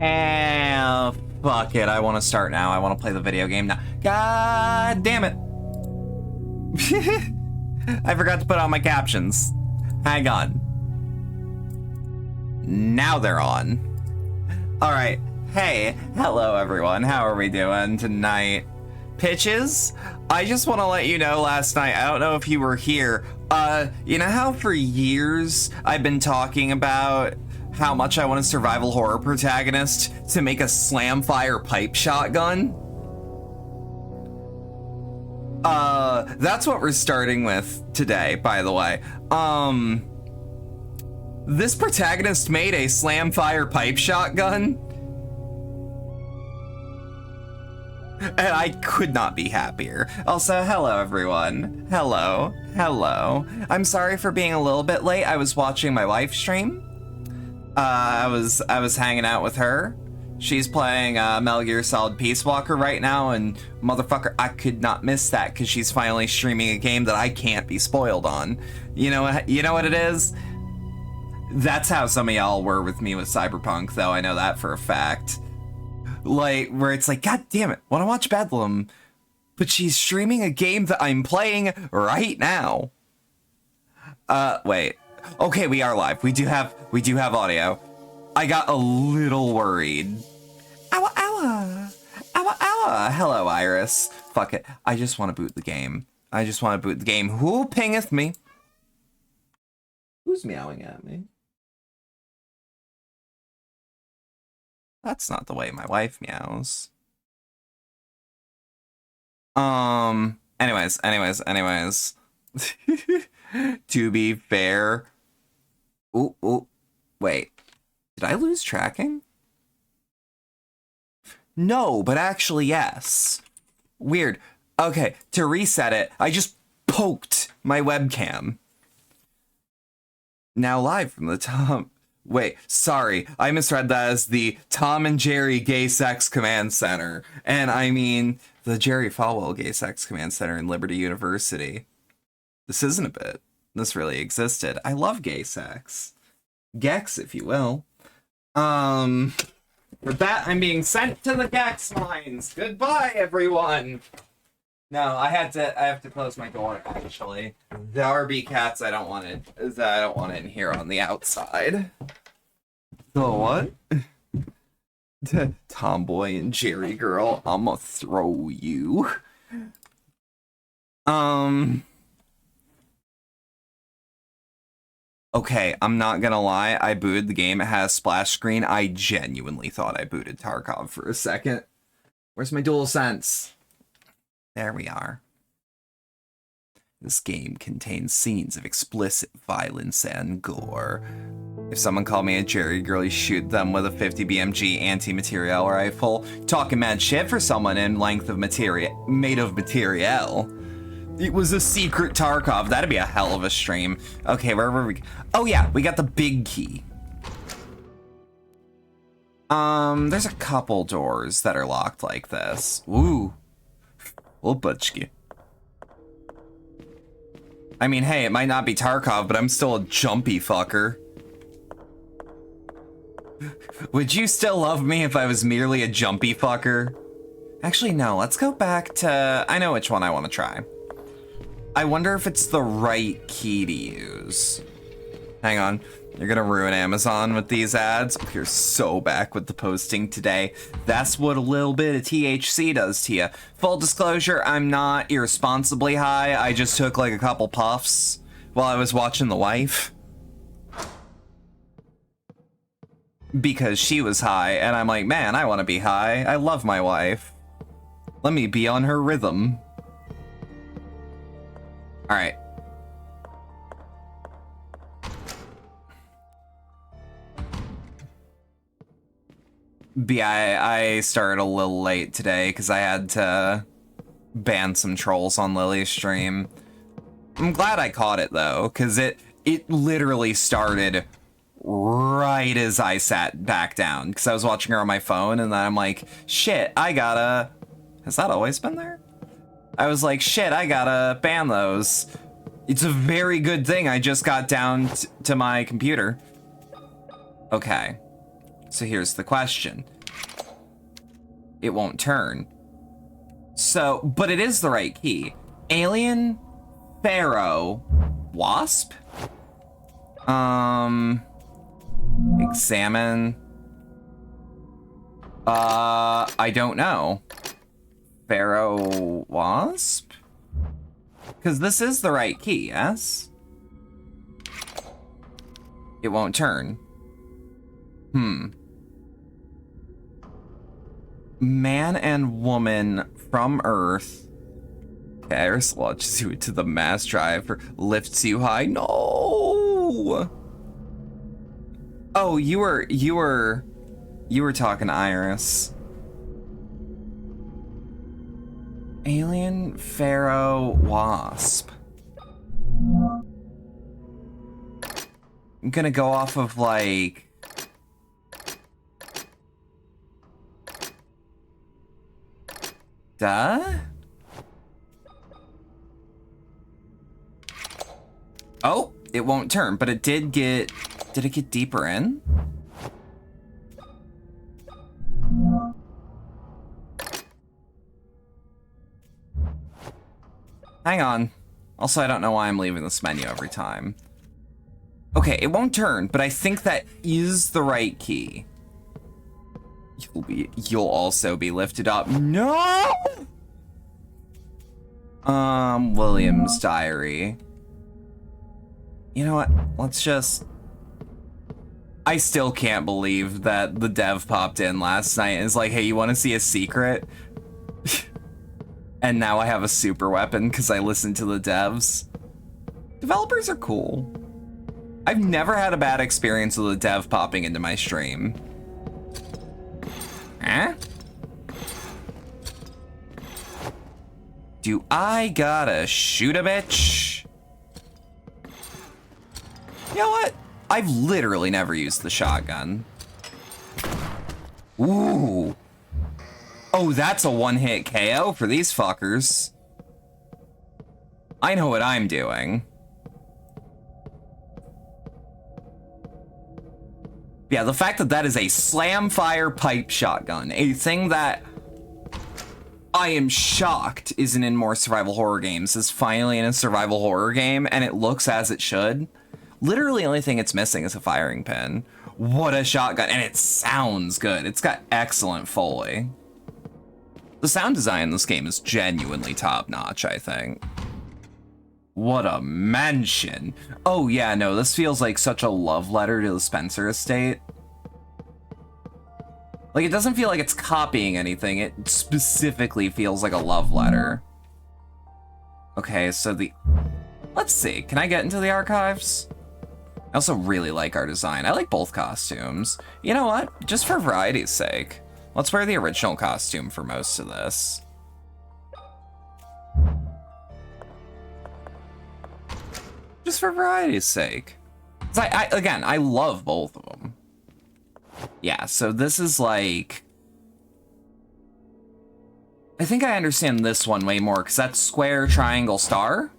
And fuck it, I want to start now. I want to play the video game now. God damn it. I forgot to put on my captions. Hang on. Now they're on. All right. Hey, hello everyone. How are we doing tonight? Pitches? I just want to let you know last night, I don't know if you were here. You know how for years I've been talking about how much I want a survival horror protagonist to make a slam fire pipe shotgun? That's what we're starting with today, by the way. This protagonist made a slam fire pipe shotgun, and I could not be happier. Also, hello everyone. Hello. I'm sorry for being a little bit late. I was watching my wife stream. I was hanging out with her. She's playing Metal Gear Solid Peace Walker right now, and motherfucker, I could not miss that because she's finally streaming a game that I can't be spoiled on. You know what it is? That's how some of y'all were with me with Cyberpunk, though. I know that for a fact. Like, where it's like, God damn it, want to watch Bedlam, but she's streaming a game that I'm playing right now. Wait. Okay, we are live. We do have audio. I got a little worried. Owa, owa. Owa, owa. Hello, Iris. Fuck it. I just want to boot the game. Who pingeth me? Who's meowing at me? That's not the way my wife meows. Anyways. To be fair. Ooh, wait. Did I lose tracking? No, but actually yes. Weird. Okay, to reset it, I just poked my webcam. Now live from the top. Wait, sorry, I misread that as the Tom and Jerry Gay Sex Command Center. And I mean, the Jerry Falwell Gay Sex Command Center in Liberty University. This isn't a bit. This really existed. I love gay sex. Gex, if you will. For that, I'm being sent to the Gex mines. Goodbye, everyone. No, I have to close my door, actually. The RB cats, I don't want it in here on the outside. The what? Tomboy and Jerry girl, I'ma throw you. Okay, I'm not gonna lie, I booted the game, it has splash screen. I genuinely thought I booted Tarkov for a second. Where's my DualSense? There we are. This game contains scenes of explicit violence and gore. If someone called me a Jerry girl, you shoot them with a 50 BMG anti-materiel rifle. Talking mad shit for someone in length of material, made of materiel. It was a secret Tarkov. That'd be a hell of a stream. Okay, where were we? Oh yeah, we got the big key. There's a couple doors that are locked like this. Ooh. Oh, butchki. I mean, hey, it might not be Tarkov, but I'm still a jumpy fucker. Would you still love me if I was merely a jumpy fucker? Actually, no, let's go back to... I know which one I want to try. I wonder if it's the right key to use. Hang on. You're gonna ruin Amazon with these ads. You're so back with the posting today. That's what a little bit of THC does to you. Full disclosure, I'm not irresponsibly high. I just took like a couple puffs while I was watching the wife. Because she was high, and I'm like, man, I want to be high. I love my wife. Let me be on her rhythm. All right. I started a little late today because I had to ban some trolls on Lily's stream. I'm glad I caught it though, because it literally started right as I sat back down, because I was watching her on my phone, and then I'm like, shit, I gotta... Has that always been there? I was like, shit, I gotta ban those. It's a very good thing I just got down to my computer. Okay. So here's the question. It won't turn. So, but it is the right key. Alien, Pharaoh, Wasp? Examine. I don't know. Pharaoh, Wasp? Because this is the right key, yes? It won't turn. Man and woman from Earth. Okay, Iris launches you to the mass drive or lifts you high. No! Oh, you were talking to Iris. Alien, Pharaoh, Wasp. I'm gonna go off of like... Duh? Oh, it won't turn, but it did get... Did it get deeper in? Hang on. Also, I don't know why I'm leaving this menu every time. Okay, it won't turn, but I think that is the right key. You'll also be lifted up. No! William's diary. You know what? Let's just... I still can't believe that the dev popped in last night and is like, hey, you want to see a secret? And now I have a super weapon because I listened to the devs. Developers are cool. I've never had a bad experience with a dev popping into my stream. Huh? Do I gotta shoot a bitch? You know what? I've literally never used the shotgun. Ooh. Oh, that's a one-hit KO for these fuckers. I know what I'm doing. Yeah, the fact that that is a slam fire pipe shotgun, a thing that I am shocked isn't in more survival horror games, is finally in a survival horror game, and it looks as it should. Literally, the only thing it's missing is a firing pin. What a shotgun, and it sounds good. It's got excellent Foley. The sound design in this game is genuinely top-notch, I think. What a mansion. Oh yeah, no, this feels like such a love letter to the Spencer estate. Like, it doesn't feel like it's copying anything. It specifically feels like a love letter. Okay, so let's see, can I get into the archives? I also really like our design. I like both costumes. You know what? Just for variety's sake, let's wear the original costume for most of this. Just for variety's sake. Again, I love both of them. Yeah, so this is like... I think I understand this one way more, because that's square, triangle, star.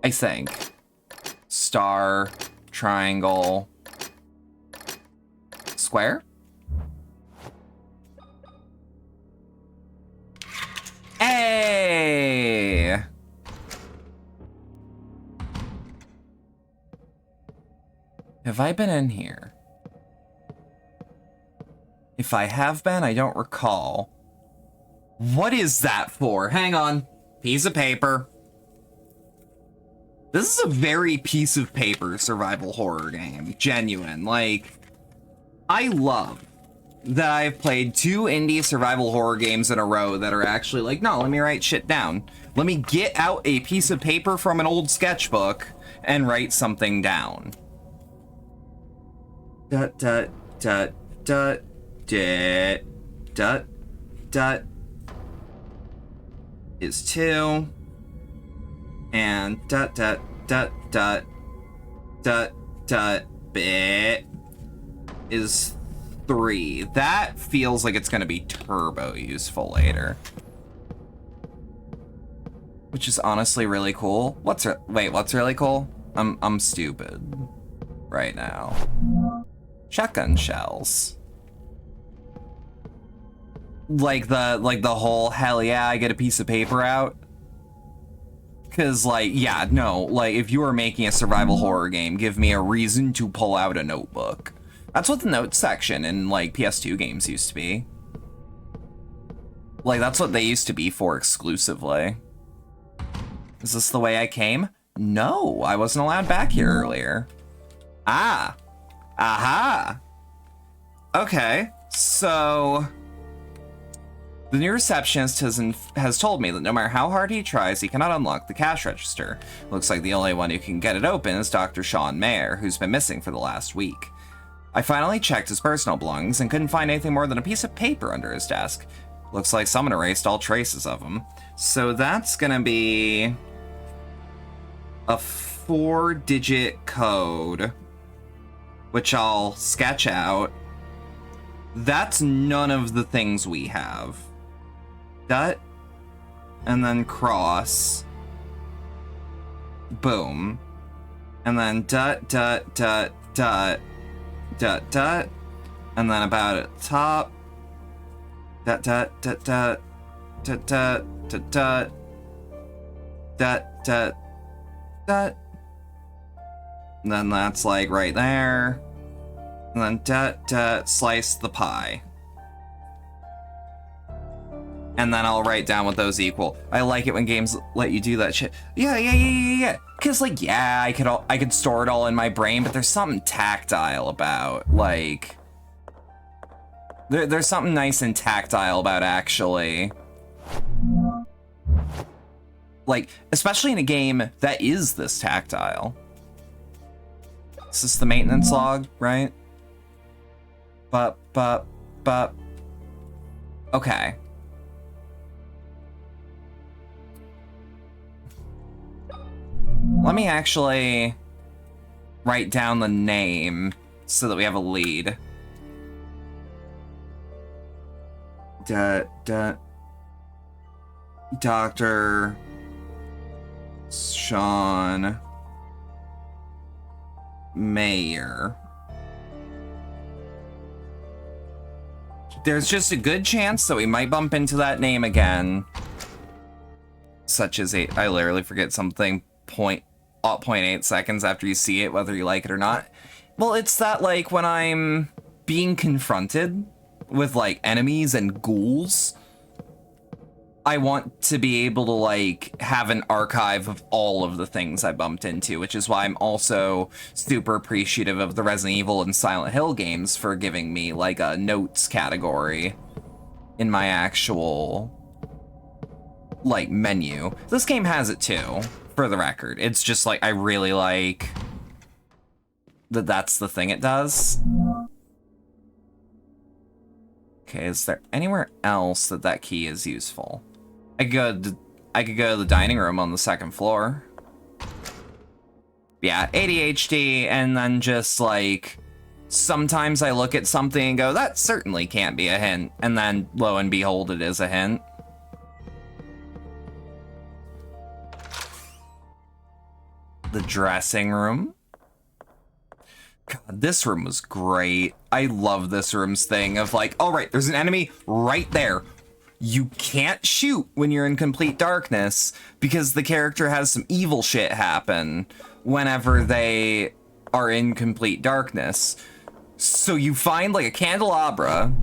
I think. Star, triangle, square. Hey! Have I been in here? If I have been, I don't recall. What is that for? Hang on. Piece of paper. This is a very piece of paper survival horror game. Genuine. Like, I love that I've played 2 indie survival horror games in a row that are actually like, no, let me write shit down. Let me get out a piece of paper from an old sketchbook and write something down. Dot, dot, dot, dot, dot, dot, dot is 2. And dot, dot, dot, dot, dot, dot, bit is 3. That feels like it's gonna be turbo useful later. Which is honestly really cool. What's really cool? I'm stupid. right now. Shotgun shells. Like the whole hell yeah, I get a piece of paper out. Cause like, yeah, no, like if you were making a survival horror game, give me a reason to pull out a notebook. That's what the notes section in like PS2 games used to be. Like that's what they used to be for exclusively. Is this the way I came? No, I wasn't allowed back here earlier. Ah, aha. Okay, so the new receptionist has told me that no matter how hard he tries, he cannot unlock the cash register. Looks like the only one who can get it open is Dr. Sean Mayer, who's been missing for the last week. I finally checked his personal belongings and couldn't find anything more than a piece of paper under his desk. Looks like someone erased all traces of him. So that's gonna be a 4-digit code, which I'll sketch out. That's none of the things we have. Dot, and then cross. Boom. And then dot, dot, dot, dot, dot, dot. And then about at the top. Dot, dot, dot, dot, dot, dot, dot, dot, dot, dot, dot. And then that's like right there. And then dot, dot, slice the pie. And then I'll write down what those equal. I like it when games let you do that shit. Yeah. Cause like, yeah, I could store it all in my brain, but there's something tactile about, like, there's something nice and tactile about actually, like, especially in a game that is this tactile. Is this the maintenance log, right? But. Okay. Let me actually write down the name so that we have a lead. Dr. Sean Mayer. There's just a good chance that we might bump into that name again. Such as I literally forget something 0.8 seconds after you see it, whether you like it or not. Well, it's that, like, when I'm being confronted with, like, enemies and ghouls, I want to be able to, like, have an archive of all of the things I bumped into, which is why I'm also super appreciative of the Resident Evil and Silent Hill games for giving me, like, a notes category in my actual, like, menu. This game has it too, for the record. It's just, like, I really like that that's the thing it does. Okay, is there anywhere else that key is useful? I could go to the dining room on the second floor. Yeah, ADHD, and then just like, sometimes I look at something and go, that certainly can't be a hint, and then lo and behold, it is a hint. The dressing room. God, this room was great. I love this room's thing of like, all right, there's an enemy right there. You can't shoot when you're in complete darkness because the character has some evil shit happen whenever they are in complete darkness. So you find like a candelabra.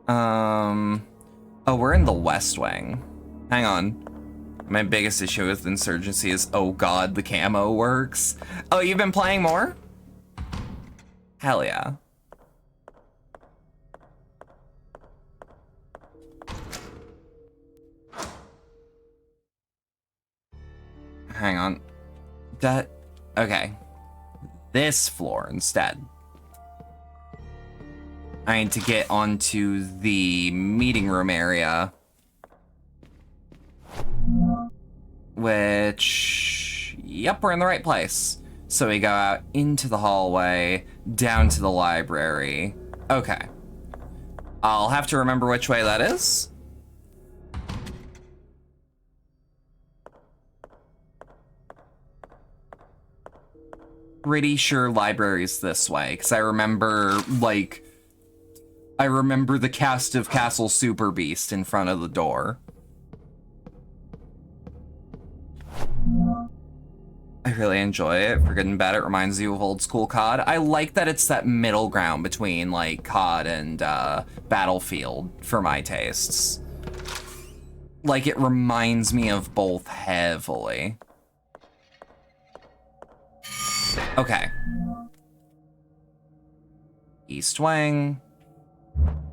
Oh, we're in the West Wing. Hang on. My biggest issue with Insurgency is, oh god, the camo works. Oh, you've been playing more? Hell yeah. Hang on. Okay. This floor instead. I need to get onto the meeting room area. Which, yep, we're in the right place. So we go out into the hallway, down to the library. Okay. I'll have to remember which way that is. pretty sure library's this way, because I remember, like, I remember the cast of Castle Super Beast in front of the door. I really enjoy it. For good and bad, it reminds you of old school COD. I like that it's that middle ground between, like, COD and Battlefield, for my tastes. Like, it reminds me of both heavily. Okay. East wing.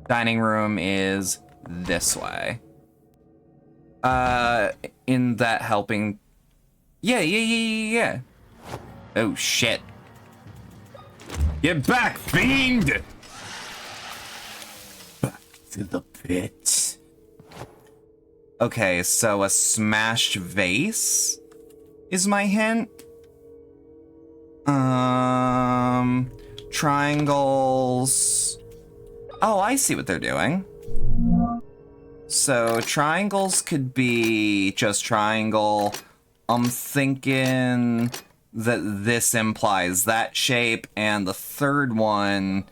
Dining room is this way. In that helping... Yeah. Oh, shit. Get back, fiend! Back to the pit. Okay, so a smashed vase is my hint. Triangles. Oh, I see what they're doing. So triangles could be just triangle. I'm thinking that this implies that shape, and the third one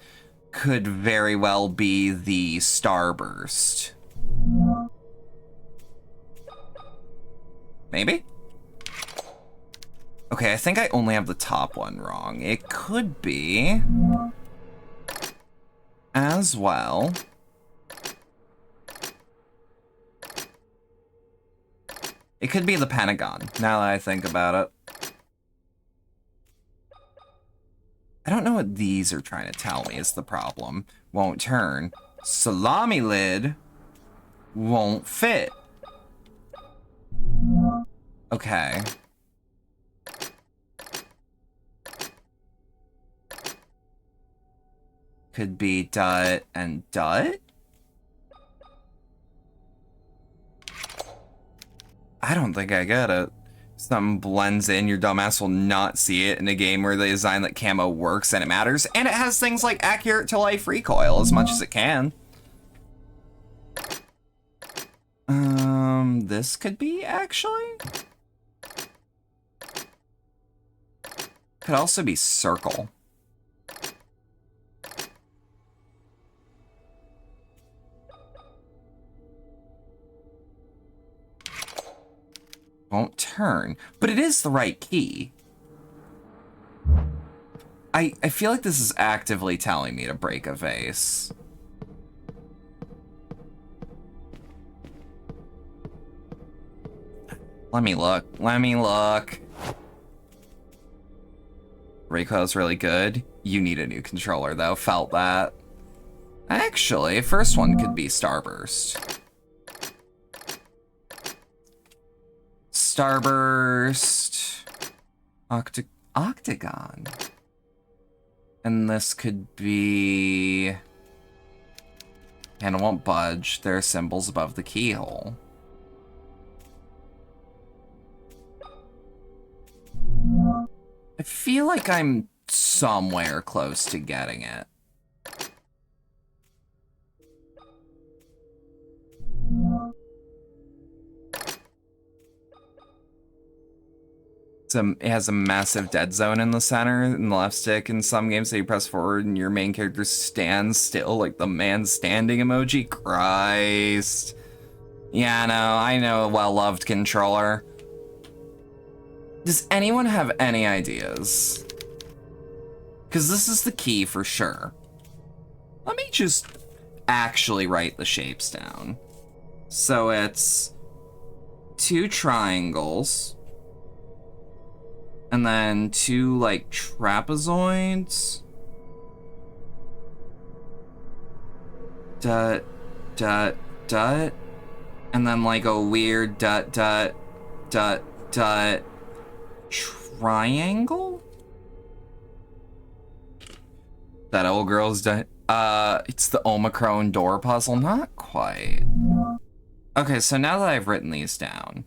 could very well be the starburst. Maybe? Okay, I think I only have the top one wrong. It could be as well. It could be the Pentagon, now that I think about it. I don't know what these are trying to tell me is the problem. Won't turn. Salami lid won't fit. Okay. Could be dut and dut? I don't think I get it. Something blends in, your dumbass will not see it in a game where the design that camo works and it matters. And it has things like accurate to life recoil as much as it can. This could be actually? Could also be circle. Won't turn, but it is the right key. I feel like this is actively telling me to break a vase. Let me look. Recoil's really good. You need a new controller though, felt that. Actually, first one could be Starburst. Starburst, Octagon, and this could be, and it won't budge. There are symbols above the keyhole. I feel like I'm somewhere close to getting it. It has a massive dead zone in the center in the left stick. In some games that you press forward and your main character stands still, like the man standing emoji. Christ. Yeah, no, I know a well-loved controller. Does anyone have any ideas? Because this is the key for sure. Let me just actually write the shapes down. So it's 2 triangles. And then 2, like, trapezoids. Dot, dot, dot. And then, like, a weird dot, dot, dot, dot triangle? That old girl's done. It's the Omicron door puzzle. Not quite. Okay, so now that I've written these down,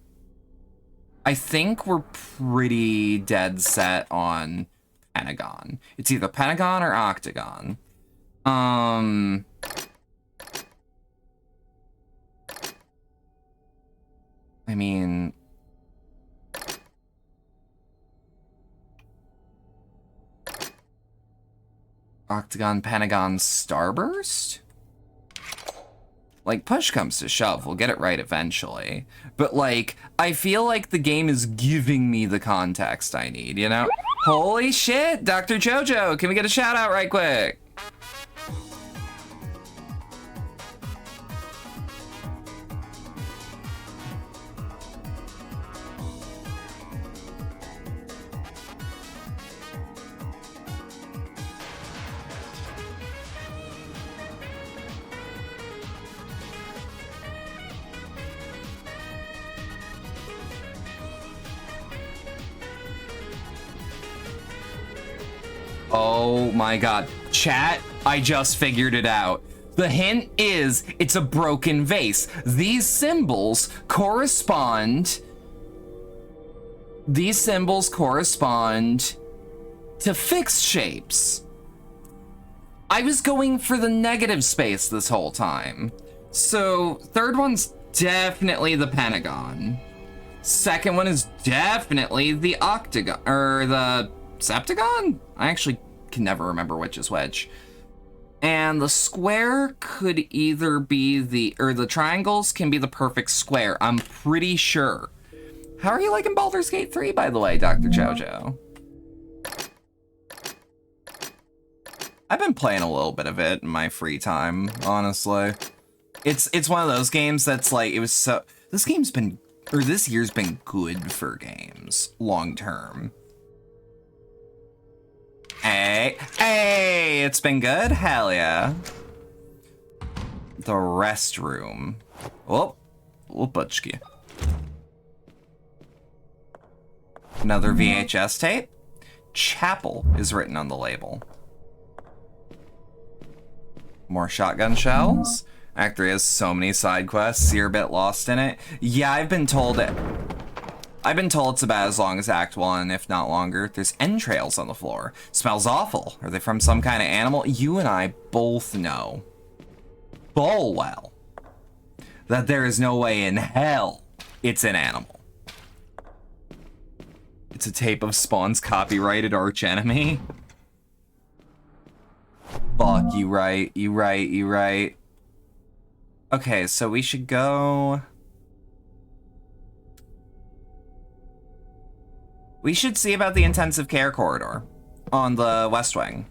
I think we're pretty dead set on Pentagon. It's either Pentagon or Octagon. I mean, Octagon, Pentagon, Starburst? Like, push comes to shove, we'll get it right eventually. But, like, I feel like the game is giving me the context I need, you know? Holy shit, Dr. Jojo, can we get a shout out right quick? Oh my god. Chat, I just figured it out. The hint is, it's a broken vase. These symbols correspond to fixed shapes. I was going for the negative space this whole time. So, third one's definitely the pentagon. Second one is definitely the octagon, or the septagon? I actually can never remember which is which. And the square could either be the triangles can be the perfect square, I'm pretty sure. How are you liking Baldur's Gate 3, by the way, Dr. Jojo? I've been playing a little bit of it in my free time, honestly. It's one of those games that's like, this year's been good for games, long term. Hey, it's been good? Hell yeah. The restroom. Oh, Butchki. Another VHS tape. Chapel is written on the label. More shotgun shells. Act 3 has so many side quests, you're a bit lost in it. Yeah, I've been told it's about as long as Act 1, if not longer. There's entrails on the floor. Smells awful. Are they from some kind of animal? You and I both know full well that there is no way in hell it's an animal. It's a tape of Spawn's copyrighted archenemy. Fuck, you right. Okay, so we should go... We should see about the intensive care corridor on the West Wing.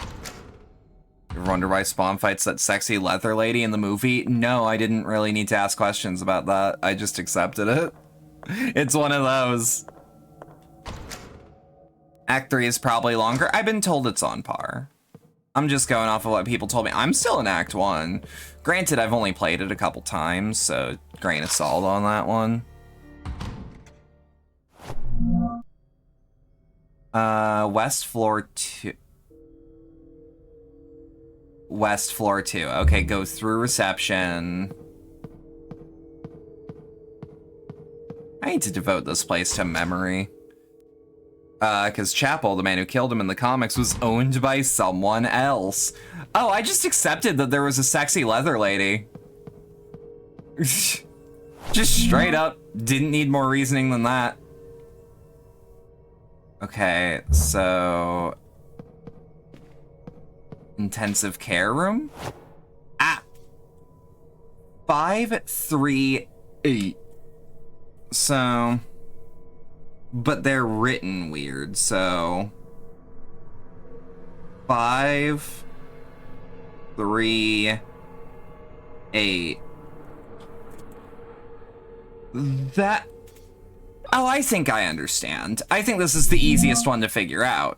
You ever wonder why Spawn fights that sexy leather lady in the movie? No, I didn't really need to ask questions about that. I just accepted it. It's one of those. Act 3 is probably longer. I've been told it's on par. I'm just going off of what people told me. I'm still in Act 1. Granted, I've only played it a couple times, so grain of salt on that one. West floor 2. West floor 2. Okay, go through reception. I need to devote this place to memory. Because Chapel, the man who killed him in the comics, was owned by someone else. Oh, I just accepted that there was a sexy leather lady. Just straight up, didn't need more reasoning than that. Okay, so... intensive care room? Ah! 538. So... but they're written weird, so... 5... 3... 8... That... oh, I think I understand. I think this is the easiest one to figure out.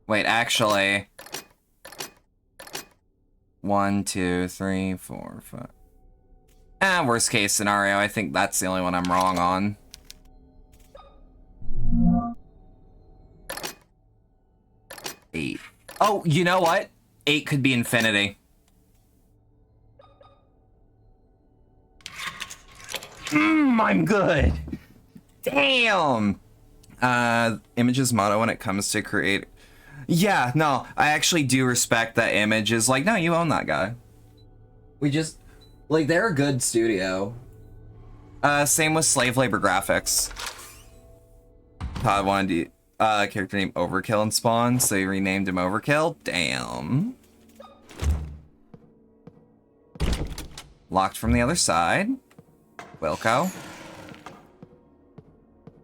Wait, actually... 1, 2, 3, 4, 5... worst case scenario, I think that's the only one I'm wrong on. Eight. Oh, you know what? 8 could be infinity. I'm good. Damn. Image's motto when it comes to create... yeah, no, I actually do respect that Image is like, no, you own that guy. We just Like, they're a good studio. Same with Slave Labor Graphics. Todd wanted to, character name Overkill in Spawn, so he renamed him Overkill. Damn. Locked from the other side. Wilco.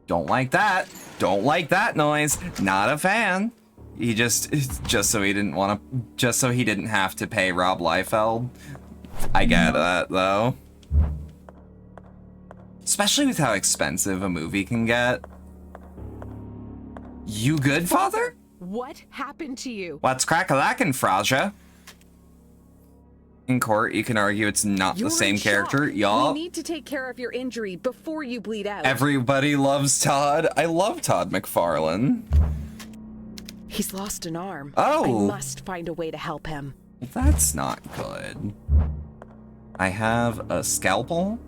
Don't like that. Don't like that noise. Not a fan. He just so he didn't want to, just so he didn't have to pay Rob Liefeld. I get that, though. Especially with how expensive a movie can get. You good, father? What happened to you? What's crack-a-lackin', Fraja? In court, you can argue it's not the same character. Y'all. We need to take care of your injury before you bleed out. Everybody loves Todd. I love Todd McFarlane. He's lost an arm. Oh. I must find a way to help him. That's not good. I have a scalpel.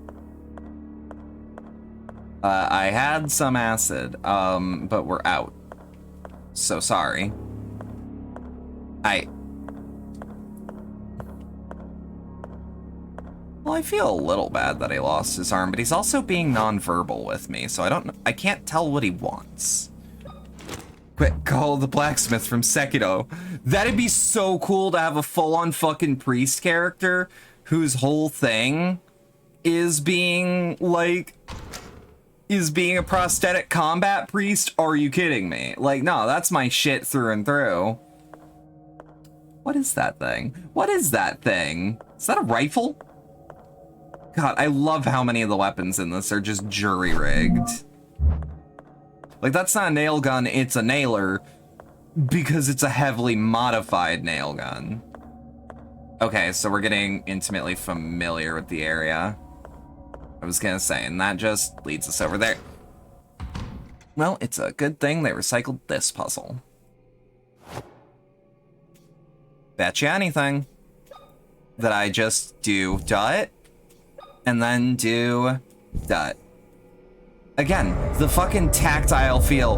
I had some acid, but we're out. So sorry. Well, I feel a little bad that he lost his arm, but he's also being nonverbal with me, so I can't tell what he wants. Quick, call the blacksmith from Sekiro. That'd be so cool to have a full-on fucking priest character whose whole thing is being, like, a prosthetic combat priest. Are you kidding me? Like, no, that's my shit through and through. What is that thing? What is that thing? Is that a rifle? God, I love how many of the weapons in this are just jury-rigged. Like, that's not a nail gun, it's a nailer, because it's a heavily modified nail gun. Okay, so we're getting intimately familiar with the area. I was gonna say, and that just leads us over there. Well, it's a good thing they recycled this puzzle. Bet you anything that I just do dot, and then do dot. Again, the fucking tactile feel.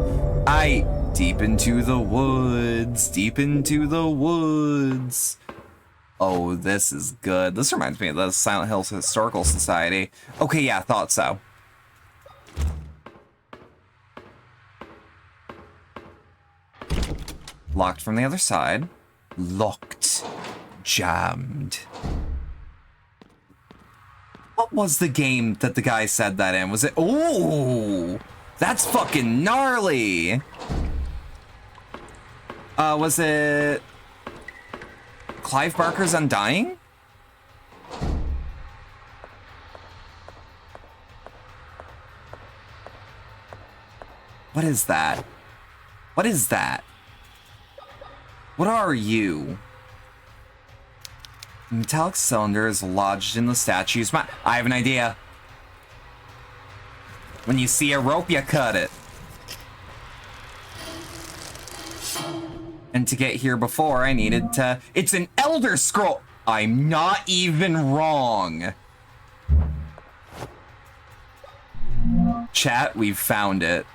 Deep into the woods, deep into the woods. Oh, this is good. This reminds me of the Silent Hill Historical Society. Okay, yeah, thought so. Locked from the other side. Locked. Jammed. What was the game that the guy said that in? Was it... Ooh! That's fucking gnarly! Was it... Clive Barker's Undying? What is that? What is that? What are you? The metallic cylinder is lodged in the statue's mouth. I have an idea. When you see a rope, you cut it. And to get here before, I needed to... It's an Elder Scroll! I'm not even wrong. Chat, we've found it.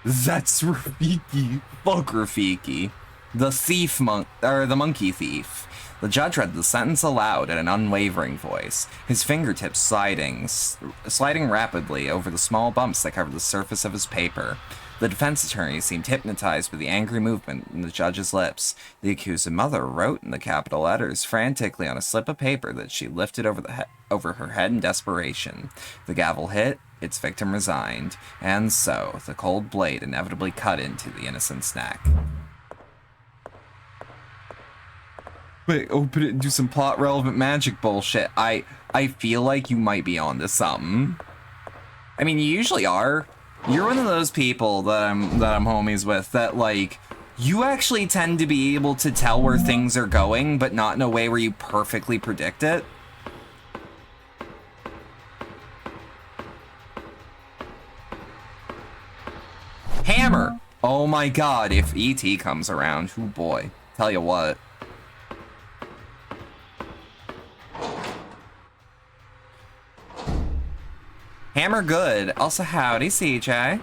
That's Rafiki. Fuck Rafiki. The thief monk, or the monkey thief. The judge read the sentence aloud in an unwavering voice, his fingertips sliding rapidly over the small bumps that covered the surface of his paper. The defense attorney seemed hypnotized by the angry movement in the judge's lips. The accused mother wrote in the capital letters frantically on a slip of paper that she lifted over her head in desperation. The gavel hit, its victim resigned, and so the cold blade inevitably cut into the innocent's neck. Wait, open it and do some plot-relevant magic bullshit. I feel like you might be onto something. I mean, you usually are. You're one of those people that I'm homies with that, like, you actually tend to be able to tell where things are going, but not in a way where you perfectly predict it. Hammer! Oh my god, if E.T. comes around, oh boy. Tell you what. Hammer good. Also, howdy, CJ.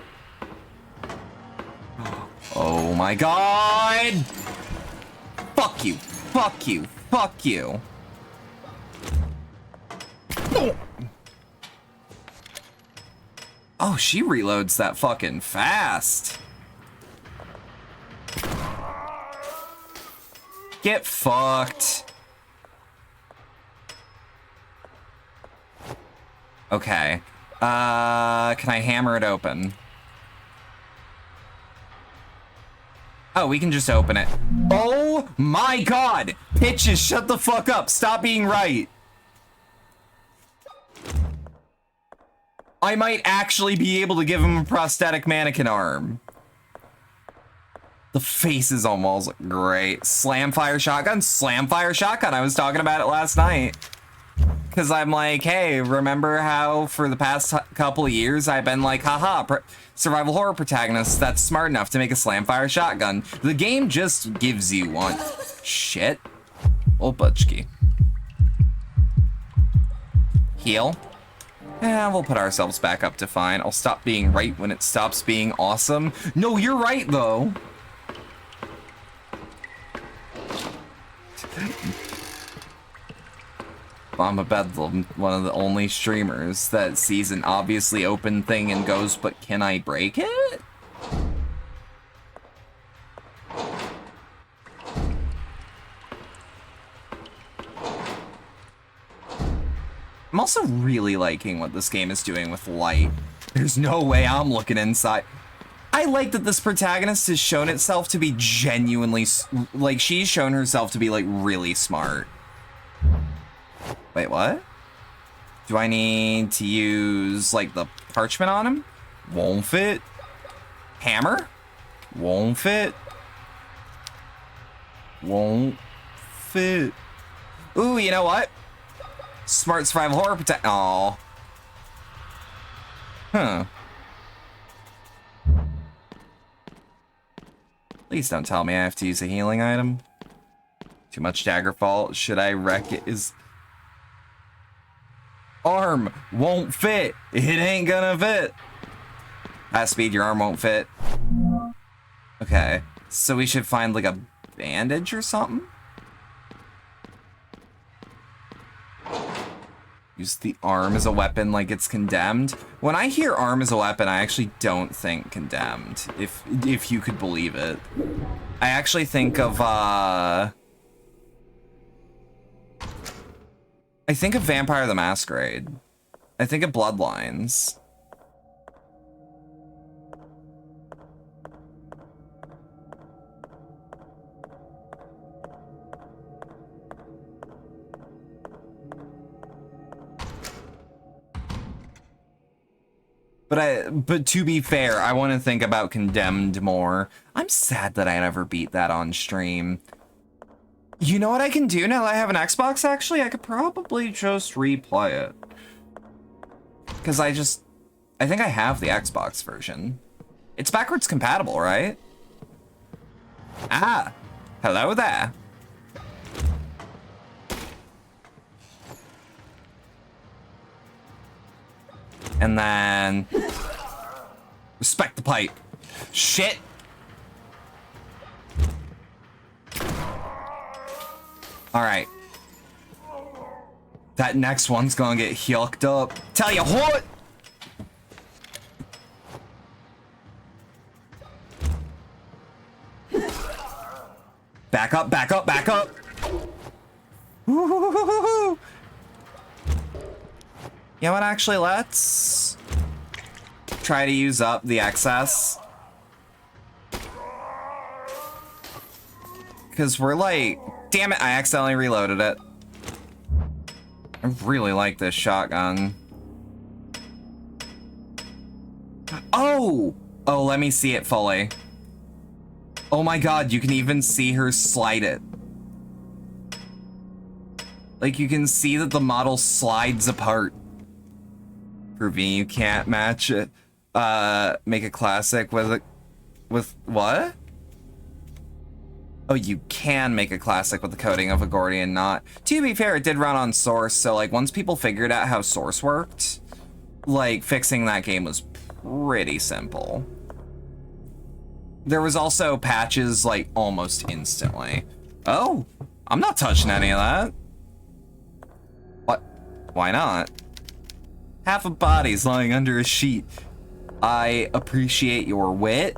Oh my god! Fuck you. Fuck you. Fuck you. Oh, she reloads that fucking fast. Get fucked. Okay. Can I hammer it open? Oh, we can just open it. Oh my god! Pitches, shut the fuck up. Stop being right. I might actually be able to give him a prosthetic mannequin arm. The face is almost great. Slam fire shotgun? Slam fire shotgun. I was talking about it last night. Because I'm like, hey, remember how for the past couple of years I've been like, haha, survival horror protagonist that's smart enough to make a slam fire shotgun. The game just gives you one. Shit. Oh, Butchki. Heal. Yeah, we'll put ourselves back up to fine. I'll stop being right when it stops being awesome. No, you're right, though. I'm a bedlam, one of the only streamers that sees an obviously open thing and goes, but can I break it? I'm also really liking what this game is doing with light. There's no way I'm looking inside. I like that this protagonist has shown itself to be genuinely, like, she's shown herself to be, like, really smart. Wait, what? Do I need to use, like, the parchment on him? Won't fit. Hammer? Won't fit. Won't fit. Ooh, you know what? Smart survival horror protect. Aw. Huh. Please don't tell me I have to use a healing item. Too much daggerfall. Should I wreck it? Is arm won't fit. It ain't gonna fit. Fast speed, your arm won't fit. Okay, so we should find like a bandage or something. Use the arm as a weapon like it's condemned. When I hear arm as a weapon, I actually don't think condemned, if you could believe it. I actually think of I think of Vampire the Masquerade. I think of Bloodlines. But to be fair, I want to think about Condemned more. I'm sad that I never beat that on stream. You know what I can do now that I have an Xbox, actually? I could probably just replay it. Because I think I have the Xbox version. It's backwards compatible, right? Ah, hello there. And then respect the pipe. Shit. All right. That next one's gonna get hooked up. Tell you what. Back up, back up, back up. Woo-hoo-hoo-hoo-hoo. You know what, actually, let's try to use up the excess. Because we're like, damn it, I accidentally reloaded it. I really like this shotgun. Oh! Oh, let me see it fully. Oh my god, you can even see her slide it. Like, you can see that the model slides apart. Proving you can't match it. Make a classic with what? Oh, you can make a classic with the coding of a Gordian knot. To be fair, it did run on Source, so like once people figured out how Source worked, like fixing that game was pretty simple. There was also patches like almost instantly. Oh, I'm not touching any of that. What? Why not? Half a body's lying under a sheet. I appreciate your wit.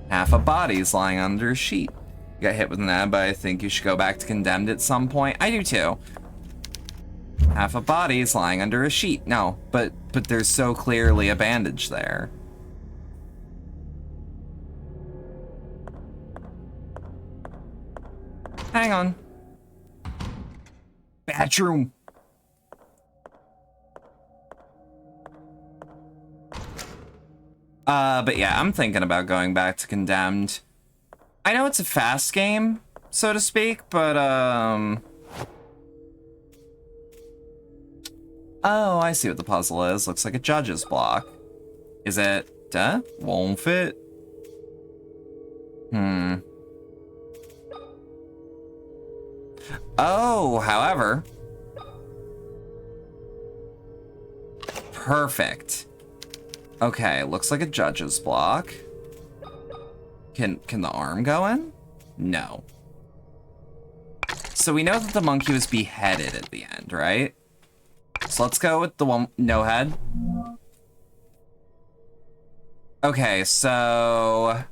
Half a body's lying under a sheet. You got hit with an ab, but I think you should go back to condemned at some point. I do too. Half a body's lying under a sheet. No, but there's so clearly a bandage there. Hang on. Bathroom. But yeah, I'm thinking about going back to Condemned. I know it's a fast game, so to speak, but, oh, I see what the puzzle is. Looks like a judge's block. Is it, won't fit? Oh, however. Perfect. Okay, looks like a judge's block. Can the arm go in? No. So we know that the monkey was beheaded at the end, right? So let's go with the one, no head. Okay, so...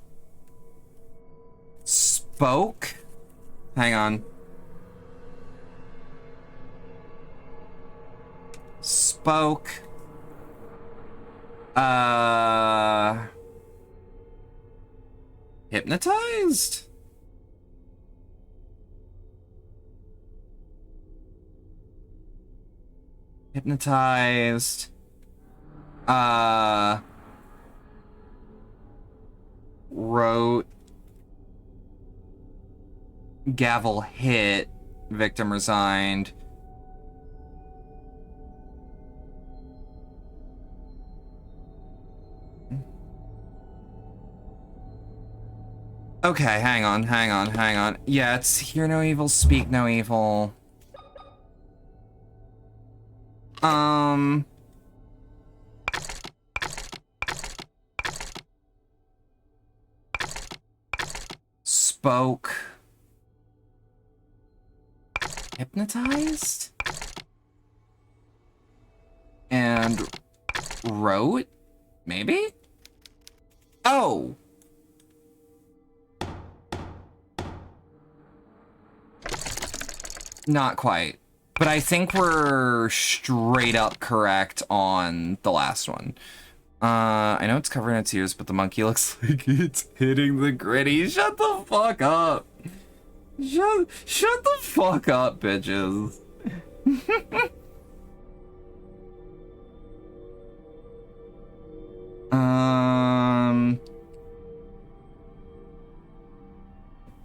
Spoke? Hang on. Spoke. Hypnotized? Hypnotized. Wrote. Gavel hit. Victim resigned. Okay, hang on. Yeah, it's hear no evil, speak no evil. Spoke. Hypnotized? And wrote? Maybe? Oh! Not quite. But I think we're straight up correct on the last one. I know it's covered in its ears, but the monkey looks like it's hitting the gritty. Shut the fuck up. Shut the fuck up, bitches.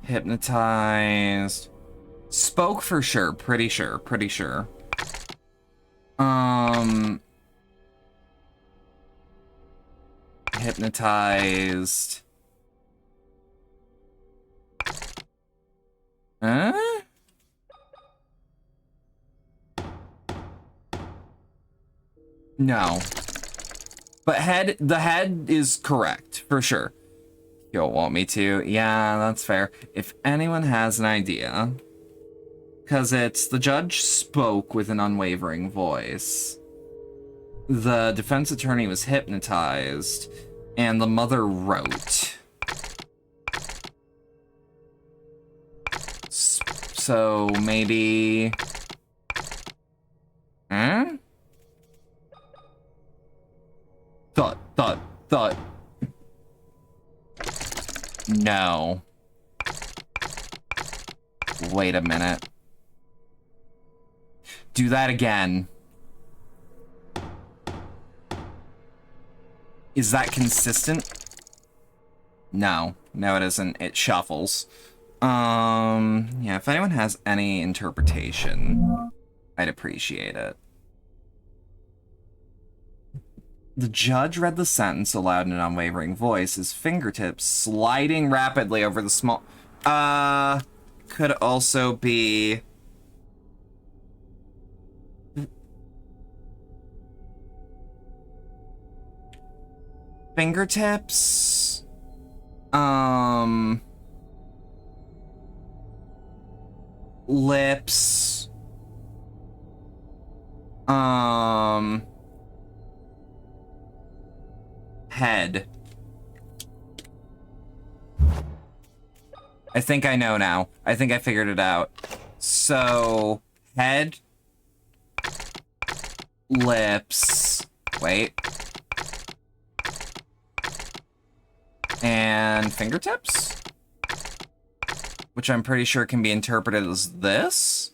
Hypnotized. Spoke for sure, pretty sure. Hypnotized. Huh? No. But the head is correct, for sure. You'll want me to? Yeah, that's fair. If anyone has an idea... Because it's the judge spoke with an unwavering voice. The defense attorney was hypnotized. And the mother wrote. So maybe... Huh? Thought. No. Wait a minute. Do that again. Is that consistent? No. No, it isn't. It shuffles. Yeah, if anyone has any interpretation, I'd appreciate it. The judge read the sentence aloud in an unwavering voice, his fingertips sliding rapidly over the small... Could also be... Fingertips... Lips... Head. I think I know now. I think I figured it out. So, head, lips, wait, and fingertips? Which I'm pretty sure can be interpreted as this.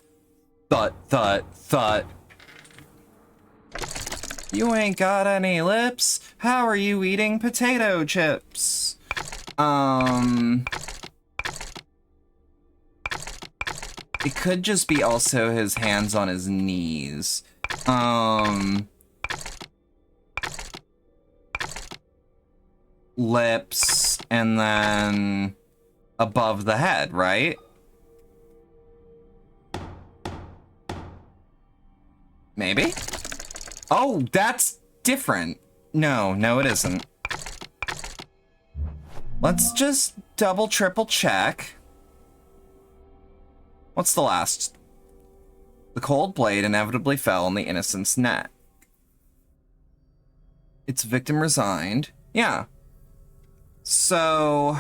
Thought. You ain't got any lips. How are you eating potato chips? It could just be also his hands on his knees. Lips, and then above the head, right? Maybe? Oh, that's different. No, it isn't. Let's just double, triple check. What's the last? The cold blade inevitably fell on the innocent's neck. Its victim resigned. Yeah. So...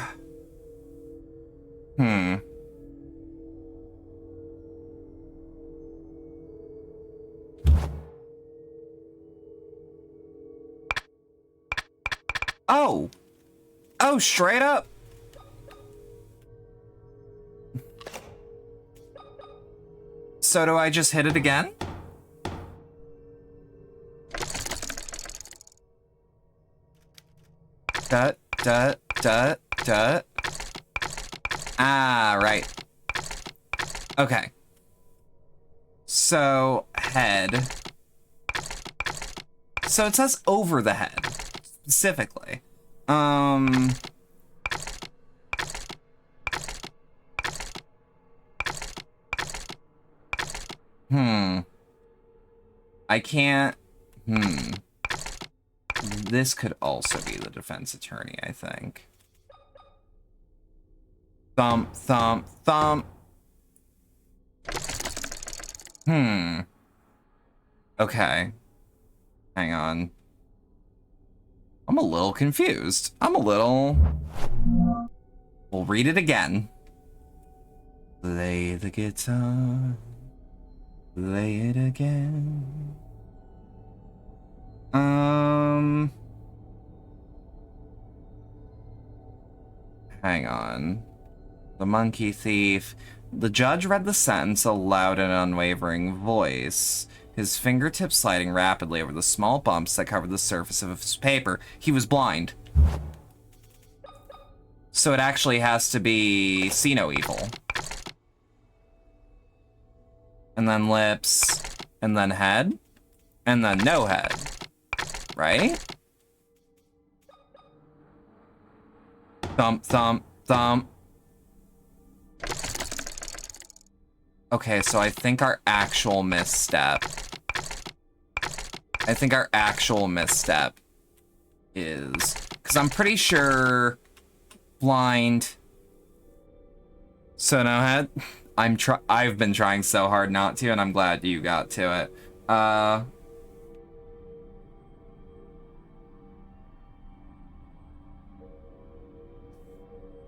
Oh! Oh, straight up! So do I just hit it again? Dut. Ah, right. Okay. So, head. So it says over the head, specifically. I can't... This could also be the defense attorney, I think. Thump. Okay. Hang on. I'm a little confused. We'll read it again. Play the guitar. Play it again. Hang on. The monkey thief. The judge read the sentence aloud in an unwavering voice, his fingertips sliding rapidly over the small bumps that covered the surface of his paper. He was blind. So it actually has to be see no evil. And then lips, and then head, and then no head. Right? Thump. Okay, so I think our actual misstep is... Because I'm pretty sure... Blind. So no head? I've been trying so hard not to, and I'm glad you got to it.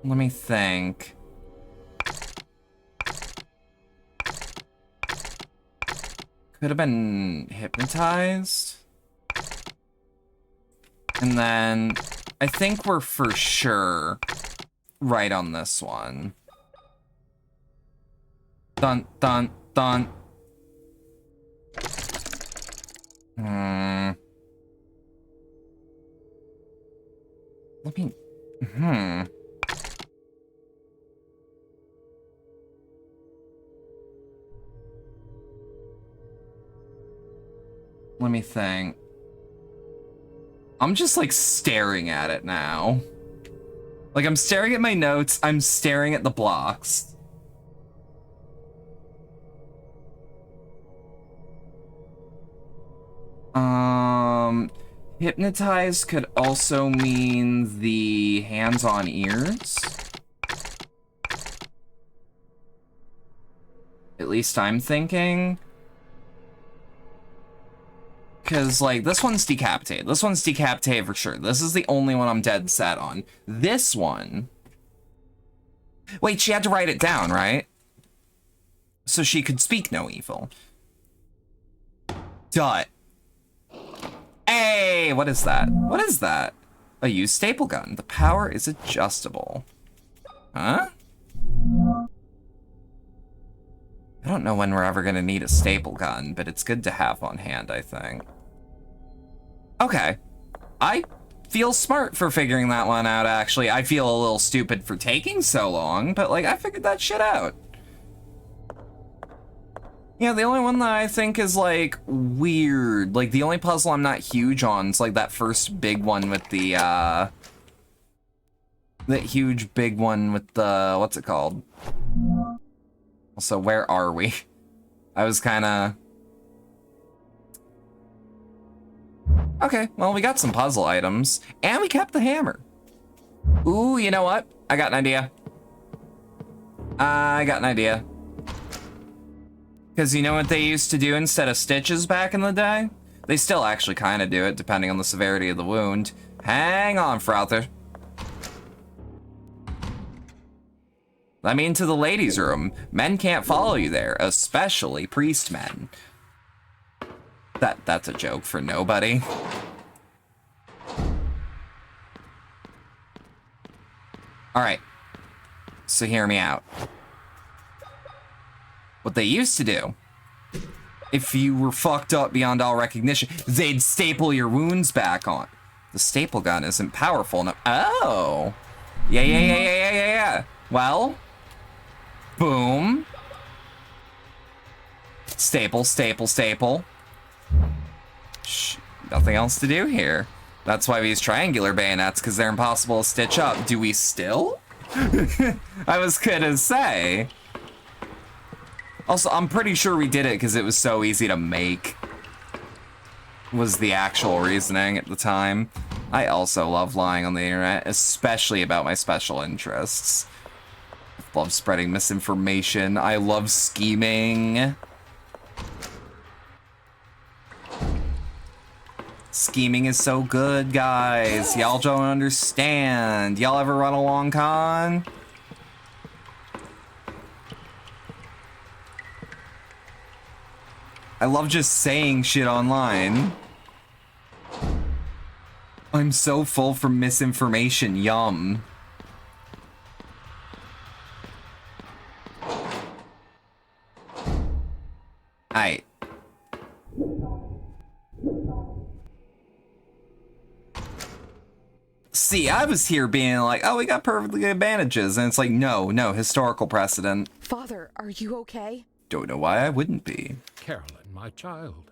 Let me think. Could have been hypnotized. And then I think we're for sure right on this one. Dun. Let me think. I'm just like staring at it now. Like I'm staring at my notes, I'm staring at the blocks. Hypnotized could also mean the hands on ears. At least I'm thinking. Because, like, this one's decapitated. This one's decapitated for sure. This is the only one I'm dead set on. This one... Wait, she had to write it down, right? So she could speak no evil. Dot. Hey, what is that? What is that? A used staple gun. The power is adjustable. Huh? I don't know when we're ever gonna need a staple gun, but it's good to have on hand, I think. Okay. I feel smart for figuring that one out, actually. I feel a little stupid for taking so long, but, like, I figured that shit out. Yeah, the only one that I think is, like, weird, like, the only puzzle I'm not huge on is, like, that first big one with the, that huge big one with the, what's it called? So, where are we? I was kinda... Okay, well, we got some puzzle items, and we kept the hammer. Ooh, you know what? I got an idea. I got an idea. Because you know what they used to do instead of stitches back in the day? They still actually kind of do it, depending on the severity of the wound. Hang on, Frother. Let me into the ladies' room. Men can't follow you there, especially priest men. That's a joke for nobody. Alright. So hear me out. What they used to do, if you were fucked up beyond all recognition, they'd staple your wounds back on. The staple gun isn't powerful enough. Oh. Yeah. Well. Boom. Staple. Shh, nothing else to do here. That's why we use triangular bayonets, because they're impossible to stitch up. Do we still? I was gonna say. Also, I'm pretty sure we did it because it was so easy to make. Was the actual reasoning at the time. I also love lying on the internet, especially about my special interests. I love spreading misinformation. I love scheming. Scheming is so good, guys. Y'all don't understand. Y'all ever run a long con? I love just saying shit online. I'm so full from misinformation. Yum. Aight. See, I was here being like, oh, we got perfectly good bandages. And it's like, no, historical precedent. Father, are you okay? Don't know why I wouldn't be. Carolyn, my child,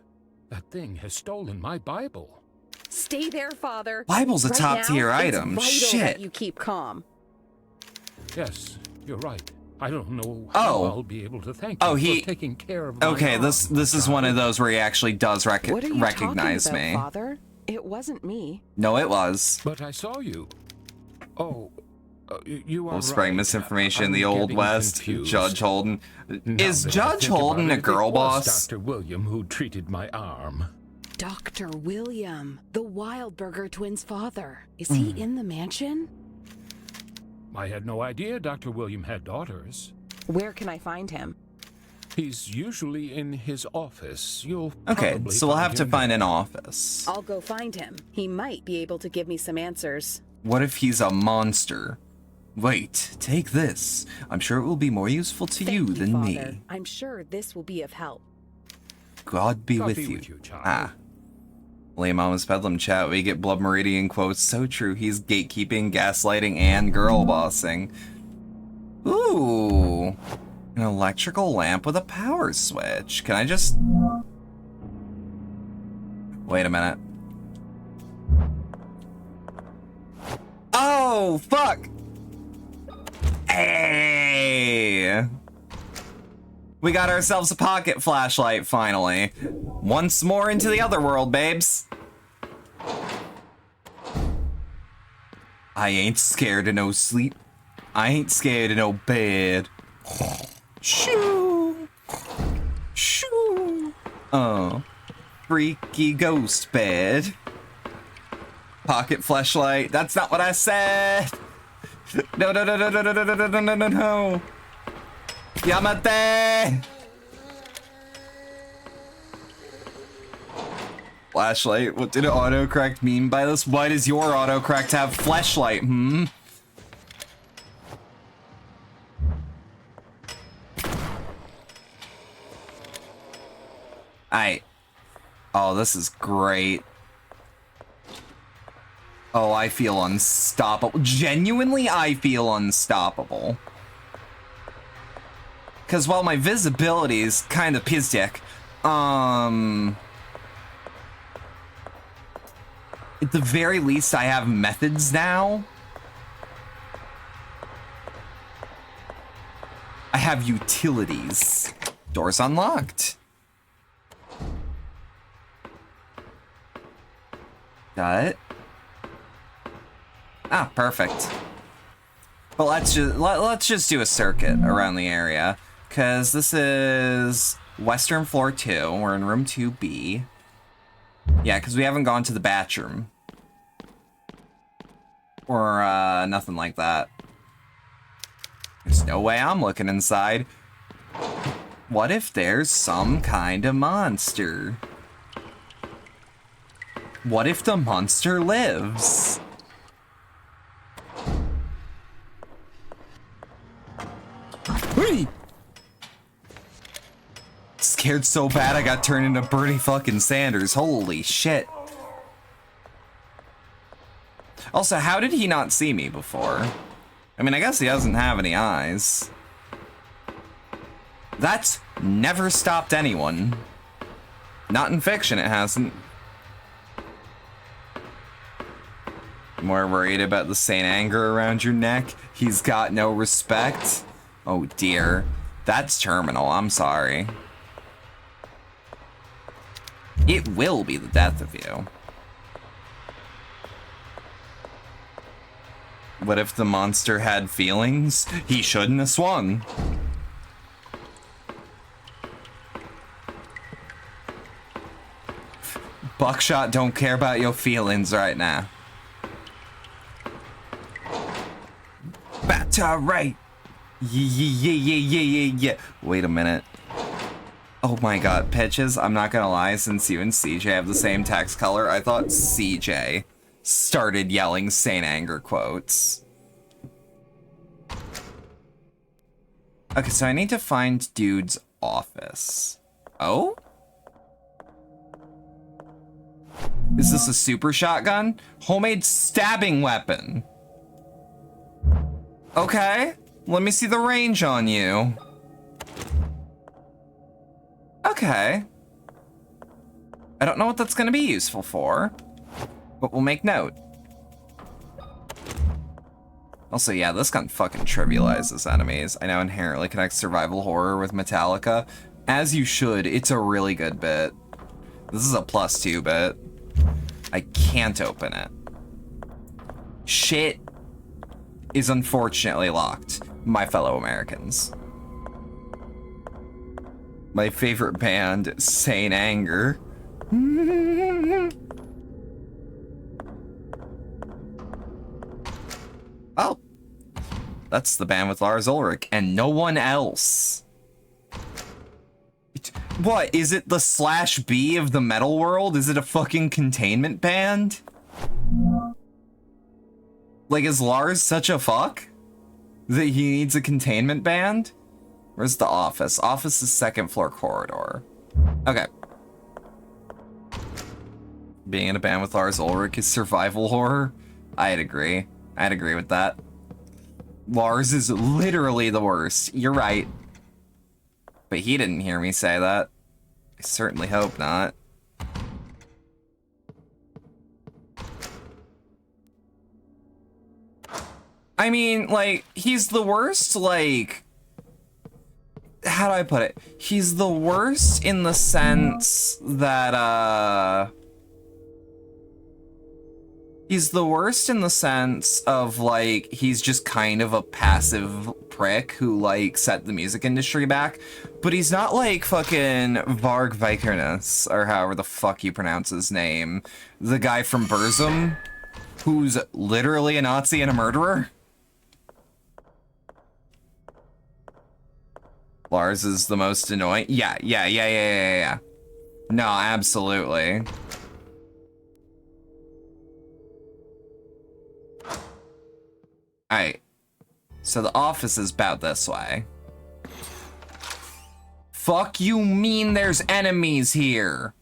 that thing has stolen my Bible. Stay there, Father. Bible's a Right top-tier now, item. It's vital Shit. that you keep calm. Yes, you're right. I don't know how I'll be able to thank you for taking care of my Okay, this is one of those where he actually does What are you recognize talking me. about, Father? It wasn't me. No, it was. But I saw you. Oh, you are I'm spreading right. misinformation in I'm the Old getting West. confused. Judge Holden. Is Now that I Judge think about Holden a it, girl it was boss? Dr. William who treated my arm. Dr. William, the Wildberger twins' father. Is he in the mansion? I had no idea Dr. William had daughters. Where can I find him? He's usually in his office. You'll Okay, probably so we'll have to him find there. an office. I'll go find him. He might be able to give me some answers. What if he's a monster? Wait, take this. I'm sure it will be more useful to you Thank than Father. me. I'm sure this will be of help. God be God with be you. with you, child. Ah. Lame Mama's Bedlam chat, we get Blood Meridian quotes. So true, he's gatekeeping, gaslighting, and girl bossing. Ooh. An electrical lamp with a power switch. Can I just... Wait a minute. Oh, fuck! Hey! We got ourselves a pocket flashlight, finally. Once more into the other world, babes. I ain't scared of no sleep. I ain't scared of no bed. Shoo! Shoo! Oh. freaky ghost bed. Pocket fleshlight. That's not what I said. No, no, no, no, no, no, no, no, no, no, no, no. Yamate. Flashlight. What did autocorrect mean by this? Why does your autocorrect have flashlight? Oh, this is great. Oh, I feel unstoppable. Genuinely, I feel unstoppable. Because while my visibility is kind of pizdick, at the very least, I have methods now. I have utilities. Door's unlocked. Got it. Ah, perfect. But let's just do a circuit around the area, cause this is Western Floor 2. We're in room 2B. Yeah, cause we haven't gone to the bathroom or nothing like that. There's no way I'm looking inside. What if there's some kind of monster? What if the monster lives? Whee! Scared so bad I got turned into Bernie fucking Sanders. Holy shit. Also, how did he not see me before? I mean, I guess he doesn't have any eyes. That's never stopped anyone. Not in fiction, it hasn't. More worried about the Saint anger around your neck? He's got no respect? Oh dear. That's terminal, I'm sorry. It will be the death of you. What if the monster had feelings? He shouldn't have swung. Buckshot don't care about your feelings right now. Right. Yeah. Wait a minute. Oh my god, Pitches, I'm not gonna lie, since you and CJ have the same text color, I thought CJ started yelling Saint Anger quotes. Okay, so I need to find Dude's office. Oh? Is this a super shotgun? Homemade stabbing weapon. Okay, let me see the range on you. Okay. I don't know what that's gonna be useful for, but we'll make note. Also, yeah, this gun fucking trivializes enemies. I know inherently connects survival horror with Metallica. As you should, it's a really good bit. This is a +2 bit. I can't open it. Shit is unfortunately locked, my fellow Americans. My favorite band, Saint Anger. Oh, that's the band with Lars Ulrich and no one else. What, is it the /B of the metal world? Is it a fucking containment band? Like, is Lars such a fuck that he needs a containment band? Where's the office? Office is 2nd floor corridor. Okay. Being in a band with Lars Ulrich is survival horror? I'd agree. I'd agree with that. Lars is literally the worst. You're right. But he didn't hear me say that. I certainly hope not. I mean, like, he's the worst, like... How do I put it? He's the worst in the sense that, He's the worst in the sense of, like, he's just kind of a passive prick who, like, set the music industry back. But he's not like fucking Varg Vikernes, or however the fuck you pronounce his name. The guy from Burzum, who's literally a Nazi and a murderer. Lars is the most annoying. Yeah. No, absolutely. Alright. So the office is about this way. Fuck you mean there's enemies here?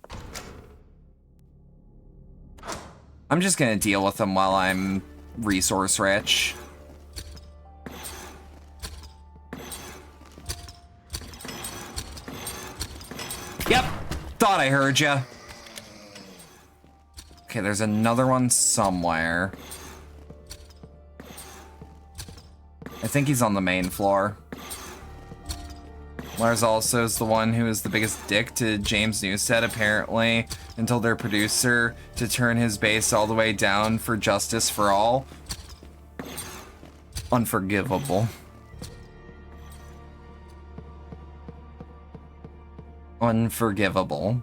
I'm just gonna deal with them while I'm resource rich. Yep, thought I heard ya. Okay, there's another one somewhere. I think he's on the main floor. Lars also is the one who is the biggest dick to James Newsted, apparently, and told their producer to turn his bass all the way down for justice for all. Unforgivable. Unforgivable.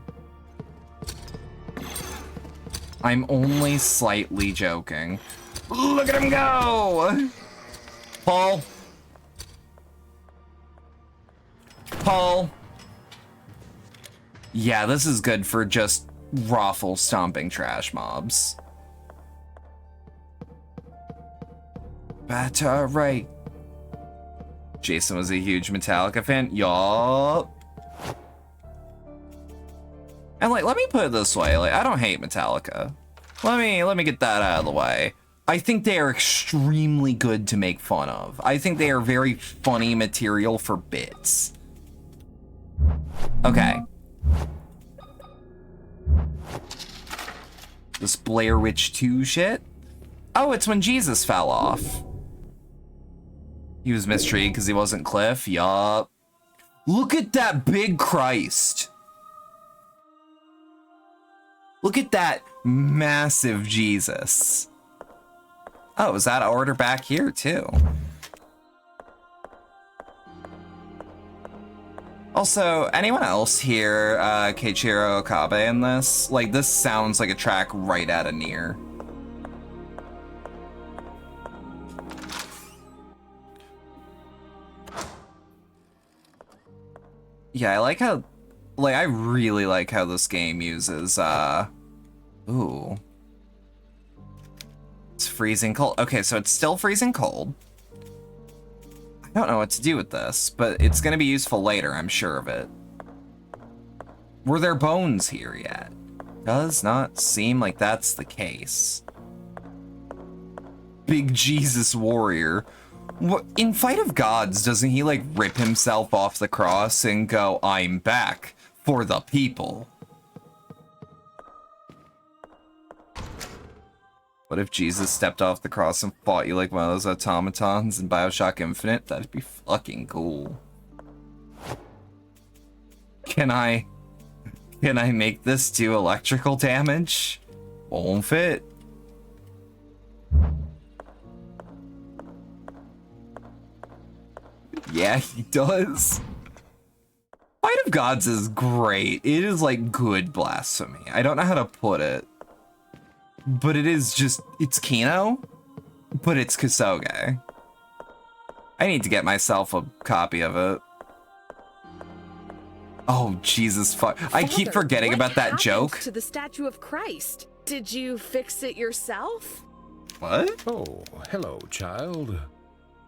I'm only slightly joking. Look at him go! Paul. Paul. Yeah, this is good for just raffle stomping trash mobs. But right. Jason was a huge Metallica fan. Yup. And like, let me put it this way, like, I don't hate Metallica. Let me get that out of the way. I think they are extremely good to make fun of. I think they are very funny material for bits. Okay. This Blair Witch 2 shit? Oh, it's when Jesus fell off. He was mistreated because he wasn't Cliff. Yup. Look at that big Christ. Look at that massive Jesus. Oh, is that order back here too? Also, anyone else hear Keiichiro Okabe in this? Like, this sounds like a track right out of Nier. Yeah, I like how, like, I really like how this game uses, ooh. It's freezing cold. Okay, so it's still freezing cold. I don't know what to do with this, but it's gonna be useful later, I'm sure of it. Were there bones here yet? Does not seem like that's the case. Big Jesus warrior. What, in Fight of Gods, doesn't he like rip himself off the cross and go, I'm back for the people? What if Jesus stepped off the cross and fought you like one of those automatons in BioShock Infinite? That'd be fucking cool. Can I make this do electrical damage? Won't fit. Yeah, he does. Fight of Gods is great. It is like good blasphemy. I don't know how to put it. But it is just, it's Kino, but it's Kusoge. I need to get myself a copy of it. Oh, Jesus fuck. I keep forgetting about that joke. To the statue of Christ. Did you fix it yourself? What? Oh, hello, child.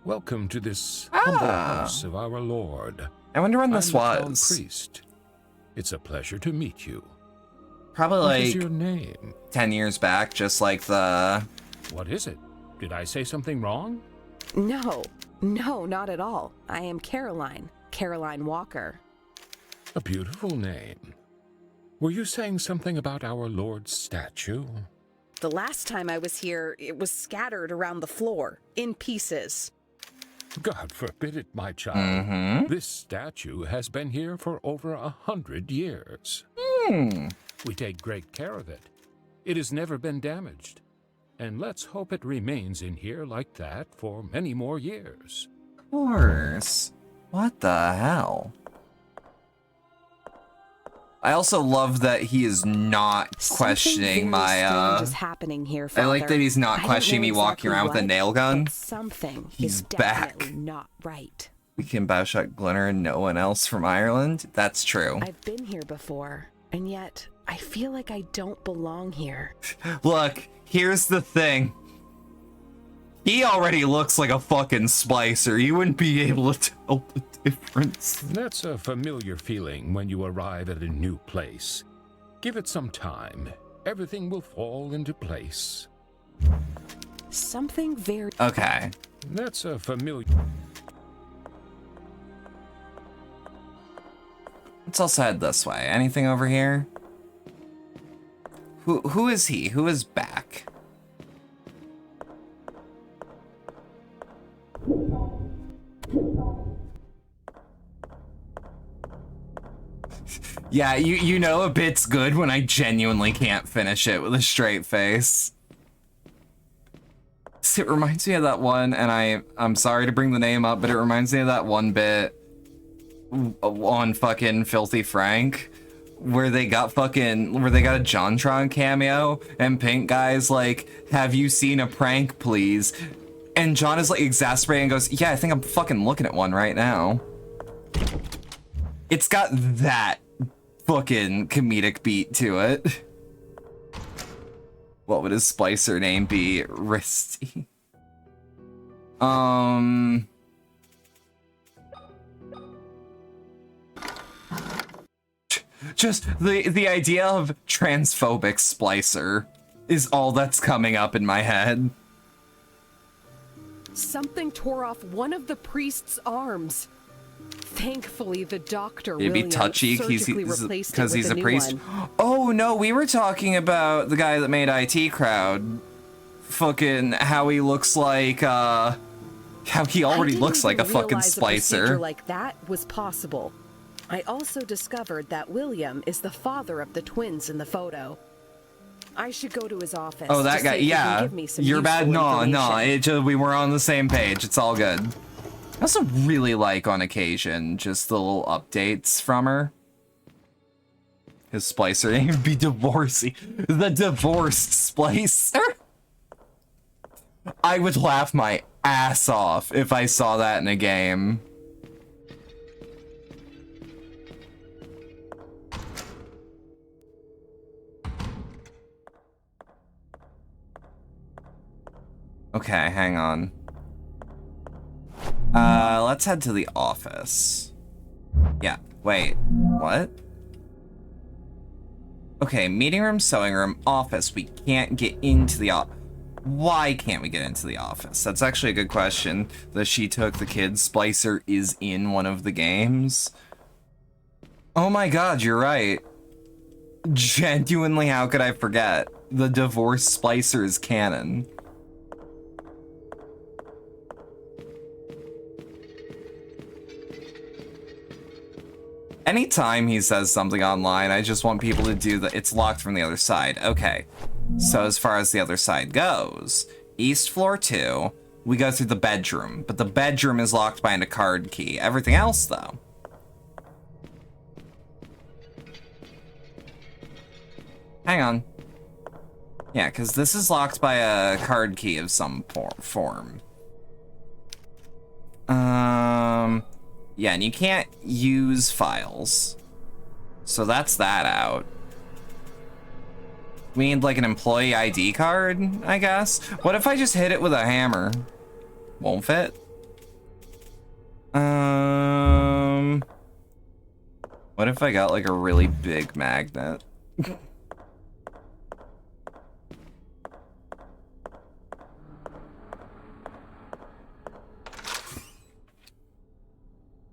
Welcome to this humble house of our Lord. I wonder when this I'm the was. town priest. It's a pleasure to meet you. Probably What like is your name? 10 years back, just like the... What is it? Did I say something wrong? No, not at all. I am Caroline Walker. A beautiful name. Were you saying something about our Lord's statue? The last time I was here, it was scattered around the floor, in pieces. God forbid it, my child. This statue has been here for over 100 years. We take great care of it. It has never been damaged. And let's hope it remains in here like that for many more years. Of course. What the hell? I also love that he is not questioning my, Something is happening here, Father. I like that he's not questioning me walking around with a nail gun. Something He's is back. definitely not right. We can Bioshock Glinner and no one else from Ireland? That's true. I've been here before, and yet I feel like I don't belong here. Look, here's the thing. He already looks like a fucking splicer. You wouldn't be able to tell the difference. That's a familiar feeling when you arrive at a new place. Give it some time. Everything will fall into place. Something very... Okay. That's a familiar... Let's also head this way. Anything over here? Who is he? Who is back? Yeah, you know a bit's good when I genuinely can't finish it with a straight face. It reminds me of that one, and I'm sorry to bring the name up, but it reminds me of that one bit on fucking Filthy Frank where they got a JonTron cameo and Pink Guy's like, have you seen a prank, please? And John is like exasperated and goes, yeah, I think I'm fucking looking at one right now. It's got that fucking comedic beat to it. What would his splicer name be? Risty. Just the idea of transphobic splicer is all that's coming up in my head. Something tore off one of the priest's arms. Thankfully, the doctor It'd be touchy because he's a priest. Oh no, we were talking about the guy that made IT Crowd. Fucking how he looks like how he already looks like a fucking splicer. Like that was possible. I also discovered that William is the father of the twins in the photo. I should go to his office. Oh, that guy, yeah. You're bad. No, we were on the same page. It's all good. I also really like, on occasion, just the little updates from her. His splicer name would be Divorcey. The divorced splicer. I would laugh my ass off if I saw that in a game. Okay, hang on. Let's head to the office. Yeah, wait, what? Okay, meeting room, sewing room, office. We can't get into the office. Why can't we get into the office? That's actually a good question. The She Took the Kids splicer is in one of the games. Oh my god, you're right. Genuinely, how could I forget? The divorce splicer is canon. Anytime he says something online, I just want people to do the it's locked from the other side. Okay, so as far as the other side goes, East Floor 2, we go through the bedroom, but the bedroom is locked behind a card key. Everything else, though. Hang on. Yeah, because this is locked by a card key of some form. Yeah, and you can't use files. So that's that out. We need like an employee ID card, I guess. What if I just hit it with a hammer? Won't fit. What if I got like a really big magnet?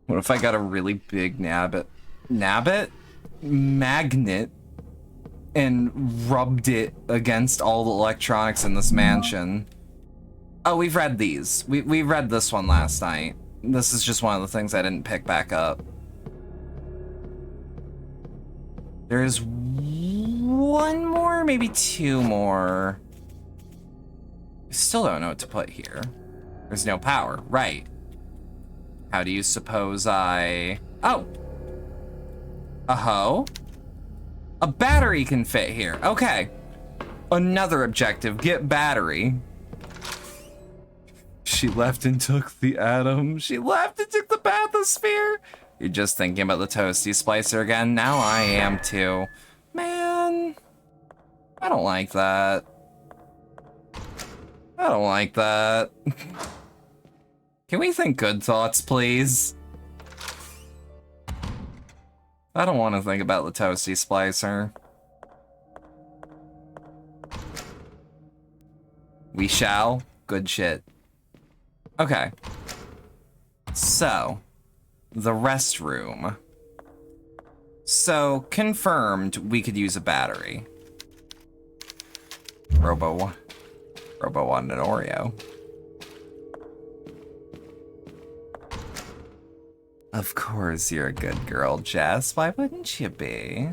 What if I got a really big magnet and rubbed it against all the electronics in this mansion? Oh, we've read these. We read this one last night. This is just one of the things I didn't pick back up. There's one more, maybe two more. I still don't know what to put here. There's no power, right? How do you suppose I... Oh! A hoe? A battery can fit here. Okay. Another objective, get battery. She left and took the atom. She left and took the bathysphere. You're just thinking about the toasty splicer again? Now I am too. Man, I don't like that. I don't like that. Can we think good thoughts, please? I don't want to think about the toasty splicer. We shall. Good shit. Okay. So, the restroom. So, confirmed we could use a battery. Robo wanted an Oreo. Of course you're a good girl, Jess. Why wouldn't you be?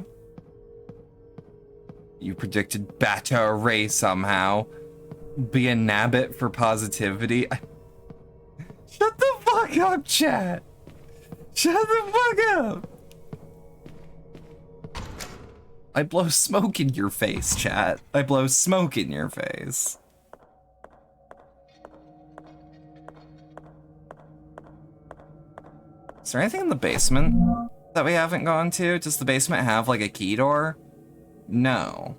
You predicted Bata Ray somehow. Be a nabbit for positivity. Shut the fuck up, chat. Shut the fuck up. I blow smoke in your face, chat. I blow smoke in your face. Is there anything in the basement that we haven't gone to? Does the basement have like a key door? No.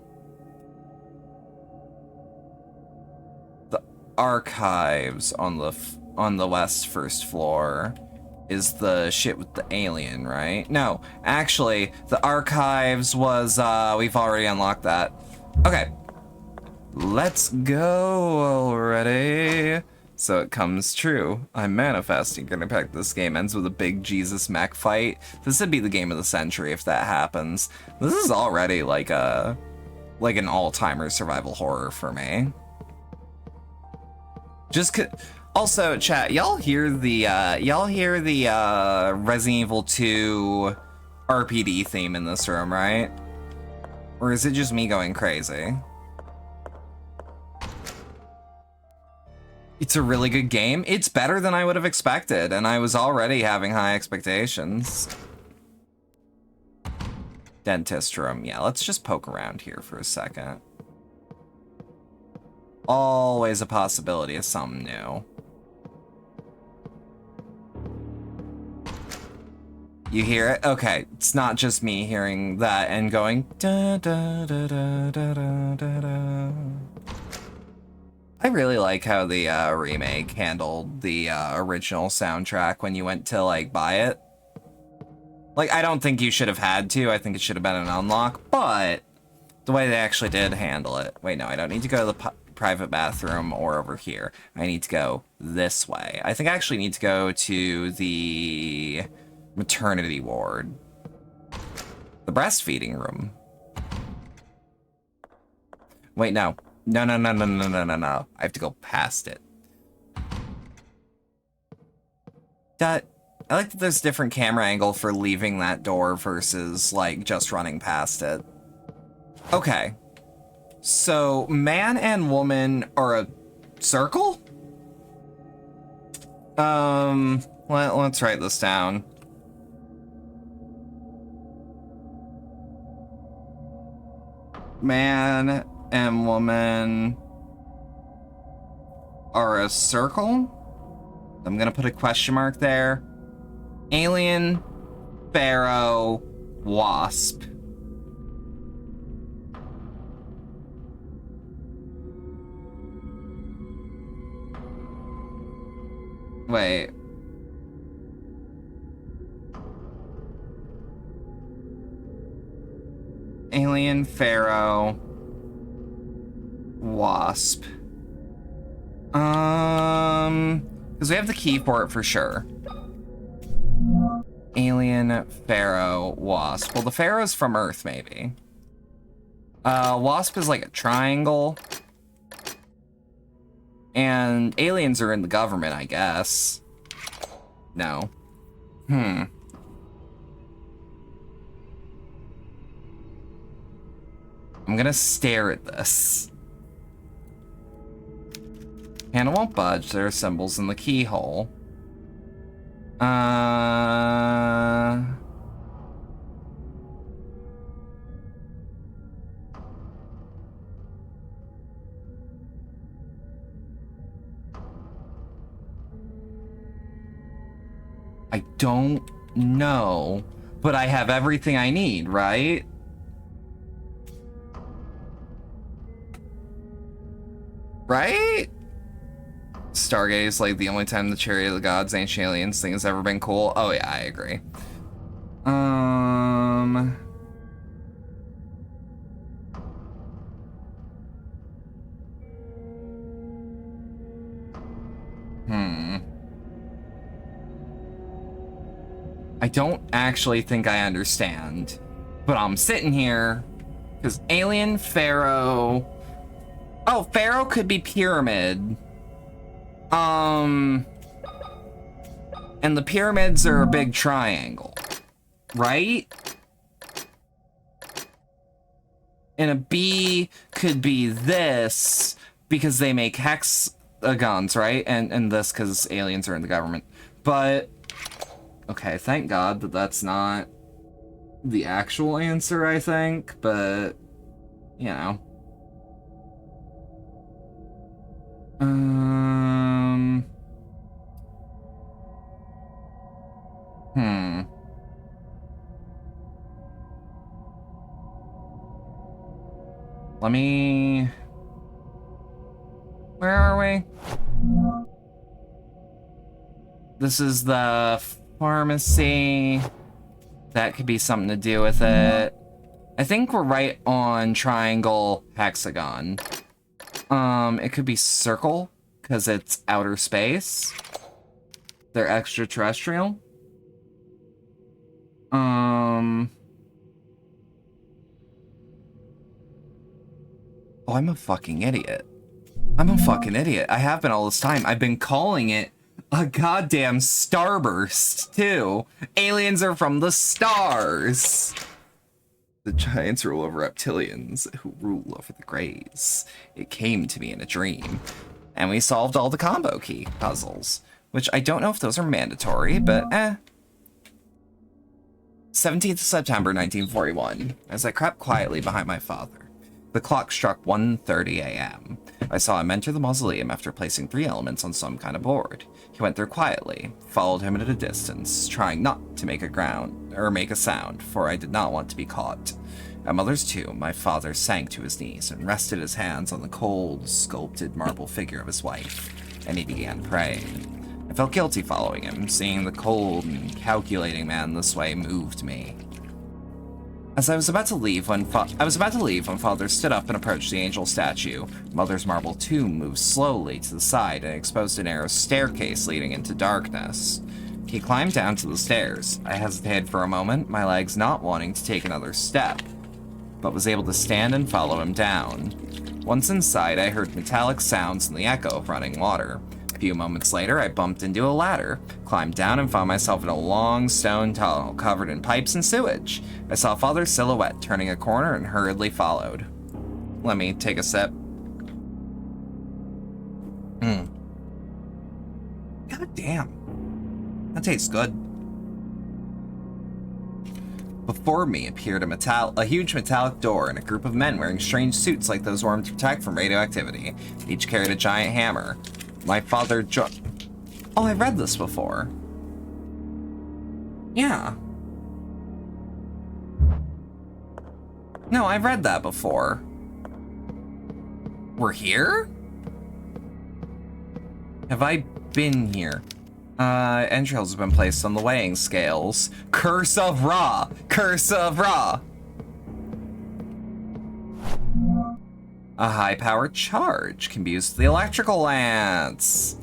The archives on the west first floor is the shit with the alien, right? No, actually, the archives was, we've already unlocked that. Okay. Let's go already. So it comes true. I'm manifesting. Gonna pack this game ends with a big Jesus mech fight. This would be the game of the century if that happens. This is already like an all-timer survival horror for me. Also, chat, y'all hear the Resident Evil 2 RPD theme in this room, right? Or is it just me going crazy? It's a really good game. It's better than I would have expected, and I was already having high expectations. Dentist room. Yeah, let's just poke around here for a second. Always a possibility of something new. You hear it? Okay, it's not just me hearing that and going da da da da da da da da. I really like how the remake handled the original soundtrack when you went to like buy it. Like, I don't think you should have had to. I think it should have been an unlock, but the way they actually did handle it. Wait, no, I don't need to go to the private bathroom or over here. I need to go this way. I think I actually need to go to the maternity ward. The breastfeeding room. Wait, no. No. I have to go past it. I like that there's a different camera angle for leaving that door versus, like, just running past it. Okay. So, man and woman are a circle? Let's write this down. Man and woman are a circle. I'm gonna put a question mark there. Alien, Pharaoh, Wasp. Wait. Alien, Pharaoh, Wasp. Because we have the key for it for sure. Alien, Pharaoh, Wasp. Well, the Pharaoh's from Earth, maybe. Wasp is like a triangle. And aliens are in the government, I guess. No. I'm gonna stare at this. Handle won't budge. There are symbols in the keyhole. I don't know, but I have everything I need, right? Right? Stargate is like the only time the Chariot of the Gods Ancient Aliens thing has ever been cool. Oh yeah, I agree. I don't actually think I understand, but I'm sitting here because alien pharaoh. Oh, pharaoh could be pyramid. And the pyramids are a big triangle, right? And a B could be this because they make hexagons, right? And this because aliens are in the government. But okay, thank God that that's not the actual answer, I think, but you know. Let me... Where are we? This is the pharmacy. That could be something to do with it. I think we're right on triangle hexagon. It could be circle, because it's outer space. They're extraterrestrial. Oh, I'm a fucking idiot. I'm a fucking idiot. I have been all this time. I've been calling it a goddamn starburst, too. Aliens are from the stars. The giants rule over reptilians, who rule over the greys. It came to me in a dream. And we solved all the combo key puzzles. Which I don't know if those are mandatory, but 17th of September, 1941. As I crept quietly behind my father. The clock struck 1:30 a.m. I saw him enter the mausoleum after placing 3 elements on some kind of board. He went through quietly, followed him at a distance, trying not to make a sound, for I did not want to be caught. At mother's tomb, my father sank to his knees and rested his hands on the cold, sculpted marble figure of his wife, and he began praying. I felt guilty following him. Seeing the cold and calculating man this way moved me. As I was about to leave when Father stood up and approached the angel statue. Mother's marble tomb moved slowly to the side and exposed a narrow staircase leading into darkness. He climbed down to the stairs. I hesitated for a moment, my legs not wanting to take another step, but was able to stand and follow him down. Once inside, I heard metallic sounds and the echo of running water. A few moments later, I bumped into a ladder, climbed down, and found myself in a long stone tunnel covered in pipes and sewage. I saw Father's silhouette turning a corner and hurriedly followed. Let me take a sip. God damn. That tastes good. Before me appeared a huge metallic door and a group of men wearing strange suits like those worn to protect from radioactivity. Each carried a giant hammer. My father Oh, I've read this before. Yeah. No, I've read that before. We're here? Have I been here? Entrails have been placed on the weighing scales. Curse of Ra! Curse of Ra! A high-powered charge can be used with the electrical lance.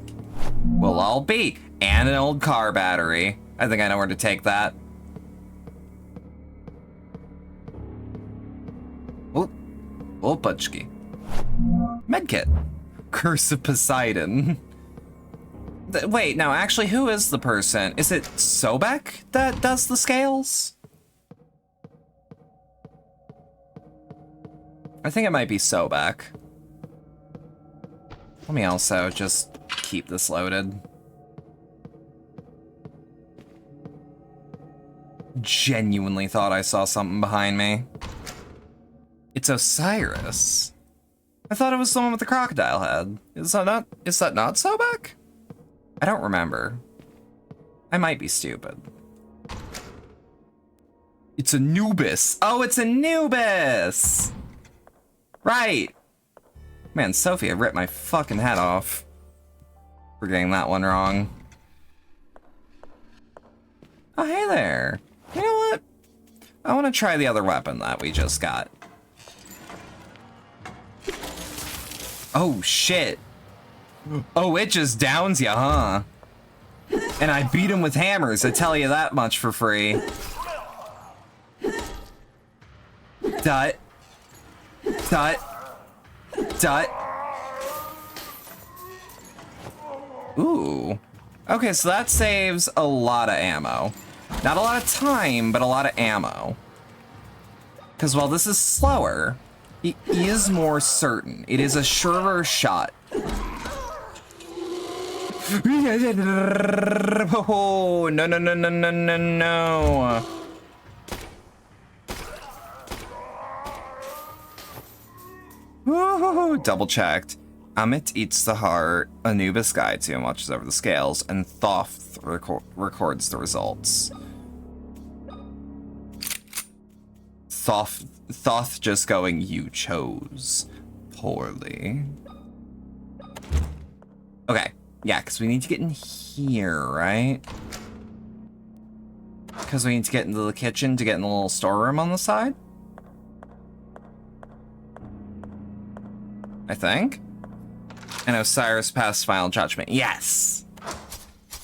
Will all be. And an old car battery. I think I know where to take that. Oh, Butchki. Medkit. Curse of Poseidon. Wait, no, actually, who is the person? Is it Sobek that does the scales? I think it might be Sobek. Let me also just keep this loaded. Genuinely thought I saw something behind me. It's Osiris. I thought it was the one with the crocodile head. Is that not Sobek? I don't remember. I might be stupid. It's Anubis. Oh, it's Anubis! Right. Man, Sophia ripped my fucking head off for getting that one wrong. Oh, hey there. You know what? I want to try the other weapon that we just got. Oh, shit. Oh, it just downs you, huh? And I beat him with hammers, I tell you that much for free. Dut. Dut. Dut. Ooh. Okay, so that saves a lot of ammo. Not a lot of time, but a lot of ammo. Because while this is slower, it is more certain. It is a surer shot. Oh, no, no, no, no, no, no, no. Ooh, double checked. Amit eats the heart, Anubis guides you and watches over the scales, and Thoth records the results. Thoth just going, you chose poorly. Okay, yeah, because we need to get in here, right? Because we need to get into the kitchen to get in the little storeroom on the side? I think. And Osiris passed final judgment. Yes!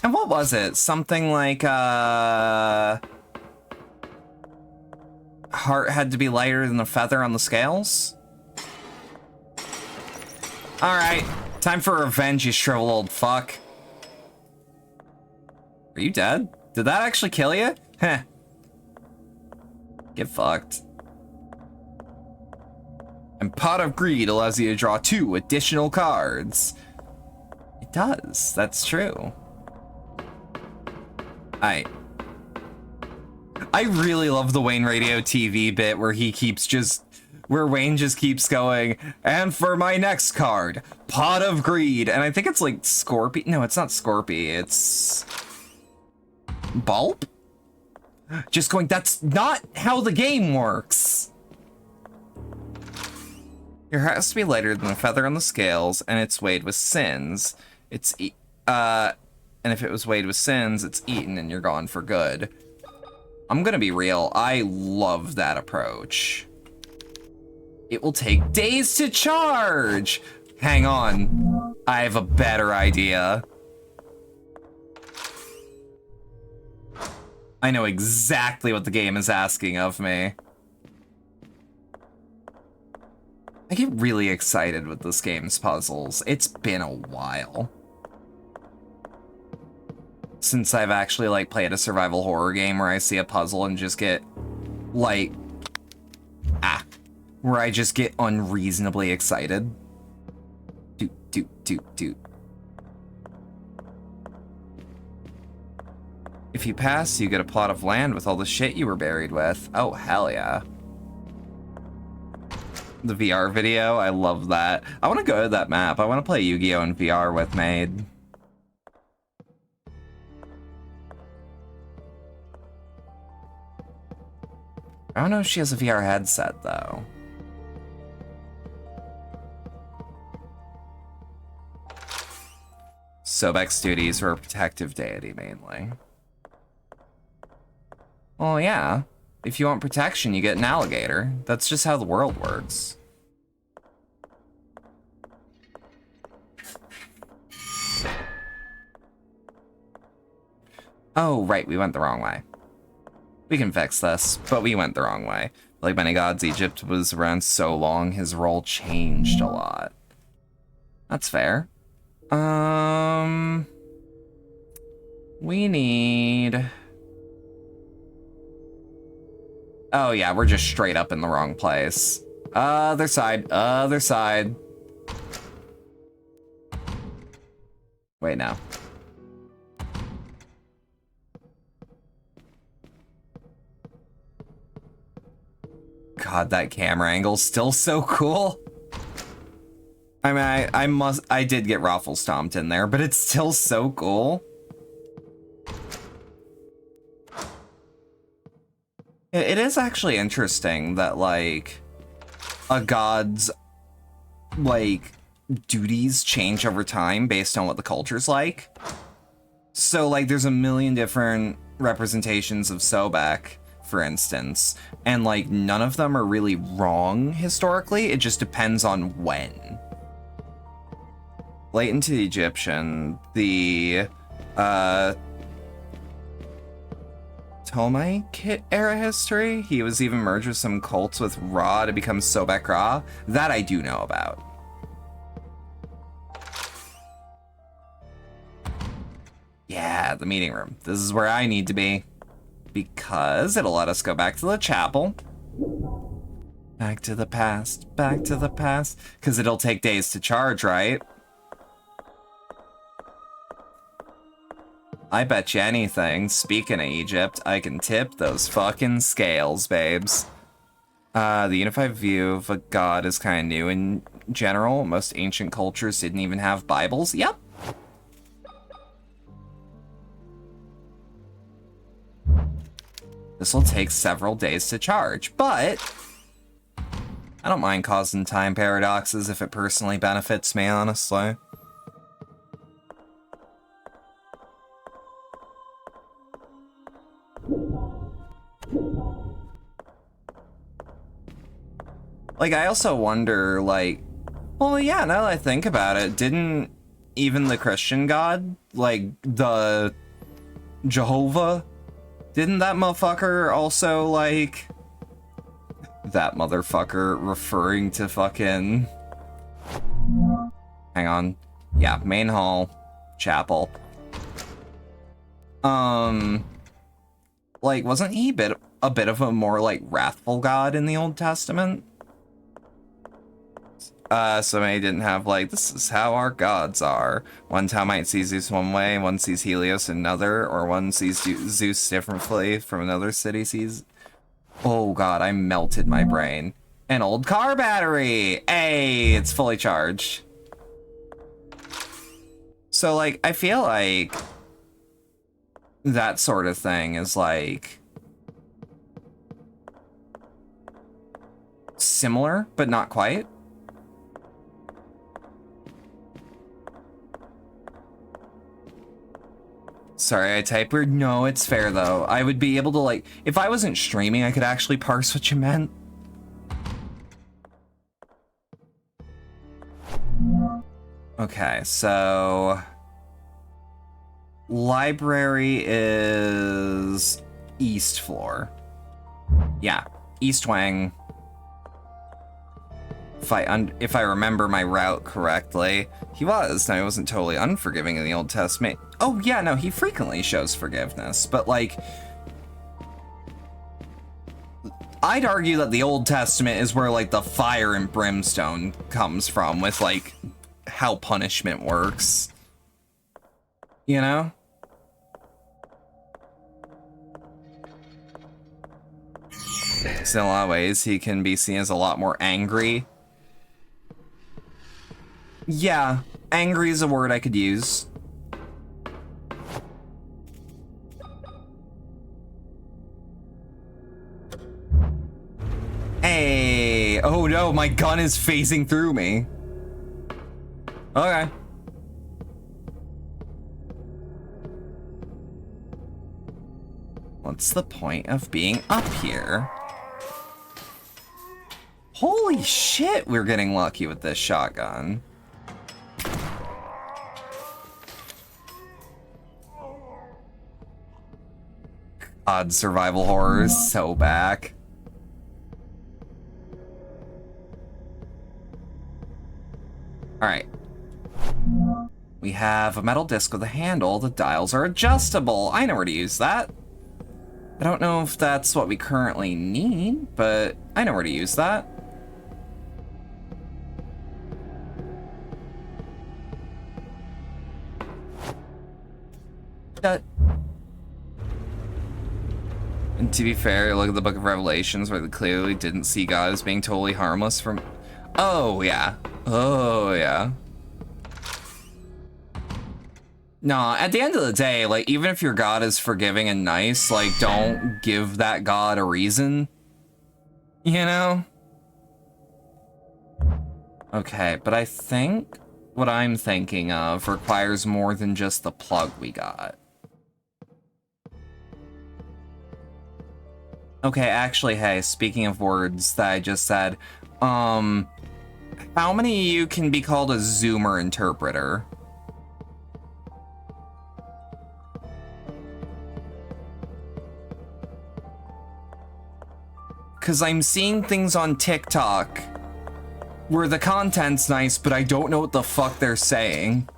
And what was it? Something like, heart had to be lighter than the feather on the scales? Alright, time for revenge, you shriveled old fuck. Are you dead? Did that actually kill you? Heh. Get fucked. And Pot of Greed allows you to draw 2 additional cards. It does, that's true. I really love the Wayne Radio TV bit where Wayne just keeps going, and for my next card, Pot of Greed. And I think it's like Scorpy. No, it's not Scorpy, it's Bulb? Just going, that's not how the game works. Your heart has to be lighter than the feather on the scales, and it's weighed with sins. And if it was weighed with sins, it's eaten and you're gone for good. I'm gonna be real, I love that approach. It will take days to charge! Hang on, I have a better idea. I know exactly what the game is asking of me. I get really excited with this game's puzzles. It's been a while since I've actually like played a survival horror game where I see a puzzle and just get like, where I just get unreasonably excited. Doot. If you pass, you get a plot of land with all the shit you were buried with. Oh, hell yeah. The VR video, I love that. I want to go to that map. I want to play Yu-Gi-Oh! In VR with Maid. I don't know if she has a VR headset, though. Sobek's duties were a protective deity, mainly. Well, yeah. If you want protection, you get an alligator. That's just how the world works. Oh, right, we went the wrong way. We can fix this, but we went the wrong way. Like many gods, Egypt was around so long, his role changed a lot. That's fair. We need... Oh yeah, we're just straight up in the wrong place. Other side, other side. Wait, no. God, that camera angle's still so cool. I mean, I did get raffle stomped in there, but it's still so cool. It is actually interesting that, like, a god's, like, duties change over time based on what the culture's like. So, like, there's a million different representations of Sobek, for instance, and, like, none of them are really wrong historically. It just depends on when. Late into the Egyptian, the Ptolemaic era history, he was even merged with some cults with Ra to become Sobek Ra. That I do know about. Yeah, the meeting room. This is where I need to be, because it'll let us go back to the chapel. Back to the past, because it'll take days to charge, right? I bet you anything, speaking of Egypt, I can tip those fucking scales, babes. The unified view of a god is kind of new in general. Most ancient cultures didn't even have Bibles. Yep. This will take several days to charge, but I don't mind causing time paradoxes if it personally benefits me, honestly. Like, I also wonder, like, well, yeah, now that I think about it, didn't even the Christian God, like, the Jehovah, didn't that motherfucker also, like, that motherfucker referring to fucking, hang on, yeah, main hall, chapel. Like, wasn't he a bit of a more, like, wrathful God in the Old Testament? Somebody didn't have, like, this is how our gods are. One town might see Zeus one way, one sees Helios another, or one sees Zeus differently from another city sees... Oh god, I melted my brain. An old car battery! Hey, it's fully charged. So, like, I feel like that sort of thing is, like, similar, but not quite. Sorry, I typed weird. No, it's fair, though. I would be able to, like, if I wasn't streaming, I could actually parse what you meant. Okay, so... Library is east floor. Yeah, east wing. If I remember my route correctly, he was. Now, he wasn't totally unforgiving in the Old Testament. Oh, yeah, no, he frequently shows forgiveness, but, like, I'd argue that the Old Testament is where, like, the fire and brimstone comes from with, like, how punishment works. You know? So in a lot of ways, he can be seen as a lot more angry. Yeah, angry is a word I could use. Hey! Oh no, my gun is phasing through me. Okay. What's the point of being up here? Holy shit, we're getting lucky with this shotgun. God, survival horror is so back. Alright. We have a metal disc with a handle. The dials are adjustable. I know where to use that. I don't know if that's what we currently need, but I know where to use that. Dut. And to be fair, look at the Book of Revelations where they clearly didn't see God as being totally harmless from... Oh, yeah. Oh, yeah. No, at the end of the day, like, even if your God is forgiving and nice, like, don't give that God a reason. You know? Okay, but I think what I'm thinking of requires more than just the plug we got. Okay, actually, hey, speaking of words that I just said, how many of you can be called a Zoomer interpreter? Because I'm seeing things on TikTok where the content's nice, but I don't know what the fuck they're saying.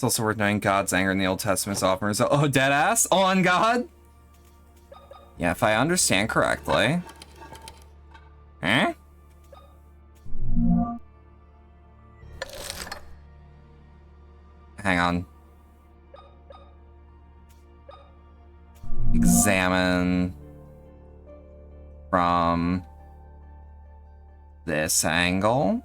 It's also worth knowing God's anger in the Old Testament is often oh, dead ass on God? Yeah, if I understand correctly. Eh? Hang on. Examine from this angle.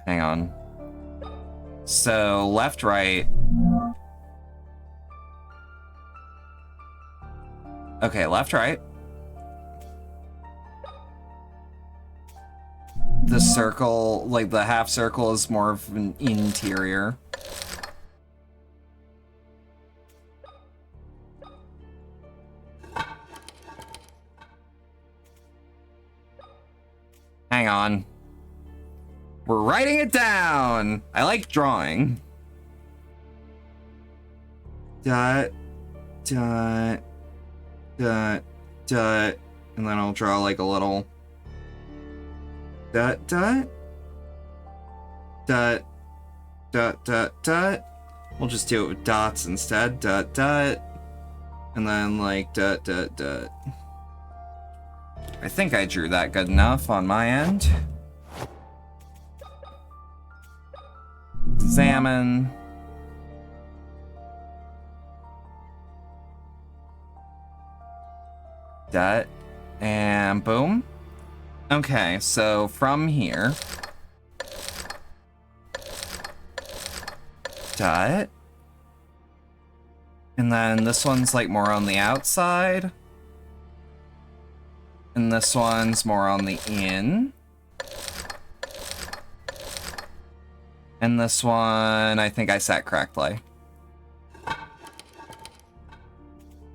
Hang on. So left, right. Okay, left, right. The circle, like the half circle, is more of an interior. Hang on. We're writing it down. I like drawing. Dot, dot, dot, dot, and then I'll draw like a little dot, dot, dot, dot, dot, dot. We'll just do it with dots instead. Dot, dot, and then like dot, dot, dot. I think I drew that good enough on my end. Examine. Dot. And boom. Okay, so from here. Dot. And then this one's like more on the outside. And this one's more on the in. And this one, I think I set correctly.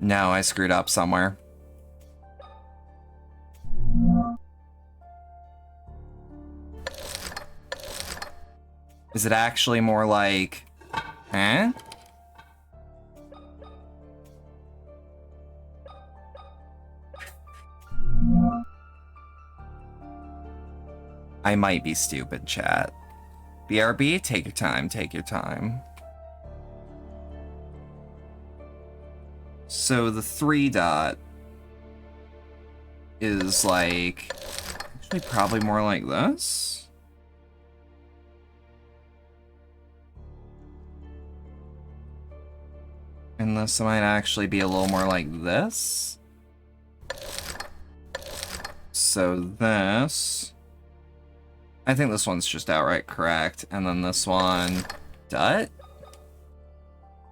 No, I screwed up somewhere. Is it actually more like... Huh? I might be stupid, chat. BRB, take your time, take your time. So the 3 dot is like, actually probably more like this. And this might actually be a little more like this. So this, I think this one's just outright correct. And then this one, dut?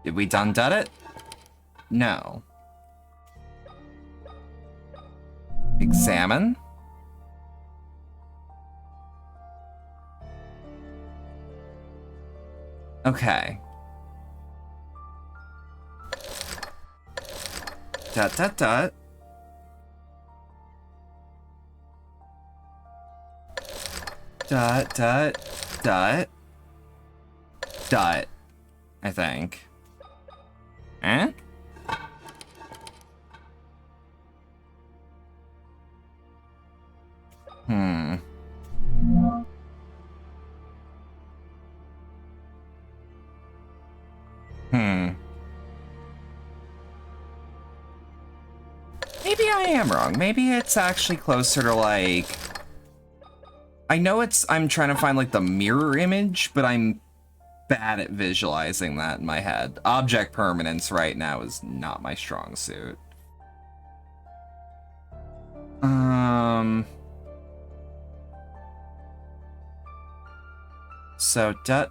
Did we done dut it? No. Examine. Okay. Dot, dot, dot. Dot, dot, dot. Dot. I think. Eh? Hmm. Hmm. Maybe I am wrong. Maybe it's actually closer to like... I know I'm trying to find like the mirror image, but I'm bad at visualizing that in my head. Object permanence right now is not my strong suit. So, dot.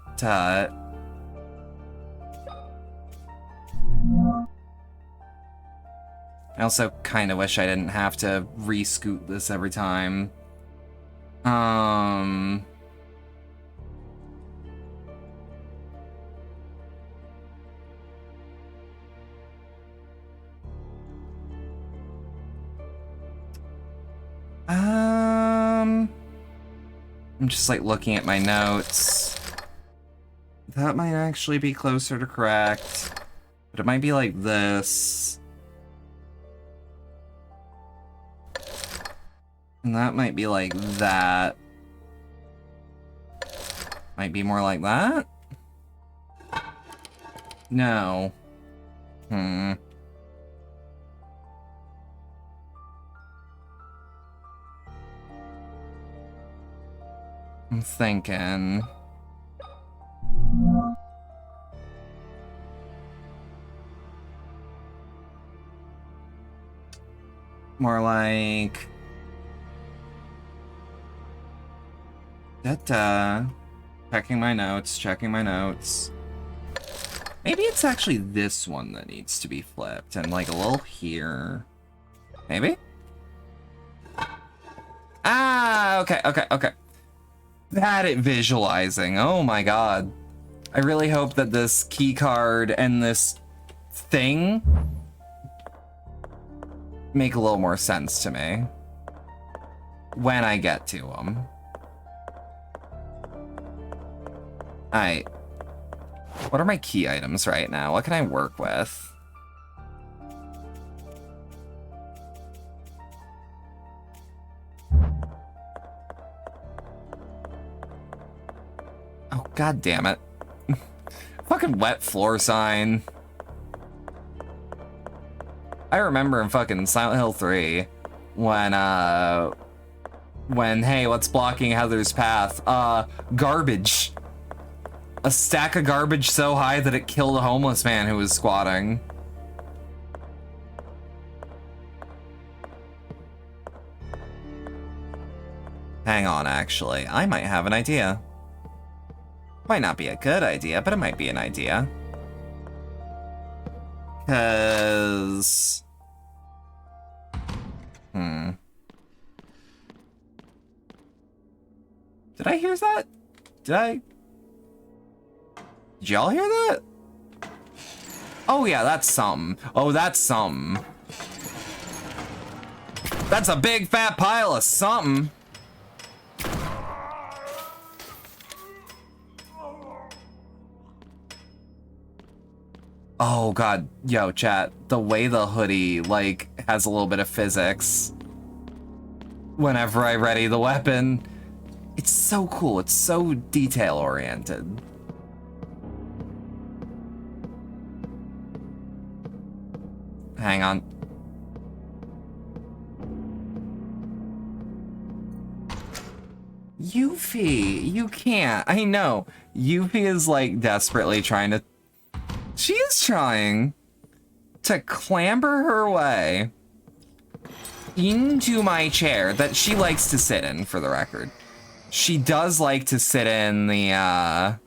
I also kind of wish I didn't have to re-scoot this every time. I'm just like looking at my notes. That might actually be closer to correct, but it might be like this. And that might be like that. Might be more like that? No. I'm thinking. More like... Checking my notes. Maybe it's actually this one that needs to be flipped, and like a little here. Maybe? Ah, okay. Bad at visualizing, oh my god. I really hope that this key card and this thing make a little more sense to me when I get to them. Alright. What are my key items right now? What can I work with? Oh, god damn it. Fucking wet floor sign. I remember in fucking Silent Hill 3 when, hey, what's blocking Heather's path? Garbage. A stack of garbage so high that it killed a homeless man who was squatting. Hang on, actually. I might have an idea. Might not be a good idea, but it might be an idea. 'Cause... Did I hear that? Did y'all hear that? Oh yeah, that's something. Oh, that's something. That's a big fat pile of something. Oh god, yo, chat, the way the hoodie, like, has a little bit of physics whenever I ready the weapon, it's so cool, it's so detail-oriented. Hang on. Yuffie, you can't, I know. Yuffie is, like, desperately trying to... She is trying to clamber her way into my chair that she likes to sit in, for the record. She does like to sit in my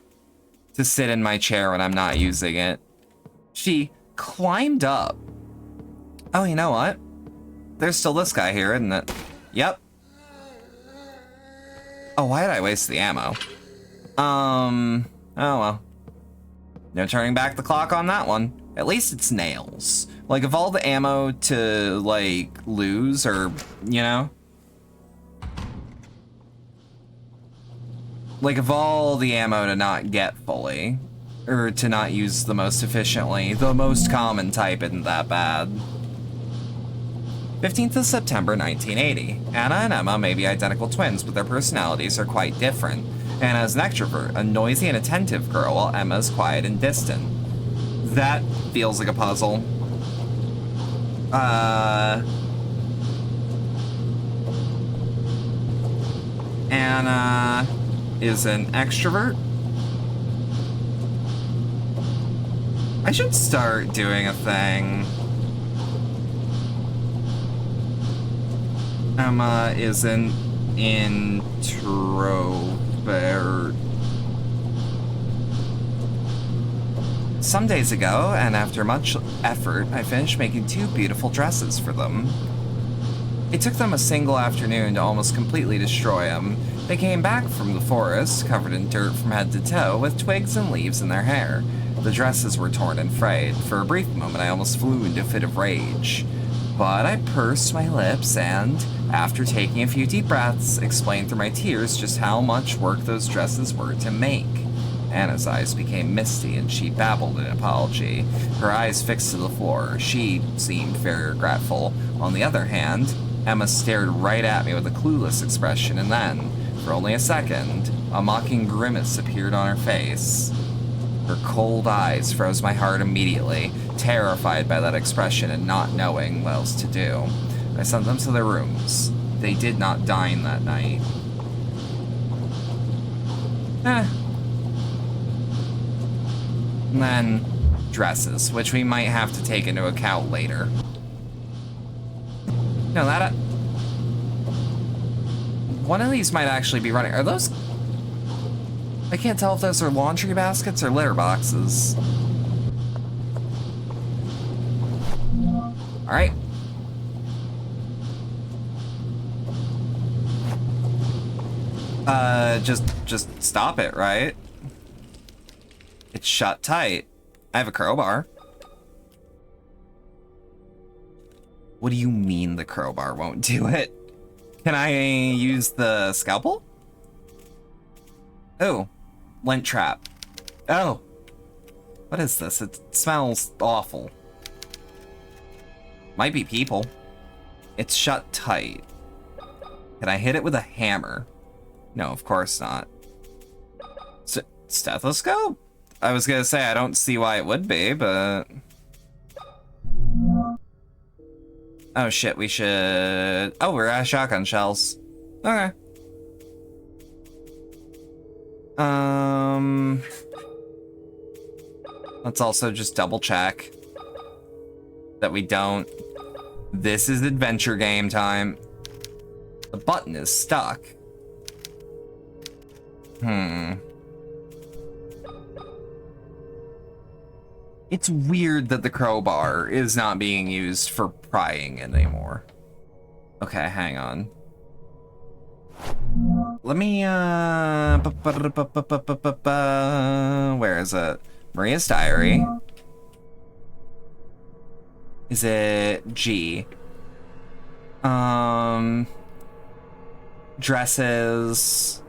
chair when I'm not using it. She climbed up. Oh, you know what? There's still this guy here, isn't it? Yep. Oh, why did I waste the ammo? Oh well. No turning back the clock on that one. At least it's nails. Like, of all the ammo to, like, lose or, you know? Like, of all the ammo to not get fully, or to not use the most efficiently, the most common type isn't that bad. 15th of September 1980. Anna and Emma may be identical twins, but their personalities are quite different. Anna is an extrovert, a noisy and attentive girl, while Emma is quiet and distant. That feels like a puzzle. Anna is an extrovert. I should start doing a thing. Emma is an introvert. Some days ago, and after much effort, I finished making 2 beautiful dresses for them. It took them a single afternoon to almost completely destroy them. They came back from the forest, covered in dirt from head to toe, with twigs and leaves in their hair. The dresses were torn and frayed. For a brief moment, I almost flew into a fit of rage. But I pursed my lips and, after taking a few deep breaths, explained through my tears just how much work those dresses were to make. Anna's eyes became misty and she babbled an apology, her eyes fixed to the floor. She seemed very regretful. On the other hand, Emma stared right at me with a clueless expression, and then, for only a second, a mocking grimace appeared on her face. Her cold eyes froze my heart immediately, terrified by that expression and not knowing what else to do. I sent them to their rooms. They did not dine that night. And then, dresses, which we might have to take into account later. No, that... one of these might actually be running. Are those... I can't tell if those are laundry baskets or litter boxes. Alright. Just stop it, right? It's shut tight. I have a crowbar. What do you mean the crowbar won't do it? Can I use the scalpel? Oh, lint trap. Oh. What is this? It smells awful. Might be people. It's shut tight. Can I hit it with a hammer? No, of course not. Stethoscope? I was gonna say I don't see why it would be, but... oh shit, we should... oh, we're out of shotgun shells. Okay. Let's also just double check that we don't... this is adventure game time. The button is stuck. It's weird that the crowbar is not being used for prying anymore. Okay, hang on. Let me, where is it? Maria's diary. Is it G? Dresses.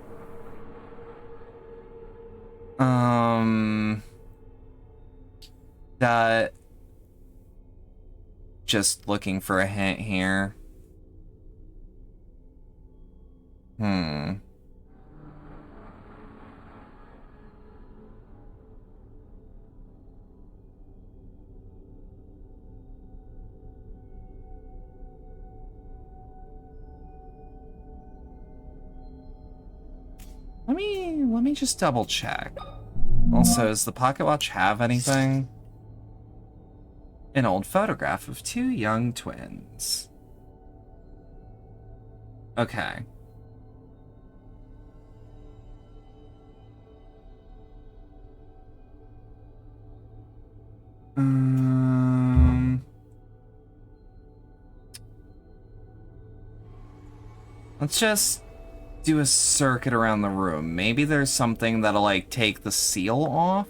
That. Just looking for a hint here. Let me just double check. Also, does the pocket watch have anything? An old photograph of 2 young twins. Okay. Let's just do a circuit around the room. Maybe there's something that'll, like, take the seal off?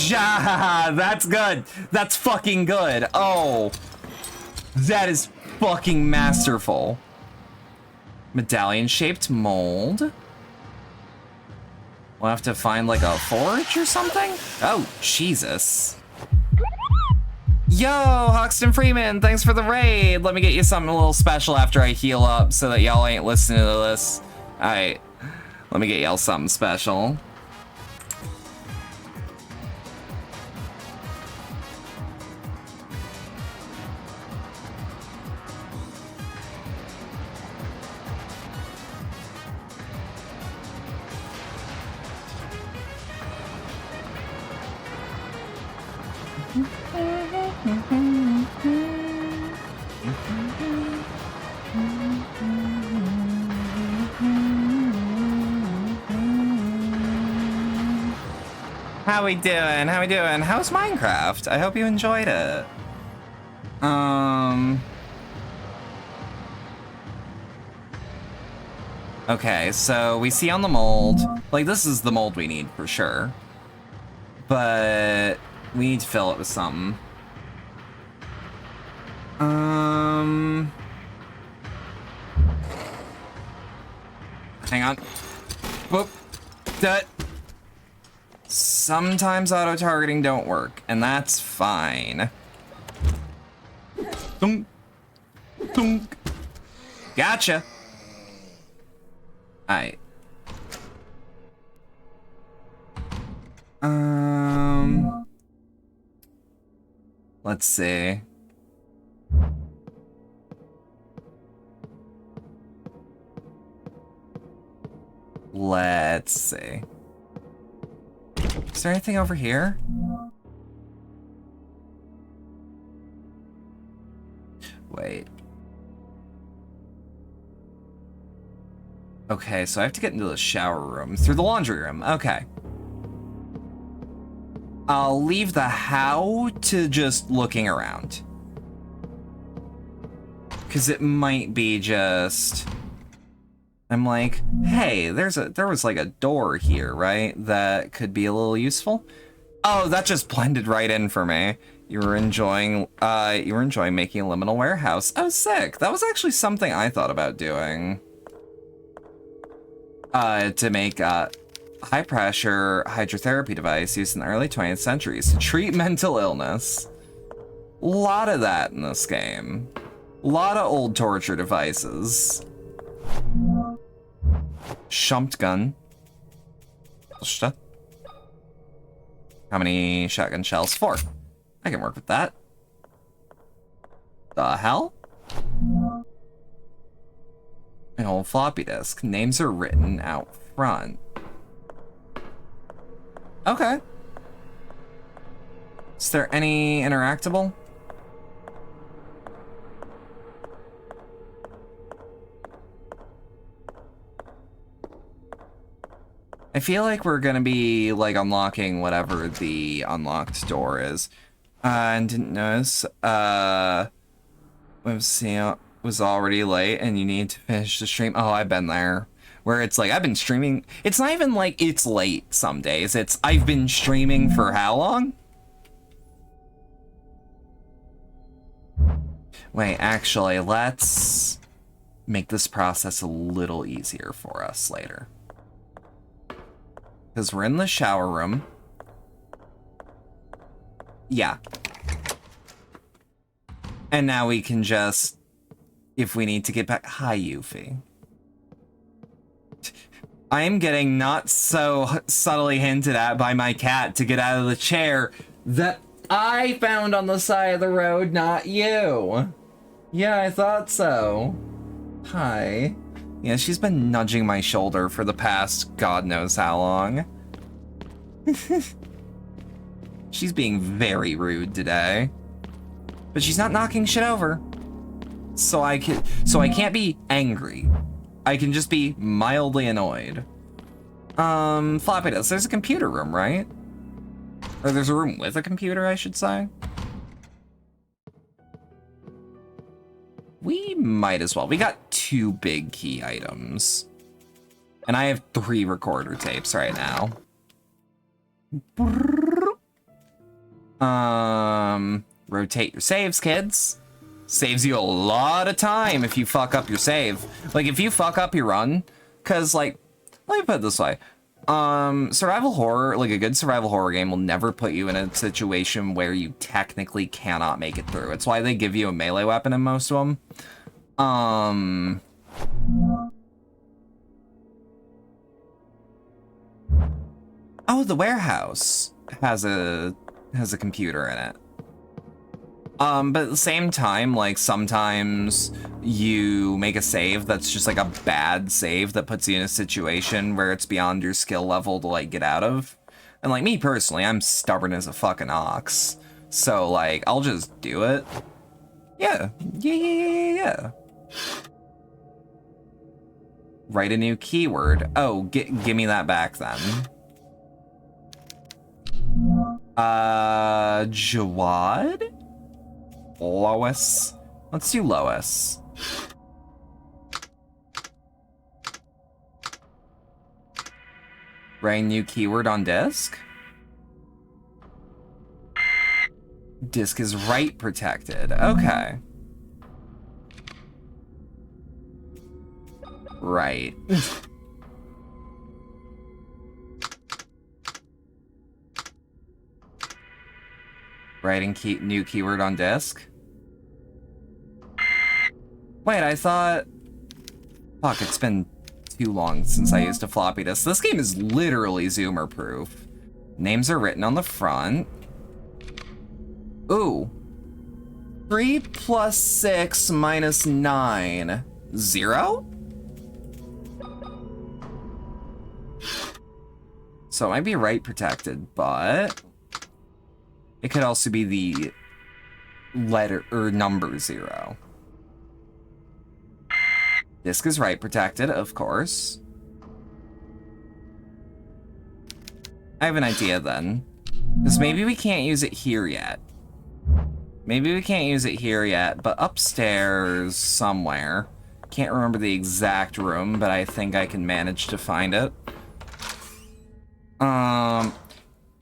Ja, that's good. That's fucking good. Oh. That is fucking masterful. Medallion-shaped mold. We'll have to find, like, a forge or something? Oh, Jesus. Yo, Hoxton Freeman, thanks for the raid. Let me get you something a little special after I heal up so that y'all ain't listening to this. Alright, let me get y'all something special. How we doing? How we doing? How's Minecraft? I hope you enjoyed it. Okay, so we see on the mold, like this is the mold we need for sure. But we need to fill it with something. Hang on. Whoop. That. Sometimes auto-targeting don't work, and that's fine. Thunk. Thunk. Gotcha. Alright. Let's see. Let's see. Is there anything over here? Wait. Okay, so I have to get into the shower room through the laundry room. Okay. I'll leave the how to just looking around. Because it might be just... I'm like, hey, there was like a door here, right? That could be a little useful. Oh, that just blended right in for me. You were enjoying making a liminal warehouse. Oh, sick. That was actually something I thought about doing. To make a high-pressure hydrotherapy device used in the early 20th centuries to treat mental illness. A lot of that in this game. A lot of old torture devices. Shumpt gun. How many shotgun shells? 4. I can work with that. The hell? An old floppy disk. Names are written out front. Okay. Is there any interactable? I feel like we're gonna be like unlocking whatever the unlocked door is. And didn't notice, was already late and you need to finish the stream. Oh, I've been there. Where it's like, I've been streaming. It's not even like it's late some days. It's, I've been streaming for how long? Wait, actually, let's make this process a little easier for us later. Because we're in the shower room. Yeah. And now we can just, if we need to get back, hi Yuffie. I am getting not so subtly hinted at by my cat to get out of the chair that I found on the side of the road, not you. Yeah, I thought so. Hi. Yeah, she's been nudging my shoulder for the past God knows how long. She's being very rude today. But she's not knocking shit over. So I can't be angry. I can just be mildly annoyed. Floppy disk, there's a computer room, right? Or there's a room with a computer, I should say. We might as well. We got 2 big key items. And I have 3 recorder tapes right now. Rotate your saves, kids. Saves you a lot of time if you fuck up your save. Like, if you fuck up your run, because, like, let me put it this way. Survival horror, like a good survival horror game, will never put you in a situation where you technically cannot make it through. It's why they give you a melee weapon in most of them. Oh, the warehouse has a computer in it. But at the same time, like, sometimes you make a save that's just, like, a bad save that puts you in a situation where it's beyond your skill level to, like, get out of. And, like, me personally, I'm stubborn as a fucking ox. So, like, I'll just do it. Yeah. Yeah. Write a new keyword. Oh, give me that back then. Jawad? Lois? Let's do Lois. Write a new keyword on disk. Disk is write protected. Okay. Right. Writing new keyword on disk. Wait, I thought... Fuck, it's been too long since I used a floppy disk. This game is literally Zoomer proof. Names are written on the front. Ooh. 3 plus 6 minus 9. 0? So it might be write protected, but it could also be the letter or number 0. Disk is write protected, of course. I have an idea then. Because maybe we can't use it here yet. Maybe we can't use it here yet, but upstairs somewhere. Can't remember the exact room, but I think I can manage to find it. Oh,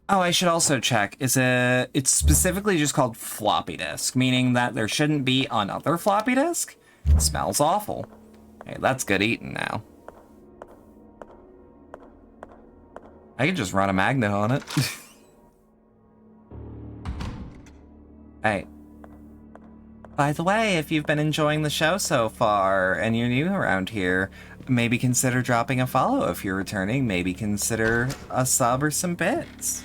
I should also check. It's specifically just called floppy disk, meaning that there shouldn't be another floppy disk? It smells awful. Hey, that's good eating now. I could just run a magnet on it. Hey. By the way, if you've been enjoying the show so far and you're new around here, maybe consider dropping a follow if you're returning. Maybe consider a sub or some bits.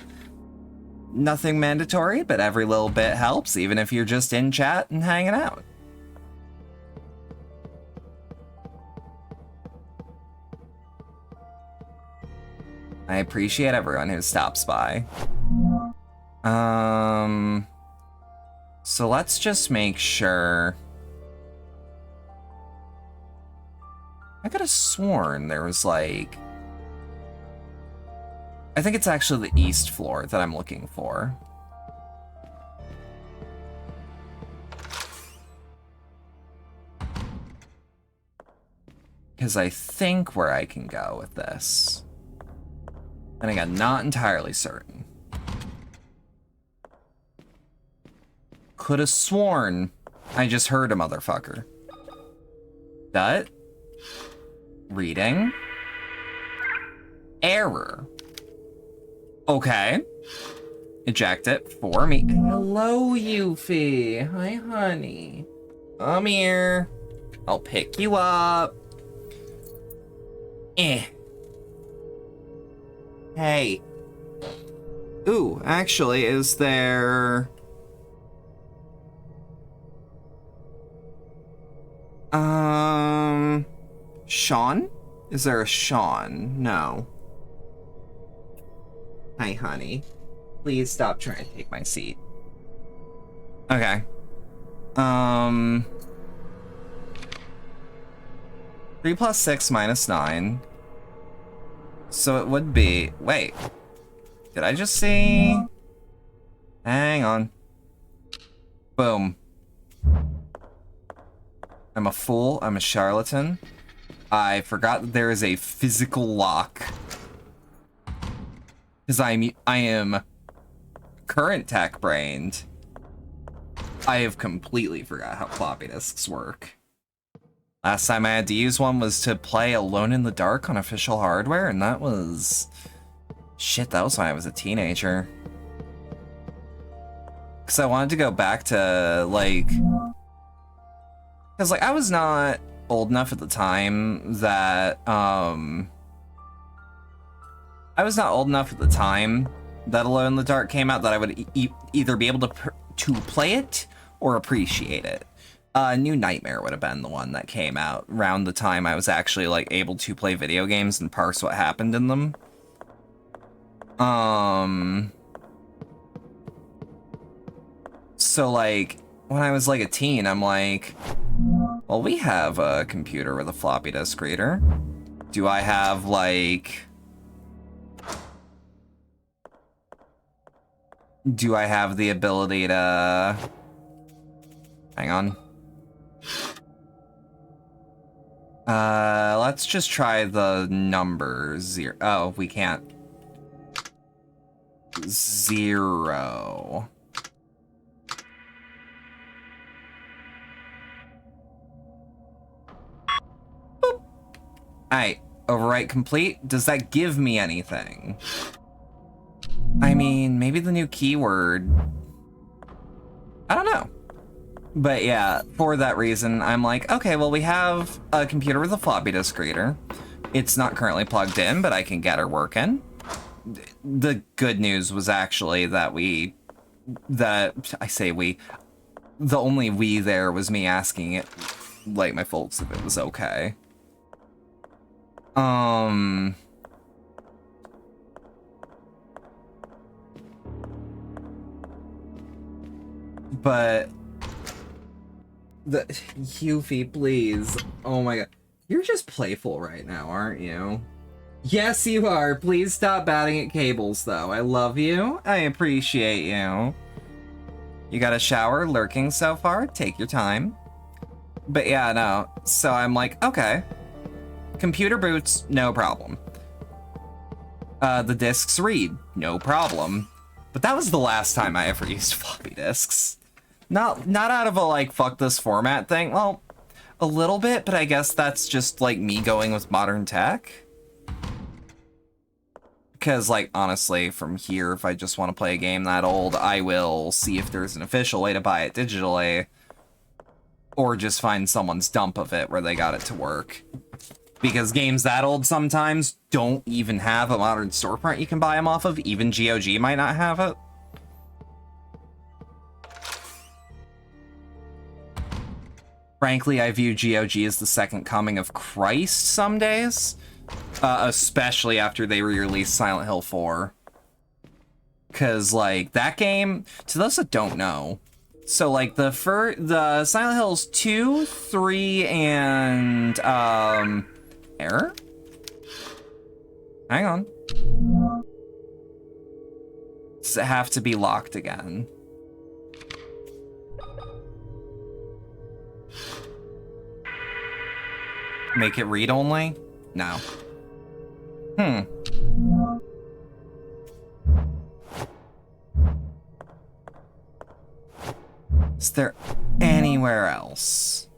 Nothing mandatory, but every little bit helps, even if you're just in chat and hanging out. I appreciate everyone who stops by. So let's just make sure. I could have sworn there was like... I think it's actually the east floor that I'm looking for. Because I think where I can go with this. And again, not entirely certain. Could have sworn I just heard a motherfucker. That? Reading. Error. Okay. Eject it for me. Hello, Yuffie. Hi, honey. Come here. I'll pick you up. Hey. Ooh, actually, is there... Sean? Is there a Sean? No. Hi, honey. Please stop trying to take my seat. Okay. 3 plus 6 minus 9. So it would be... Wait. Did I just see... Hang on. Boom. I'm a fool. I'm a charlatan. I forgot that there is a physical lock. Because I am current tech brained. I have completely forgot how floppy disks work. Last time I had to use one was to play Alone in the Dark on official hardware, and that was... Shit, that was when I was a teenager. Because I wanted to go back to, like... Because, like, I was not old enough at the time that, I was not old enough at the time that Alone in the Dark came out that I would either be able to play it or appreciate it. New Nightmare would have been the one that came out around the time I was actually, like, able to play video games and parse what happened in them. So, like, when I was, like, a teen, I'm like, well, we have a computer with a floppy disk reader. Do I have, like... Do I have the ability to... Hang on. Let's just try the number 0. Oh, we can't. 0. Boop. Alright, overwrite complete. Does that give me anything? I mean, maybe the new keyword. I don't know. But yeah, for that reason, I'm like, okay, well, we have a computer with a floppy disk reader. It's not currently plugged in, but I can get her working. The good news was actually that the only we there was me asking it, like, my folks if it was okay. But Yuffie, please. Oh my god. You're just playful right now, aren't you? Yes, you are. Please stop batting at cables, though. I love you. I appreciate you. You got a shower lurking so far? Take your time. But yeah, no. So I'm like, okay. Computer boots, no problem. The discs read, no problem. But that was the last time I ever used floppy disks. Not out of a, like, fuck this format thing. Well, a little bit, but I guess that's just, like, me going with modern tech. Because, like, honestly, from here, if I just want to play a game that old, I will see if there's an official way to buy it digitally. Or just find someone's dump of it where they got it to work. Because games that old sometimes don't even have a modern storefront you can buy them off of. Even GOG might not have it. Frankly, I view GOG as the second coming of Christ some days. Especially after they re-released Silent Hill 4. Because, like, that game, to those that don't know, so, like, the Silent Hills 2, 3, and, Error? Hang on. Does it have to be locked again? Make it read-only? No. Is there anywhere else?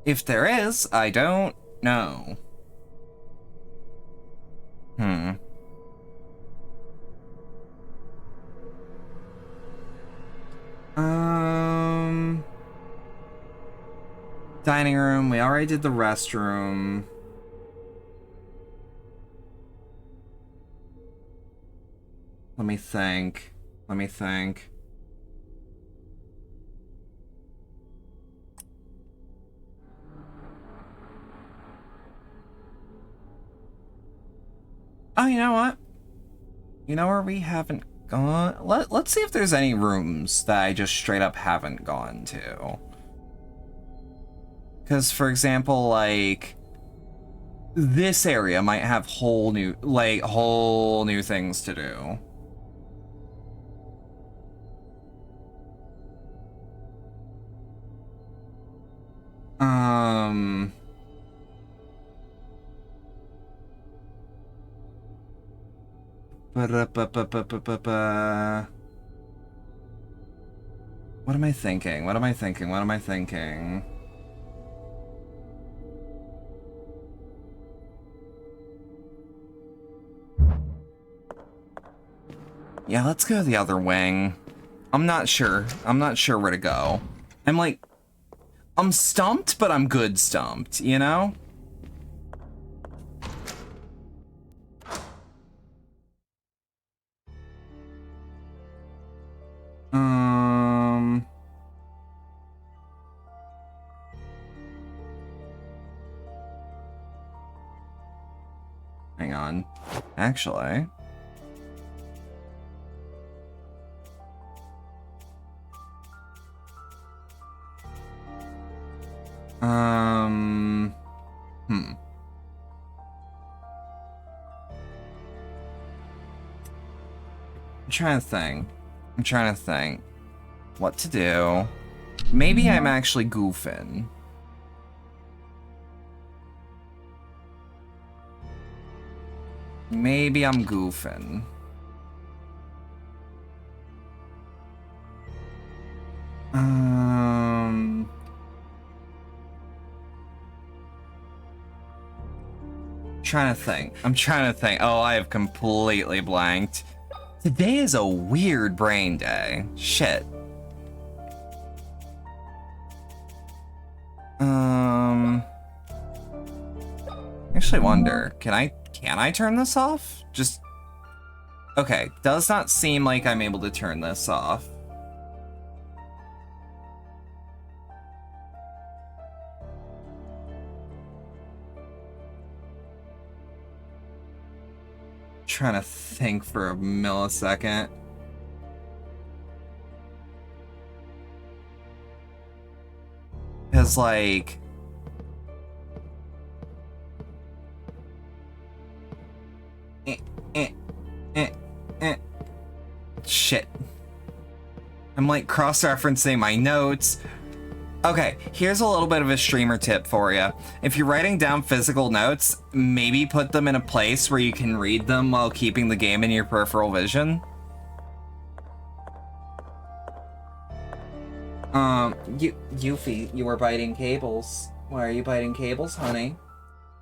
If there is, I don't know. Dining room, we already did the restroom. Let me think. Oh, you know what? You know where we haven't gone? Let's see if there's any rooms that I just straight up haven't gone to. Because, for example, like, this area might have whole new things to do. What am I thinking? Yeah, let's go the other wing. I'm not sure where to go. I'm stumped, but I'm good stumped, you know? Hang on. Actually, Hmm. I'm trying to think. I'm trying to think what to do. Maybe I'm actually goofing. Maybe I'm goofing. Trying to think. I'm trying to think. Oh, I have completely blanked. Today is a weird brain day. Shit. Actually wonder, can I turn this off? Just okay, does not seem like I'm able to turn this off. Trying to think for a millisecond. Cause like shit. I'm like cross-referencing my notes. Okay, here's a little bit of a streamer tip for you. If you're writing down physical notes, maybe put them in a place where you can read them while keeping the game in your peripheral vision. Yuffie, you were biting cables. Why are you biting cables, honey?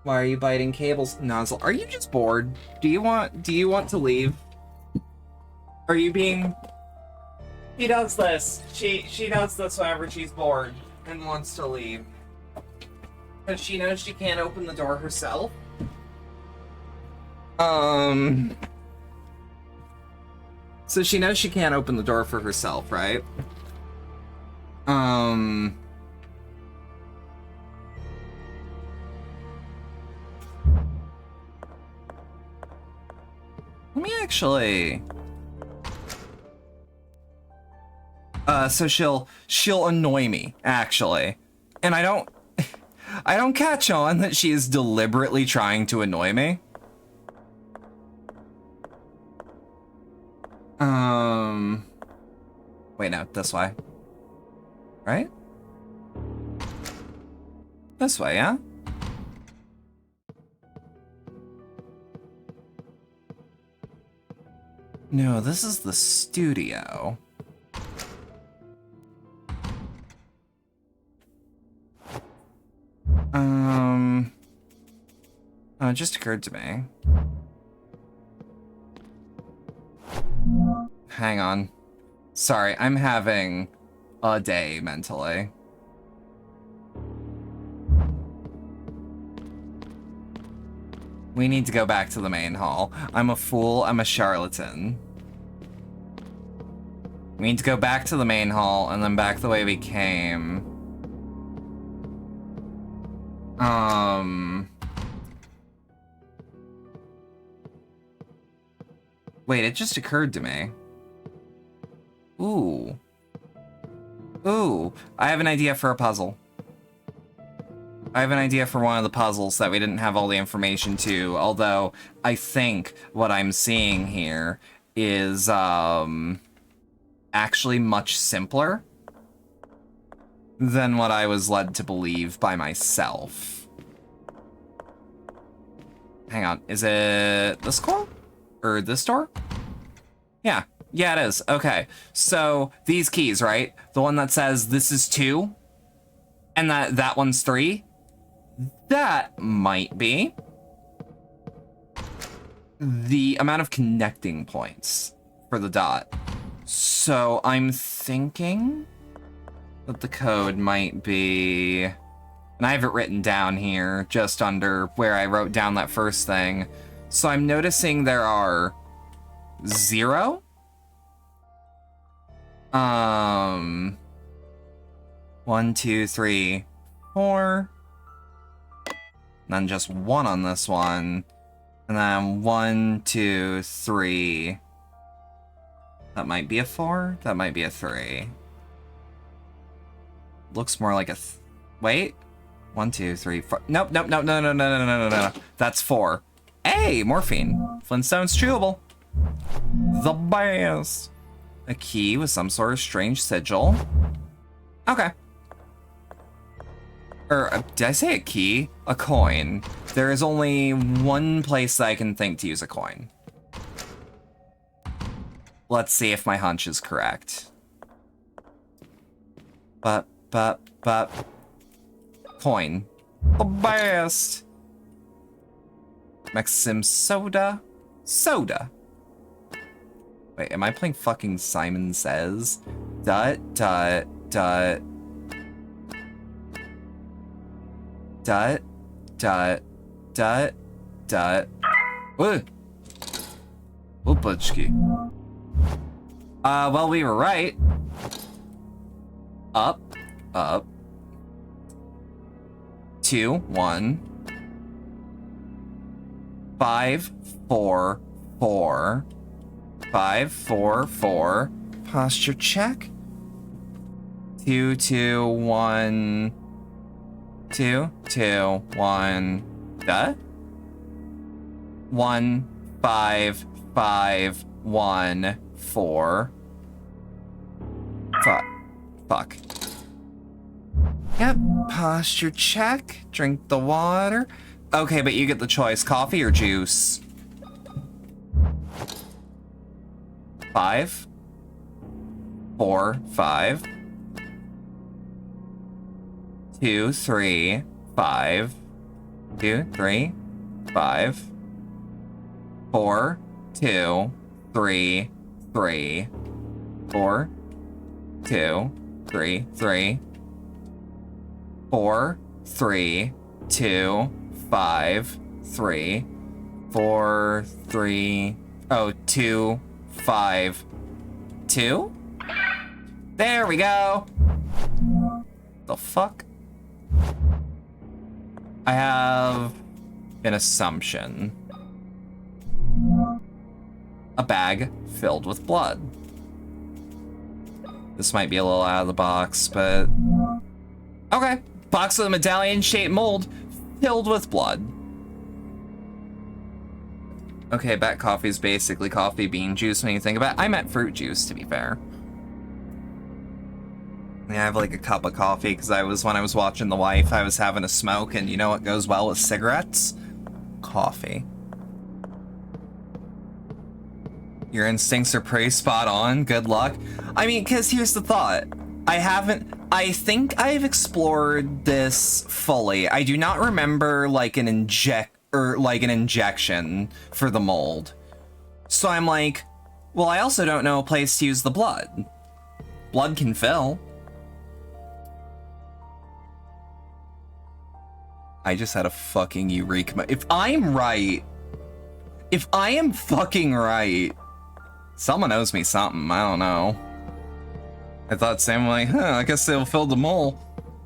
Why are you biting cables? Nozzle, are you just bored? Do you want to leave? Are you being... She does this. She does this whenever she's bored and wants to leave. Because she knows she can't open the door herself. So she knows she can't open the door for herself, right? Let me actually... so she'll annoy me, actually. And I don't catch on that she is deliberately trying to annoy me. Wait, no, this way. Right? This way, yeah? No, this is the studio. Oh, it just occurred to me. Hang on. Sorry, I'm having a day mentally. We need to go back to the main hall. I'm a fool, I'm a charlatan. We need to go back to the main hall and then back the way we came. Wait, it just occurred to me. Ooh. Ooh, I have an idea for a puzzle. I have an idea for one of the puzzles that we didn't have all the information to, although I think what I'm seeing here is, actually much simpler than what I was led to believe by myself. Hang on, is it this door? Or this door? Yeah, it is. Okay, so these keys, right? The one that says this is 2, and that one's 3. That might be the amount of connecting points for the dot. So I'm thinking that the code might be, and I have it written down here just under where I wrote down that first thing. So I'm noticing there are 0. 1, 2, 3, 4. And then just 1 on this one. And then 1, 2, 3. That might be a 4. That might be a 3. Looks more like a wait. 1, 2, 3, 4. Nope, nope, nope, no, no, no, no, no, no, no. That's 4. Hey, morphine. Flintstone's chewable. The best. A key with some sort of strange sigil. Okay. Did I say a key? A coin. There is only one place that I can think to use a coin. Let's see if my hunch is correct. But. Coin. The best. Maxim Soda. Soda. Wait, am I playing fucking Simon Says? Dut. Dut. Ooh. Opachki. Well, we were right. Up. 2, 1. 5, 4, 4. 5, 4, 4. Posture check. 2, 2, 1. 2, 2, 1. Duh? 1, 5, 5, 1, 4. Fuck. Yep, posture check. Drink the water. Okay, but you get the choice. Coffee or juice? 5, 4, 5. 2, 3, 5. 2, 3, 5. 4, 2, 3, 3. 4, 2, 3, 3. 4, 3, 2, 5, 3. 4, 3. Oh, 2, 5, 2. There we go. The fuck? I have an assumption. A bag filled with blood. This might be a little out of the box, but... Okay. Box with a medallion-shaped mold filled with blood. Okay, bat coffee is basically coffee bean juice when you think about it. I meant fruit juice, to be fair. Yeah, I have like a cup of coffee because when I was watching The Wife, I was having a smoke, and you know what goes well with cigarettes? Coffee. Your instincts are pretty spot on. Good luck. I mean, because here's the thought. I think I've explored this fully. I do not remember like an injection for the mold. So I'm like, well, I also don't know a place to use the blood. Blood can fill. I just had a fucking eureka. If I am fucking right, someone owes me something. I don't know. I thought Sam like, I guess they'll fill the mold.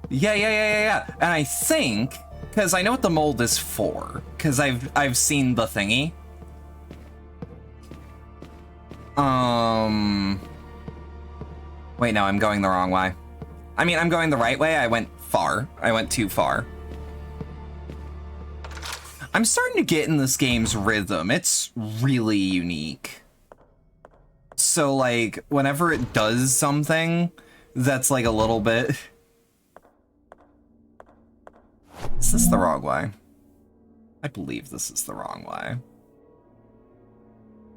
Yeah. And I think, because I know what the mold is for, because I've seen the thingy. Wait, no, I'm going the wrong way. I mean, I'm going the right way. I went too far. I'm starting to get in this game's rhythm. It's really unique. So, like, whenever it does something that's, like, a little bit... Is this the wrong way? I believe this is the wrong way.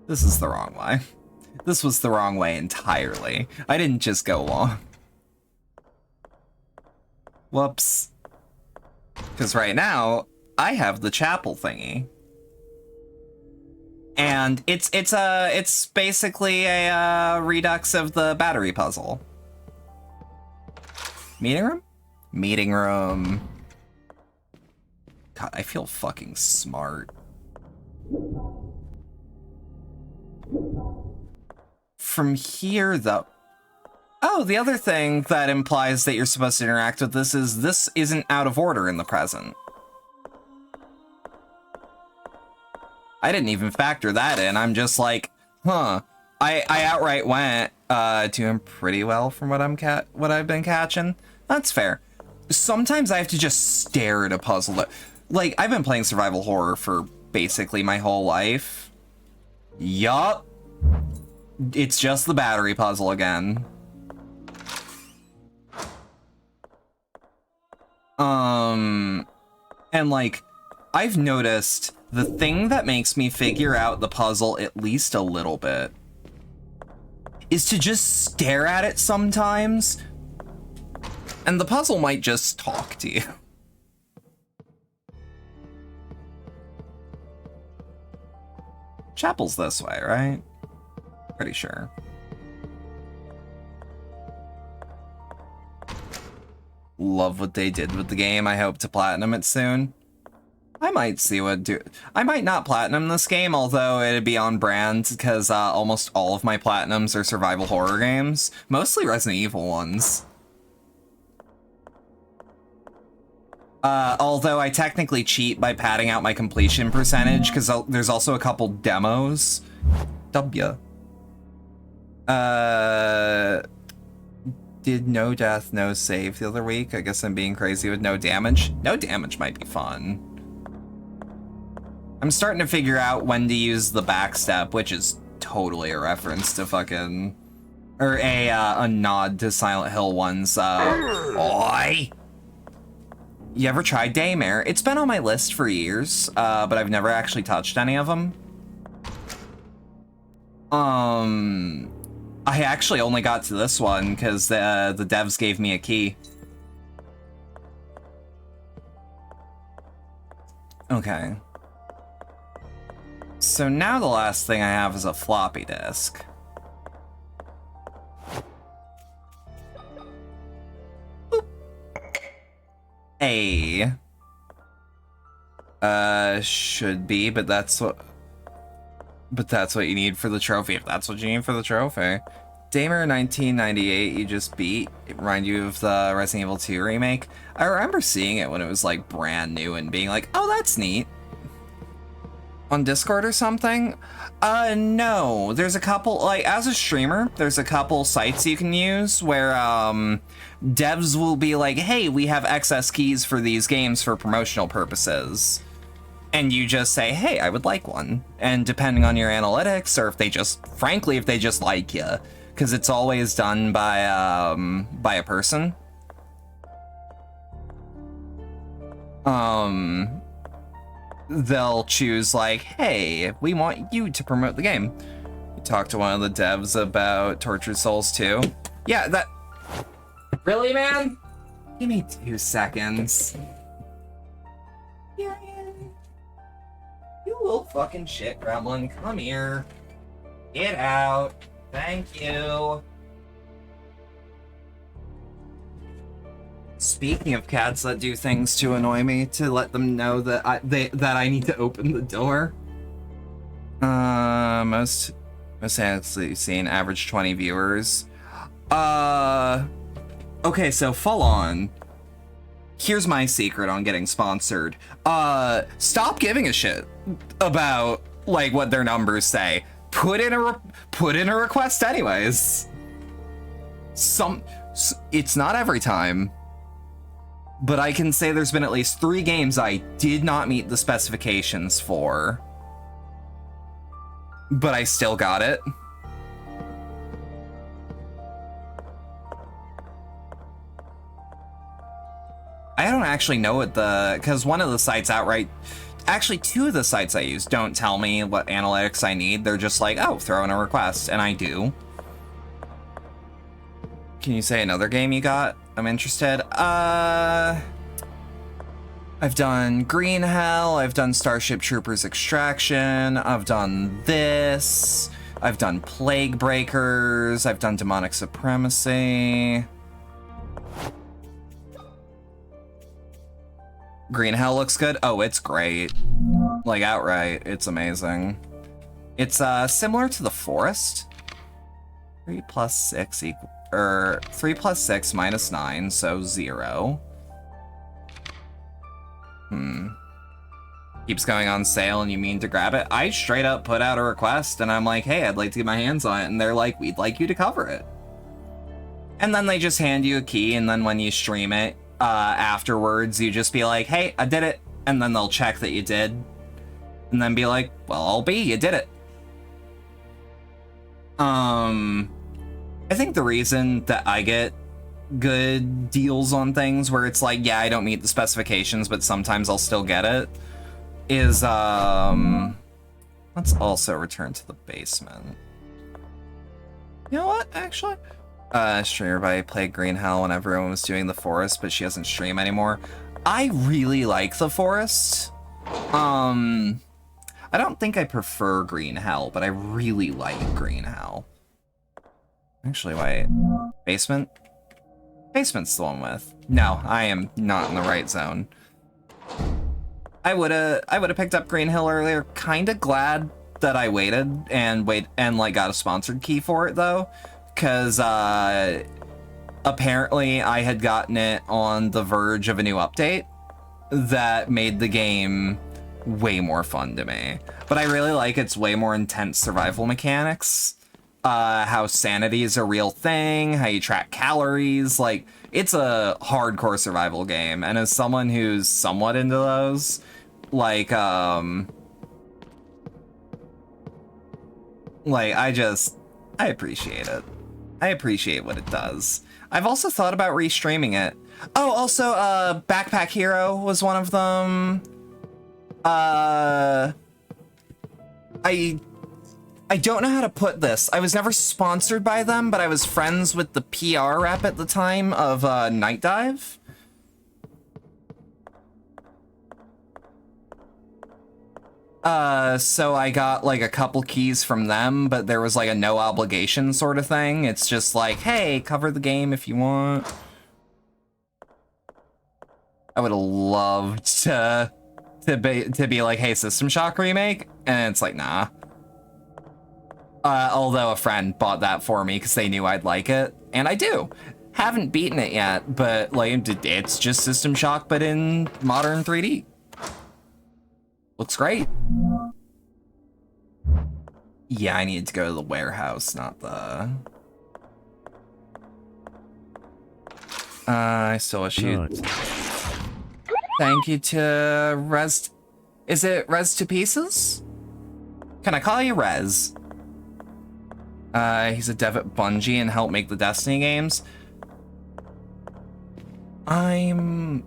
This is the wrong way. This was the wrong way entirely. I didn't just go along. Whoops. Because right now, I have the chapel thingy. And it's basically a redux of the battery puzzle. Meeting room? Meeting room. God, I feel fucking smart. From here, though... Oh, the other thing that implies that you're supposed to interact with this isn't out of order in the present. I didn't even factor that in. I'm just like, huh. I outright went doing pretty well from what I've been catching. That's fair. sometimes I have to just stare at a puzzle. Like, I've been playing survival horror for basically my whole life. Yup. It's just the battery puzzle again. And like, I've noticed the thing that makes me figure out the puzzle at least a little bit is to just stare at it sometimes, and the puzzle might just talk to you. Chapel's this way, right? Pretty sure. Love what they did with the game. I hope to platinum it soon. I might see what I might not platinum this game, although it'd be on brand because almost all of my platinums are survival horror games, mostly Resident Evil ones. Although I technically cheat by padding out my completion percentage because there's also a couple demos. W. Did no death, no save the other week. I guess I'm being crazy with no damage. No damage might be fun. I'm starting to figure out when to use the backstep, which is totally a reference to fucking... Or a nod to Silent Hill 1's, Oi! You ever tried Daymare? It's been on my list for years, but I've never actually touched any of them. I actually only got to this one because the devs gave me a key. Okay. So now the last thing I have is a floppy disk. Boop. Should be, but that's what you need for the trophy, if that's what you need for the trophy. Damer 1998 you just beat. It remind you of the Resident Evil 2 remake? I remember seeing it when it was like brand new and being like, oh, that's neat. On Discord or something? No. There's a couple, like, as a streamer, there's a couple sites you can use where, devs will be like, hey, we have excess keys for these games for promotional purposes. And you just say, hey, I would like one. And depending on your analytics, or if they just, frankly, if they just like you, because it's always done by a person. They'll choose like, hey, we want you to promote the game. You talk to one of the devs about Tortured Souls 2. Yeah, that... Really, man? Give me 2 seconds. Yeah, you little fucking shit, gremlin. Come here. Get out. Thank you. Speaking of cats that do things to annoy me, to let them know that I need to open the door. Most actually seen average 20 viewers. Okay, so full on. Here's my secret on getting sponsored. Stop giving a shit about like what their numbers say. Put in a request anyways. It's not every time. But I can say there's been at least 3 games I did not meet the specifications for. But I still got it. I don't actually know what because one of the sites outright, actually 2 of the sites I use don't tell me what analytics I need. They're just like, oh, throw in a request, and I do. Can you say another game you got? I'm interested. I've done Green Hell, I've done Starship Troopers Extraction, I've done this, I've done Plague Breakers, I've done Demonic Supremacy. Green Hell looks good. Oh, it's great. Like, outright, it's amazing. It's similar to The Forest. 3 plus 6 equals... 3 plus 6 minus 9, so 0. Keeps going on sale and you mean to grab it? I straight up put out a request and I'm like, hey, I'd like to get my hands on it. And they're like, we'd like you to cover it. And then they just hand you a key, and then when you stream it, afterwards, you just be like, hey, I did it. And then they'll check that you did. And then be like, well, I'll be, you did it. I think the reason that I get good deals on things where it's like, yeah, I don't meet the specifications, but sometimes I'll still get it, is, let's also return to the basement. You know what, actually? Streamer everybody played Green Hell when everyone was doing the forest, but she doesn't stream anymore. I really like the forest. I don't think I prefer Green Hell, but I really like Green Hell. Actually, wait. Basement? Basement's the one with. No, I am not in the right zone. I would've picked up Green Hill earlier. Kinda glad that I waited and like got a sponsored key for it though, because apparently I had gotten it on the verge of a new update that made the game way more fun to me. But I really like its way more intense survival mechanics. How sanity is a real thing, how you track calories, like, it's a hardcore survival game. And as someone who's somewhat into those, like, I appreciate it. I appreciate what it does. I've also thought about restreaming it. Oh, also, Backpack Hero was one of them. I don't know how to put this. I was never sponsored by them, but I was friends with the PR rep at the time of Night Dive. So I got like a couple keys from them, but there was like a no obligation sort of thing. It's just like, hey, cover the game if you want. I would have loved to be like, hey, System Shock remake, and it's like, nah. Although a friend bought that for me because they knew I'd like it, and I do. Haven't beaten it yet, but like, it's just System Shock, but in modern 3D. Looks great. Yeah, I need to go to the warehouse, not the... I still wish you... Thank you to Rez... Is it Rez to Pieces? Can I call you Rez? He's a dev at Bungie and helped make the Destiny games. I've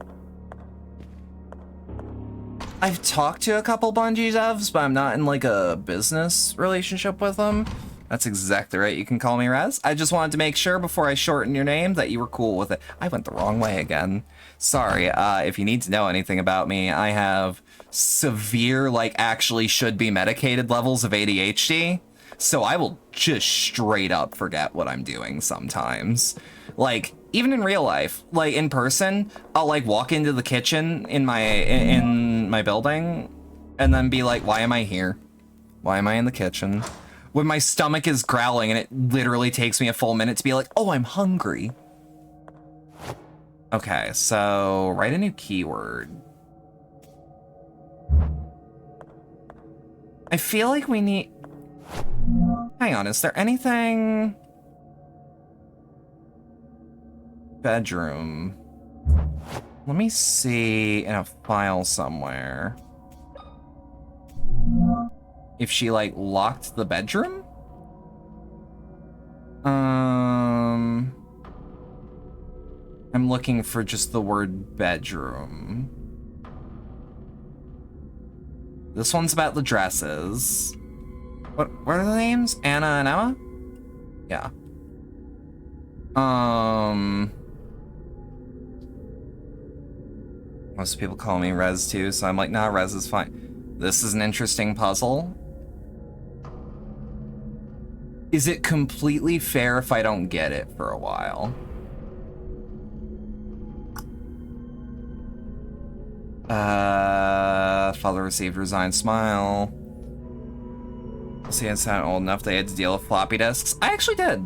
talked to a couple Bungie devs, but I'm not in like a business relationship with them. That's exactly right, you can call me Rez. I just wanted to make sure before I shorten your name that you were cool with it. I went the wrong way again. Sorry, if you need to know anything about me, I have severe, like actually should be medicated levels of ADHD. So I will just straight up forget what I'm doing sometimes. Like, even in real life, like in person, I'll like walk into the kitchen in my building and then be like, why am I here? Why am I in the kitchen? When my stomach is growling and it literally takes me a full minute to be like, oh, I'm hungry. Okay, so write a new keyword. I feel like we need... Hang on, is there anything... Bedroom. Let me see in a file somewhere. If she, like, locked the bedroom? I'm looking for just the word bedroom. This one's about the dresses. What are the names? Anna and Emma? Yeah. Most people call me Rez too, so I'm like, nah, Rez is fine. This is an interesting puzzle. Is it completely fair if I don't get it for a while? Father received resigned smile. See, it's not old enough they had to deal with floppy disks. I actually did.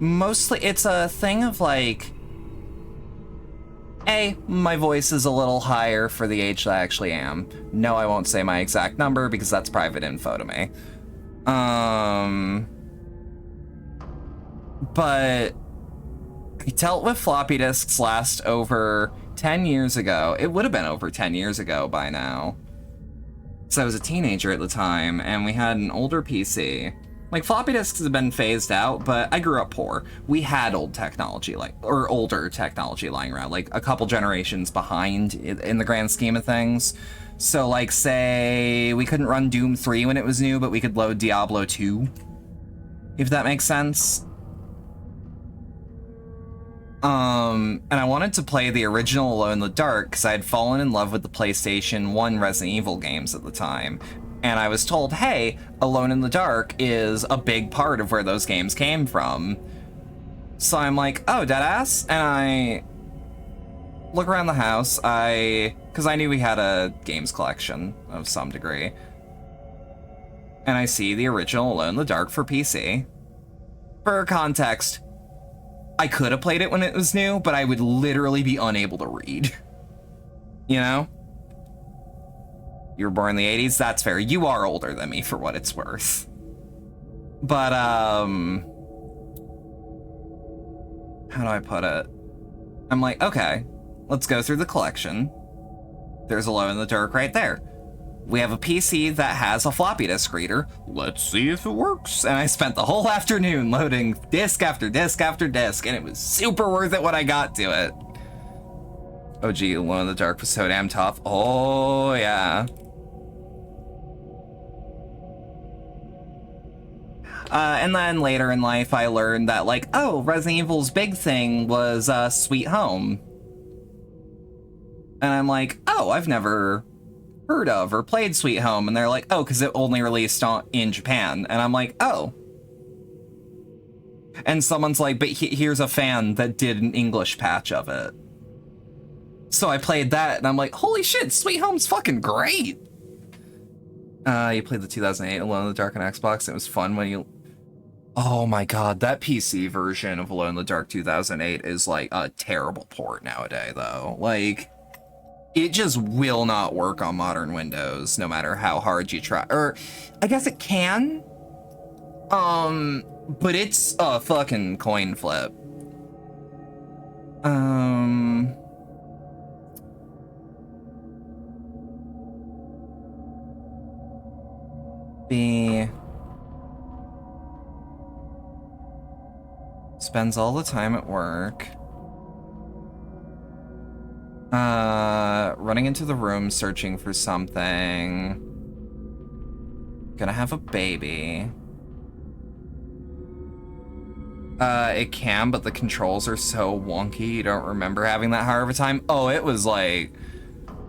Mostly it's a thing of like, A, my voice is a little higher for the age that I actually am. No, I won't say my exact number because that's private info to me. But I dealt with floppy disks last over 10 years ago. It would have been over 10 years ago by now. So I was a teenager at the time, and we had an older PC. Like, floppy disks have been phased out, but I grew up poor. We had older technology lying around, like a couple generations behind in the grand scheme of things. So, like, say, we couldn't run Doom 3 when it was new, but we could load Diablo 2, if that makes sense. And I wanted to play the original Alone in the Dark because I had fallen in love with the PlayStation 1 Resident Evil games at the time. And I was told, hey, Alone in the Dark is a big part of where those games came from. So I'm like, oh, deadass? And I look around the house, because I knew we had a games collection of some degree. And I see the original Alone in the Dark for PC. For context, I could have played it when it was new, but I would literally be unable to read. You know? You were born in the 80s? That's fair. You are older than me, for what it's worth. But, how do I put it? I'm like, okay, let's go through the collection. There's Alone in the Dark right there. We have a PC that has a floppy disk reader. Let's see if it works. And I spent the whole afternoon loading disk after disk after disk, and it was super worth it when I got to it. Oh gee, Alone in the Dark was so damn tough. Oh yeah. And then later in life, I learned that, like, oh, Resident Evil's big thing was Sweet Home. And I'm like, oh, I've never heard of or played Sweet Home. And they're like, oh, because it only released in Japan. And I'm like, oh. And someone's like, but here's a fan that did an English patch of it. So I played that, and I'm like, holy shit, Sweet Home's fucking great! You played the 2008 Alone in the Dark on Xbox, and it was fun when you... Oh my god, that PC version of Alone in the Dark 2008 is, like, a terrible port nowadays, though. Like, it just will not work on modern Windows, no matter how hard you try. Or, I guess it can? But it's a fucking coin flip. B spends all the time at work. Running into the room searching for something. Gonna have a baby. It can, but the controls are so wonky, you don't remember having that hard of a time. Oh, it was like...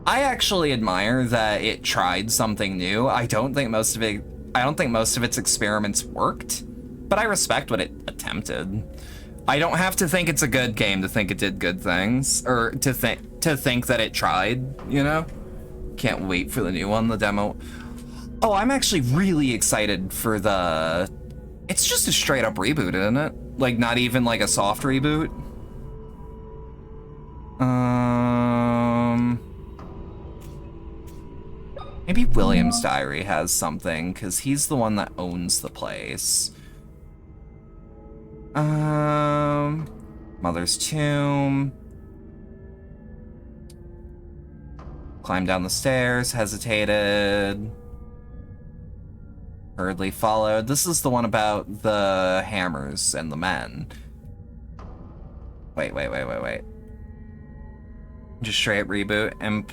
I actually admire that it tried something new. I don't think most of its experiments worked, but I respect what it attempted. I don't have to think it's a good game to think it did good things, or to think that it tried, you know? Can't wait for the new one, the demo. Oh, I'm actually really excited for the... It's just a straight up reboot, isn't it? Like, not even like a soft reboot. Maybe William's Diary has something, because he's the one that owns the place. Mother's Tomb. Climbed down the stairs, hesitated. Hurriedly followed. This is the one about the hammers and the men. Wait. Just straight reboot and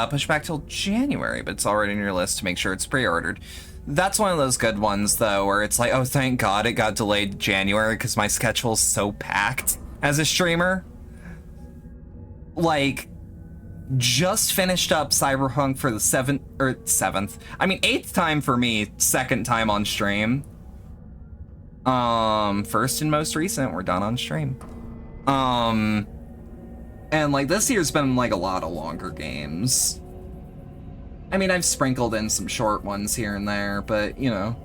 push back till January, but it's already in your list to make sure it's pre-ordered. That's one of those good ones, though, where it's like, oh, thank God it got delayed January because my schedule's so packed as a streamer. Like, just finished up Cyberpunk for the 8th time for me, 2nd time on stream. First and most recent, we're done on stream. And, like, this year's been, like, a lot of longer games. I mean, I've sprinkled in some short ones here and there, but, you know.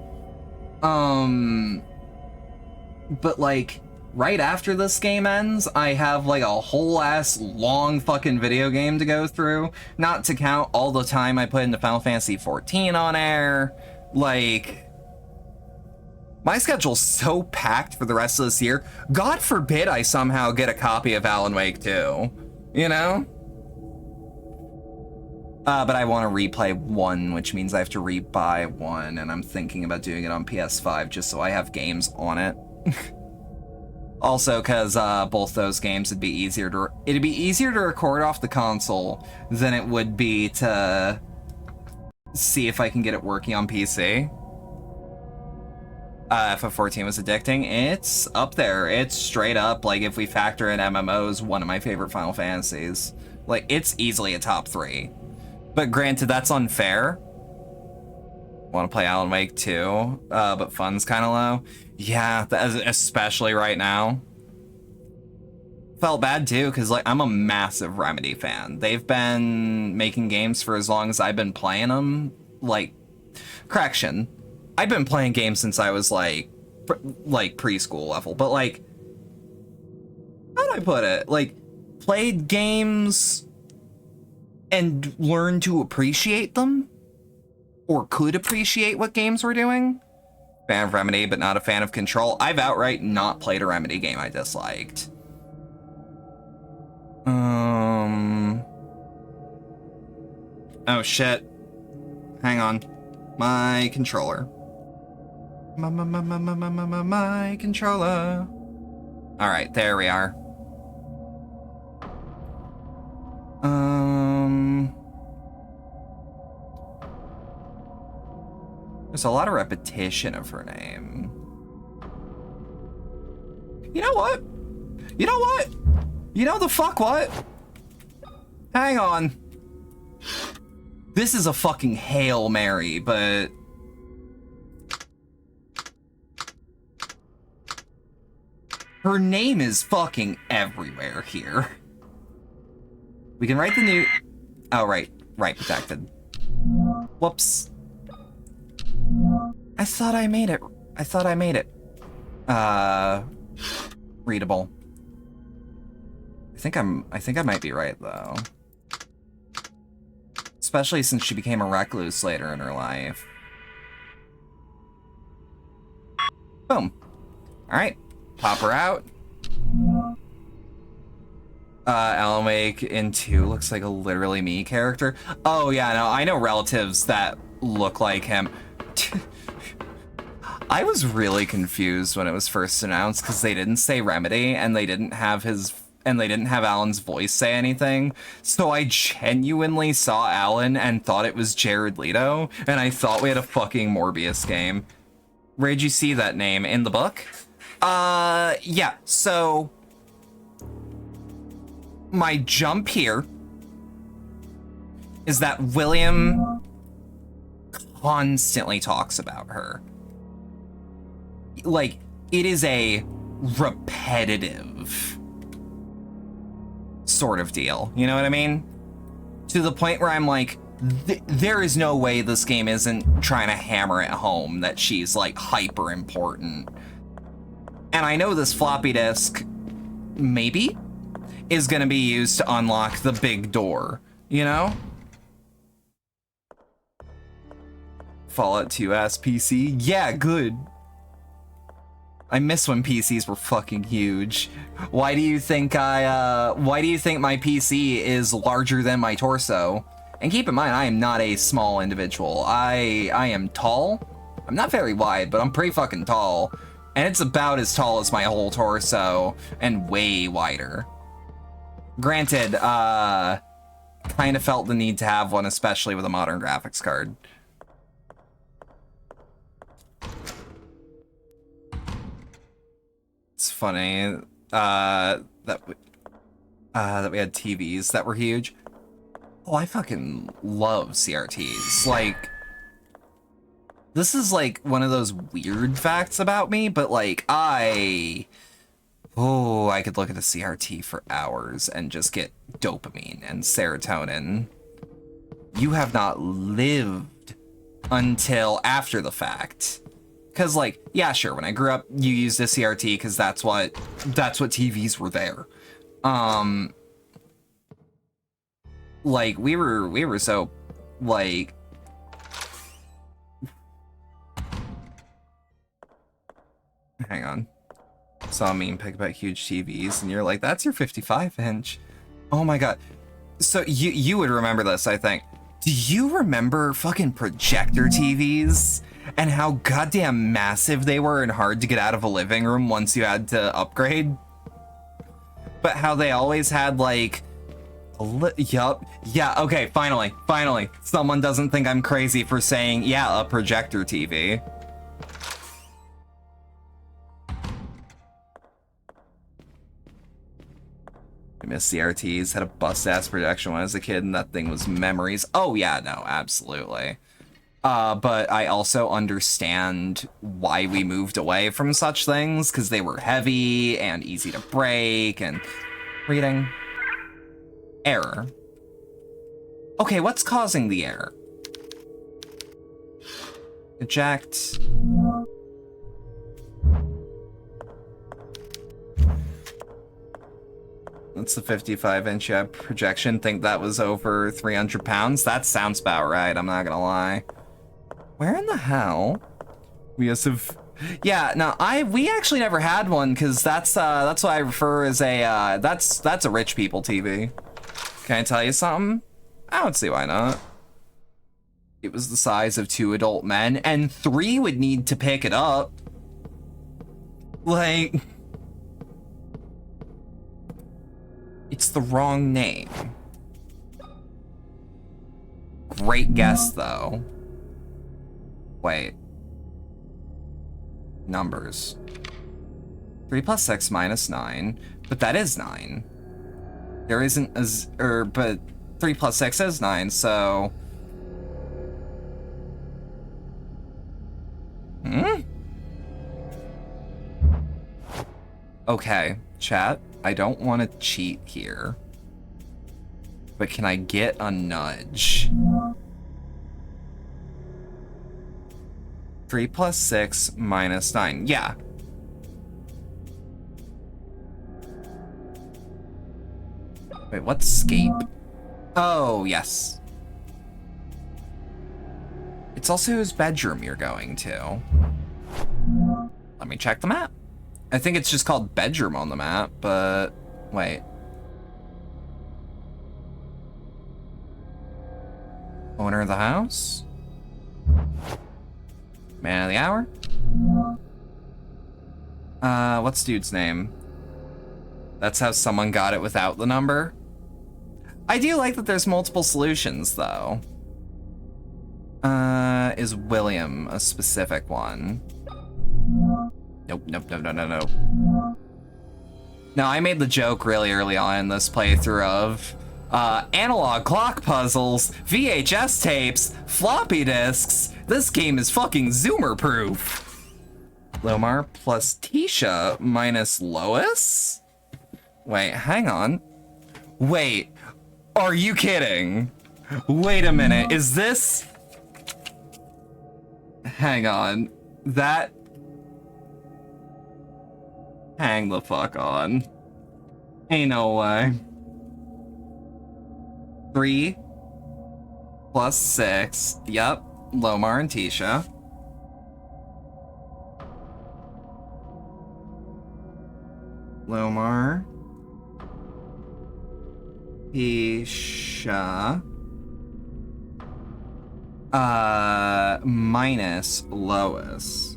But, like, right after this game ends, I have, like, a whole-ass long fucking video game to go through. Not to count all the time I put into Final Fantasy XIV on air. Like... My schedule's so packed for the rest of this year. God forbid I somehow get a copy of Alan Wake 2. You know? But I want to replay 1, which means I have to rebuy 1, and I'm thinking about doing it on PS5 just so I have games on it. Also, because both those games it'd be easier to record off the console than it would be to see if I can get it working on PC. FF14 was addicting. It's up there. It's straight up, like, if we factor in MMOs, one of my favorite Final Fantasies. Like, it's easily a top 3. But granted, that's unfair. Want to play Alan Wake 2, but fun's kind of low. Yeah, especially right now. Felt bad too, because like I'm a massive Remedy fan. They've been making games for as long as I've been playing them. Like, correction, I've been playing games since I was like preschool level. But like, how do I put it? Like, played games and learned to appreciate them, or could appreciate what games were doing. Fan of Remedy, but not a fan of Control. I've outright not played a Remedy game I disliked. Oh shit. Hang on. My controller. My controller. Alright, there we are. There's a lot of repetition of her name. You know what? You know what? You know the fuck what? Hang on. This is a fucking Hail Mary, but... her name is fucking everywhere here. We can write the new... oh, right. Right, protected. Whoops. I thought I made it. I thought I made it. Readable. I think I might be right, though. Especially since she became a recluse later in her life. Boom. Alright. Pop her out. Alan Wake in 2 looks like a literally me character. Oh, yeah, no, I know relatives that look like him. I was really confused when it was first announced because they didn't say Remedy and they didn't have Alan's voice say anything. So I genuinely saw Alan and thought it was Jared Leto, and I thought we had a fucking Morbius game. Where'd you see that name? In the book? Yeah, so my jump here is that William constantly talks about her. Like, it is a repetitive sort of deal. You know what I mean? To the point where I'm like, there is no way this game isn't trying to hammer it home that she's, like, hyper important. And I know this floppy disk, maybe, is gonna be used to unlock the big door, you know? Fallout 2's PC? Yeah, good. I miss when PCs were fucking huge. Why do you think my PC is larger than my torso? And keep in mind, I am not a small individual. I am tall. I'm not very wide, but I'm pretty fucking tall. And it's about as tall as my whole torso, and way wider. Granted, kind of felt the need to have one, especially with a modern graphics card. It's funny that we had TVs that were huge. Oh, I fucking love CRTs. Like, this is like one of those weird facts about me, but like I could look at a CRT for hours and just get dopamine and serotonin. You have not lived until after the fact. Because, like, yeah, sure, when I grew up, you used a CRT because that's what TVs were there. Like, we were so, like... Hang on. Saw a meme pick about huge TVs, and you're like, that's your 55-inch. Oh my god. So you would remember this, I think. Do you remember fucking projector TVs? And how goddamn massive they were and hard to get out of a living room once you had to upgrade? But how they always had, like... Yup. Yeah, okay, finally. Someone doesn't think I'm crazy for saying, yeah, a projector TV. I miss CRTs, had a bust-ass projection when I was a kid, and that thing was memories. Oh yeah, no, absolutely. But I also understand why we moved away from such things, because they were heavy and easy to break, and... Reading. Error. Okay, what's causing the error? Eject. That's the 55-inch projection. Think that was over 300 pounds? That sounds about right, I'm not gonna lie. Where in the hell? We have... Yeah, no, we actually never had one, because that's what I refer as a, that's a rich people TV. Can I tell you something? I don't see why not. It was the size of 2 adult men, and 3 would need to pick it up. Like... It's the wrong name. Great guess, though. Wait. Numbers. 3 plus 6 minus 9. But that is 9. There isn't a... but 3 plus 6 is 9, so... Hmm? Okay, chat. I don't want to cheat here. But can I get a nudge? 3 plus 6 minus 9. Yeah. Wait, what's scape? Oh, yes. It's also whose bedroom you're going to. Let me check the map. I think it's just called bedroom on the map, but wait. Owner of the house? Man of the hour? What's dude's name? That's how someone got it without the number. I do like that there's multiple solutions, though. Is William a specific one? Nope. Now, I made the joke really early on in this playthrough of analog clock puzzles, VHS tapes, floppy disks. This game is fucking Zoomer-proof. Lomar plus Tisha minus Lois? Wait, hang on. Wait, are you kidding? Wait a minute, is this... Hang on, that... Hang the fuck on. Ain't no way. 3 plus 6. Yep. Lomar and Tisha. Lomar. Tisha. Minus Lois.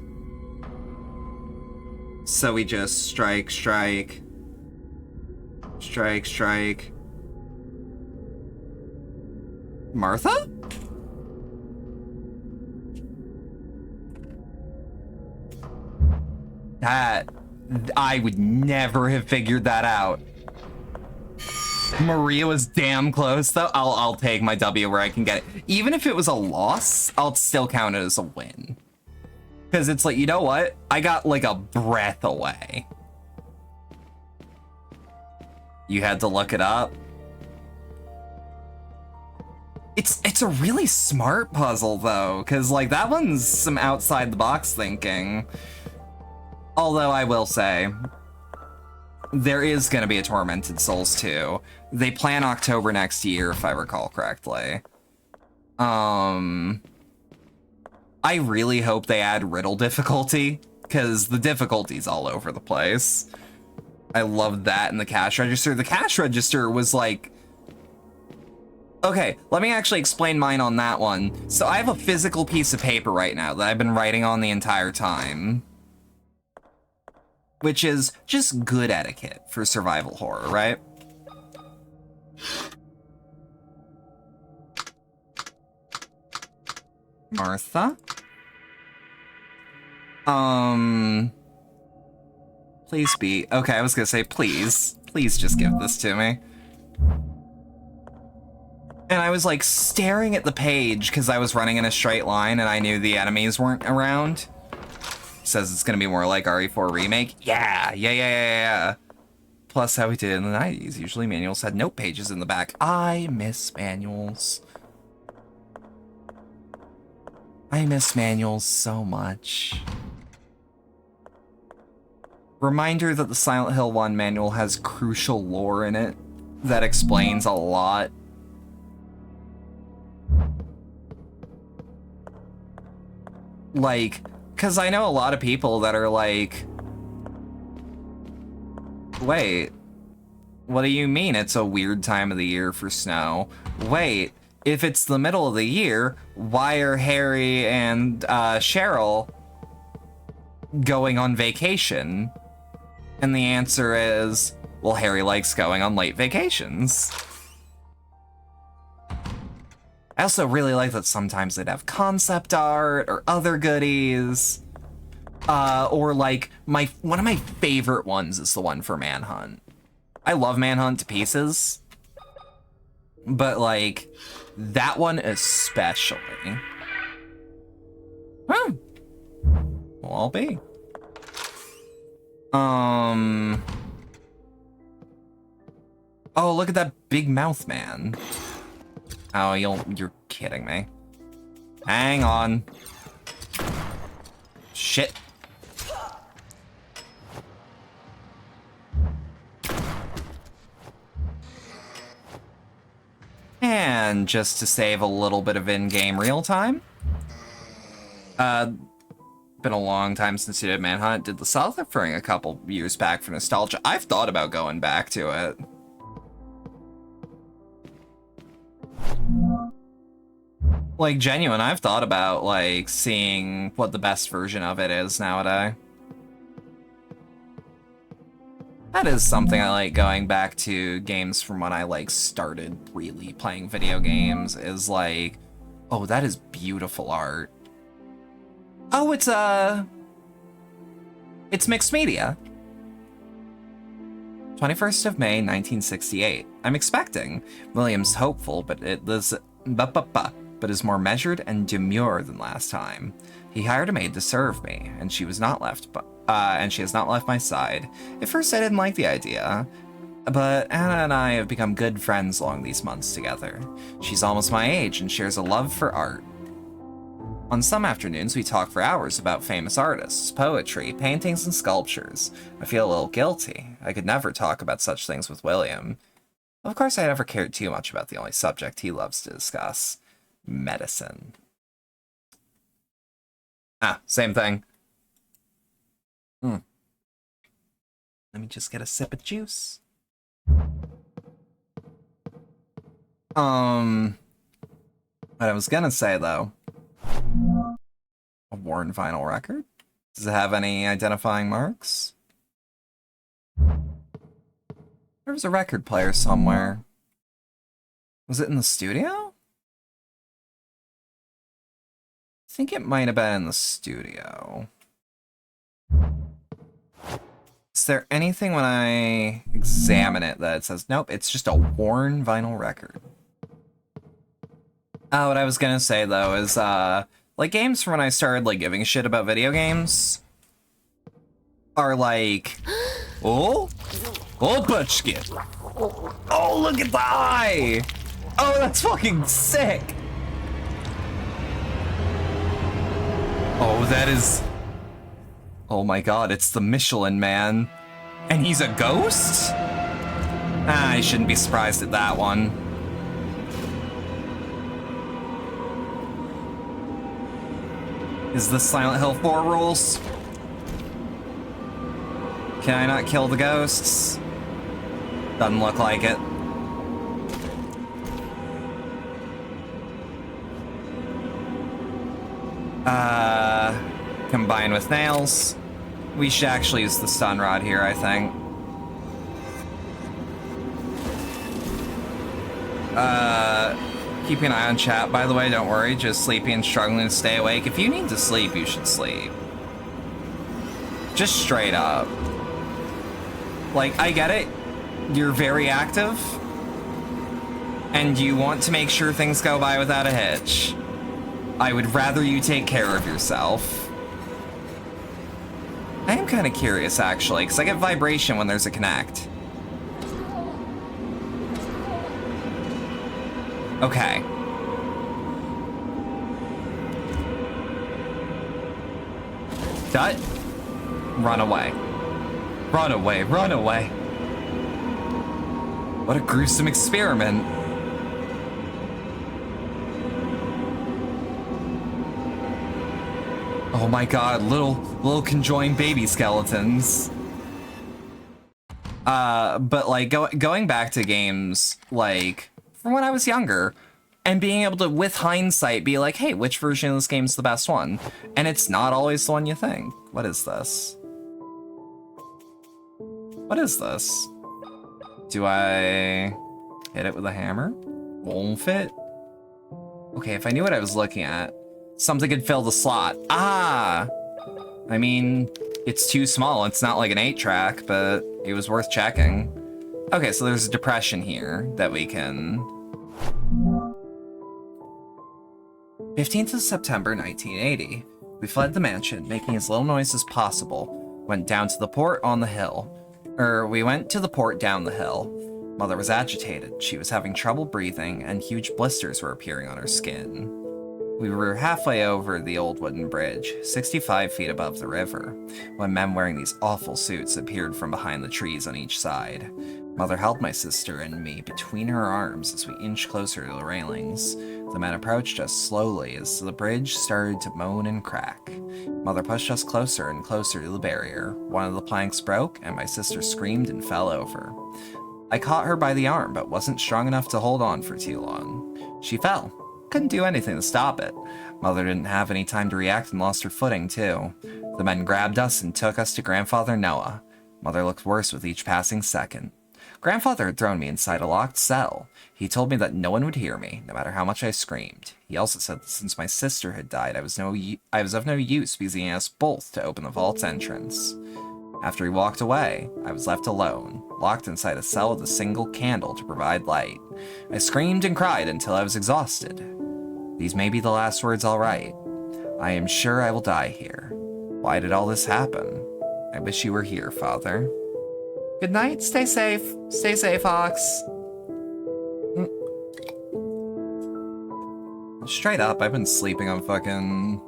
So we just strike. Martha? That... I would never have figured that out. Maria was damn close, though. I'll take my W where I can get it. Even if it was a loss, I'll still count it as a win. Because it's like, you know what? I got like a breath away. You had to look it up. It's a really smart puzzle, though, because like that one's some outside the box thinking. Although I will say, there is going to be a Tormented Souls 2. They plan October next year, if I recall correctly. I really hope they add riddle difficulty, because the difficulty's all over the place. I love that in the cash register. The cash register was like... Okay, let me actually explain mine on that one. So I have a physical piece of paper right now that I've been writing on the entire time. Which is just good etiquette for survival horror, right? Martha? Please be... Okay, I was gonna say, please. Please just give this to me. And I was like staring at the page because I was running in a straight line and I knew the enemies weren't around. Says it's gonna be more like RE4 Remake. Yeah. Plus how we did in the 90s. Usually manuals had note pages in the back. I miss manuals. I miss manuals so much. Reminder that the Silent Hill 1 manual has crucial lore in it that explains a lot. Like, because I know a lot of people that are like, wait, what do you mean it's a weird time of the year for snow? Wait, if it's the middle of the year, why are Harry and Cheryl going on vacation? And the answer is, well, Harry likes going on late vacations. I also really like that sometimes they'd have concept art or other goodies. Or like, one of my favorite ones is the one for Manhunt. I love Manhunt to pieces. But like, that one especially. Well, I'll be. Oh, look at that big mouth man. Oh, you're kidding me. Hang on. Shit. And just to save a little bit of in-game real time. Been a long time since you did Manhunt. Did the South offering a couple years back for nostalgia. I've thought about going back to it. Like, genuine, I've thought about, like, seeing what the best version of it is nowadays. That is something I like going back to games from when I, like, started really playing video games, is like, oh, that is beautiful art. Oh, it's mixed media. 21st of May, 1968. I'm expecting. William's hopeful, but is more measured and demure than last time. He hired a maid to serve me, and she has not left my side. At first I didn't like the idea, but Anna and I have become good friends along these months together. She's almost my age and shares a love for art. On some afternoons, we talk for hours about famous artists, poetry, paintings, and sculptures. I feel a little guilty. I could never talk about such things with William. Of course, I never cared too much about the only subject he loves to discuss. Medicine. Ah, same thing. Let me just get a sip of juice. What I was gonna say, though. A worn vinyl record? Does it have any identifying marks? There was a record player somewhere. Was it in the studio? I think it might have been in the studio. Is there anything when I examine it that it says, nope, it's just a worn vinyl record? What I was gonna say, though, is, like, games from when I started, like, giving a shit about video games are, like, oh, Butchkin. Oh, look at the eye! Oh, that's fucking sick! Oh, that is... Oh my god, it's the Michelin Man. And he's a ghost? I shouldn't be surprised at that one. Is this Silent Hill 4 rules? Can I not kill the ghosts? Doesn't look like it. Combine with nails. We should actually use the stun rod here, I think. Keeping an eye on chat, by the way, don't worry. Just sleepy and struggling to stay awake. If you need to sleep, you should sleep. Just straight up. Like, I get it. You're very active. And you want to make sure things go by without a hitch. I would rather you take care of yourself. I am kind of curious, actually, because I get vibration when there's a connect. Okay. Dut. Run away. Run away, run away. What a gruesome experiment. Oh my god, little conjoined baby skeletons. But like going back to games like from when I was younger and being able to, with hindsight, be like, hey, which version of this game's the best one? And it's not always the one you think. What is this? What is this? Do I hit it with a hammer? Won't fit? Okay, if I knew what I was looking at, something could fill the slot. Ah! I mean, it's too small. It's not like an 8-track, but it was worth checking. Okay, so there's a depression here that we can... 15th of September, 1980. We fled the mansion, making as little noise as possible. Went down to the port on the hill. We went to the port down the hill. Mother was agitated. She was having trouble breathing, and huge blisters were appearing on her skin. We were halfway over the old wooden bridge, 65 feet above the river, when men wearing these awful suits appeared from behind the trees on each side. Mother held my sister and me between her arms as we inched closer to the railings. The men approached us slowly as the bridge started to moan and crack. Mother pushed us closer and closer to the barrier. One of the planks broke, and my sister screamed and fell over. I caught her by the arm, but wasn't strong enough to hold on for too long. She fell. Couldn't do anything to stop it. Mother didn't have any time to react and lost her footing, too. The men grabbed us and took us to Grandfather Noah. Mother looked worse with each passing second. Grandfather had thrown me inside a locked cell. He told me that no one would hear me, no matter how much I screamed. He also said that since my sister had died, I was of no use because he asked both to open the vault's entrance. After he walked away, I was left alone, locked inside a cell with a single candle to provide light. I screamed and cried until I was exhausted. These may be the last words I'll write. I am sure I will die here. Why did all this happen? I wish you were here, Father. Good night, stay safe. Stay safe, Hawks. Straight up, I've been sleeping on fucking...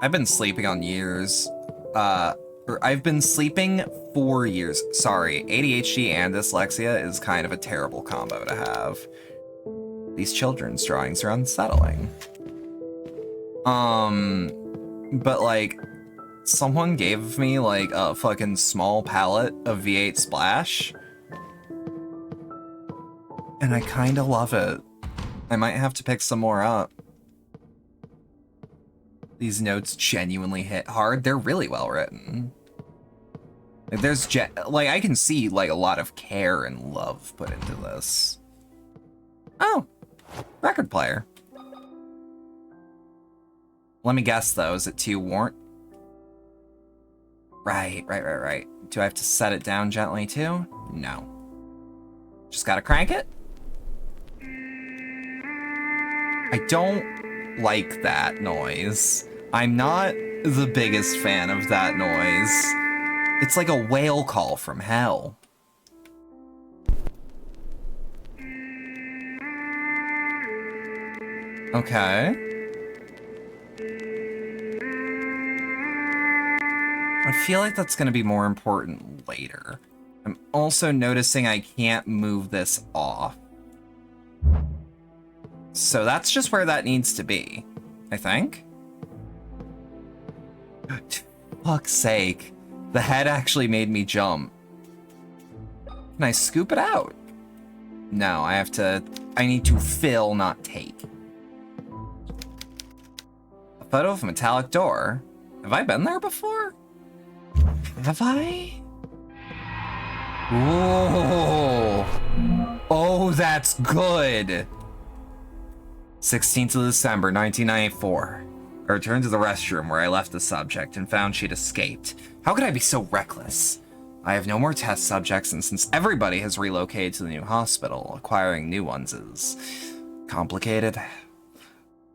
I've been sleeping on years. I've been sleeping for years. Sorry, ADHD and dyslexia is kind of a terrible combo to have. These children's drawings are unsettling. But like, someone gave me like a fucking small palette of V8 Splash. And I kinda love it. I might have to pick some more up. These notes genuinely hit hard. They're really well written. Like, there's I can see like a lot of care and love put into this. Oh, record player. Let me guess though, is it too worn? Right. Do I have to set it down gently too? No. Just gotta crank it? I don't like that noise. I'm not the biggest fan of that noise. It's like a whale call from hell. Okay. I feel like that's gonna be more important later. I'm also noticing I can't move this off. So that's just where that needs to be, I think. Fuck's sake. The head actually made me jump. Can I scoop it out? No, I need to fill, not take. A photo of a metallic door. Have I been there before? Have I? Whoa. Oh, that's good. 16th of December, 1994. I returned to the restroom where I left the subject and found she'd escaped. How could I be so reckless? I have no more test subjects, and since everybody has relocated to the new hospital, acquiring new ones is complicated.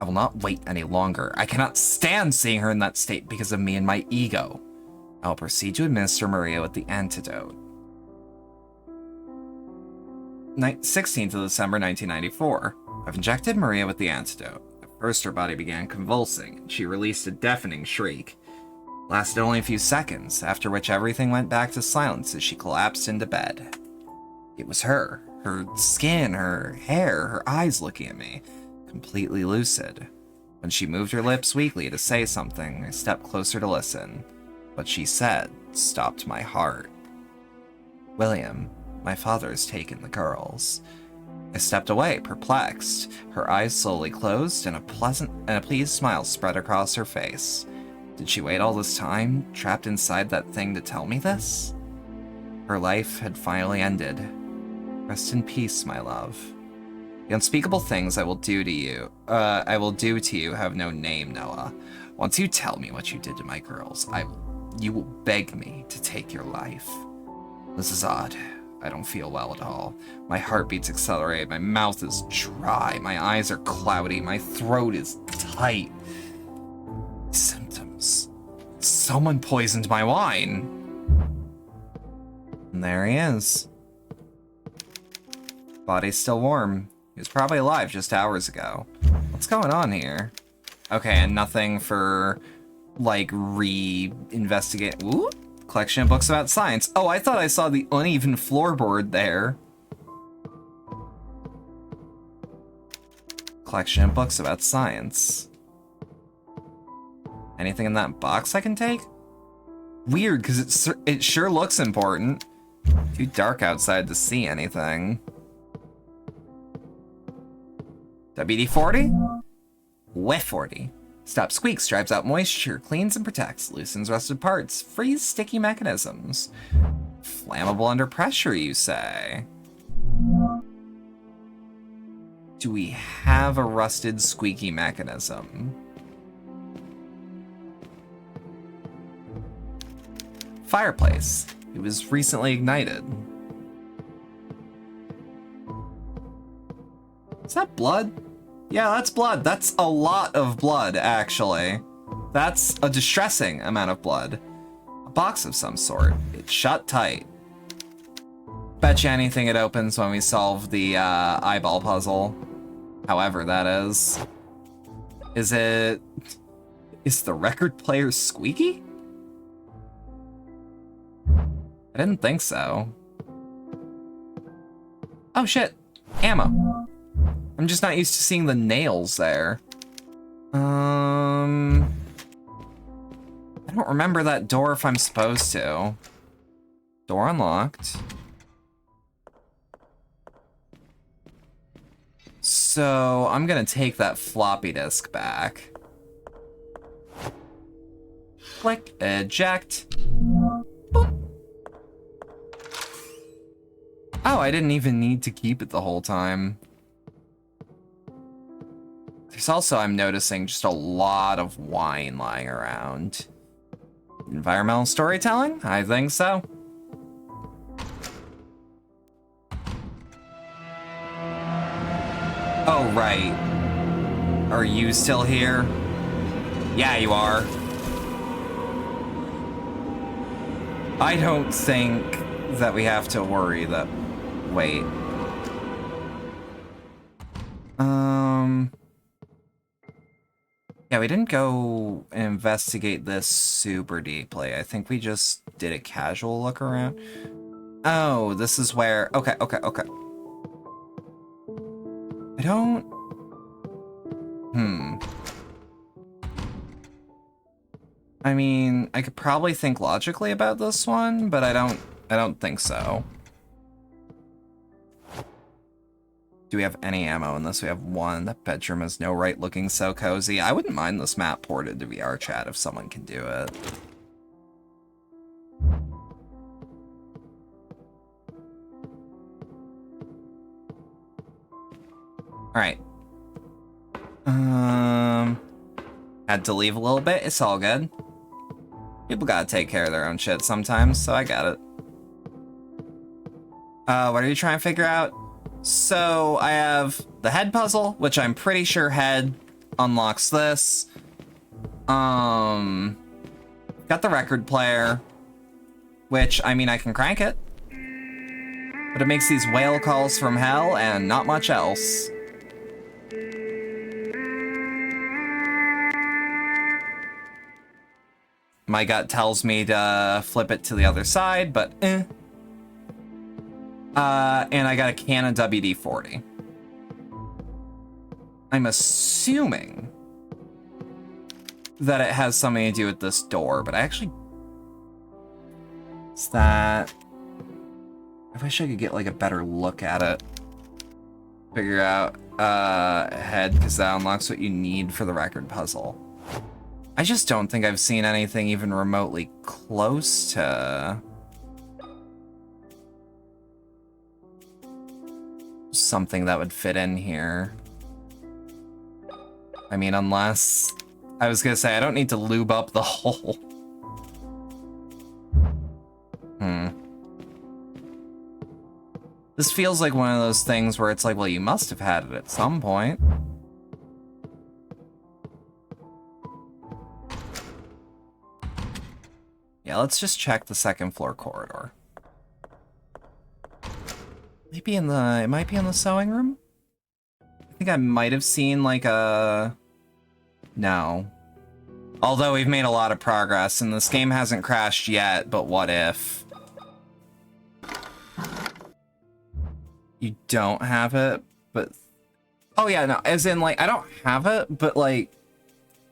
I will not wait any longer. I cannot stand seeing her in that state because of me and my ego. I will proceed to administer Maria with the antidote. 16th of December, 1994. I've injected Maria with the antidote. At first, her body began convulsing, and she released a deafening shriek. Lasted only a few seconds, after which everything went back to silence as she collapsed into bed. It was her skin, her hair, her eyes looking at me, completely lucid. When she moved her lips weakly to say something, I stepped closer to listen. What she said stopped my heart. William, my father has taken the girls. I stepped away, perplexed. Her eyes slowly closed, and a pleased smile spread across her face. Did she wait all this time, trapped inside that thing to tell me this? Her life had finally ended. Rest in peace, my love. The unspeakable things I will do to you have no name, Noah. Once you tell me what you did to my girls, you will beg me to take your life. This is odd. I don't feel well at all. My heartbeat's accelerated, my mouth is dry, my eyes are cloudy, my throat is tight. Symptoms. Someone poisoned my wine. And there he is. Body's still warm. He was probably alive just hours ago. What's going on here? Okay, and nothing for, like, re-investigate. Ooh, collection of books about science. Oh, I thought I saw the uneven floorboard there. Collection of books about science. Anything in that box I can take? Weird, because it sure looks important. Too dark outside to see anything. WD-40? WIF-40. Stops squeaks, drives out moisture, cleans and protects, loosens rusted parts, frees sticky mechanisms. Flammable under pressure, you say? Do we have a rusted squeaky mechanism? Fireplace. It was recently ignited. Is that blood? Yeah, that's blood. That's a lot of blood, actually. That's a distressing amount of blood. A box of some sort. It's shut tight. Bet you anything it opens when we solve the eyeball puzzle. However that is. Is the record player squeaky? I didn't think so. Oh shit, ammo. I'm just not used to seeing the nails there. I don't remember that door if I'm supposed to. Door unlocked. So I'm gonna take that floppy disk back. Click, eject. Boop. Oh, I didn't even need to keep it the whole time. There's also, I'm noticing, just a lot of wine lying around. Environmental storytelling? I think so. Oh, right. Are you still here? Yeah, you are. I don't think that we have to worry that... Wait. Yeah, we didn't go investigate this super deeply. I think we just did a casual look around. Oh, this is where... Okay. I don't... I mean, I could probably think logically about this one, but I don't think so. Do we have any ammo in this? We have one. That bedroom has no right looking so cozy. I wouldn't mind this map ported to VR chat if someone can do it. Alright. Had to leave a little bit. It's all good. People gotta take care of their own shit sometimes, so I got it. What are you trying to figure out? So I have the head puzzle, which I'm pretty sure head unlocks this. Got the record player, which, I mean, I can crank it. But it makes these whale calls from hell and not much else. My gut tells me to flip it to the other side, but and I got a can of WD-40. I'm assuming that it has something to do with this door, but I actually... Is that... I wish I could get, like, a better look at it. Figure out, head, because that unlocks what you need for the record puzzle. I just don't think I've seen anything even remotely close to... something that would fit in here. I mean, unless... I was gonna say, I don't need to lube up the hole. This feels like one of those things where it's like, well, you must have had it at some point. Yeah, let's just check the second floor corridor. Maybe in the... It might be in the sewing room? I think I might have seen, like, a... No. Although we've made a lot of progress, and this game hasn't crashed yet, but what if? You don't have it, but... Oh yeah, no, as in, like, I don't have it, but, like...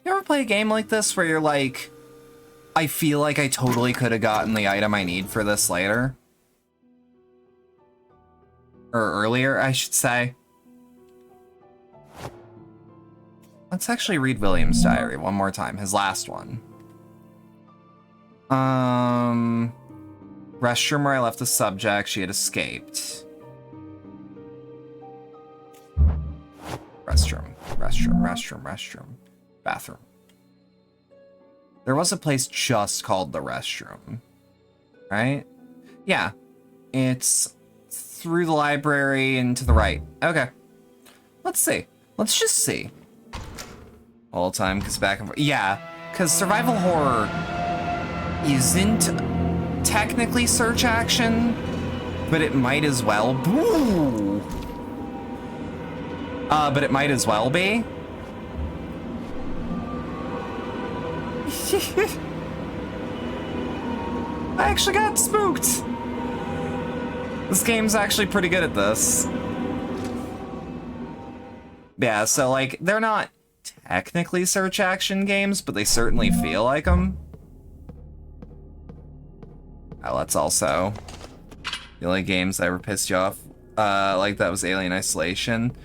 You ever play a game like this where you're like... I feel like I totally could have gotten the item I need for this later? Or earlier, I should say. Let's actually read William's diary one more time, his last one. Restroom where I left the subject, she had escaped. Restroom. Bathroom. There was a place just called the restroom, right? Yeah, it's through the library and to the right. Okay, let's see. Let's just see. All the time, because back and forth. Yeah, because survival horror isn't technically search action, but it might as well. Boo! But it might as well be. I actually got spooked. This game's actually pretty good at this. Yeah, so like, they're not technically search action games, but they certainly feel like them. Oh, let's also... The only games that ever pissed you off like that was Alien Isolation.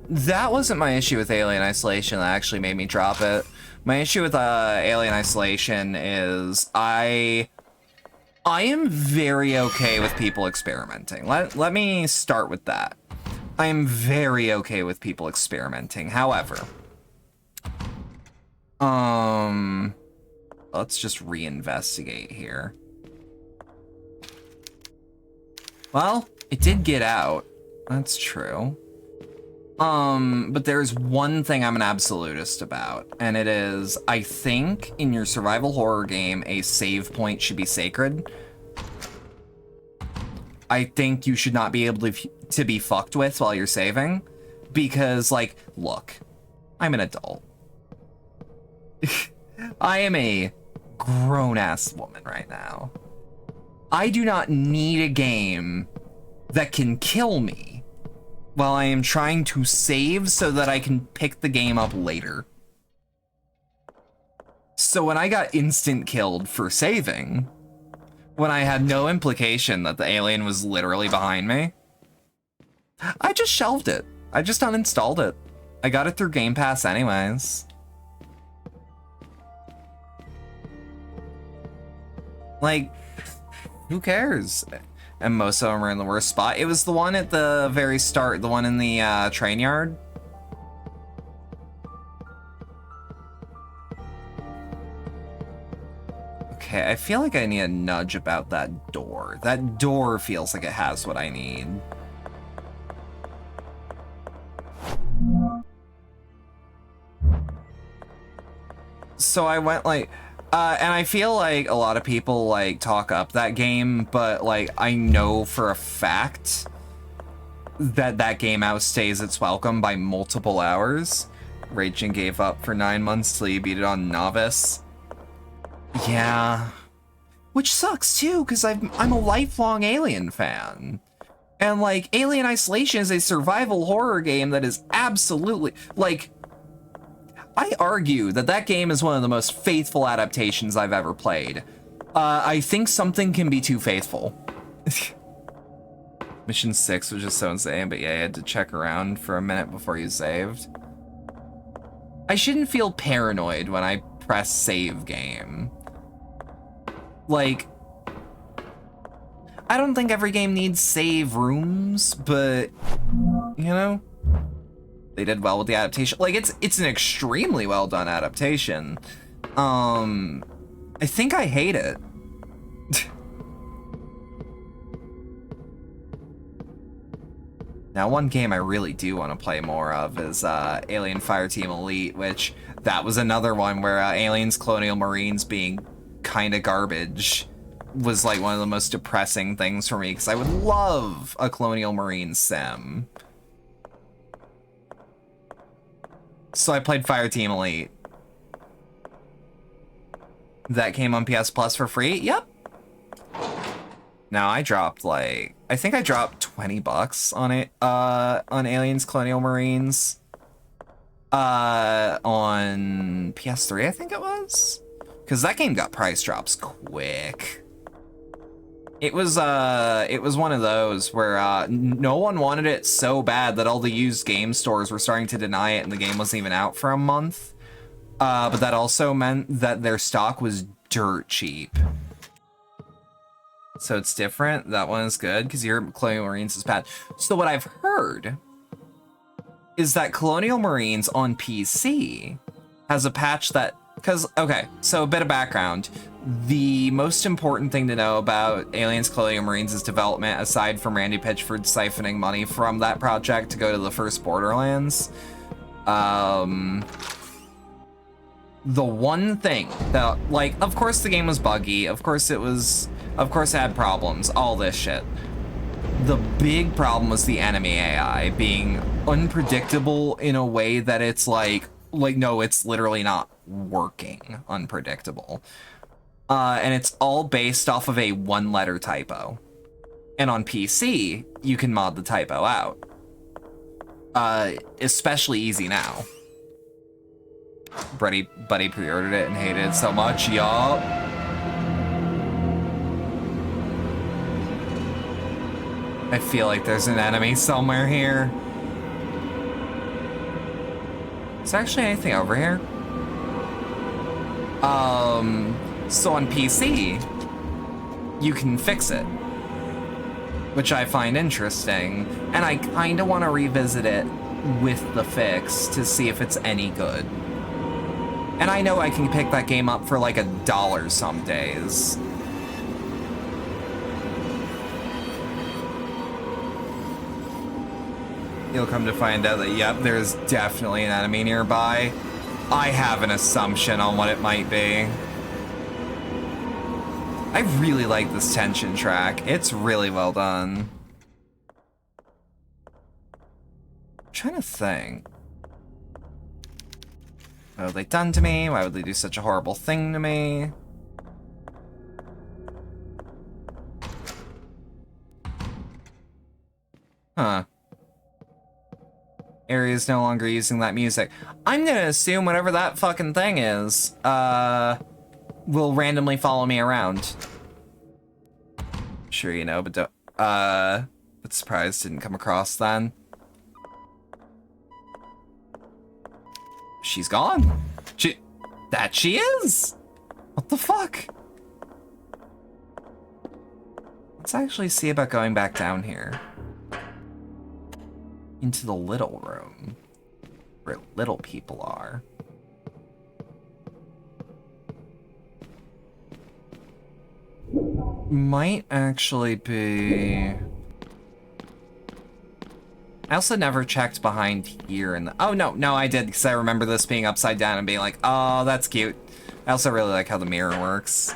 That wasn't my issue with Alien Isolation that actually made me drop it. My issue with Alien Isolation is I am very okay with people experimenting. Let me start with that. I am very okay with people experimenting. However, let's just reinvestigate here. Well, it did get out. That's true. But there's one thing I'm an absolutist about, and it is, I think in your survival horror game, a save point should be sacred. I think you should not be able to be fucked with while you're saving, because, like, look, I'm an adult. I am a grown-ass woman right now. I do not need a game that can kill me while I am trying to save so that I can pick the game up later. So when I got instant killed for saving, when I had no implication that the alien was literally behind me, I just shelved it. I just uninstalled it. I got it through Game Pass anyways. Like, who cares? And most of them are in the worst spot. It was the one at the very start, the one in the train yard. Okay, I feel like I need a nudge about that door. That door feels like it has what I need. So I went like, and I feel like a lot of people like talk up that game, but like I know for a fact that that game outstays its welcome by multiple hours. Raging gave up for 9 months till you beat it on Novice. Yeah. Which sucks too, because I'm a lifelong Alien fan. And like, Alien Isolation is a survival horror game that is absolutely, like, I argue that that game is one of the most faithful adaptations I've ever played. I think something can be too faithful. Mission 6 was just so insane, but yeah, I had to check around for a minute before you saved. I shouldn't feel paranoid when I press save game. Like, I don't think every game needs save rooms, but, you know, they did well with the adaptation. Like, it's an extremely well done adaptation. I think I hate it. Now, one game I really do want to play more of is Alien Fireteam Elite, which that was another one where Aliens Colonial Marines being kind of garbage was like one of the most depressing things for me, because I would love a Colonial Marine sim. So I played Fireteam Elite. That came on PS Plus for free? Yep. Now I dropped like, I think I dropped 20 bucks on it, on Aliens Colonial Marines. On PS3, I think it was. Because that game got price drops quick. It was one of those where no one wanted it so bad that all the used game stores were starting to deny it and the game wasn't even out for a month. But that also meant that their stock was dirt cheap. So it's different. That one is good because your Colonial Marines is bad. So what I've heard is that Colonial Marines on PC has a patch that, because, okay, so a bit of background. The most important thing to know about Aliens Colonial Marines' development, aside from Randy Pitchford siphoning money from that project to go to the first Borderlands, the one thing that, like, of course the game was buggy, of course it had problems, all this shit. The big problem was the enemy AI being unpredictable in a way that it's like no, it's literally not working unpredictable. And it's all based off of a one-letter typo. And on PC, you can mod the typo out. Especially easy now. Buddy pre-ordered it and hated it so much, yup. I feel like there's an enemy somewhere here. Is there actually anything over here? So on PC, you can fix it, which I find interesting, and I kind of want to revisit it with the fix to see if it's any good. And I know I can pick that game up for like $1 some days. You'll come to find out that, yep, there's definitely an enemy nearby. I have an assumption on what it might be. I really like this tension track. It's really well done. I'm trying to think. What have they done to me? Why would they do such a horrible thing to me? Huh. Area is no longer using that music. I'm gonna assume whatever that fucking thing is, will randomly follow me around. Sure you know, but don't, but surprised didn't come across then. She's gone. She is? What the fuck? Let's actually see about going back down here. Into the little room. Where little people are. Might actually be... I also never checked behind here in the... Oh, no, I did, because I remember this being upside down and being like, oh, that's cute. I also really like how the mirror works.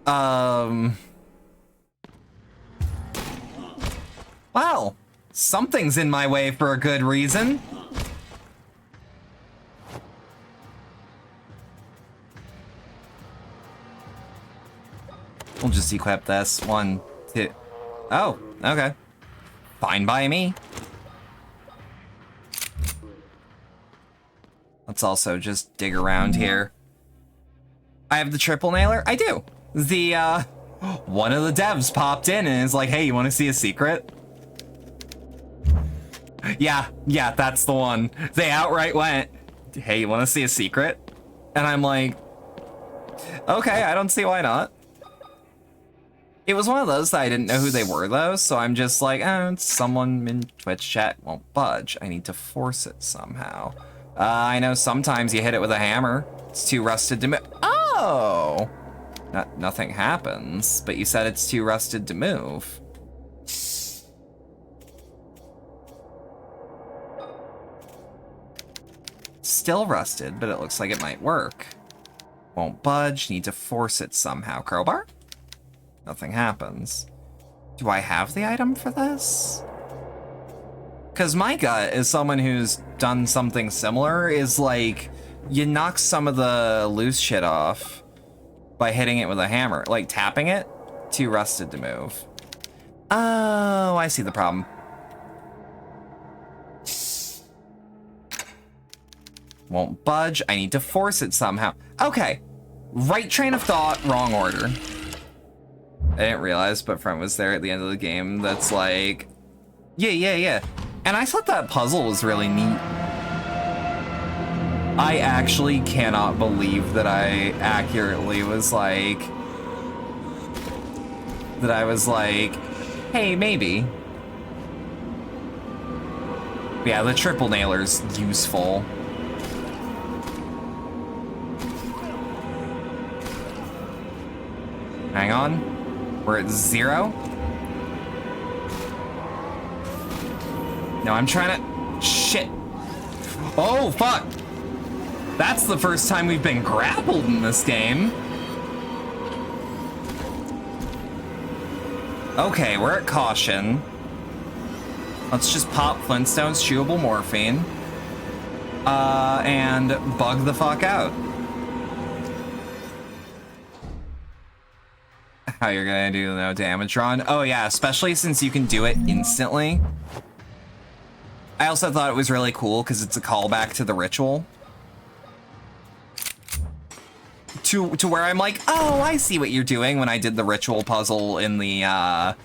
Well, something's in my way for a good reason. We'll just equip this. 1, 2... Oh, okay. Fine by me. Let's also just dig around here. I have the triple nailer? I do. The, one of the devs popped in and is like, hey, you want to see a secret? Yeah, that's the one. They outright went, hey, you want to see a secret? And I'm like, okay, I don't see why not. It was one of those that I didn't know who they were, though, so I'm just like, it's someone in Twitch chat won't budge. I need to force it somehow. I know sometimes you hit it with a hammer. It's too rusted to move. Oh! Nothing happens, but you said it's too rusted to move. Still rusted, but it looks like it might work. Won't budge, need to force it somehow. Crowbar? Nothing happens. Do I have the item for this? Because my gut, as someone who's done something similar, is like, you knock some of the loose shit off by hitting it with a hammer. Like, tapping it, too rusted to move. Oh, I see the problem. Won't budge, I need to force it somehow. Okay, right train of thought, wrong order. I didn't realize, but Front was there at the end of the game. That's like, yeah. And I thought that puzzle was really neat. I actually cannot believe that I accurately was like, hey, maybe. Yeah, the triple nailer's useful. Hang on. We're at 0. No, I'm trying to... Shit. Oh, fuck. That's the first time we've been grappled in this game. Okay, we're at caution. Let's just pop Flintstone's chewable morphine. And bug the fuck out. How you're gonna do no damage run? Oh yeah, especially since you can do it instantly. I also thought it was really cool because it's a callback to the ritual. To where I'm like, oh, I see what you're doing when I did the ritual puzzle in the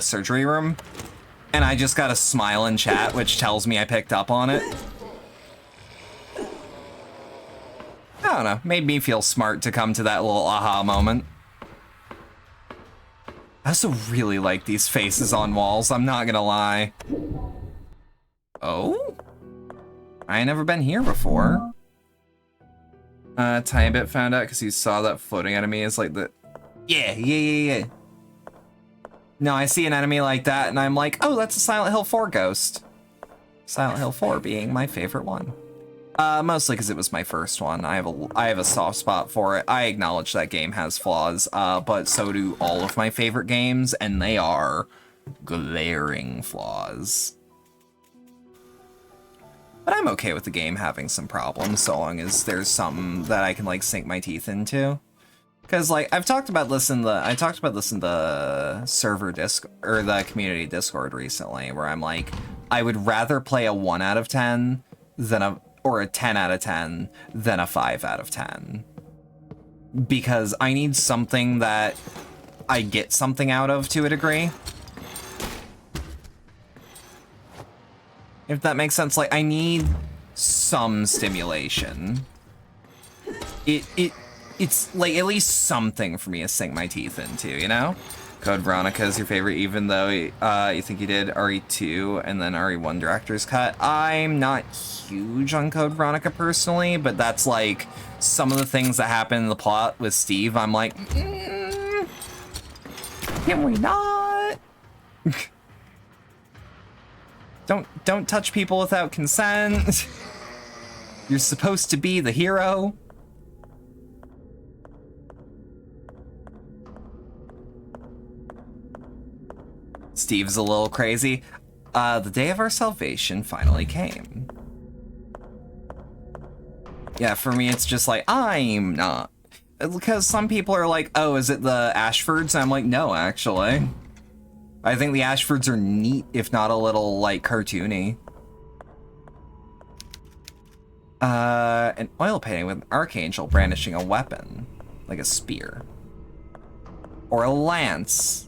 surgery room. And I just got a smile in chat, which tells me I picked up on it. I don't know, made me feel smart to come to that little aha moment. I also really like these faces on walls, I'm not gonna lie. Oh? I ain't never been here before. Tiny Bit found out because he saw that floating enemy is like the... Yeah. No, I see an enemy like that and I'm like, oh, that's a Silent Hill 4 ghost. Silent Hill 4 being my favorite one. Mostly because it was my first one. I have a soft spot for it. I acknowledge that game has flaws, but so do all of my favorite games, and they are glaring flaws. But I'm okay with the game having some problems, so long as there's something that I can like sink my teeth into. Because like I talked about this in the server disc or the community Discord recently, where I'm like, I would rather play a 1 out of 10 or a 10 out of 10 than a 5 out of 10. Because I need something that I get something out of to a degree. If that makes sense, like, I need some stimulation. It's like at least something for me to sink my teeth into, you know? Code Veronica is your favorite, even though you think you did RE2 and then RE1 director's cut. I'm not huge on Code Veronica personally, but that's like some of the things that happen in the plot with Steve. I'm like, can we not? Don't touch people without consent. You're supposed to be the hero. Steve's a little crazy. The day of our salvation finally came. Yeah, for me, it's just like, I'm not. Because some people are like, oh, is it the Ashfords? And I'm like, no, actually. I think the Ashfords are neat, if not a little, like, cartoony. An oil painting with an archangel brandishing a weapon. Like a spear. Or a lance.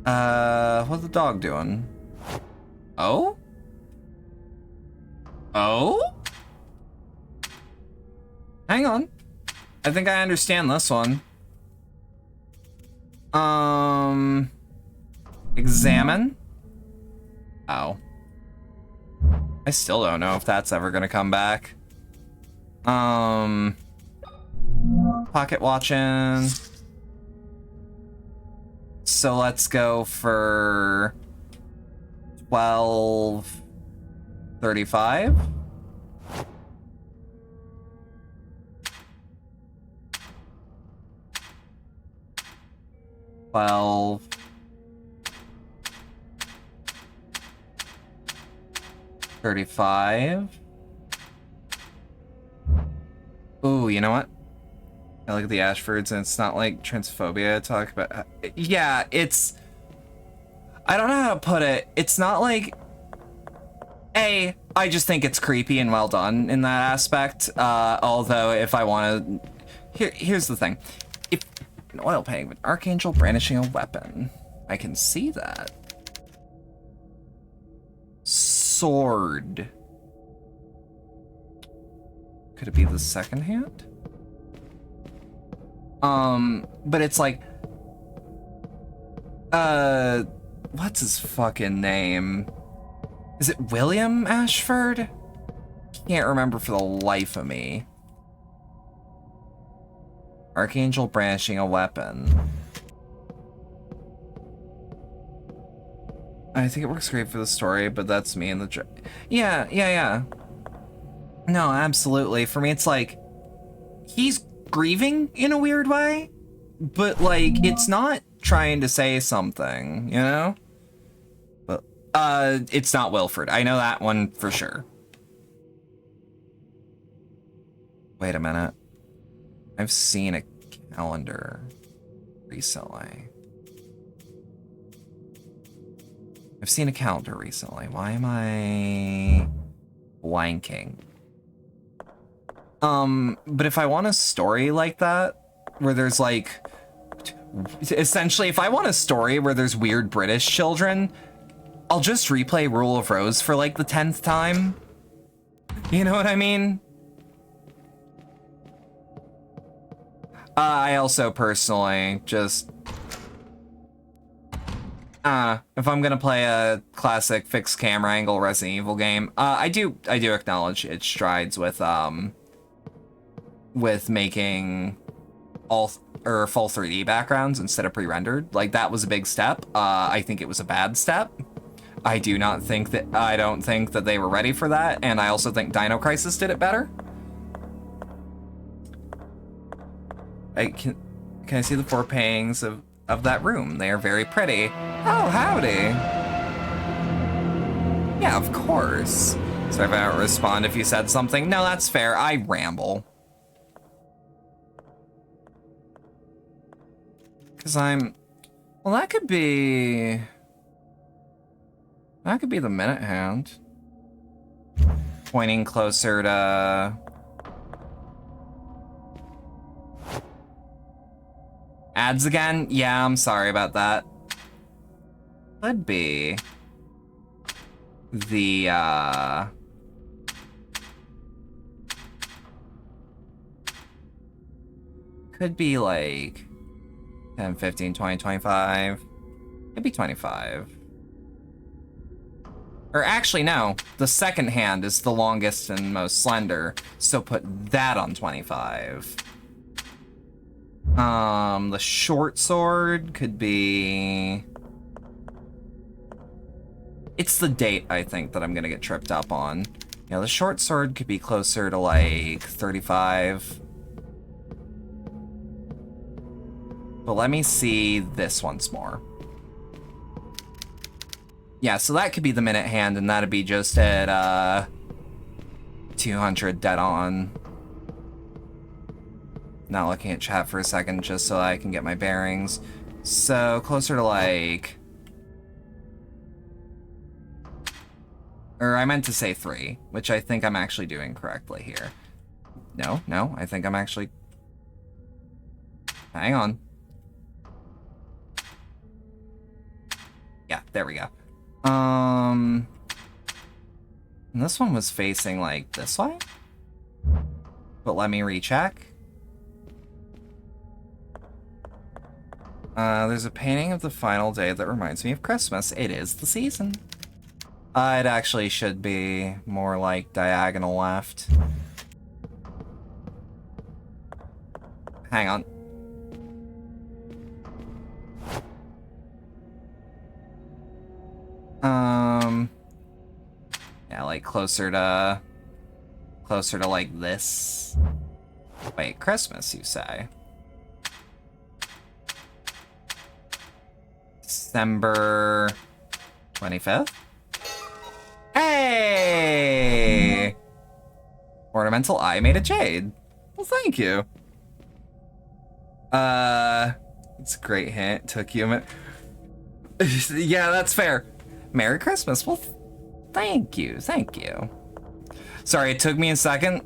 What's the dog doing? Oh? Oh? Hang on. I think I understand this one. Examine? Oh. I still don't know if that's ever gonna come back. Pocket watching. So let's go for 12:35. Well, 35. Ooh, you know what? I look at the Ashfords and it's not like transphobia to talk about. Yeah, it's... I don't know how to put it. It's not like... I just think it's creepy and well done in that aspect. Although if I want to... Here's the thing. If an oil painting with an archangel brandishing a weapon. I can see that. Sword. Could it be the second hand? But it's like, what's his fucking name? Is it William Ashford? Can't remember for the life of me. Archangel brandishing a weapon. I think it works great for the story, but that's me in the... Yeah. No, absolutely. For me, it's like, he's grieving in a weird way, but like it's not trying to say something, you know? But it's not Wilfred. I know that one for sure. Wait a minute. I've seen a calendar recently. Why am I blanking? But if I want a story like that, where there's like, essentially, if I want a story where there's weird British children, I'll just replay Rule of Rose for like the 10th time. You know what I mean? I also personally just, if I'm gonna play a classic fixed camera angle Resident Evil game, I do acknowledge its strides with making all full 3D backgrounds instead of pre-rendered. Like, that was a big step. I think it was a bad step. I don't think that they were ready for that, and I also think Dino Crisis did it better. Can I see the 4 paintings of that room? They are very pretty. Oh, howdy. Yeah, of course. So if I don't respond if you said something, no, that's fair. I ramble. Because well, that could be... That could be the minute hand. Pointing closer to... Ads again? Yeah, I'm sorry about that. Could be... the, could be like 10, 15, 20, 25. Could be 25. Or actually, no. The second hand is the longest and most slender, so put that on 25. The short sword could be... It's the date, I think, that I'm gonna get tripped up on. Yeah, the short sword could be closer to like 35. But let me see this once more. Yeah, so that could be the minute hand, and that'd be just at 200 dead on. Not looking at chat for a second, just so I can get my bearings. So closer to like... Or I meant to say 3, which I think I'm actually doing correctly here. No, I think I'm actually... Hang on. Yeah, there we go. And this one was facing like this way? But let me recheck. There's a painting of the final day that reminds me of Christmas. It is the season. It actually should be more like diagonal left. Hang on. Yeah, like closer to like this. Wait, Christmas, you say? December 25th? Hey! Ornamental eye made of jade. Well, thank you. It's a great hint. Took you a minute. Yeah, that's fair. Merry Christmas. Well, thank you. Sorry, it took me a second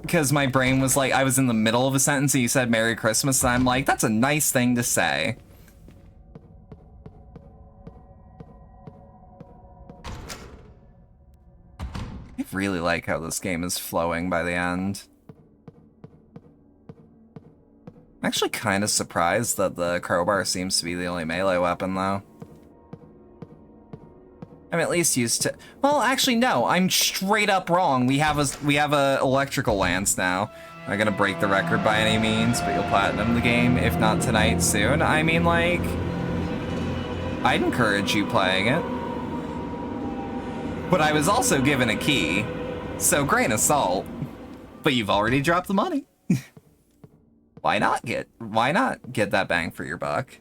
because my brain was like, I was in the middle of a sentence and you said Merry Christmas, and I'm like, that's a nice thing to say. I really like how this game is flowing by the end. I'm actually kind of surprised that the crowbar seems to be the only melee weapon, though. I'm at least used to... Well, actually, no. I'm straight up wrong. We have a electrical lance now. I'm not gonna break the record by any means, but you'll platinum the game, if not tonight, soon. I mean, like... I'd encourage you playing it. But I was also given a key, so grain of salt. But you've already dropped the money. Why not get that bang for your buck?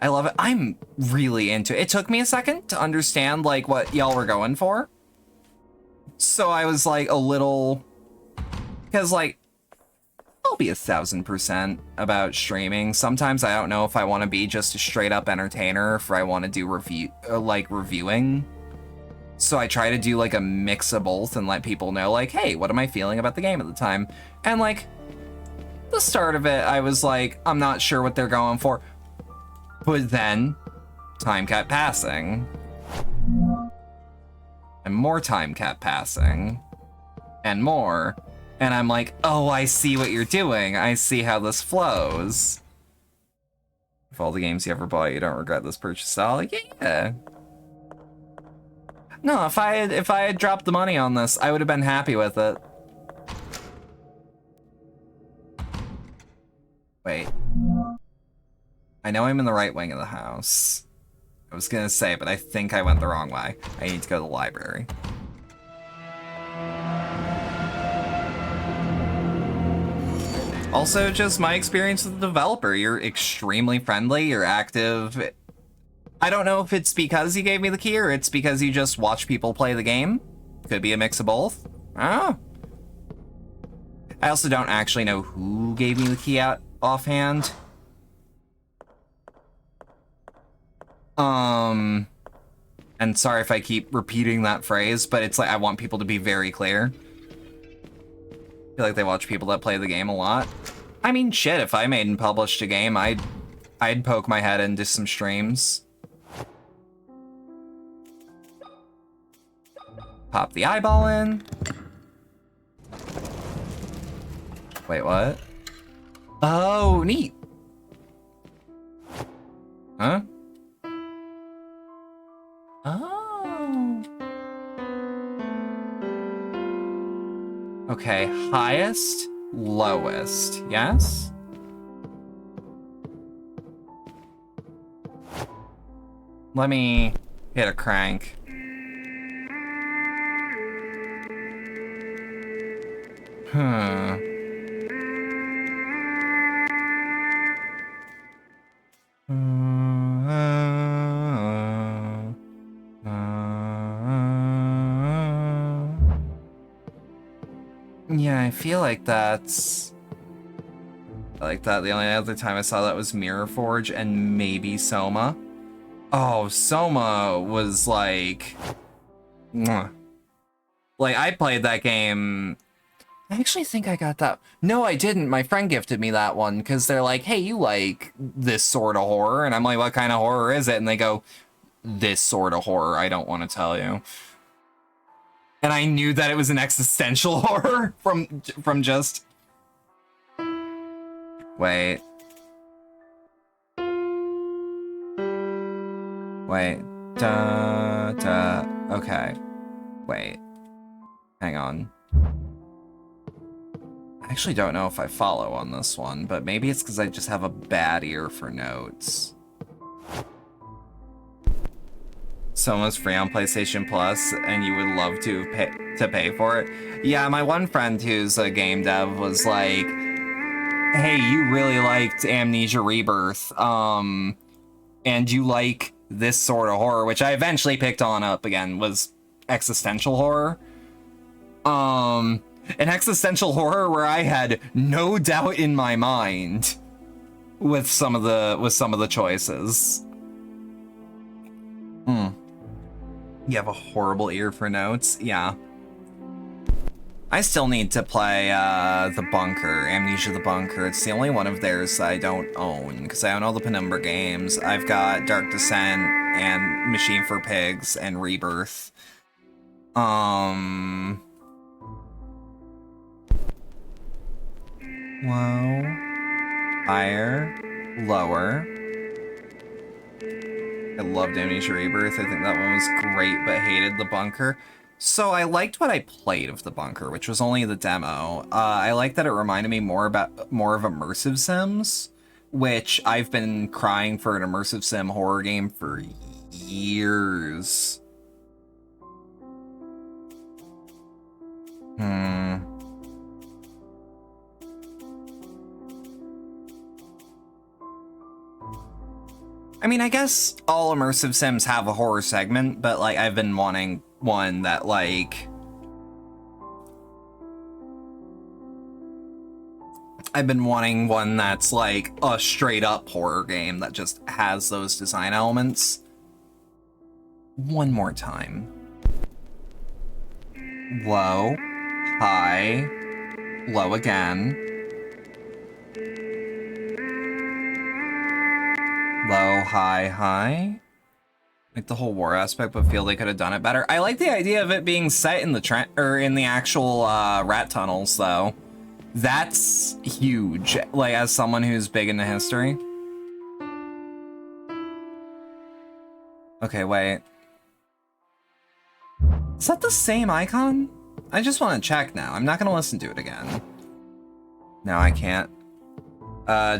I love it. I'm really into it. It took me a second to understand like what y'all were going for. So I was like a little, because like I'll be 1000% about streaming. Sometimes I don't know if I want to be just a straight up entertainer, or if I want to do reviewing. So I try to do like a mix of both and let people know like, hey, what am I feeling about the game at the time? And like the start of it, I was like, I'm not sure what they're going for. But then, time kept passing. And more time kept passing. And more. And I'm like, oh, I see what you're doing. I see how this flows. If all the games you ever bought, you don't regret this purchase at all? Yeah. No, if I had dropped the money on this, I would have been happy with it. Wait. I know I'm in the right wing of the house. I was gonna say, but I think I went the wrong way. I need to go to the library. Also, just my experience with the developer. You're extremely friendly, you're active. I don't know if it's because you gave me the key or it's because you just watch people play the game. Could be a mix of both. Oh. I also don't actually know who gave me the key out offhand. And sorry if I keep repeating that phrase, but it's like I want people to be very clear. I feel like they watch people that play the game a lot. I mean, shit, if I made and published a game, I'd poke my head into some streams. Pop the eyeball in. Wait, what? Oh, neat. Huh? Oh. Okay, highest, lowest, yes? Let me hit a crank. Hmm. Yeah, I feel like that's... I like that. The only other time I saw that was Mirror Forge and maybe Soma. Oh, Soma was like... Mwah. Like, I played that game... I actually think I got that... No, I didn't. My friend gifted me that one, because they're like, hey, you like this sort of horror? And I'm like, what kind of horror is it? And they go, this sort of horror, I don't want to tell you. And I knew that it was an existential horror from just... Wait. Wait. Okay. Wait. Hang on. I actually don't know if I follow on this one, but maybe it's because I just have a bad ear for notes. Soma's free on PlayStation Plus, and you would love to pay for it. Yeah, my one friend who's a game dev was like, hey, you really liked Amnesia Rebirth, and you like this sort of horror, which I eventually picked on up again, was existential horror. An existential horror where I had no doubt in my mind with some of the choices. You have a horrible ear for notes? Yeah. I still need to play The Bunker, Amnesia the Bunker. It's the only one of theirs I don't own, because I own all the Penumbra games. I've got Dark Descent and Machine for Pigs and Rebirth. Low, higher, lower. I loved Amnesia Rebirth. I think that one was great, but hated The Bunker. So I liked what I played of The Bunker, which was only the demo. I liked that it reminded me more of immersive sims, which I've been crying for an immersive sim horror game for years. I mean, I guess all immersive sims have a horror segment, but, like, I've been wanting one that, like... I've been wanting one that's, like, a straight-up horror game that just has those design elements. One more time. Low, high, low again. Low, high, high. Like the whole war aspect, but feel they could have done it better. I like the idea of it being set in the in the actual rat tunnels, though. That's huge. Like, as someone who's big into history. Okay, wait. Is that the same icon? I just want to check now. I'm not gonna listen to it again. No, I can't.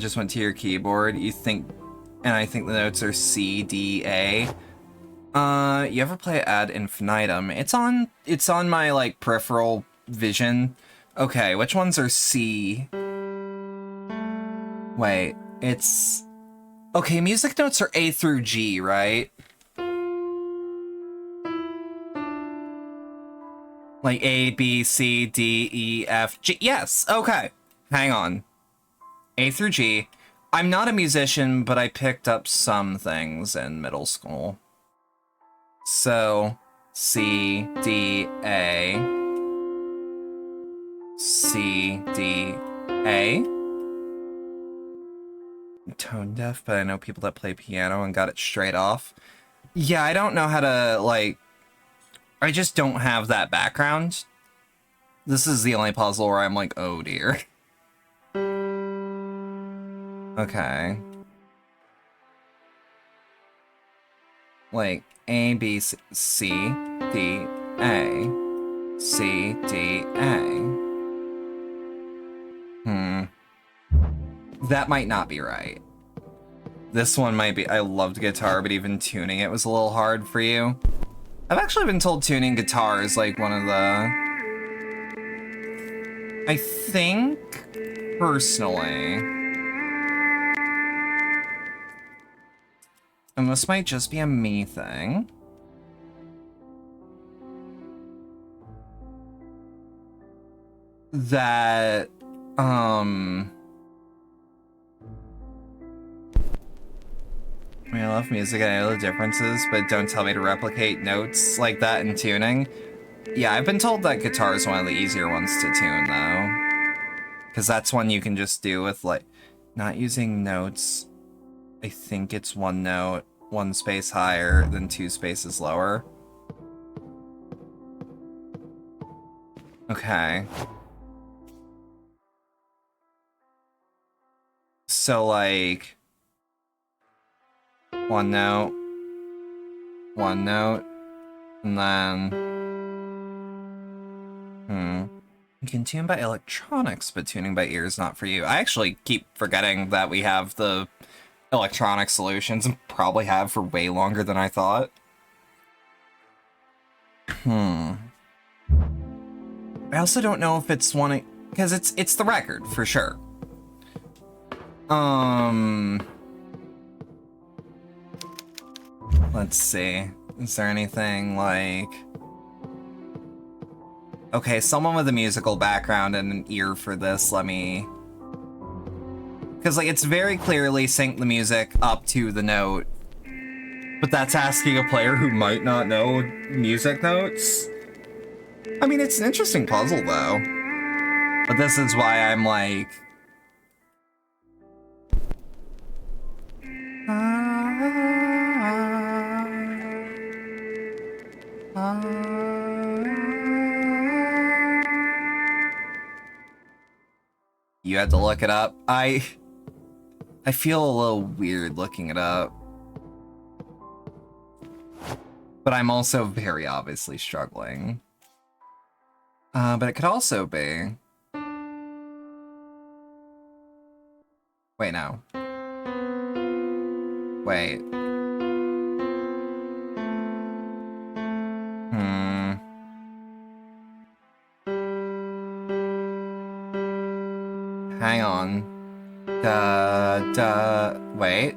Just went to your keyboard. You think... And I think the notes are C, D, A. You ever play Ad Infinitum? It's on my, like, peripheral vision. Okay, which ones are C? Wait, it's... Okay, music notes are A through G, right? Like A, B, C, D, E, F, G. Yes, okay. Hang on. A through G. I'm not a musician, but I picked up some things in middle school. So, C, D, A. C, D, A. I'm tone deaf, but I know people that play piano and got it straight off. Yeah, I don't know how to, like... I just don't have that background. This is the only puzzle where I'm like, oh dear. Okay. Like, A, B, C, D, A. C, D, A. That might not be right. This one might be... I loved guitar, but even tuning it was a little hard for you. I've actually been told tuning guitar is like one of the... I think, personally... And this might just be a me thing. That, I mean, I love music, I know the differences, but don't tell me to replicate notes like that in tuning. Yeah, I've been told that guitar is one of the easier ones to tune, though. Because that's one you can just do with, like, not using notes. I think it's one note, one space higher, then 2 spaces lower. Okay. So, like, one note, and then, You can tune by electronics, but tuning by ear is not for you. I actually keep forgetting that we have the electronic solutions, and probably have for way longer than I thought. I also don't know if it's one, because it's the record, for sure. Let's see. Is there anything like... Okay, someone with a musical background and an ear for this, let me... Because, like, it's very clearly sync the music up to the note. But that's asking a player who might not know music notes. I mean, it's an interesting puzzle, though. But this is why I'm like... You had to look it up. I feel a little weird looking it up. But I'm also very obviously struggling. But it could also be... Wait, no. Wait. Hang on. Wait.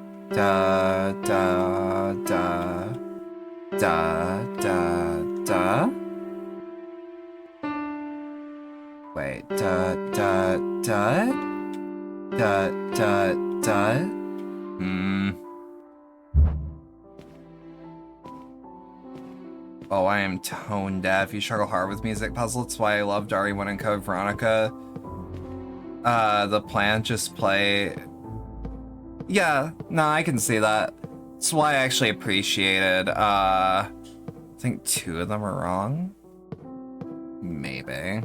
Wait, Oh, I am tone deaf. You struggle hard with music puzzles. That's why I loved RE1 and Code Veronica. The plan just play... Yeah, no, I can see that. That's why I actually appreciated, I think 2 of them are wrong? Maybe.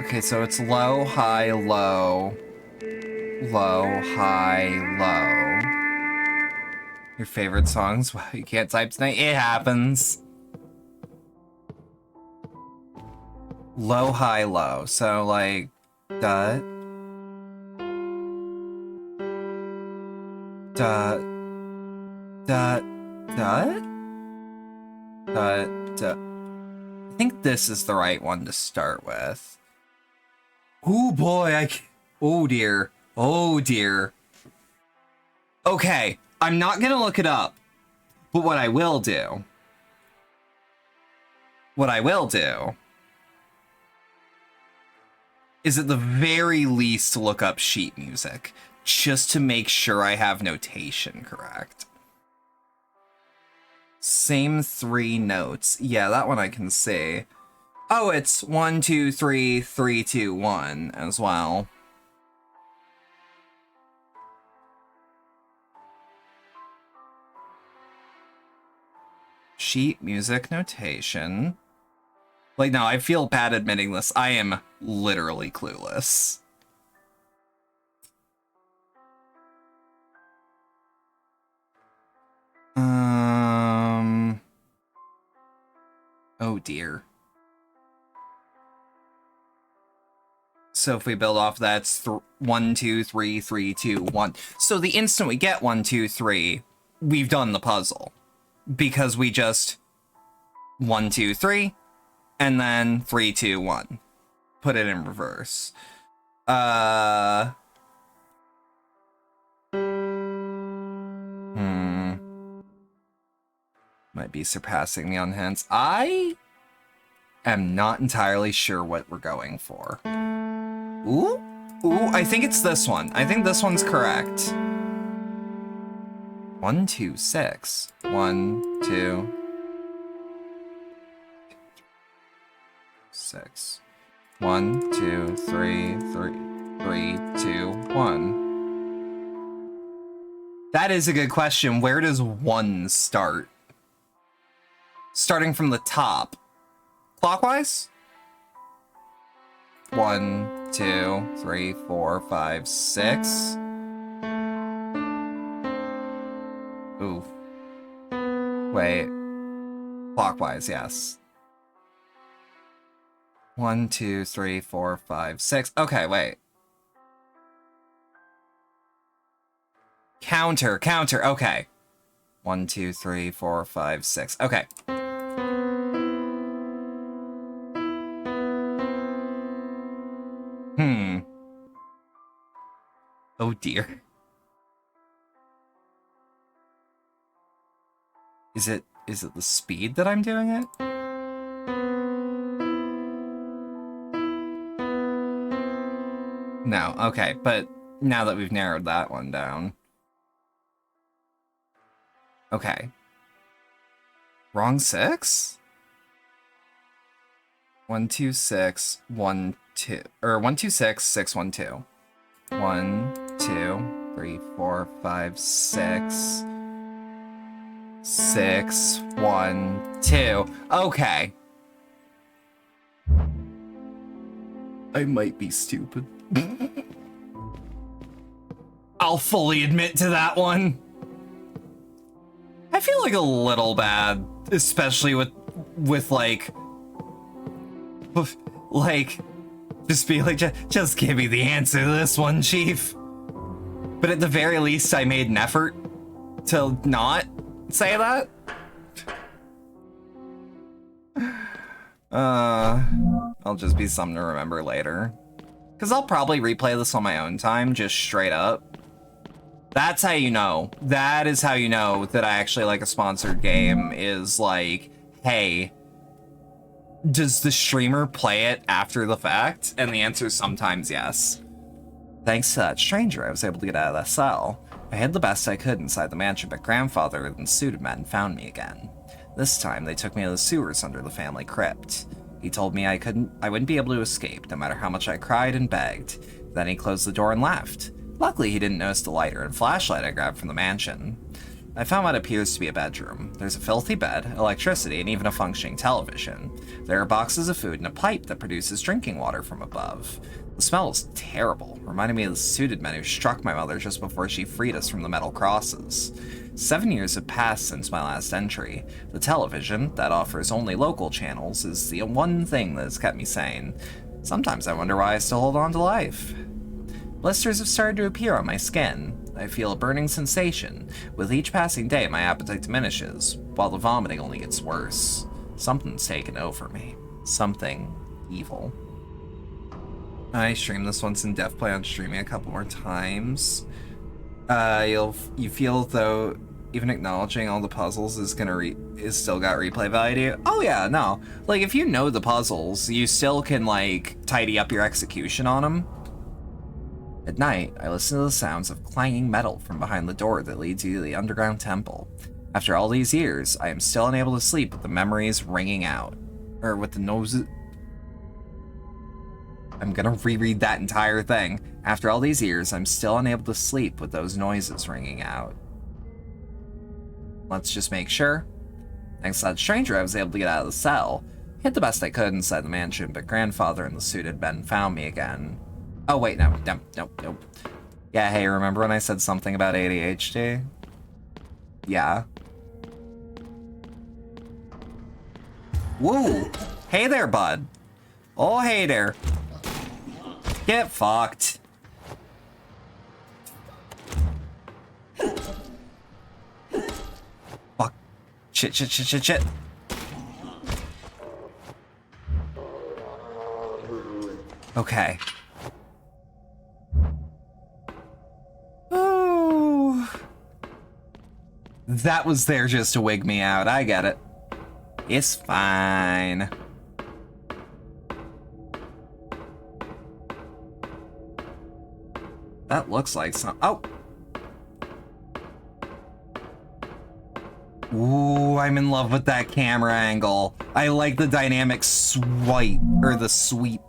Okay, so it's low, high, low. Low, high, low. Your favorite songs? Wow, you can't type tonight? It happens. Low, high, low. So, like, da. Da. Da. Da. Da. Da. I think this is the right one to start with. Oh boy, oh dear. Oh dear. Okay, I'm not gonna look it up, but what I will do is at the very least look up sheet music, just to make sure I have notation correct. Same 3 notes. Yeah, that one I can see. Oh, it's 1, 2, 3, 3, 2, 1 as well. Sheet music notation. Like, no, I feel bad admitting this. I am literally clueless. Oh dear. So if we build off that's 1, 2, 3, 3, 2, 1. So the instant we get 1, 2, 3, we've done the puzzle. Because we just 1, 2, 3, and then 3, 2, 1. Put it in reverse. Might be surpassing me on hints. I am not entirely sure what we're going for. Ooh, I think it's this one. I think this one's correct. 1, 2, 6. 1, 2, 6. 1, 2, 3, 3, 3, 2, 1. That is a good question. Where does 1 start? Starting from the top. Clockwise? 1, 2, 3, 4, 5, 6. Ooh. Wait. Clockwise, yes. 1, 2, 3, 4, 5, 6. Okay, wait. Counter, okay. 1, 2, 3, 4, 5, 6. Okay. Oh dear. Is it the speed that I'm doing it? No, okay, but now that we've narrowed that one down. Okay. Wrong 6? 1, 2, 6, 1, 2. Or 1, 2, 6, 6, 1, 2. 1, 2, 3, 4, 5, 6. 6, 1, 2. Okay. I might be stupid. I'll fully admit to that one. I feel like a little bad, especially with like, just be like, just give me the answer to this one, Chief. But at the very least, I made an effort to not say that. I'll just be something to remember later. Because I'll probably replay this on my own time, just straight up. That's how you know. That is how you know that I actually like a sponsored game, is like, hey, does the streamer play it after the fact? And the answer is sometimes yes. Thanks to that stranger, I was able to get out of that cell. I hid the best I could inside the mansion, but grandfather and suited men found me again. This time, they took me to the sewers under the family crypt. He told me I wouldn't be able to escape, no matter how much I cried and begged. Then he closed the door and left. Luckily, he didn't notice the lighter and flashlight I grabbed from the mansion. I found what appears to be a bedroom. There's a filthy bed, electricity, and even a functioning television. There are boxes of food and a pipe that produces drinking water from above. The smell is terrible, reminding me of the suited men who struck my mother just before she freed us from the metal crosses. 7 years have passed since my last entry. The television, that offers only local channels, is the one thing that has kept me sane. Sometimes I wonder why I still hold on to life. Blisters have started to appear on my skin. I feel a burning sensation. With each passing day, my appetite diminishes, while the vomiting only gets worse. Something's taken over me. Something evil. I streamed this once in Death Play on streaming a couple more times. You feel though even acknowledging all the puzzles is is still got replay value. Oh yeah, no. Like, if you know the puzzles, you still can, like, tidy up your execution on them. At night, I listen to the sounds of clanging metal from behind the door that leads you to the underground temple. After all these years, I am still unable to sleep with the memories ringing out. Or with the noses... I'm gonna reread that entire thing. After all these years, I'm still unable to sleep with those noises ringing out. Let's just make sure. Thanks to that stranger, I was able to get out of the cell. Hid the best I could inside the mansion, but grandfather in the suited bed found me again. Oh wait, no. Yeah, hey, remember when I said something about ADHD? Yeah. Woo! Hey there, bud. Oh, hey there. Get fucked. Fuck. Shit. Okay. Oh. That was there just to wig me out. I get it. It's fine. That looks like some... Oh! Ooh, I'm in love with that camera angle. I like the dynamic swipe, or the sweep.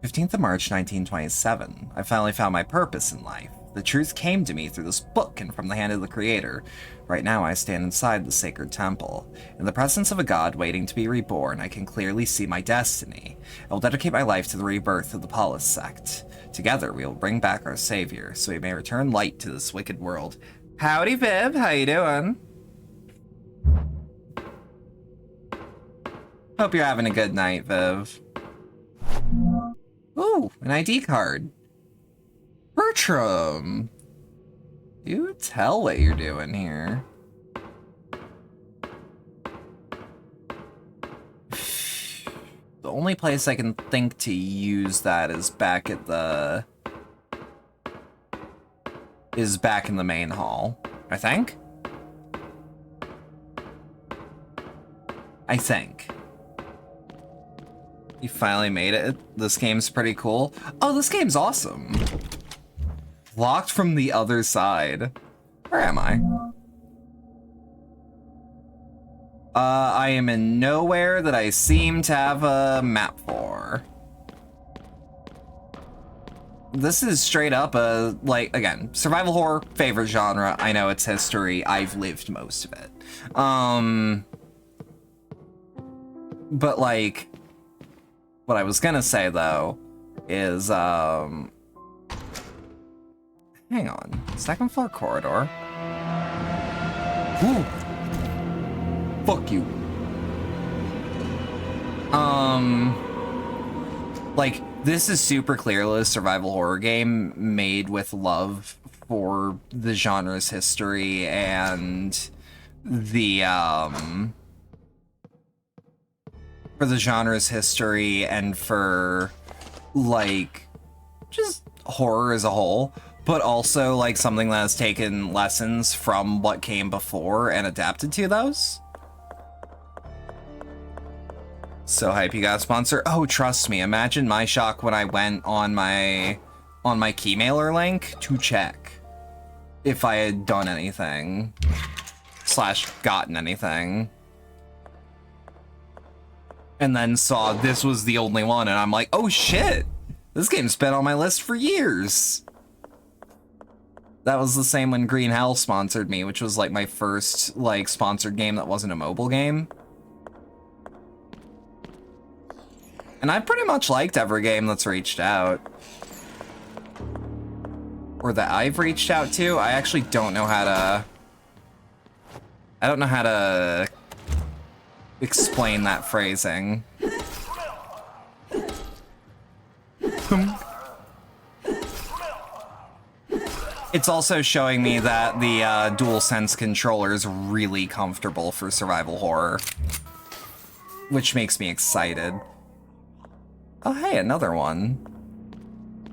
15th of March, 1927. I finally found my purpose in life. The truth came to me through this book and from the hand of the Creator. Right now, I stand inside the sacred temple. In the presence of a god waiting to be reborn, I can clearly see my destiny. I will dedicate my life to the rebirth of the Paulist sect. Together, we will bring back our savior, so he may return light to this wicked world. Howdy, Viv. How you doing? Hope you're having a good night, Viv. Ooh, an ID card. Bertram! Do tell what you're doing here. The only place I can think to use that is back at the... is back in the main hall, I think? I think. You finally made it. This game's pretty cool. Oh, this game's awesome. Locked from the other side. Where am I? I am in nowhere that I seem to have a map for. This is straight up a, like, again, survival horror, favorite genre. I know it's history. I've lived most of it. But, like, what I was gonna say, though, is, hang on. Second floor corridor. Ooh. Fuck you. Like, this is super clearly a survival horror game made with love for the genre's history and the, for the genre's history and for, like, just horror as a whole, but also, like, something that has taken lessons from what came before and adapted to those. So hype you got a sponsor. Oh, trust me, imagine my shock when I went on my keymailer link to check if I had done anything / gotten anything. And then saw this was the only one, and I'm like, oh shit! This game's been on my list for years! That was the same when Green Hell sponsored me, which was like my first, like, sponsored game that wasn't a mobile game. And I pretty much liked every game that's reached out. Or that I've reached out to. I actually don't know how to... I don't know how to explain that phrasing. It's also showing me that the DualSense controller is really comfortable for survival horror, which makes me excited. Oh, hey, another one.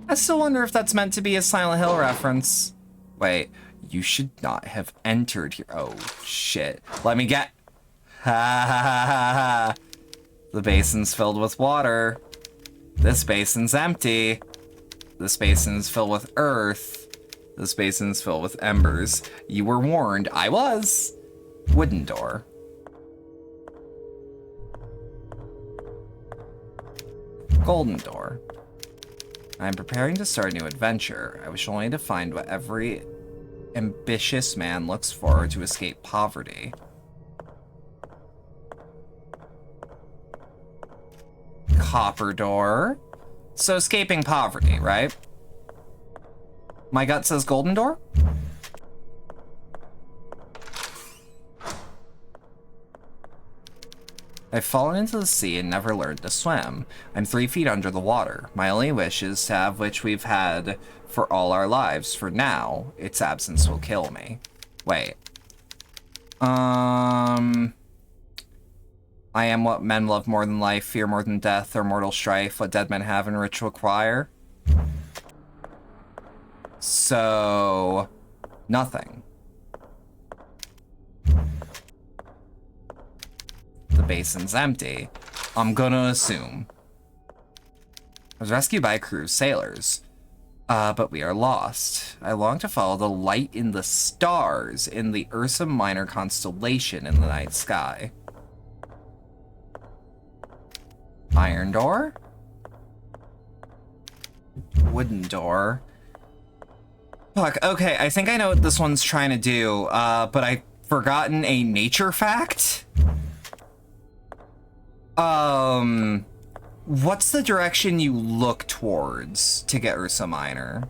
I still wonder if that's meant to be a Silent Hill reference. Wait, You should not have entered here. Oh, shit. Let me get... Ha ha ha ha ha. The basin's filled with water. This basin's empty. This basin's filled with earth. This basin's filled with embers. You were warned. I was. Wooden door. Golden door. I am preparing to start a new adventure. I wish only to find what every ambitious man looks for to escape poverty. Copper door. So escaping poverty, right? My gut says golden door? I've fallen into the sea and never learned to swim. I'm 3 feet under the water. My only wish is to have which we've had for all our lives. For now, its absence will kill me. Wait. I am what men love more than life, fear more than death, or mortal strife, what dead men have and rich require. So, nothing. The basin's empty. I'm gonna assume. I was rescued by a crew of sailors. But we are lost. I long to follow the light in the stars in the Ursa Minor constellation in the night sky. Iron door? Wooden door? Fuck, okay, I think I know what this one's trying to do, but I've forgotten a nature fact? What's the direction you look towards to get Ursa Minor?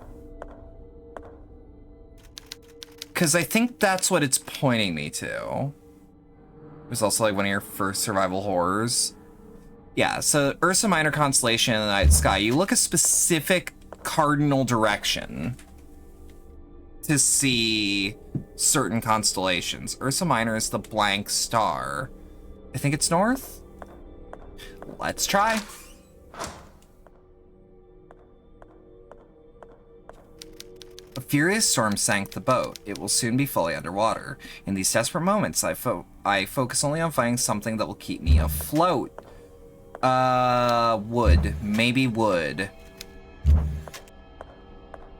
Because I think that's what it's pointing me to. It was also like one of your first survival horrors. Yeah, so Ursa Minor constellation in the night sky. You look a specific cardinal direction to see certain constellations. Ursa Minor is the blank star. I think it's north? Let's try. A furious storm sank the boat. It will soon be fully underwater. In these desperate moments, I focus only on finding something that will keep me afloat. Wood. Maybe wood.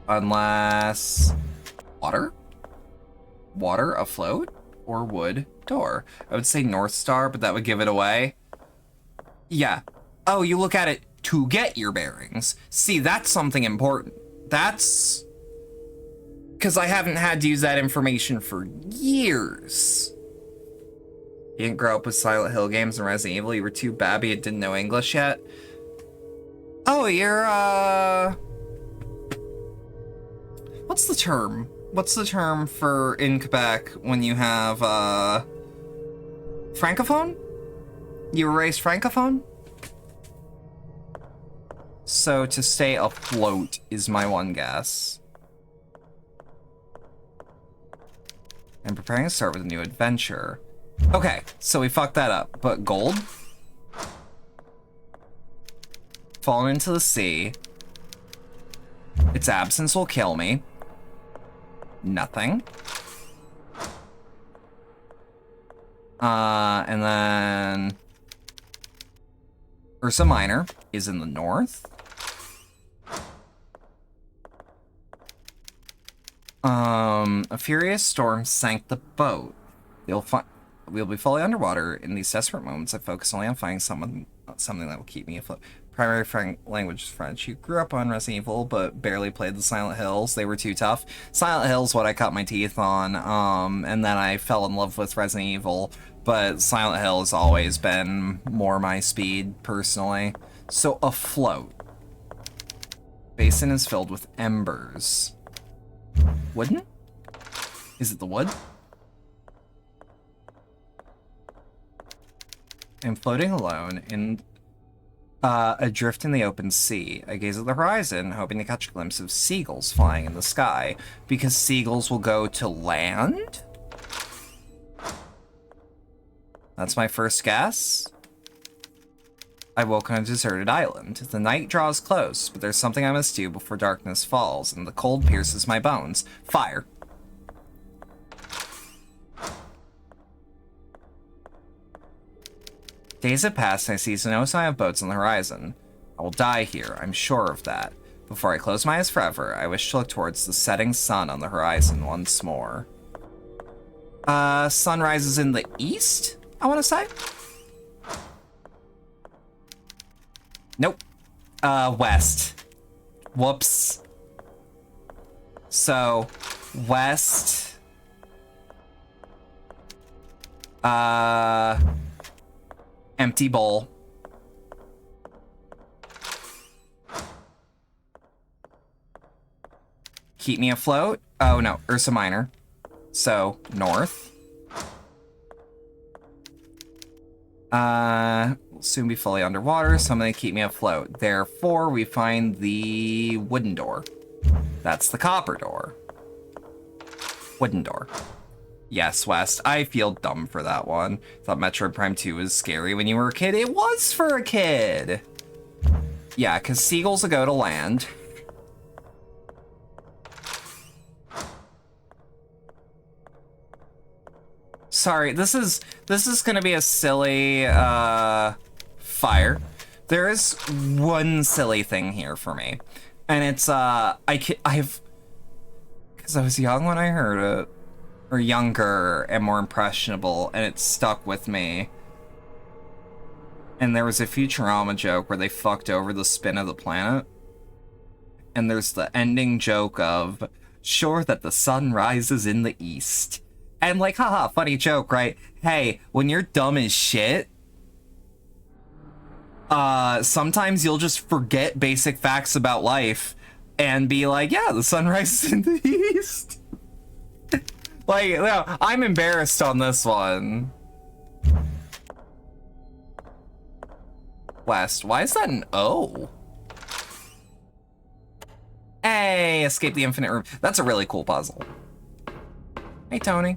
Unless... water? Water afloat? Or wood door? I would say North Star, but that would give it away. Yeah. Oh, you look at it to get your bearings. See, that's something important. That's... because I haven't had to use that information for years. You didn't grow up with Silent Hill games and Resident Evil. You were too babby and didn't know English yet. Oh, you're, what's the term? What's the term for in Quebec when you have, Francophone? You were raised Francophone? So to stay afloat is my one guess. I'm preparing to start with a new adventure. Okay, so we fucked that up. But gold? Fallen into the sea. Its absence will kill me. Nothing. And then... Ursa Minor is in the north. A furious storm sank the boat. We'll be fully underwater. In these desperate moments, I focus only on finding something that will keep me afloat. Primary language is French. You grew up on Resident Evil, but barely played the Silent Hills. They were too tough. Silent Hill's what I cut my teeth on, and then I fell in love with Resident Evil, but Silent Hill has always been more my speed, personally. So, afloat. Basin is filled with embers. Wooden? Is it the wood? I'm floating alone in adrift in the open sea. I gaze at the horizon, hoping to catch a glimpse of seagulls flying in the sky. Because seagulls will go to land? That's my first guess. I woke on a deserted island. The night draws close, but there's something I must do before darkness falls, and the cold pierces my bones. Fire. Days have passed and I see no sign of boats on the horizon. I will die here, I'm sure of that. Before I close my eyes forever, I wish to look towards the setting sun on the horizon once more. Sun rises in the east, I want to say? Nope. West. Whoops. So, west. Empty bowl. Keep me afloat. Oh no, Ursa Minor. So, north. Will soon be fully underwater, so I'm gonna keep me afloat. Therefore, we find the wooden door. That's the copper door. Wooden door. Yes, West. I feel dumb for that one. Thought Metroid Prime 2 was scary when you were a kid. It was for a kid! Yeah, because seagulls will go to land. Sorry, this is gonna be a silly fire. There is one silly thing here for me, and it's because I was young when I heard it, or younger and more impressionable, and it stuck with me. And there was a Futurama joke where they fucked over the spin of the planet, and there's the ending joke of, "Sure that the sun rises in the east." And like, haha, funny joke, right? Hey, when you're dumb as shit, sometimes you'll just forget basic facts about life and be like, yeah, the sun rises in the east. Like, no, I'm embarrassed on this one. West, why is that an O? Hey, escape the infinite room. That's a really cool puzzle. Hey, Tony.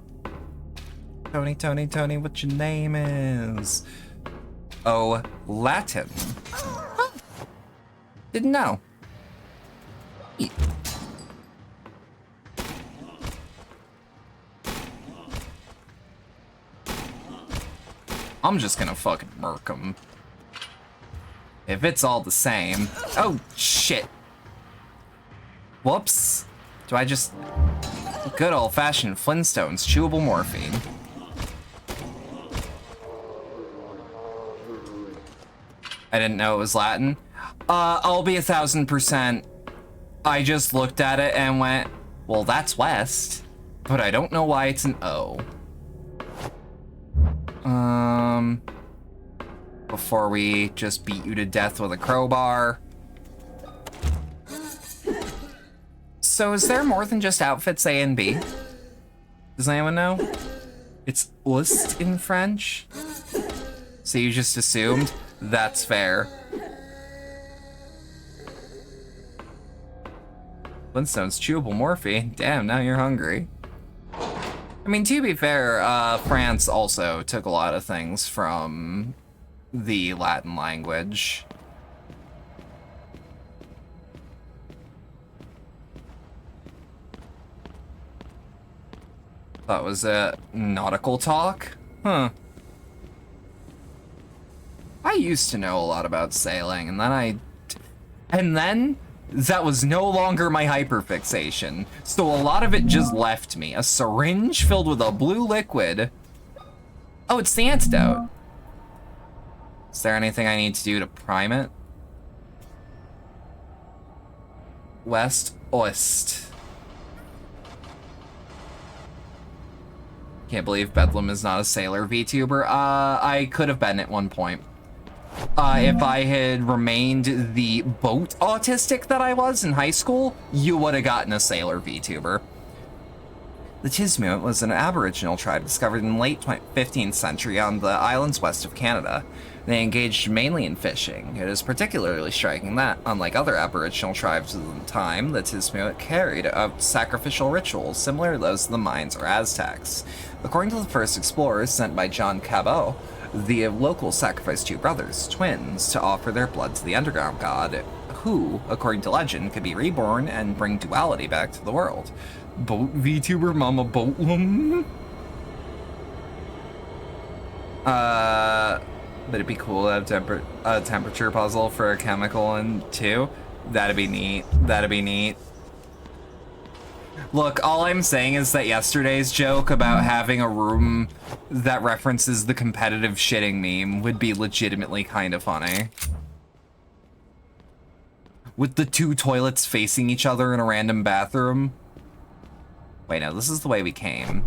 Tony, what your name is? Oh, Latin. Huh. Didn't know. Eat. I'm just gonna fucking murk him. If it's all the same. Oh, shit. Whoops. Do I just... Good old-fashioned Flintstones, chewable morphine. I didn't know it was Latin. I'll be 1000%. I just looked at it and went, well, that's West, but I don't know why it's an O. Before we just beat you to death with a crowbar. So is there more than just outfits A and B? Does anyone know? It's Oust in French? So you just assumed? That's fair. Flintstones chewable morphine. Damn, now you're hungry. I mean, to be fair, France also took a lot of things from the Latin language. That was a nautical talk? Huh. I used to know a lot about sailing, and then that was no longer my hyperfixation. So a lot of it just left me. A syringe filled with a blue liquid. Oh, it's the antidote. Is there anything I need to do to prime it? West Oist. Can't believe Bedlam is not a sailor VTuber. I could have been at one point. If I had remained the boat autistic that I was in high school, you would have gotten a sailor VTuber. The Tismuit was an Aboriginal tribe discovered in the late 15th century on the islands west of Canada. They engaged mainly in fishing. It is particularly striking that, unlike other Aboriginal tribes of the time, the Tismuit carried out sacrificial rituals similar to those of the Mayans or Aztecs. According to the first explorers sent by John Cabot, the locals sacrificed two brothers, twins, to offer their blood to the underground god, who, according to legend, could be reborn and bring duality back to the world. Boat VTuber Mama Boatlam? but it'd be cool to have a temperature puzzle for a chemical in 2. That'd be neat. That'd be neat. Look, all I'm saying is that yesterday's joke about having a room that references the competitive shitting meme would be legitimately kind of funny. With the 2 toilets facing each other in a random bathroom. Wait, no, this is the way we came.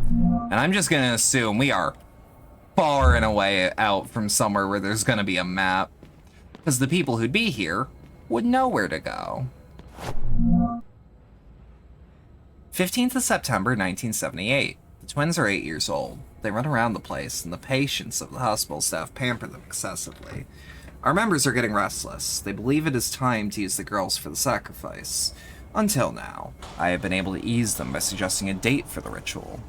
And I'm just gonna assume we are far and away out from somewhere where there's gonna be a map. Because the people who'd be here would know where to go. 15th of September, 1978. The twins are 8 years old. They run around the place, and the patients of the hospital staff pamper them excessively. Our members are getting restless. They believe it is time to use the girls for the sacrifice. Until now, I have been able to ease them by suggesting a date for the ritual.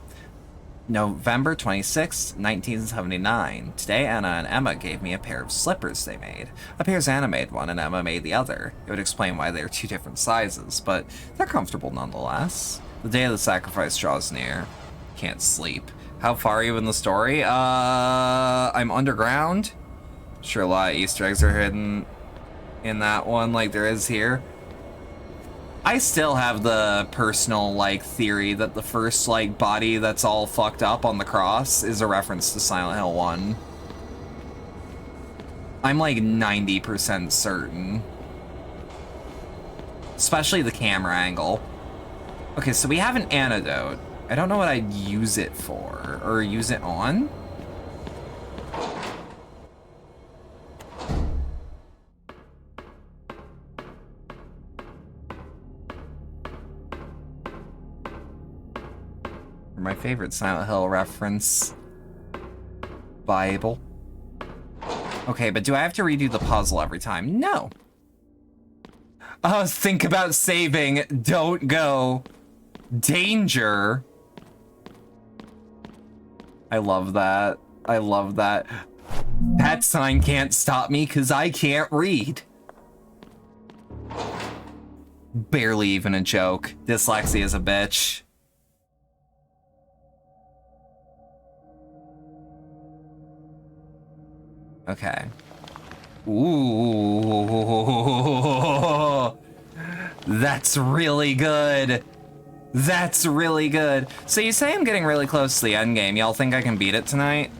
November 26, 1979. Today, Anna and Emma gave me a pair of slippers they made. Appears Anna made one and Emma made the other. It would explain why they're 2 different sizes, but they're comfortable nonetheless. The day of the sacrifice draws near. Can't sleep. How far are you in the story? I'm underground. Sure, a lot of Easter eggs are hidden in that one, like there is here. I still have the personal, like, theory that the first, like, body that's all fucked up on the cross is a reference to Silent Hill 1. I'm, like, 90% certain. Especially the camera angle. Okay, so we have an antidote. I don't know what I'd use it for, or use it on. My favorite Silent Hill reference. Bible. Okay, but do I have to redo the puzzle every time? No. Think about saving. Don't go. Danger. I love that. I love that. That sign can't stop me because I can't read. Barely even a joke. Dyslexia is a bitch. Okay. Ooh. That's really good. That's really good. So you say I'm getting really close to the end game. Y'all think I can beat it tonight?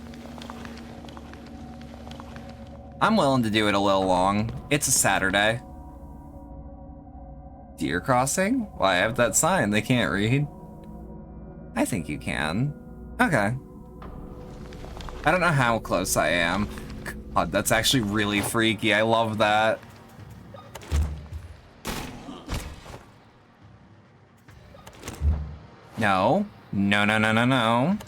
I'm willing to do it a little long. It's a Saturday. Deer crossing? Well, I have that sign. They can't read. I think you can. Okay. I don't know how close I am. God, that's actually really freaky. I love that. No. No, no, no, no, no.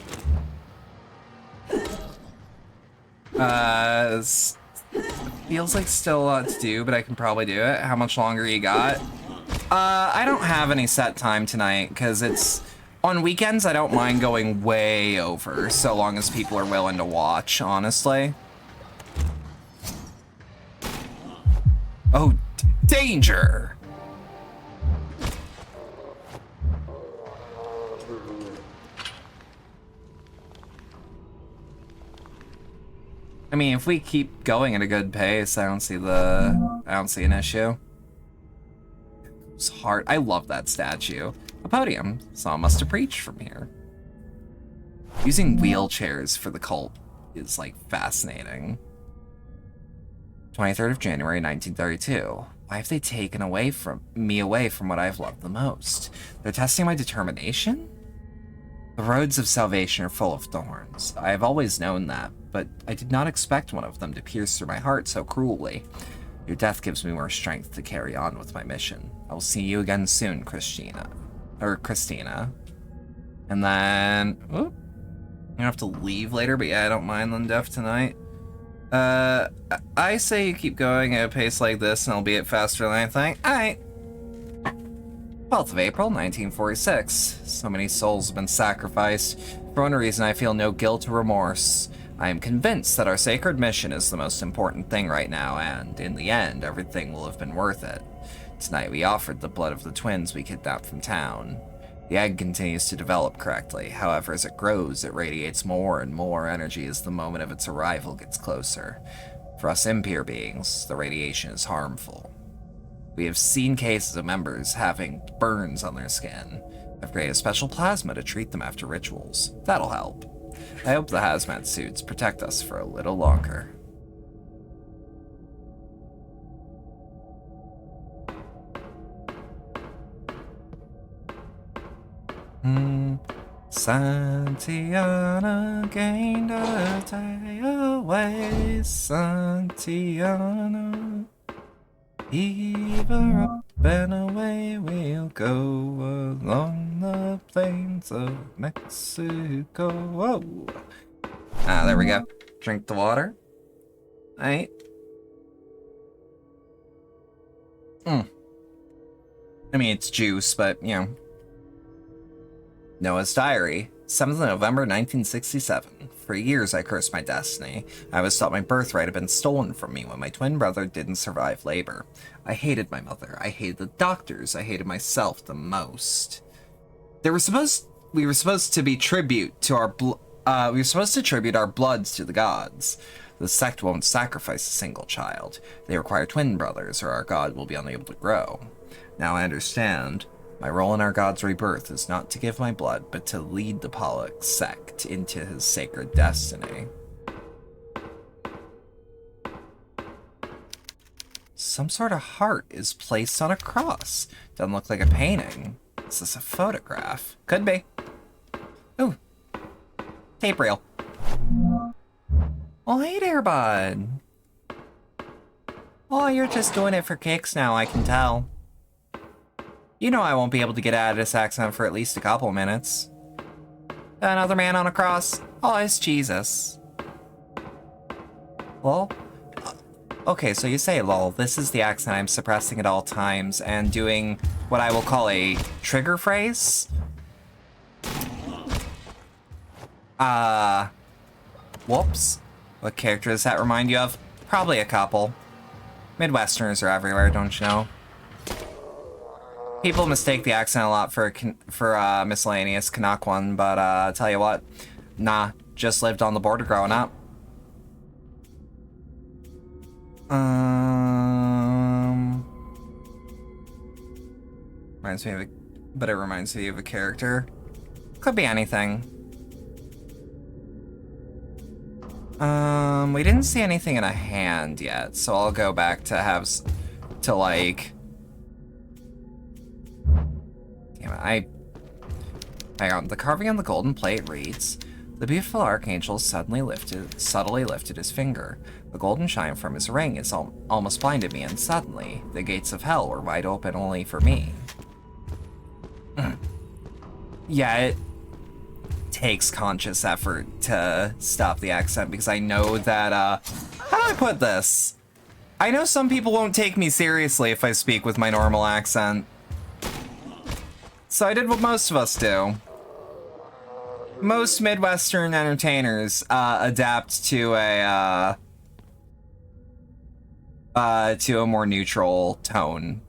Feels like still a lot to do, but I can probably do it. How much longer you got? I don't have any set time tonight, because it's... On weekends, I don't mind going way over, so long as people are willing to watch, honestly. Oh, danger! I mean, if we keep going at a good pace, I don't see an issue. It's hard. I love that statue. A podium. Someone must have preached from here. Using wheelchairs for the cult is, like, fascinating. 23rd of January, 1932. Why have they taken me away from what I've loved the most? They're testing my determination? The roads of salvation are full of thorns. I have always known that, but I did not expect one of them to pierce through my heart so cruelly. Your death gives me more strength to carry on with my mission. I will see you again soon, Christina. And then... Oop, you have to leave later, but yeah, I don't mind Lindeaf tonight. I say you keep going at a pace like this and it'll be faster than anything. Alright. 12th of April, 1946. So many souls have been sacrificed. For one reason, I feel no guilt or remorse. I am convinced that our sacred mission is the most important thing right now, and in the end, everything will have been worth it. Tonight, we offered the blood of the twins we kidnapped from town. The egg continues to develop correctly. However, as it grows, it radiates more and more energy as the moment of its arrival gets closer. For us impure beings, the radiation is harmful. We have seen cases of members having burns on their skin. I've created special plasma to treat them after rituals. That'll help. I hope the hazmat suits protect us for a little longer. Santiana gained a day away. Santiana, heave her up and away we'll go along the plains of Mexico. Whoa! Ah, there we go. Drink the water. Right. I mean, it's juice, but, you know. Noah's Diary, 7th of November 1967. For years I cursed my destiny. I was thought my birthright had been stolen from me when my twin brother didn't survive labor. I hated my mother. I hated the doctors. I hated myself the most. We were supposed to be tribute to our we were supposed to tribute our bloods to the gods. The sect won't sacrifice a single child. They require twin brothers, or our god will be unable to grow. Now I understand. My role in our god's rebirth is not to give my blood, but to lead the Pollock sect into his sacred destiny. Some sort of heart is placed on a cross. Doesn't look like a painting. Is this a photograph? Could be. Ooh. Tape reel. Oh, hey there, bud. Oh, you're just doing it for kicks now, I can tell. You know I won't be able to get out of this accent for at least a couple minutes. Another man on a cross. Oh, it's Jesus. Lol. Okay, so you say lol. This is the accent I'm suppressing at all times and doing what I will call a trigger phrase. Whoops. What character does that remind you of? Probably a couple. Midwesterners are everywhere, don't you know? People mistake the accent a lot for miscellaneous Canuck one, but I'll tell you what, nah, just lived on the border growing up. Reminds me of but it reminds me of a character. Could be anything. We didn't see anything in a hand yet, so I'll go back to like. Damn it, hang on. The carving on the golden plate reads, "The beautiful archangel subtly lifted his finger. The golden shine from his ring is almost blinded me, and suddenly the gates of hell were wide open only for me." Yeah, it takes conscious effort to stop the accent because I know that, how do I put this? I know some people won't take me seriously if I speak with my normal accent. So I did what most of us do. Most Midwestern entertainers adapt to a more neutral tone.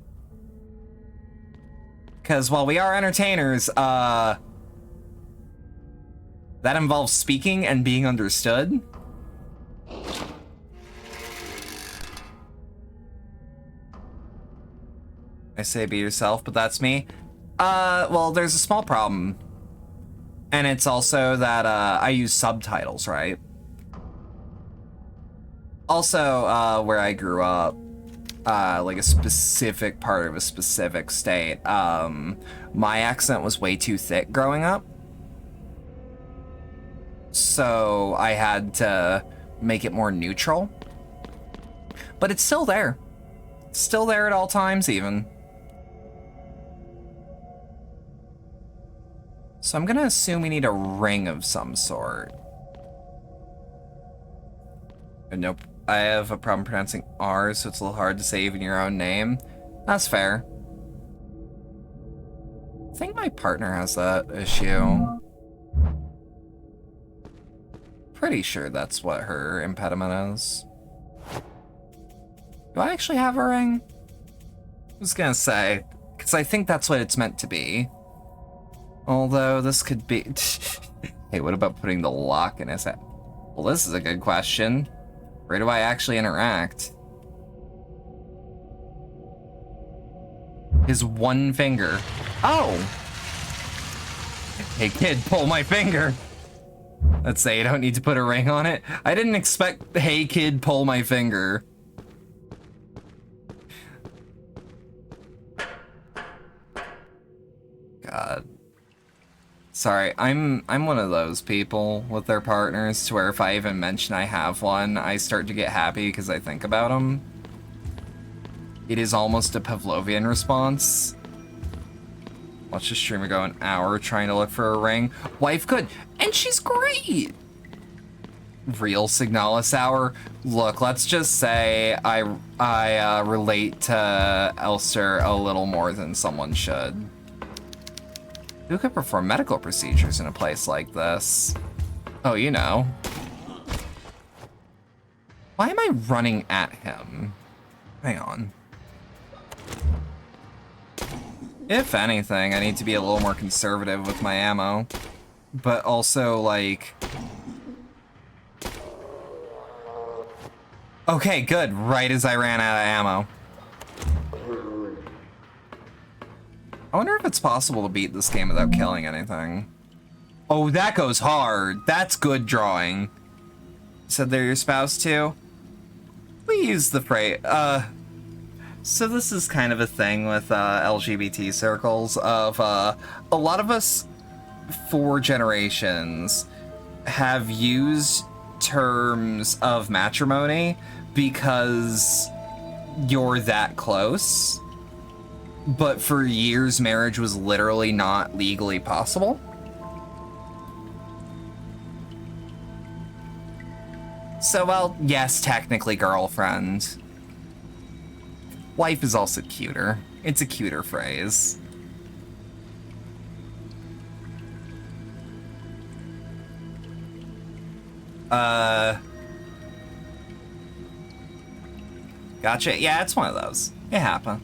Because while we are entertainers, that involves speaking and being understood. I say be yourself, but that's me. Well, there's a small problem. And it's also that, I use subtitles, right? Also, where I grew up, like a specific part of a specific state, my accent was way too thick growing up. So I had to make it more neutral. But it's still there. It's still there at all times, even. So I'm gonna assume we need a ring of some sort. Nope. I have a problem pronouncing R, so it's a little hard to say even your own name. That's fair. I think my partner has that issue. Pretty sure that's what her impediment is. Do I actually have a ring? I was gonna say, because I think that's what it's meant to be. Although this could be... Hey, what about putting the lock in his head? Well, this is a good question. Where do I actually interact? His one finger. Oh! Hey kid, pull my finger. Let's say you don't need to put a ring on it. I didn't expect, hey kid, pull my finger. God. Sorry, I'm one of those people with their partners to where if I even mention I have one, I start to get happy because I think about them. It is almost a Pavlovian response. Watch the streamer go an hour trying to look for a ring. Wife good, and she's great. Real Signalis hour. Look, let's just say I relate to Elster a little more than someone should. Who could perform medical procedures in a place like this? Oh, you know. Why am I running at him? Hang on. If anything, I need to be a little more conservative with my ammo. But also, like... Okay, good. Right as I ran out of ammo. I wonder if it's possible to beat this game without killing anything. Oh, that goes hard. That's good drawing. You said they're your spouse too? We use the phrase, so this is kind of a thing with LGBT circles of a lot of us for generations have used terms of matrimony because you're that close. But for years, marriage was literally not legally possible. So, well, yes, technically girlfriend. Wife is also cuter. It's a cuter phrase. Gotcha. Yeah, it's one of those. It happened.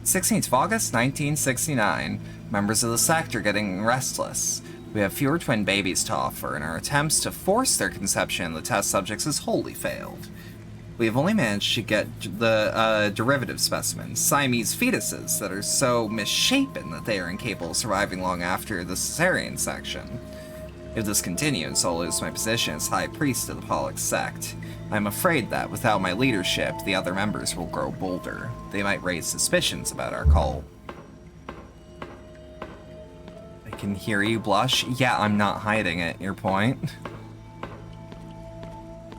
16th of August, 1969. Members of the sect are getting restless. We have fewer twin babies to offer, and our attempts to force their conception in the test subjects has wholly failed. We have only managed to get the derivative specimens, Siamese fetuses, that are so misshapen that they are incapable of surviving long after the cesarean section. If this continues, I'll lose my position as High Priest of the Pollux sect. I'm afraid that, without my leadership, the other members will grow bolder. They might raise suspicions about our cult. I can hear you blush. Yeah, I'm not hiding it, your point.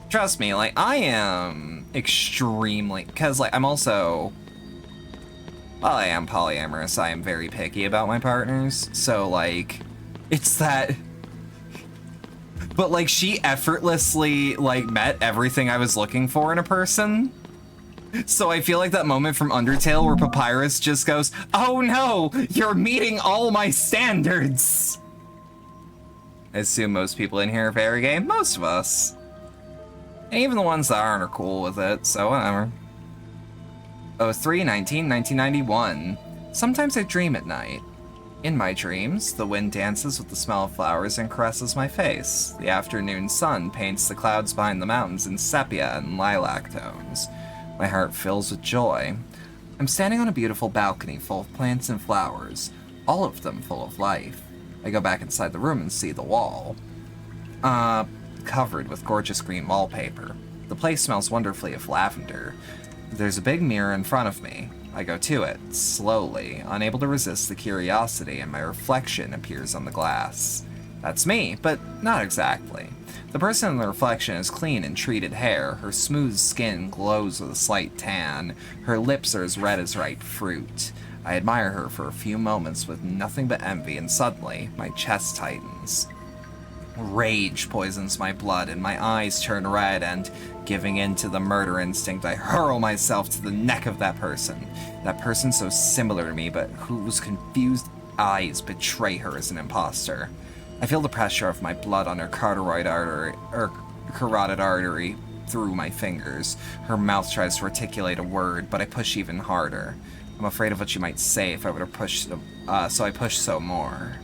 Trust me, like, I am extremely... Because, like, I'm also... While I am polyamorous, I am very picky about my partners. So, like, it's that... But, like, she effortlessly, like, met everything I was looking for in a person. So I feel like that moment from Undertale where Papyrus just goes, "Oh no, you're meeting all my standards!" I assume most people in here are very gay. Most of us. And even the ones that aren't are cool with it, so whatever. 03/19/1991. Sometimes I dream at night. In my dreams, the wind dances with the smell of flowers and caresses my face. The afternoon sun paints the clouds behind the mountains in sepia and lilac tones. My heart fills with joy. I'm standing on a beautiful balcony full of plants and flowers, all of them full of life. I go back inside the room and see the wall. Covered with gorgeous green wallpaper. The place smells wonderfully of lavender. There's a big mirror in front of me. I go to it, slowly, unable to resist the curiosity, and my reflection appears on the glass. That's me, but not exactly. The person in the reflection has clean and treated hair, her smooth skin glows with a slight tan, her lips are as red as ripe fruit. I admire her for a few moments with nothing but envy, and suddenly, my chest tightens. Rage poisons my blood, and my eyes turn red, and, giving in to the murder instinct, I hurl myself to the neck of that person. That person so similar to me, but whose confused eyes betray her as an imposter. I feel the pressure of my blood on her carotid artery through my fingers. Her mouth tries to articulate a word, but I push even harder. I'm afraid of what she might say if I were to push, so I push so more.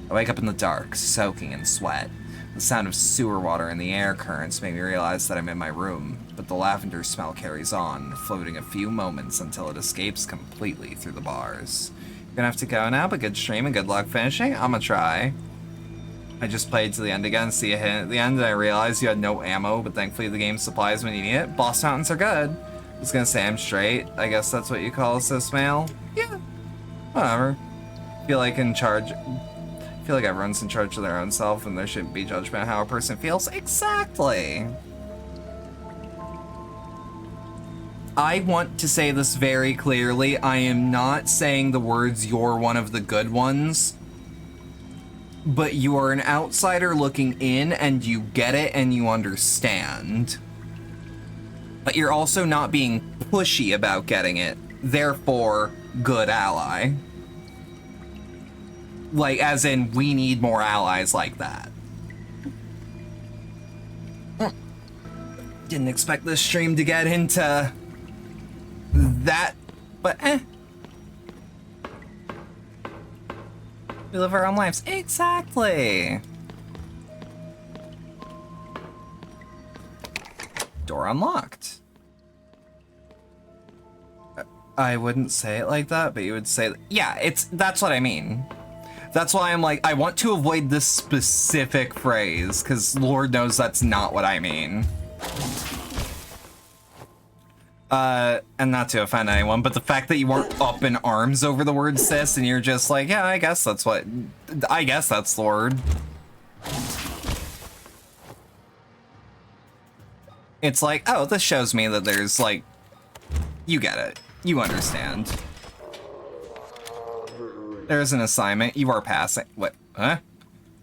I wake up in the dark, soaking in sweat. The sound of sewer water and the air currents made me realize that I'm in my room, but the lavender smell carries on, floating a few moments until it escapes completely through the bars. Gonna have to go now, but good stream and good luck finishing. I'ma try. I just played to the end again, see a hint at the end, and I realized you had no ammo, but thankfully the game supplies when you need it. Boss mountains are good. I was gonna say I'm straight. I guess that's what you call a cis male. Yeah. Whatever. Feel like everyone's in charge of their own self and there shouldn't be judgment on how a person feels. Exactly. I want to say this very clearly. I am not saying the words "you're one of the good ones," but you are an outsider looking in and you get it and you understand. But you're also not being pushy about getting it. Therefore, good ally. Like, as in, we need more allies like that. Didn't expect this stream to get into that, but We live our own lives. Exactly. Door unlocked. I wouldn't say it like that, but you would say, yeah, that's what I mean. That's why I'm like, I want to avoid this specific phrase, because Lord knows that's not what I mean. And not to offend anyone, but the fact that you weren't up in arms over the word cis, and you're just like, yeah, I guess that's Lord. It's like, oh, this shows me that there's, like, you get it. You understand. There's an assignment. You are passing. What? Huh?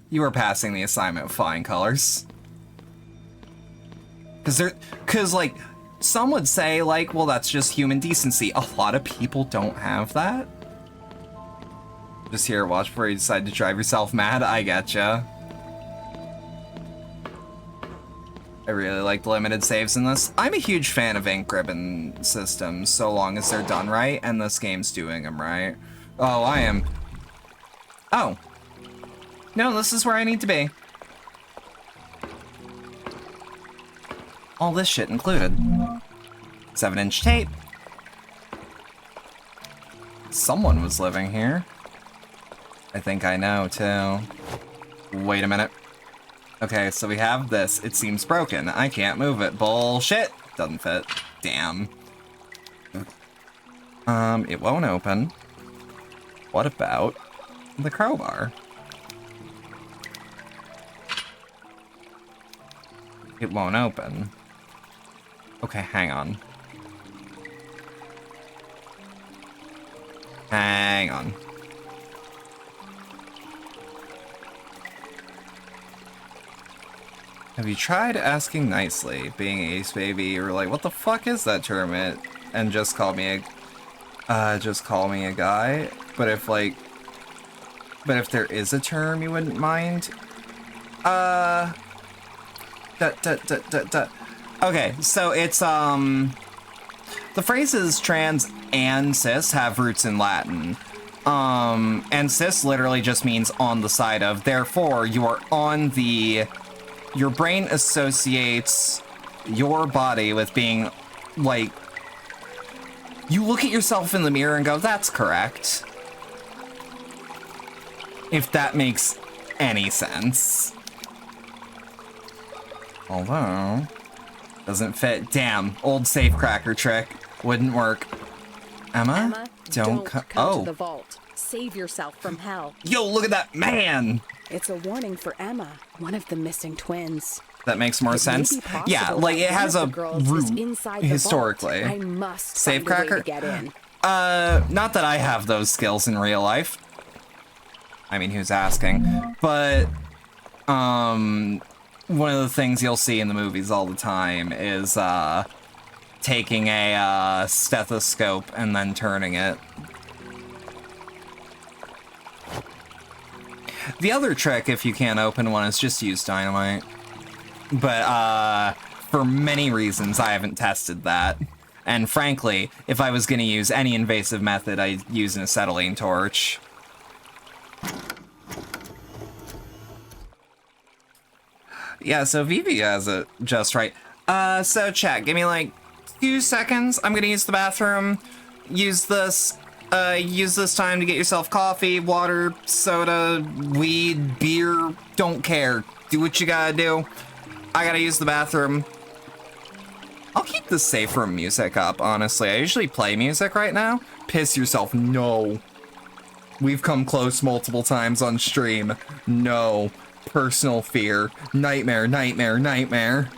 You are passing the assignment with flying colors. Because, like, some would say, like, well, that's just human decency. A lot of people don't have that. Just here, watch before you decide to drive yourself mad. I getcha. I really like the limited saves in this. I'm a huge fan of ink ribbon systems, so long as they're done right, and this game's doing them right. Oh, I am. Oh. No, this is where I need to be. All this shit included. 7-inch tape. Someone was living here. I think I know, too. Wait a minute. Okay, so we have this. It seems broken. I can't move it. Bullshit. Doesn't fit. Damn. It won't open. What about the crowbar? It won't open. Okay, hang on. Hang on. Have you tried asking nicely, being ace baby, or like, what the fuck is that tournament? And just call me a guy? But if there is a term you wouldn't mind? Okay, so it's, the phrases trans and cis have roots in Latin. And cis literally just means on the side of, therefore, you are on the... Your brain associates your body with being, like... You look at yourself in the mirror and go, that's correct. If that makes any sense. Although... Doesn't fit. Damn, old safecracker trick. Wouldn't work. Emma? Don't come oh. to the vault. Save yourself from hell. Yo, look at that man! It's a warning for Emma, one of the missing twins. That makes more sense. Yeah, like it has a root historically. I must find a way to get in. Not that I have those skills in real life. I mean, who's asking? But, one of the things you'll see in the movies all the time is, taking a, stethoscope and then turning it. The other trick, if you can't open one, is just use dynamite. But, for many reasons, I haven't tested that. And frankly, if I was gonna use any invasive method, I'd use an acetylene torch. Yeah, so Vivi has it just right. So chat, give me like 2 seconds. I'm gonna use the bathroom. Use this time to get yourself coffee, water, soda, weed, beer, don't care. Do what you gotta do. I gotta use the bathroom. I'll keep the safe room music up, honestly. I usually play music right now. Piss yourself, no. We've come close multiple times on stream. No. Personal fear. Nightmare, nightmare, nightmare.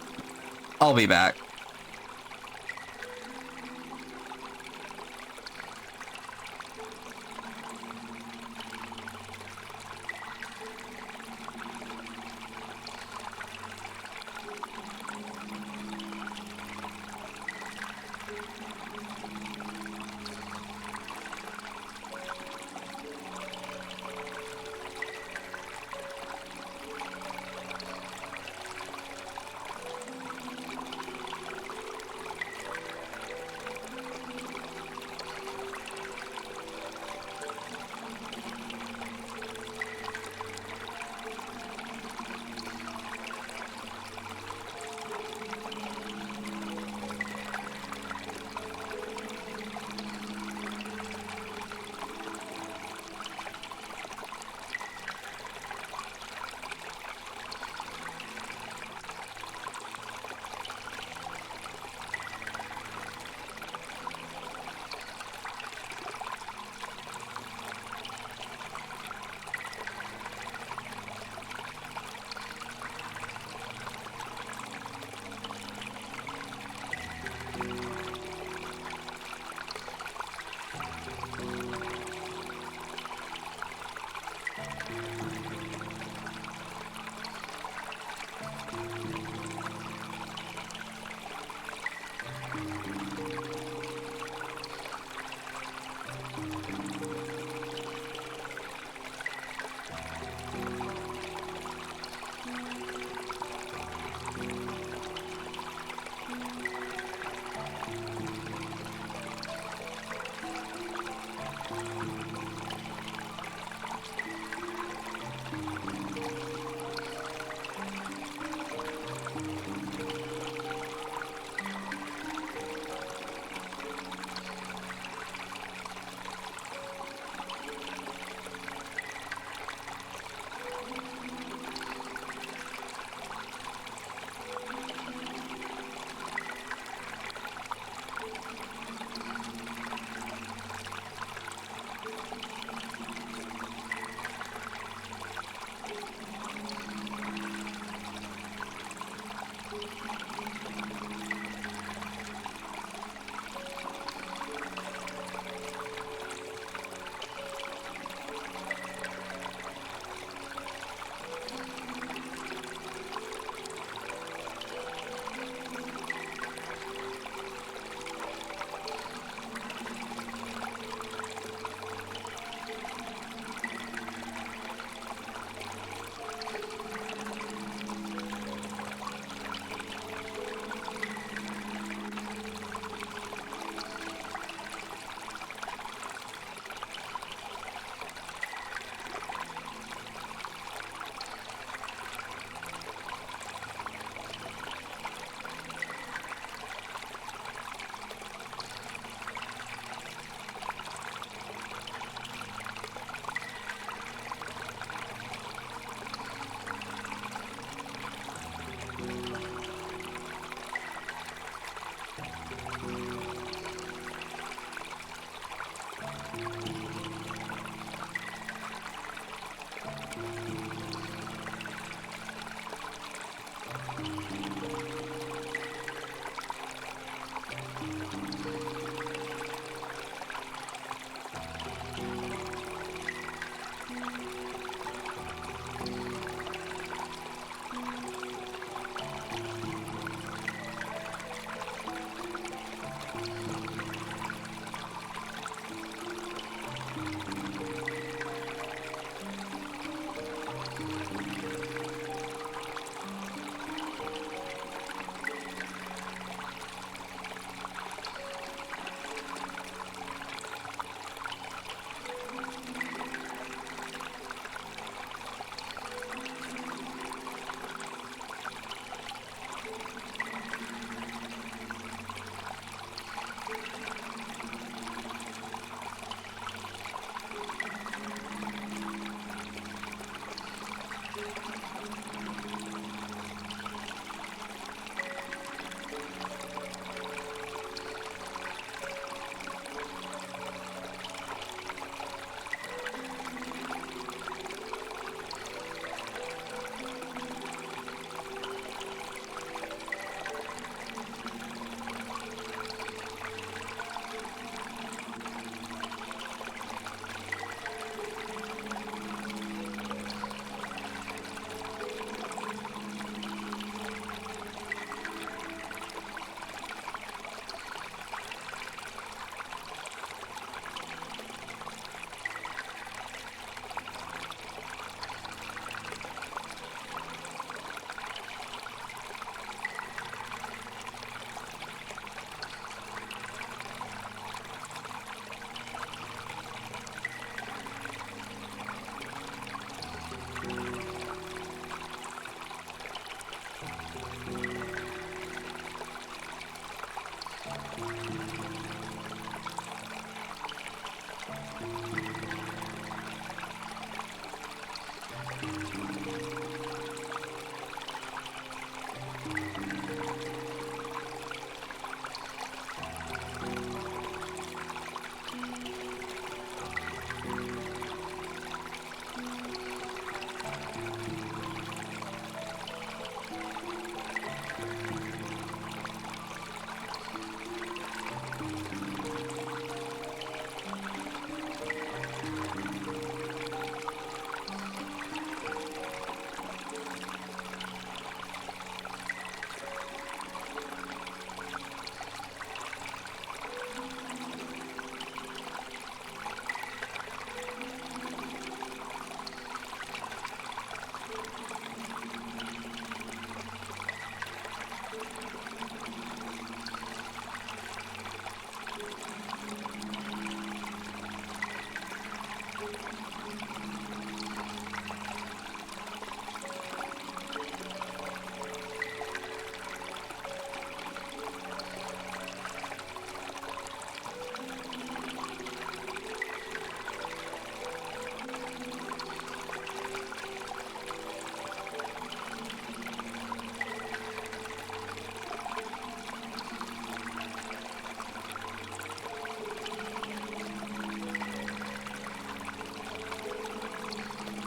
I'll be back.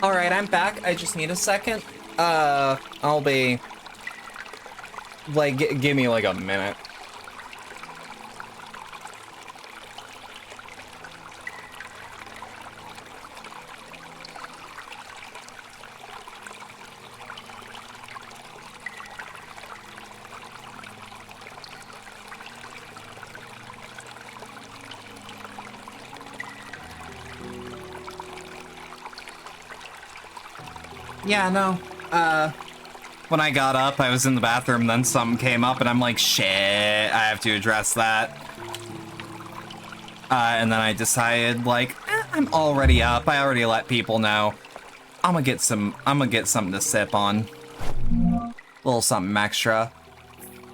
All right, I'm back. I just need a second. I'll be like, give me like a minute. Yeah, no. When I got up, I was in the bathroom, then something came up, and I'm like, shit, I have to address that. And then I decided, like, I'm already up. I already let people know. I'm gonna get something to sip on. A little something extra.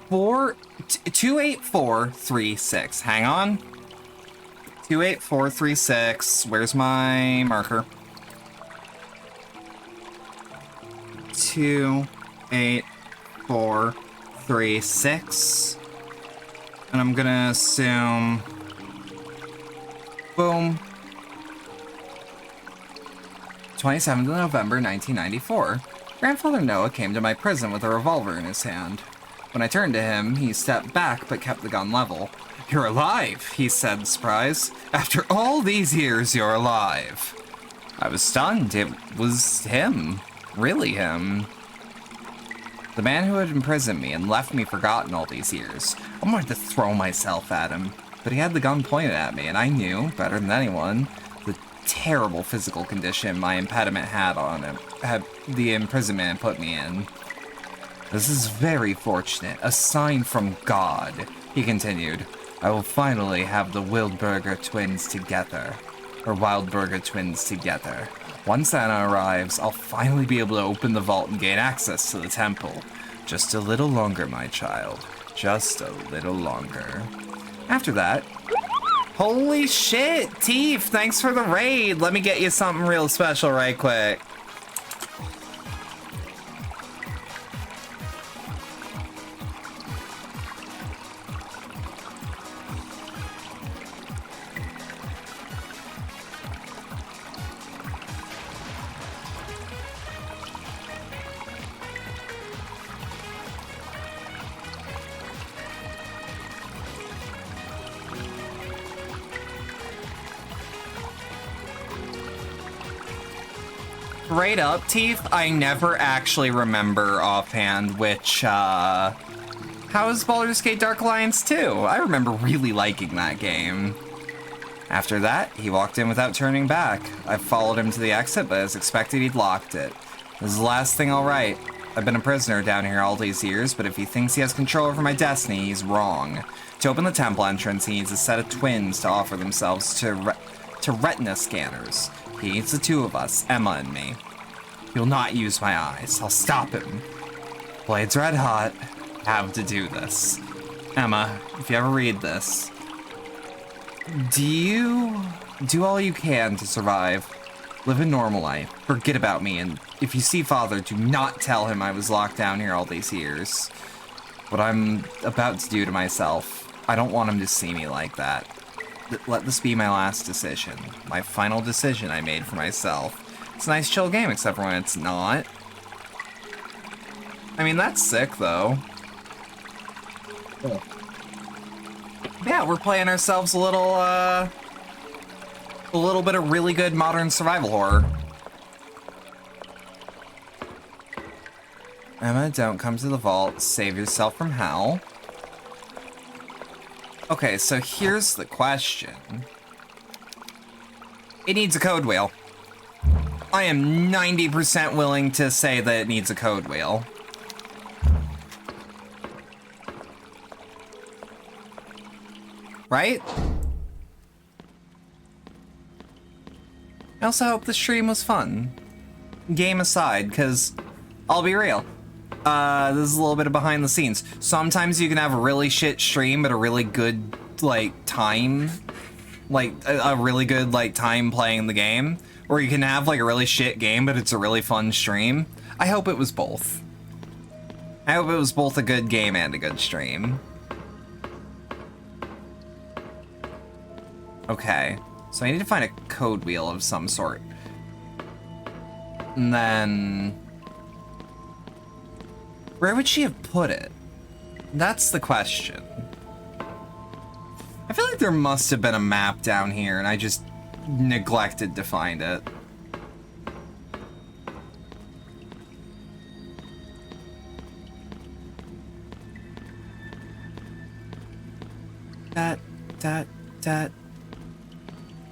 28436. Hang on. 28436. Where's my marker? 28436, and I'm gonna assume, boom, 27th of November 1994. Grandfather Noah came to my prison with a revolver in his hand. When I turned to him, he stepped back but kept the gun level. "You're alive," he said in surprise. "After all these years, you're alive." I was stunned. It was him. Really him. The man who had imprisoned me and left me forgotten all these years. I wanted to throw myself at him, but he had the gun pointed at me, and I knew, better than anyone, the terrible physical condition my impediment had on him, had the imprisonment put me in. "This is very fortunate, a sign from God," he continued. "I will finally have the Wildberger twins together. Or Wildberger twins together. Once that arrives, I'll finally be able to open the vault and gain access to the temple. Just a little longer, my child. Just a little longer." After that... Holy shit, Teef, thanks for the raid. Let me get you something real special right quick. Straight up, Teef, I never actually remember offhand which, how is Baldur's Gate Dark Alliance 2? I remember really liking that game. After that, he walked in without turning back. I followed him to the exit, but as expected, he'd locked it. This is the last thing I'll write. I've been a prisoner down here all these years, but if he thinks he has control over my destiny, he's wrong. To open the temple entrance, he needs a set of twins to offer themselves to retina scanners. He needs the two of us, Emma and me. He'll not use my eyes. I'll stop him. Blade's red hot. Have to do this. Emma, if you ever read this, do all you can to survive. Live a normal life. Forget about me, and if you see Father, do not tell him I was locked down here all these years. What I'm about to do to myself, I don't want him to see me like that. Let this be my last decision. My final decision I made for myself. It's a nice chill game, except for when it's not. I mean, that's sick, though. Yeah, we're playing ourselves a little bit of really good modern survival horror. Emma, don't come to the vault. Save yourself from hell. Okay, so here's the question. It needs a code wheel. I am 90% willing to say that it needs a code wheel. Right? I also hope the stream was fun. Game aside, because I'll be real. This is a little bit of behind the scenes. Sometimes you can have a really shit stream, but a really good, like, time. Like, a really good, like, time playing the game. Or you can have, like, a really shit game, but it's a really fun stream. I hope it was both. I hope it was both a good game and a good stream. Okay. So I need to find a code wheel of some sort. And then... where would she have put it? That's the question. I feel like there must have been a map down here, and I just neglected to find it.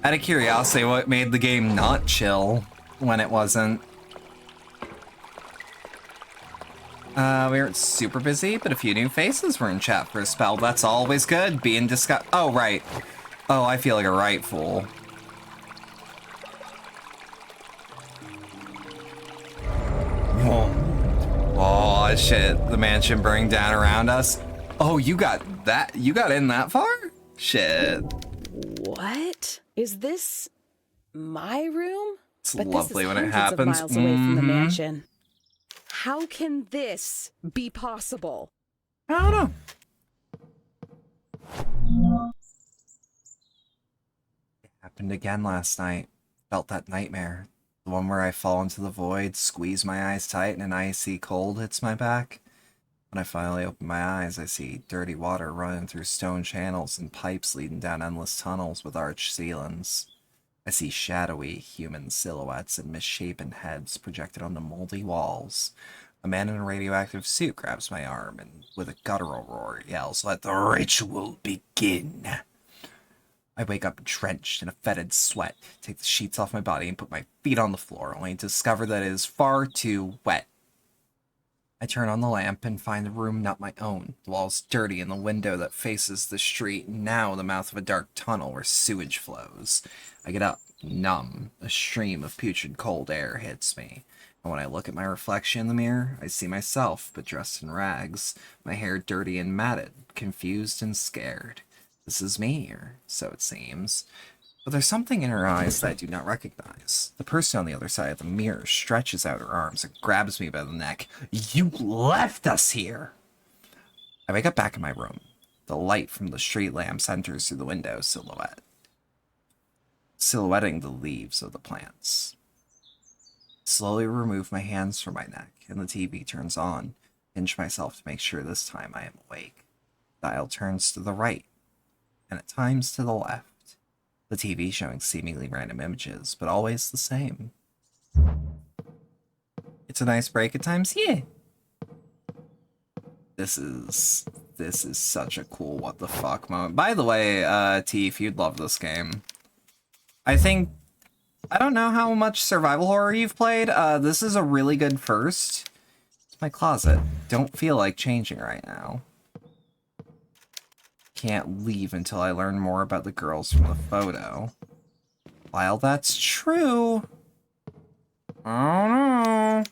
Out of curiosity, what made the game not chill when it wasn't? We weren't super busy, but a few new faces were in chat for a spell. That's always good. Being discussed. Oh, right. Oh, I feel like a right fool. Whoa. Oh, shit. The mansion burning down around us. Oh, you got that? You got in that far? Shit. What? Is this my room? It's But lovely this is when it hundreds of happens. miles away from the mansion. How can this be possible? I don't know. It happened again last night. Felt that nightmare. The one where I fall into the void, squeeze my eyes tight, and an icy cold hits my back. When I finally open my eyes, I see dirty water running through stone channels and pipes leading down endless tunnels with arched ceilings. I see shadowy human silhouettes and misshapen heads projected on the moldy walls. A man in a radioactive suit grabs my arm and, with a guttural roar, yells, "Let the ritual begin!" I wake up drenched in a fetid sweat, take the sheets off my body, and put my feet on the floor, only to discover that it is far too wet. I turn on the lamp and find the room not my own. The walls dirty and the window that faces the street, and now the mouth of a dark tunnel where sewage flows. I get up, numb. A stream of putrid cold air hits me. And when I look at my reflection in the mirror, I see myself, but dressed in rags, my hair dirty and matted, confused and scared. This is me, or so it seems. But there's something in her eyes that I do not recognize. The person on the other side of the mirror stretches out her arms and grabs me by the neck. "You left us here!" I wake up back in my room. The light from the street lamps enters through the window silhouetting the leaves of the plants. Slowly remove my hands from my neck, and the TV turns on. Pinch myself to make sure this time I am awake. The dial turns to the right, and at times to the left. The TV showing seemingly random images, but always the same. It's a nice break at times, yeah. This is such a cool what the fuck moment. By the way, T, if you'd love this game. I don't know how much survival horror you've played. This is a really good first. It's my closet. Don't feel like changing right now. Can't leave until I learn more about the girls from the photo. While that's true... oh no.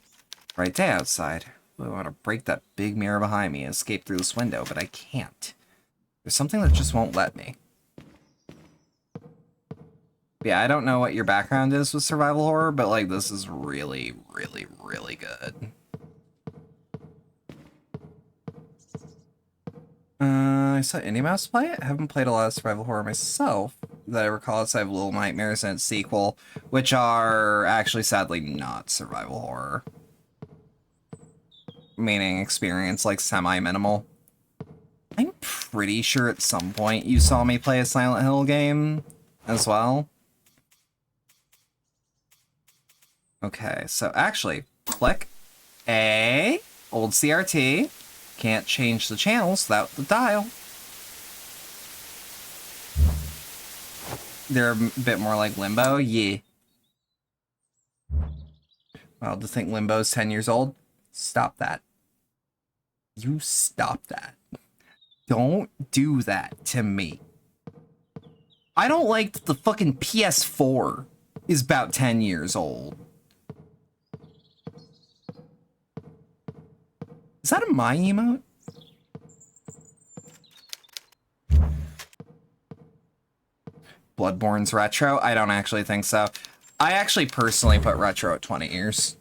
Bright day outside. I want to break that big mirror behind me and escape through this window, but I can't. There's something that just won't let me. Yeah, I don't know what your background is with survival horror, but like this is really, really, really good. I saw Indie Mouse play it. I haven't played a lot of survival horror myself. That I recall is I have Little Nightmares and its sequel, which are actually sadly not survival horror. Meaning experience like semi-minimal. I'm pretty sure at some point you saw me play a Silent Hill game as well. Okay, so actually, click A, old CRT. Can't change the channels without the dial. They're a bit more like Limbo, yeah. Well, to think Limbo's 10 years old, stop that. You stop that. Don't do that to me. I don't like that the fucking PS4 is about 10 years old. Is that a my emote? Bloodborne's retro? I don't actually think so. I actually personally put retro at 20 years.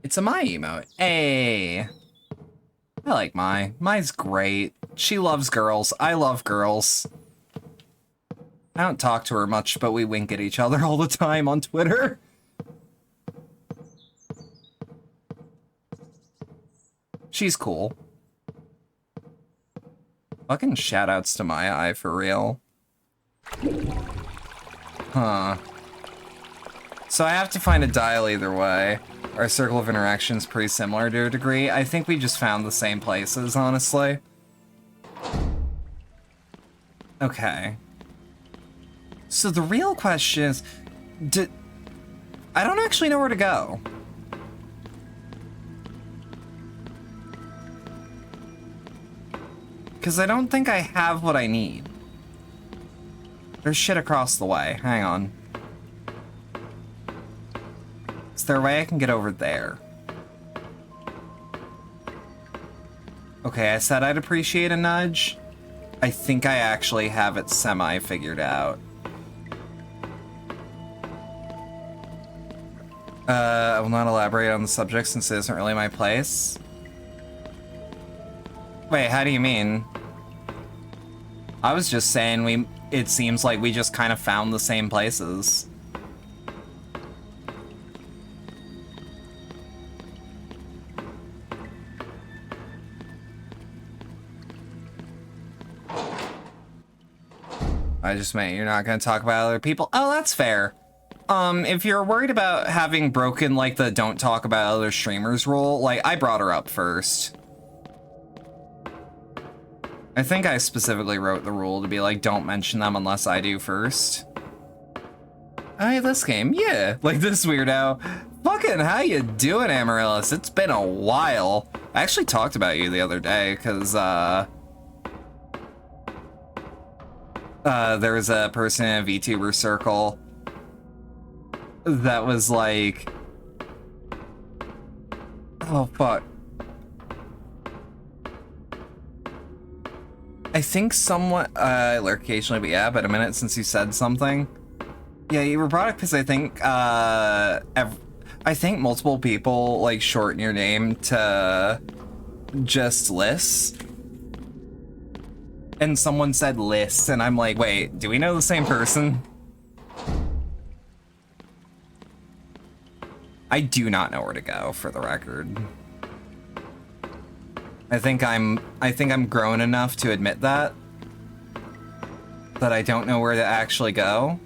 It's a my emote. Hey. I like Mai. Mai's great. She loves girls. I love girls. I don't talk to her much, but we wink at each other all the time on Twitter. She's cool. Fucking shoutouts to Maya Eye for real. Huh. So I have to find a dial either way. Our circle of interaction's pretty similar to a degree. I think we just found the same places, honestly. Okay. So the real question is, I don't actually know where to go. Because I don't think I have what I need. There's shit across the way. Hang on. Is there a way I can get over there? Okay, I said I'd appreciate a nudge. I think I actually have it semi-figured out. I will not elaborate on the subject since it isn't really my place. Wait, how do you mean? I was just saying it seems like we just kind of found the same places. I just meant you're not going to talk about other people. Oh, that's fair. If you're worried about having broken, like, the don't talk about other streamers rule, like, I brought her up first. I think I specifically wrote the rule to be like, don't mention them unless I do first. Hey, this game, yeah. Like, this weirdo. Fucking, how you doing, Amaryllis? It's been a while. I actually talked about you the other day, because, there was a person in a VTuber circle that was like, oh fuck. I think someone, I lurk occasionally, but yeah, been a minute since you said something. Yeah, you were brought up because I think multiple people like shorten your name to just Liss. And someone said Liss, and I'm like, wait, do we know the same person? I do not know where to go, for the record. I think I'm grown enough to admit that I don't know where to actually go.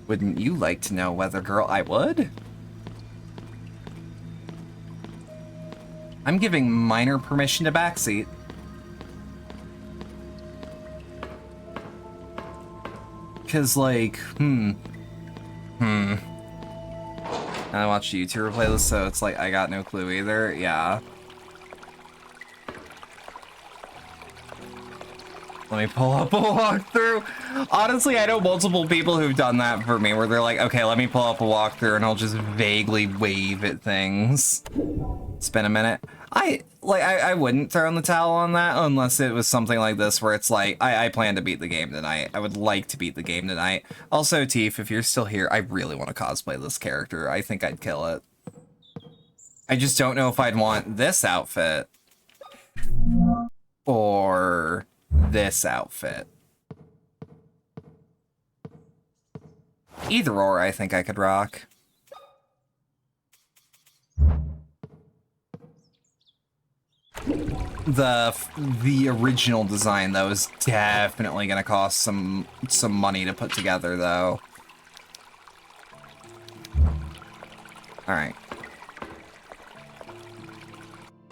Wouldn't you like to know, Weather Girl? I would. I'm giving minor permission to backseat. Cause like, I watched a YouTuber play this, so it's like I got no clue either. Yeah. Let me pull up a walkthrough. Honestly, I know multiple people who've done that for me, where they're like, okay, let me pull up a walkthrough, and I'll just vaguely wave at things. It's been a minute. I wouldn't throw in the towel on that unless it was something like this, where it's like, I plan to beat the game tonight. I would like to beat the game tonight. Also, Teef, if you're still here, I really want to cosplay this character. I think I'd kill it. I just don't know if I'd want this outfit or this outfit. Either or, I think I could rock. The original design, though, is definitely gonna cost some money to put together, though. All right.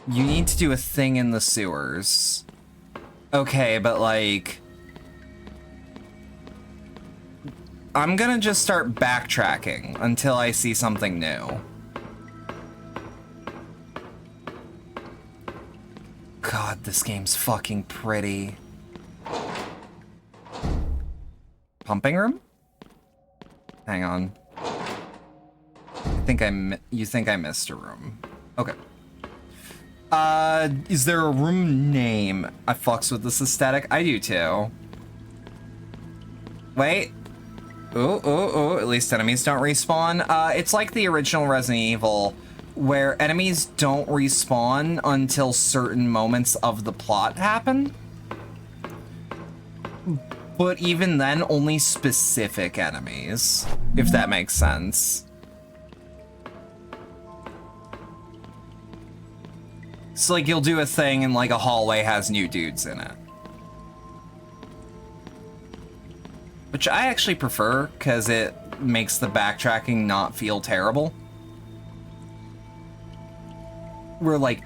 You need to do a thing in the sewers. Okay, but like... I'm gonna just start backtracking until I see something new. God, this game's fucking pretty. Pumping room? Hang on. You think I missed a room. Okay. Is there a room name? I fucks with this aesthetic. I do too. Wait. Ooh, at least enemies don't respawn. It's like the original Resident Evil, where enemies don't respawn until certain moments of the plot happen. But even then, only specific enemies, if that makes sense. So, like, you'll do a thing and, like, a hallway has new dudes in it. Which I actually prefer, because it makes the backtracking not feel terrible. Where, like,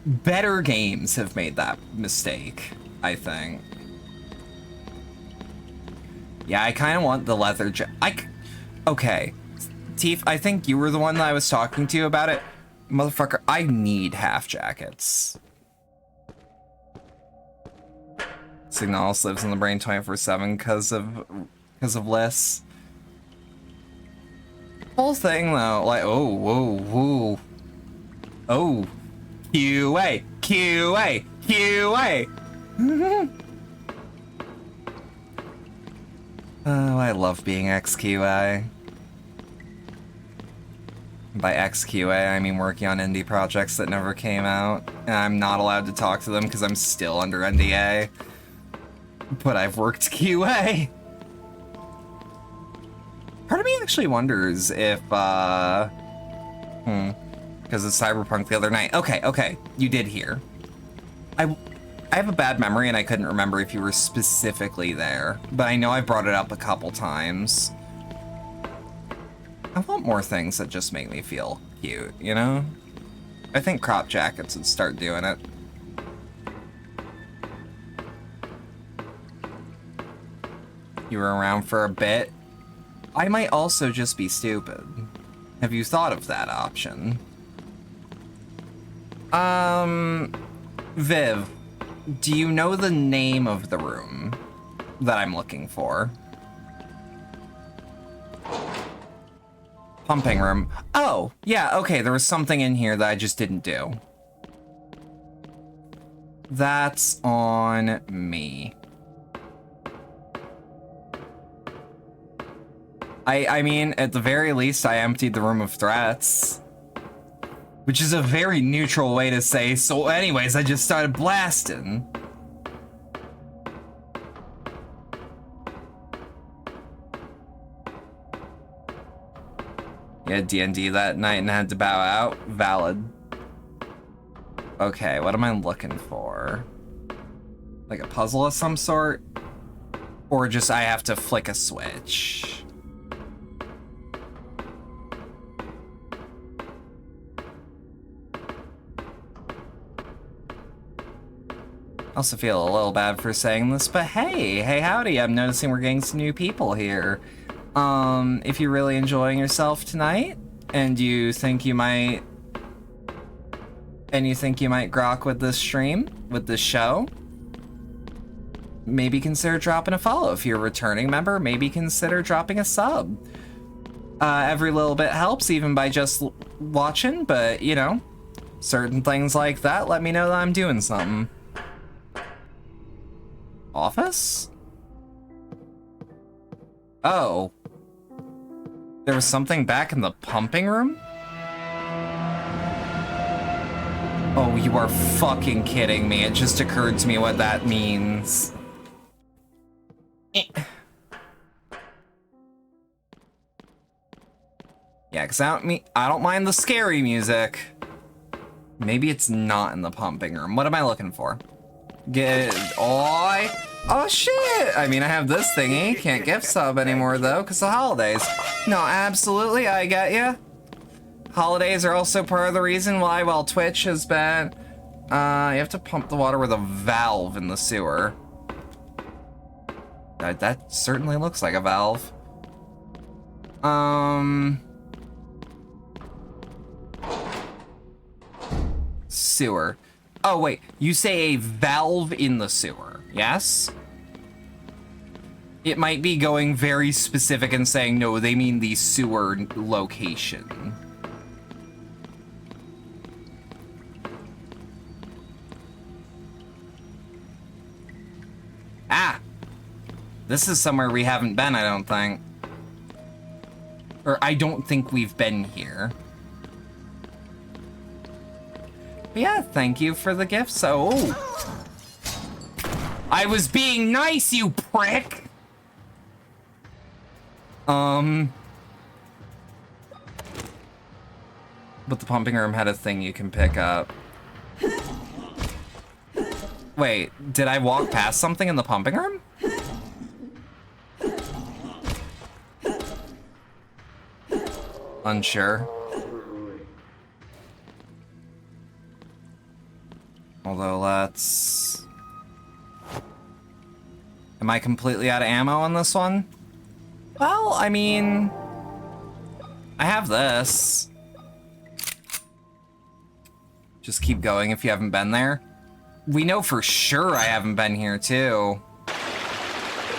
better games have made that mistake, I think. Yeah, I kind of want the leather okay. Teef, I think you were the one that I was talking to about it. Motherfucker, I need half jackets. Signalis lives in the brain 24/7 because of Liss. Whole thing though, like, oh, whoa, whoa. Oh. QA, QA, QA. Oh, I love being XQA. By XQA, I mean working on indie projects that never came out. And I'm not allowed to talk to them because I'm still under NDA. But I've worked QA. Part of me actually wonders if, because it's Cyberpunk the other night. Okay, you did hear. I have a bad memory and I couldn't remember if you were specifically there, but I know I brought it up a couple times. I want more things that just make me feel cute, you know? I think crop jackets would start doing it. You were around for a bit. I might also just be stupid. Have you thought of that option? Viv, do you know the name of the room that I'm looking for? Pumping room. Oh, yeah, okay, there was something in here that I just didn't do. That's on me. I mean, at the very least, I emptied the room of threats. Which is a very neutral way to say, so anyways, I just started blasting. Yeah, D&D that night and had to bow out. Valid. Okay, what am I looking for? Like a puzzle of some sort? Or just I have to flick a switch? I also feel a little bad for saying this, but hey howdy, I'm noticing we're getting some new people here. If you're really enjoying yourself tonight, and you think you might grok with this stream, with this show, maybe consider dropping a follow. If you're a returning member, maybe consider dropping a sub. Every little bit helps, even by just watching, but, you know, certain things like that let me know that I'm doing something. Office? Oh. There was something back in the pumping room? Oh, you are fucking kidding me. It just occurred to me what that means. Yeah, because I don't mind the scary music. Maybe it's not in the pumping room. What am I looking for? Oh shit! I mean, I have this thingy. Can't gift sub anymore though, because of holidays. No, absolutely, I get ya. Holidays are also part of the reason why, while Twitch has been, you have to pump the water with a valve in the sewer. That certainly looks like a valve. Sewer. Oh, wait. You say a valve in the sewer, yes? It might be going very specific and saying, no, they mean the sewer location. Ah! This is somewhere we haven't been, I don't think. Or I don't think we've been here. But yeah, thank you for the gift. So, I was being nice, you prick! But the pumping room had a thing you can pick up. Wait, did I walk past something in the pumping room? Unsure. Although, let's... Am I completely out of ammo on this one? Well, I mean... I have this. Just keep going if you haven't been there. We know for sure I haven't been here, too.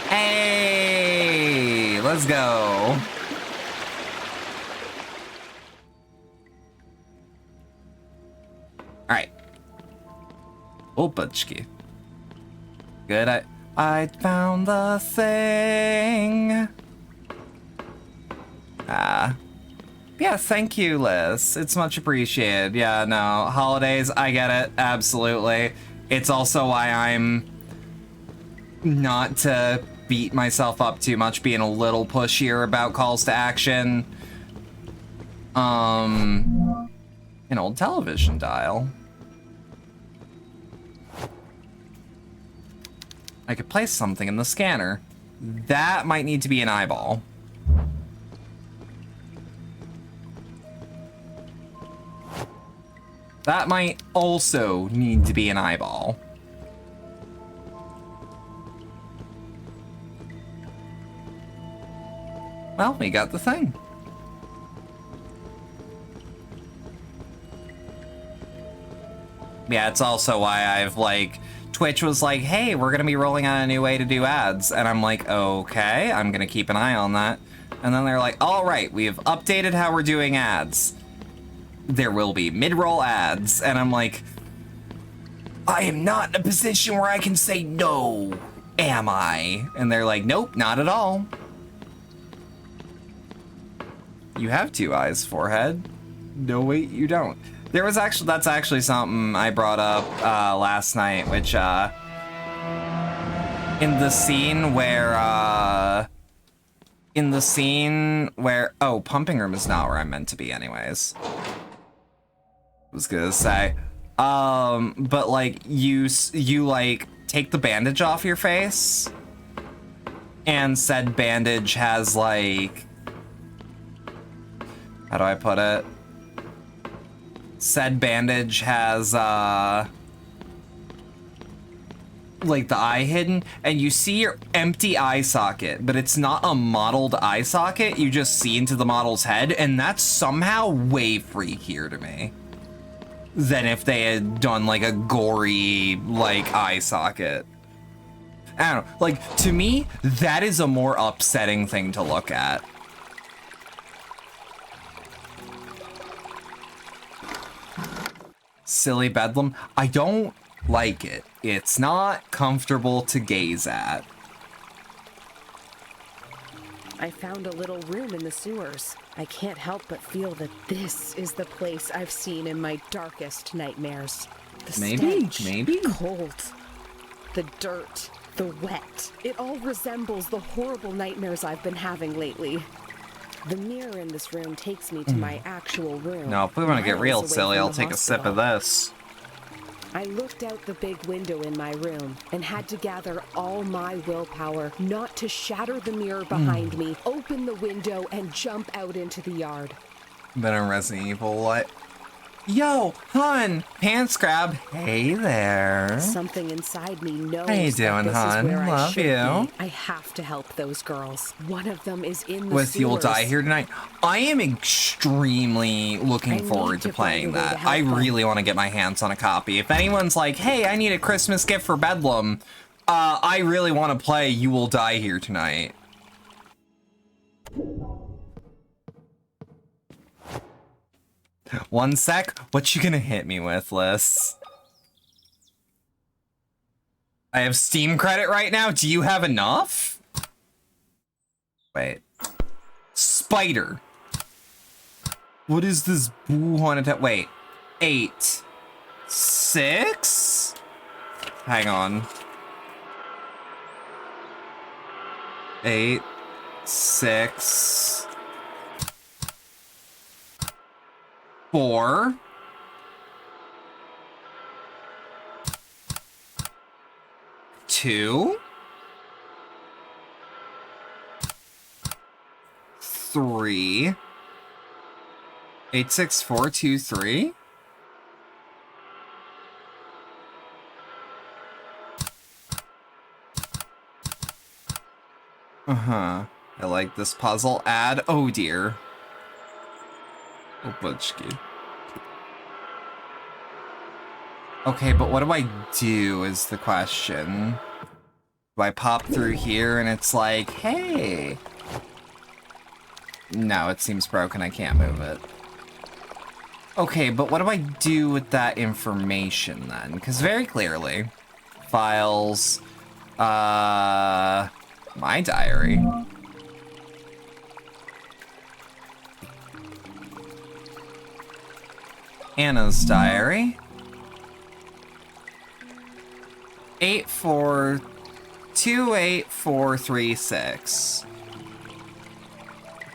Hey! Let's go. Alright. Opachki. Good, I found the thing. Yeah, thank you, Liz. It's much appreciated. Yeah, no, holidays, I get it, absolutely. It's also why I'm not to beat myself up too much, being a little pushier about calls to action. An old television dial. I could place something in the scanner. That might need to be an eyeball. That might also need to be an eyeball. Well, we got the thing. Yeah, it's also why I've, like, Twitch was like, hey, we're gonna be rolling out a new way to do ads. And I'm like, okay, I'm gonna keep an eye on that. And then they're like, all right, we have updated how we're doing ads. There will be mid-roll ads. And I'm like, I am not in a position where I can say no, am I? And they're like, nope, not at all. You have two eyes, forehead. No, wait, you don't. There was actually, that's actually something I brought up last night, which in the scene where, oh, pumping room is not where I'm meant to be anyways. I was gonna say, but like you like take the bandage off your face, and said bandage has like, how do I put it? Said bandage has like the eye hidden, and you see your empty eye socket, but it's not a modeled eye socket, you just see into the model's head, and that's somehow way freakier to me than if they had done like a gory like eye socket. I don't know. Like, to me, that is a more upsetting thing to look at. Silly bedlam. I don't like it. It's not comfortable to gaze at. I found a little room in the sewers. I can't help but feel that this is the place I've seen in my darkest nightmares. The stench, maybe. cold, the dirt, the wet. It all resembles the horrible nightmares I've been having lately. The mirror in this room takes me to my actual room. No, if we want to get miles real away silly, from I'll the take a sip of hospital. this. I looked out the big window in my room and had to gather all my willpower not to shatter the mirror behind me, open the window, and jump out into the yard. Been in Resident Evil, what? Yo, hun! Pants grab. Hey there. Something inside me knows How you that doing, this hon? is where I Love should you. be. I have to help those girls. One of them is in the With You'll Die sewers. Here Tonight. I am extremely I looking need forward to to find playing a way to that. help I them. really want to get my hands on a copy. If anyone's like, hey, I need a Christmas gift for Bedlam, I really want to play You Will Die Here Tonight. One sec. What you gonna hit me with, Liz? I have Steam credit right now. Do you have enough? Wait. Spider. What is this boo haunted? Wait. 8. 6? Hang on. 8. 6. 4. 2. 3. 8, 6, 4, 2, 3. I like this puzzle. Add. Oh dear. Oh, Butchki. Okay, but what do I do is the question. Do I pop through here and it's like, hey. No, it seems broken. I can't move it. Okay, but what do I do with that information then? Because very clearly, files, my diary. Anna's diary. 84284436.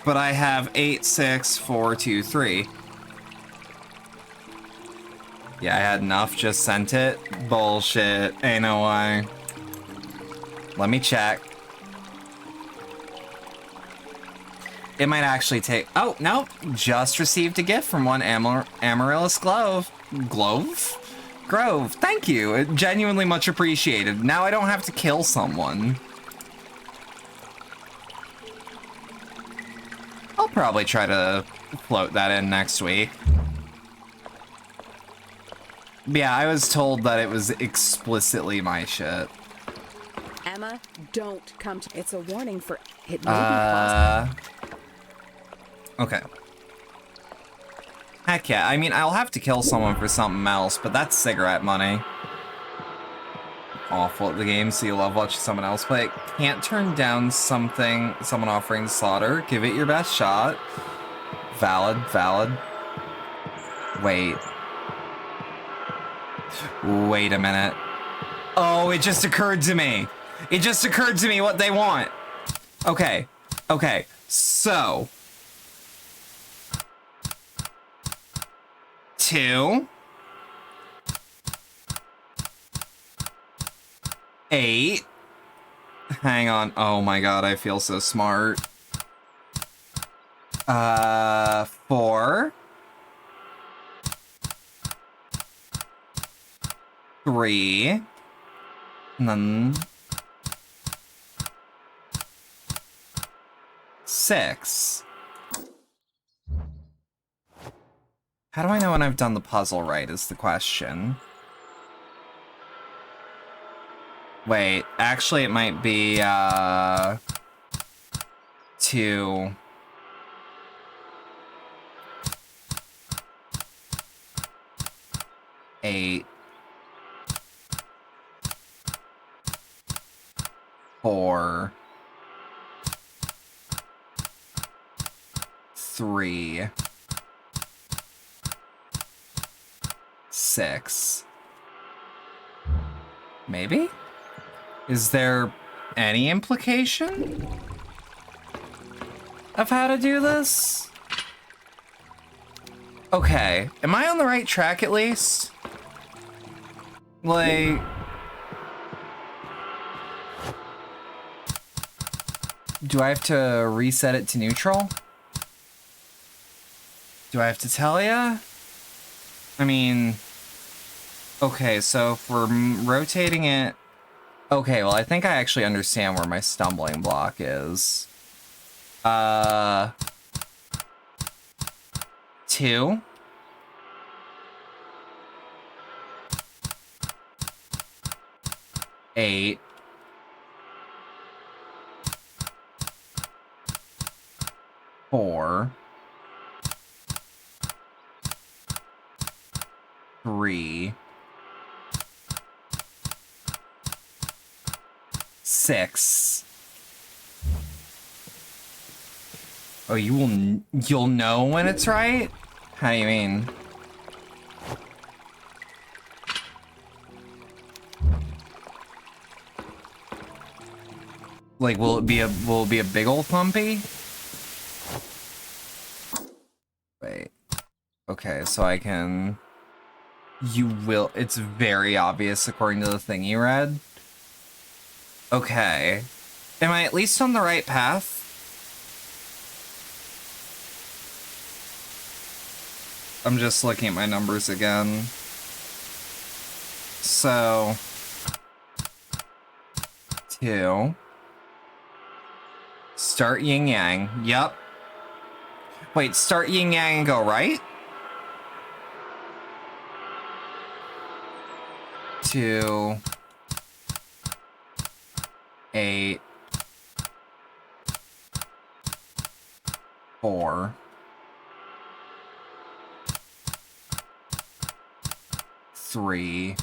But I have 86423. Yeah, I had enough, just sent it. Bullshit. Ain't no way. Let me check. It might actually take... Oh, no. Just received a gift from one Amaryllis Grove. Grove. Thank you. Genuinely much appreciated. Now I don't have to kill someone. I'll probably try to float that in next week. Yeah, I was told that it was explicitly my shit. Emma, don't come to... It's a warning for... It may be possible. Okay. Heck yeah, I mean, I'll have to kill someone for something else, but that's cigarette money. Awful at the game, so you love watching someone else play it. Can't turn down someone offering slaughter. Give it your best shot. Valid. Wait a minute. Oh, it just occurred to me. It just occurred to me what they want. Okay, so... 2. 8. Hang on. Oh my god, I feel so smart. 4. 3. And then 6. How do I know when I've done the puzzle right is the question. Wait, actually it might be, 2. Eight. 4. 3. 6. Maybe? Is there any implication of how to do this? Okay, am I on the right track at least? Like... Do I have to reset it to neutral? Do I have to tell ya? I mean... Okay, so if we're rotating it... Okay, well, I think I actually understand where my stumbling block is. 2. 8. 4. 3. 6. Oh, you'll know when it's right? How do you mean? Like, will it be a big old thumpy? Wait. Okay, so I can... You will... It's very obvious according to the thing you read. Okay. Am I at least on the right path? I'm just looking at my numbers again. So... 2. Start yin yang. Yep. Wait, start yin yang and go right? 2. 8. 4. 3.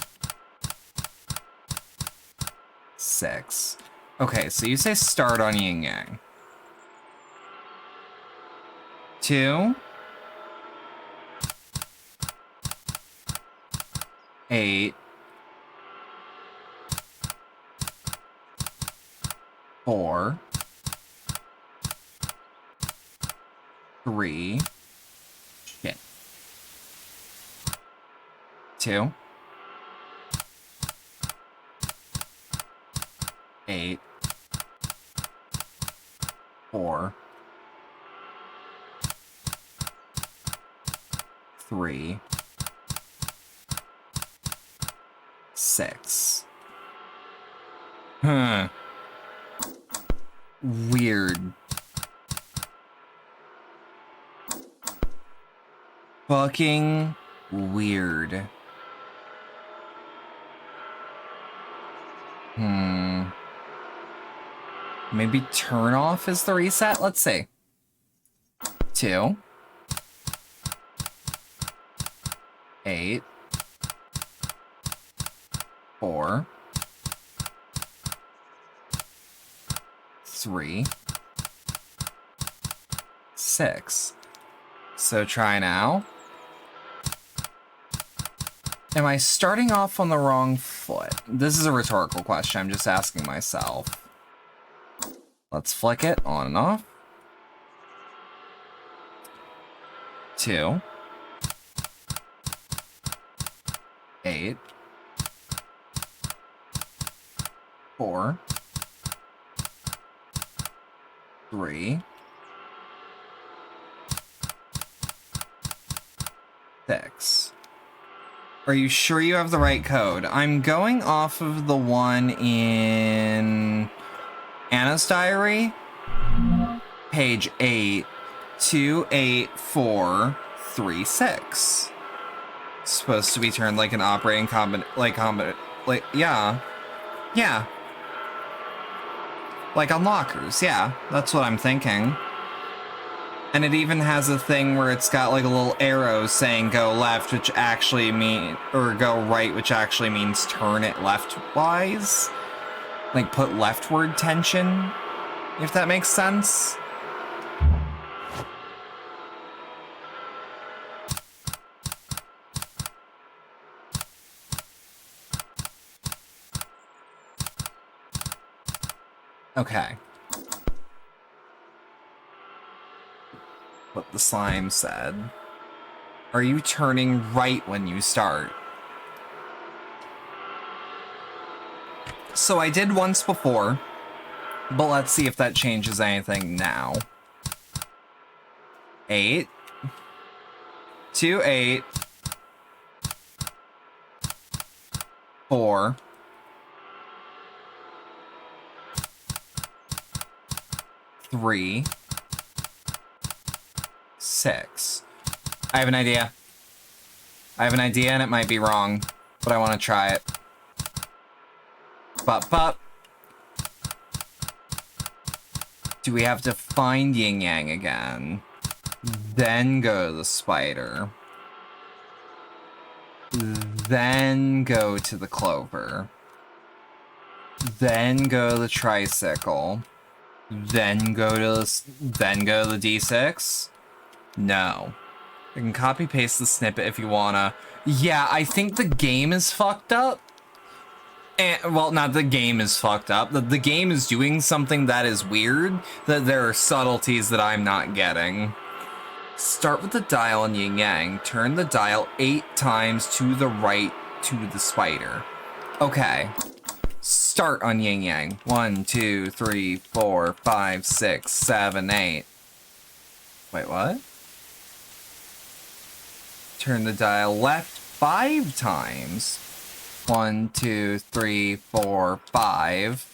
6. Okay, so you say start on yin yang. 2. 8. 4. 3. Shit. 2. 8. 4. 3. 6. Huh. Weird. Fucking weird. Maybe turn off is the reset? Let's see. 2. 8. 4. 3. 6. So try now. Am I starting off on the wrong foot? This is a rhetorical question. I'm just asking myself. Let's flick it on and off. 2. 8. 4. 3. 6. Are you sure you have the right code? I'm going off of the one in Anna's diary. Page 8, 28436. Supposed to be turned like an operating yeah. Yeah. Like on lockers, yeah, that's what I'm thinking. And it even has a thing where it's got like a little arrow saying go left, which actually or go right, which actually means turn it leftwise. Like put leftward tension, if that makes sense. Okay. What the slime said. Are you turning right when you start? So I did once before, but let's see if that changes anything now. 8. 2, 8. 4. 3. 6. I have an idea. I have an idea and it might be wrong, but I want to try it. But. Do we have to find yin yang again? Then go to the spider. Then go to the clover. Then go to the tricycle. Then go to the D6? No. You can copy paste the snippet if you wanna. Yeah, I think the game is fucked up. And, well, not the game is fucked up. The game is doing something that is weird. That there are subtleties that I'm not getting. Start with the dial on yin yang. Turn the dial 8 times to the right to the spider. Okay. Start on yin yang. 1, 2, 3, 4, 5, 6, 7, 8. Wait, what? Turn the dial left 5 times. 1, 2, 3, 4, 5.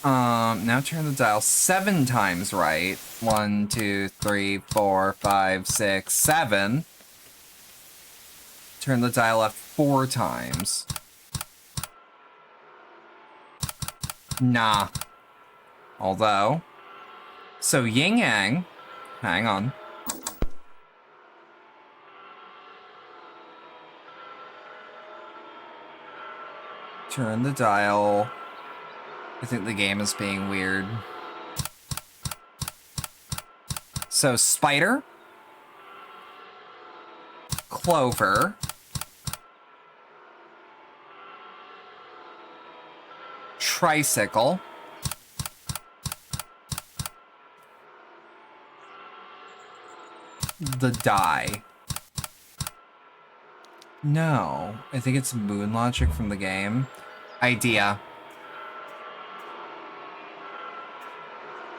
Now turn the dial 7 times right. 1, 2, 3, 4, 5, 6, 7. Turn the dial left 4 times. Nah. Although. So yin yang. Hang on. Turn the dial. I think the game is being weird. So spider. Clover. Tricycle. The die. No, I think it's moon logic from the game. Idea.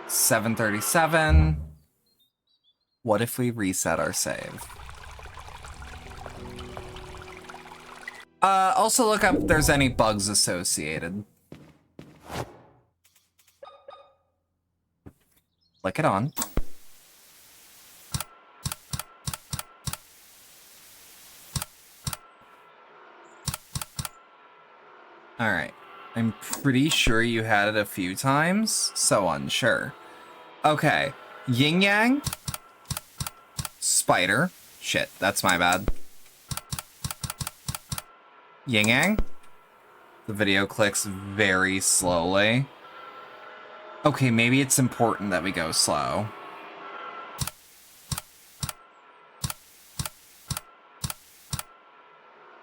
7:37. What if we reset our save? Also look up if there's any bugs associated. Click it on. Alright. I'm pretty sure you had it a few times, so unsure. Okay. Yin yang. Spider. Shit, that's my bad. Yin yang. The video clicks very slowly. Okay, maybe it's important that we go slow.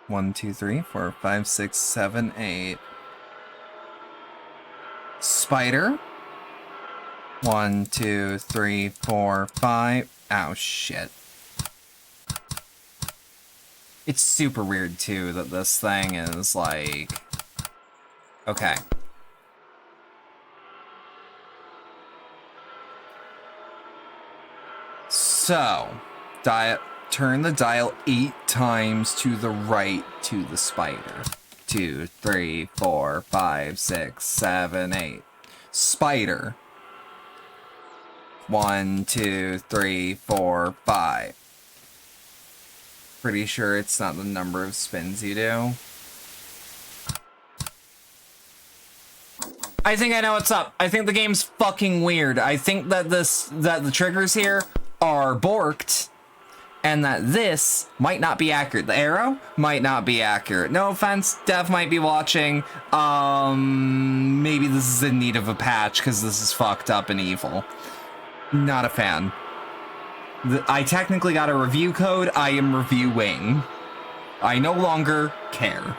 One, two, three, four, five, six, seven, 8. Spider. 1, 2, 3, 4, 5. Ow, shit. It's super weird, too, that this thing is, like... Okay. So, turn the dial 8 times to the right to the spider. 2, 3, 4, 5, 6, 7, 8. Spider. 1, 2, 3, 4, 5. Pretty sure it's not the number of spins you do. I think I know what's up. I think the game's fucking weird. I think that the triggers here are borked, and that this might not be accurate. The arrow might not be accurate. No offense, Dev might be watching. Maybe this is in need of a patch because this is fucked up and evil. Not a fan. I technically got a review code. I am reviewing. I no longer care.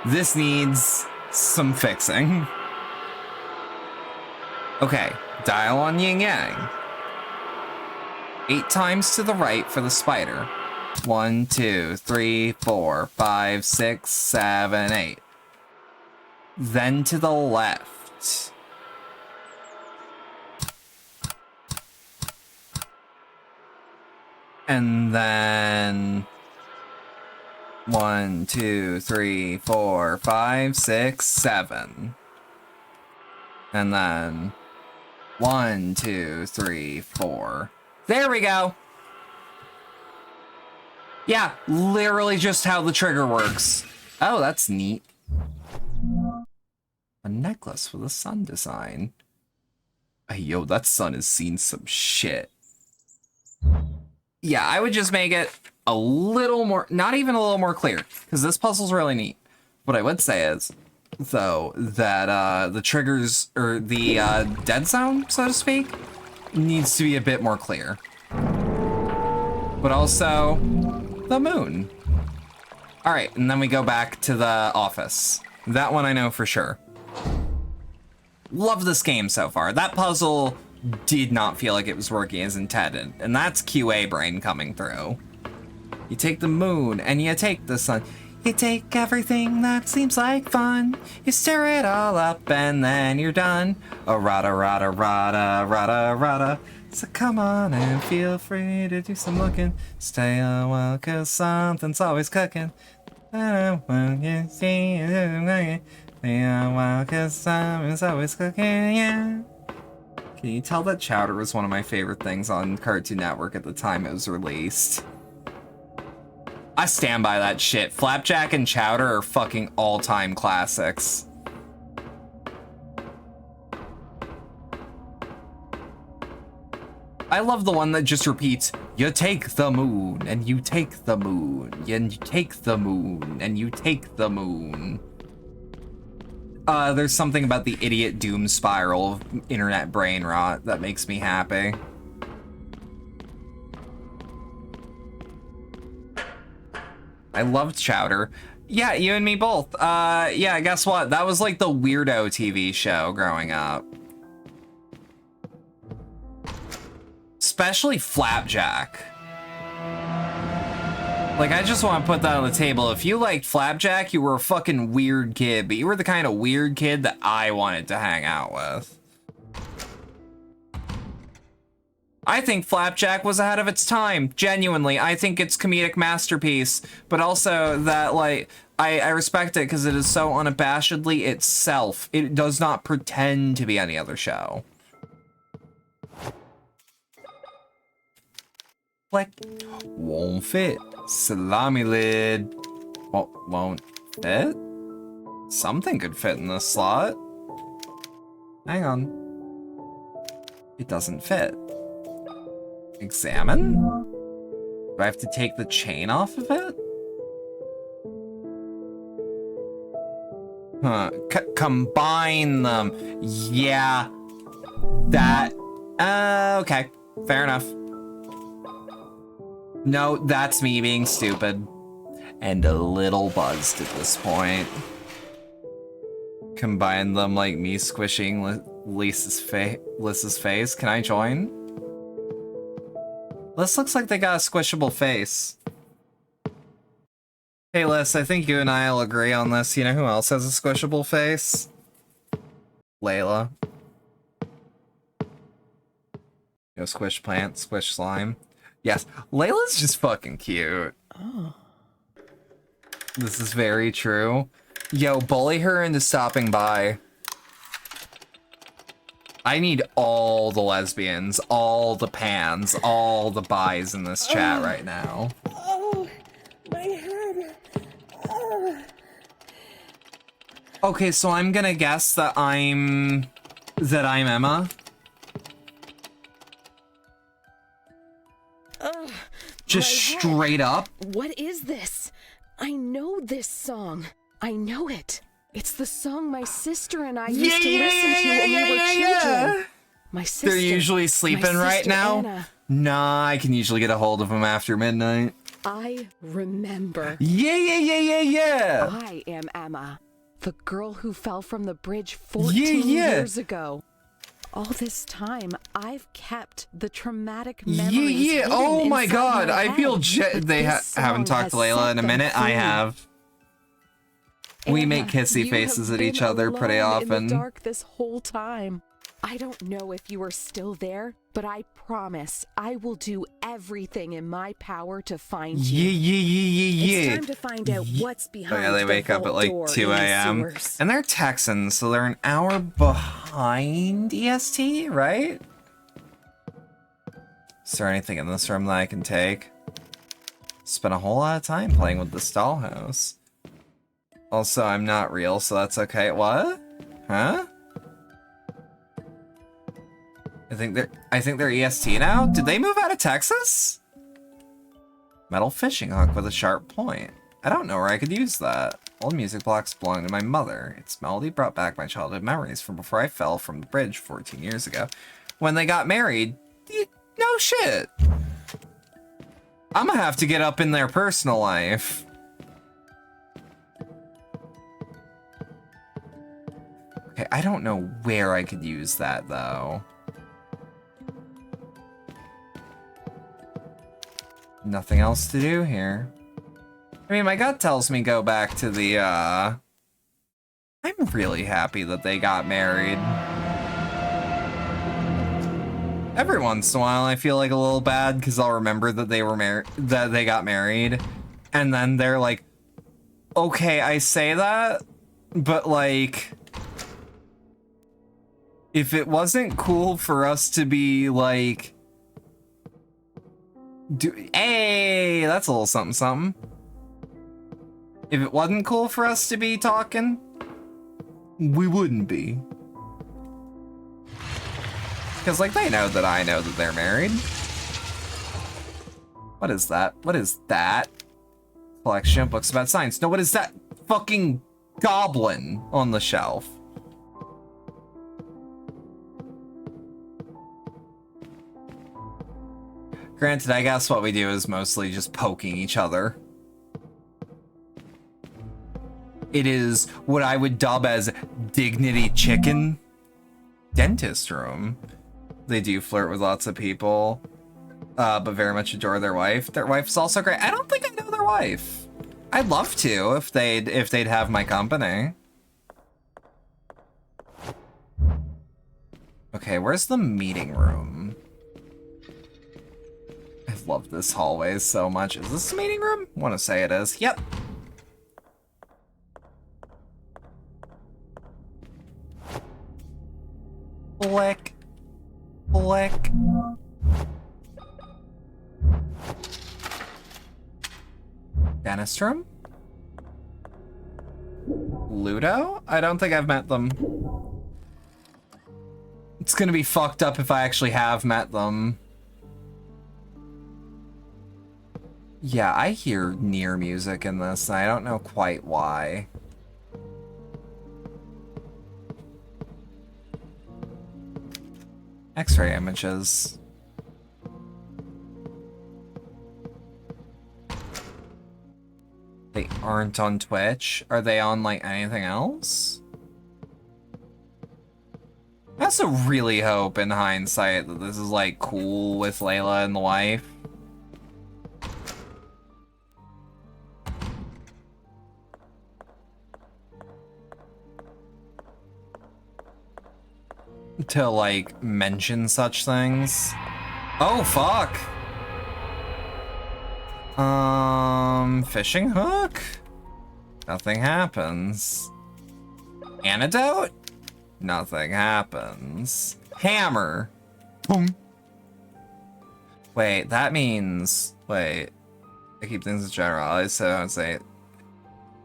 This needs some fixing. Okay, dial on yin yang. 8 times to the right for the spider. 1, 2, 3, 4, 5, 6, 7, 8. Then to the left. And then 1, 2, 3, 4, 5, 6, 7. And then 1, 2, 3, 4. There we go. Yeah, literally just how the trigger works. Oh, that's neat. A necklace with a sun design. Hey, yo, that sun has seen some shit. Yeah, I would just make it a little more, not even a little more clear, because this puzzle's really neat. What I would say is, though, that the triggers, or the dead zone, so to speak, needs to be a bit more clear. But also, the moon. All right, and then we go back to the office. That one I know for sure. Love this game so far. That puzzle did not feel like it was working as intended, and that's QA brain coming through. You take the moon, and you take the sun. You take everything that seems like fun. You stir it all up, and then you're done. A rada rada rada rada rada. So come on and feel free to do some looking. Stay a while, cause something's always cooking. Stay a while, cause something's always cooking, yeah. Can you tell that Chowder was one of my favorite things on Cartoon Network at the time it was released? I stand by that shit. Flapjack and Chowder are fucking all-time classics. I love the one that just repeats, you take the moon, and you take the moon, and you take the moon, and you take the moon. There's something about the idiot doom spiral of internet brain rot that makes me happy. I loved Chowder. Yeah, you and me both. Yeah, guess what? That was like the weirdo TV show growing up. Especially Flapjack. Like, I just want to put that on the table. If you liked Flapjack, you were a fucking weird kid, but you were the kind of weird kid that I wanted to hang out with. I think Flapjack was ahead of its time. Genuinely, I think it's comedic masterpiece, but also that, like, I respect it because it is so unabashedly itself. It does not pretend to be any other show. Like, won't fit. Salami lid. Won't fit? Something could fit in this slot. Hang on. It doesn't fit. Examine? Do I have to take the chain off of it? Huh. Combine them. Yeah. That. Okay. Fair enough. No, that's me being stupid. And a little buzzed at this point. Combine them like me squishing Lisa's face. Can I join? This looks like they got a squishable face. Hey Liz, I think you and I will agree on this. You know who else has a squishable face? Layla. You know, squish plant, squish slime. Yes, Layla's just fucking cute. Oh. This is very true. Yo, bully her into stopping by. I need all the lesbians, all the pans, all the bis in this chat right now. Oh, my head. Okay, so I'm gonna guess that I'm Emma. Ugh, Just my head. straight up. What is this? I know this song. I know it. It's the song my sister and I used to listen to when we were children. My sister. They're usually my sleeping right sister now. Anna. Nah, I can usually get a hold of them after midnight. I remember. Yeah. I am Emma, the girl who fell from the bridge 14 Yeah. years ago. All this time, I've kept the traumatic memories. Yeah. hidden Oh my inside god, my I head. feel But they this haven't song talked to has Layla set in a them minute. I free. have. We make Anna, kissy you faces have at each been other pretty alone often. in the dark this whole time. I don't know if you are still there, but I promise I will do everything in my power to find you. Yeah. It's time to find out what's Oh behind yeah, they the wake up vault at like door 2 in the a.m. sewers. And they're Texans, so they're an hour behind EST, right? Is there anything in this room that I can take? Spent a whole lot of time playing with this dollhouse. Also, I'm not real, so that's okay. What? Huh? I think they're EST now? Did they move out of Texas? Metal fishing hook with a sharp point. I don't know where I could use that. Old music blocks belong to my mother. Its melody brought back my childhood memories from before I fell from the bridge 14 years ago. When they got married, no shit. I'm gonna have to get up in their personal life. Okay, I don't know where I could use that though. Nothing else to do here. I mean, my gut tells me go back to the, I'm really happy that they got married. Every once in a while, I feel like a little bad because I'll remember that they got married. And then they're like, okay, I say that, but like, if it wasn't cool for us to be like, hey, that's a little something something. If it wasn't cool for us to be talking, we wouldn't be. Because, like, they know that I know that they're married. What is that? What is that? Collection of books about science. No, what is that fucking goblin on the shelf? Granted, I guess what we do is mostly just poking each other. It is what I would dub as dignity chicken. Dentist room. They do flirt with lots of people, but very much adore their wife. Their wife's also great. I don't think I know their wife. I'd love to if they'd have my company. Okay, where's the meeting room? I love this hallway so much. Is this the meeting room? I want to say it is. Yep. Flick. Flick. Dentist room? Ludo? I don't think I've met them. It's gonna be fucked up if I actually have met them. Yeah, I hear near music in this, and I don't know quite why. X-ray images. They aren't on Twitch. Are they on, like, anything else? I also really hope, in hindsight, that this is, like, cool with Layla and the wife. To, like, mention such things. Oh, fuck! Fishing hook? Nothing happens. Antidote? Nothing happens. Hammer. Boom. Wait, that means... Wait. I keep things as generalized, so I would say...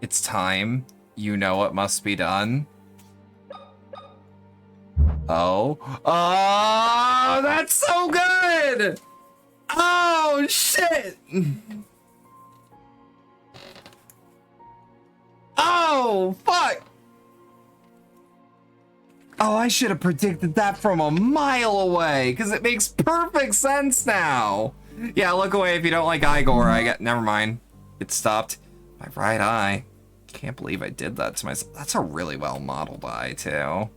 It's time. You know what must be done? Oh. Oh, that's so good! Oh, shit! Oh, fuck! Oh, I should have predicted that from a mile away, because it makes perfect sense now. Yeah, look away if you don't like Igor. Never mind. It stopped. My right eye. Can't believe I did that to myself. That's a really well modeled eye, too.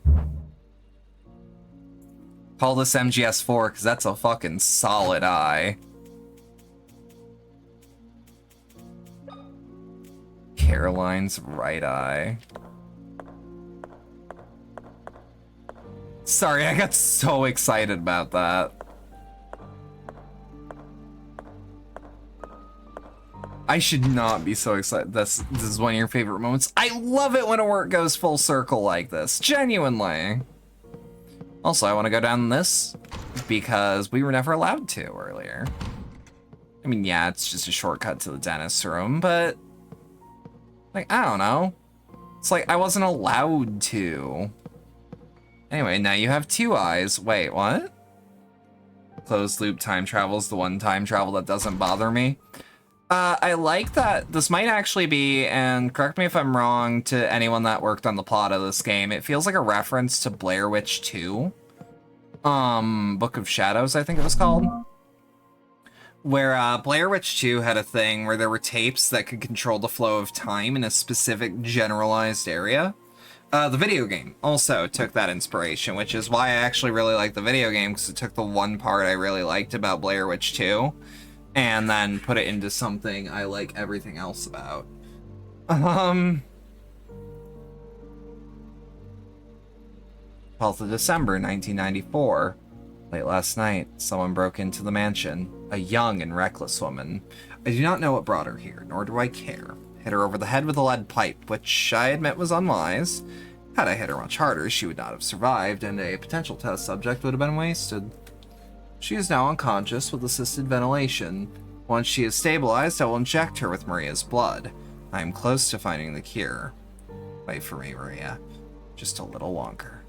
Call this MGS4, because that's a fucking solid eye. Caroline's right eye. Sorry, I got so excited about that. I should not be so excited. This is one of your favorite moments. I love it when a work goes full circle like this. Genuinely. Also, I want to go down this because we were never allowed to earlier. I mean, yeah, it's just a shortcut to the dentist's room, but like, I don't know. It's like I wasn't allowed to. Anyway, now you have two eyes. Wait, what? Closed loop time travel is the one time travel that doesn't bother me. I like that this might actually be, and correct me if I'm wrong to anyone that worked on the plot of this game, it feels like a reference to Blair Witch 2. Book of Shadows, I think it was called. Where Blair Witch 2 had a thing where there were tapes that could control the flow of time in a specific generalized area. The video game also took that inspiration, which is why I actually really like the video game, because it took the one part I really liked about Blair Witch 2 and then put it into something I like everything else about. 12th of December, 1994. Late last night, someone broke into the mansion. A young and reckless woman. I do not know what brought her here, nor do I care. Hit her over the head with a lead pipe, which I admit was unwise. Had I hit her much harder, she would not have survived, and a potential test subject would have been wasted. She is now unconscious with assisted ventilation. Once she is stabilized, I will inject her with Maria's blood. I am close to finding the cure. Wait for me, Maria. Just a little longer.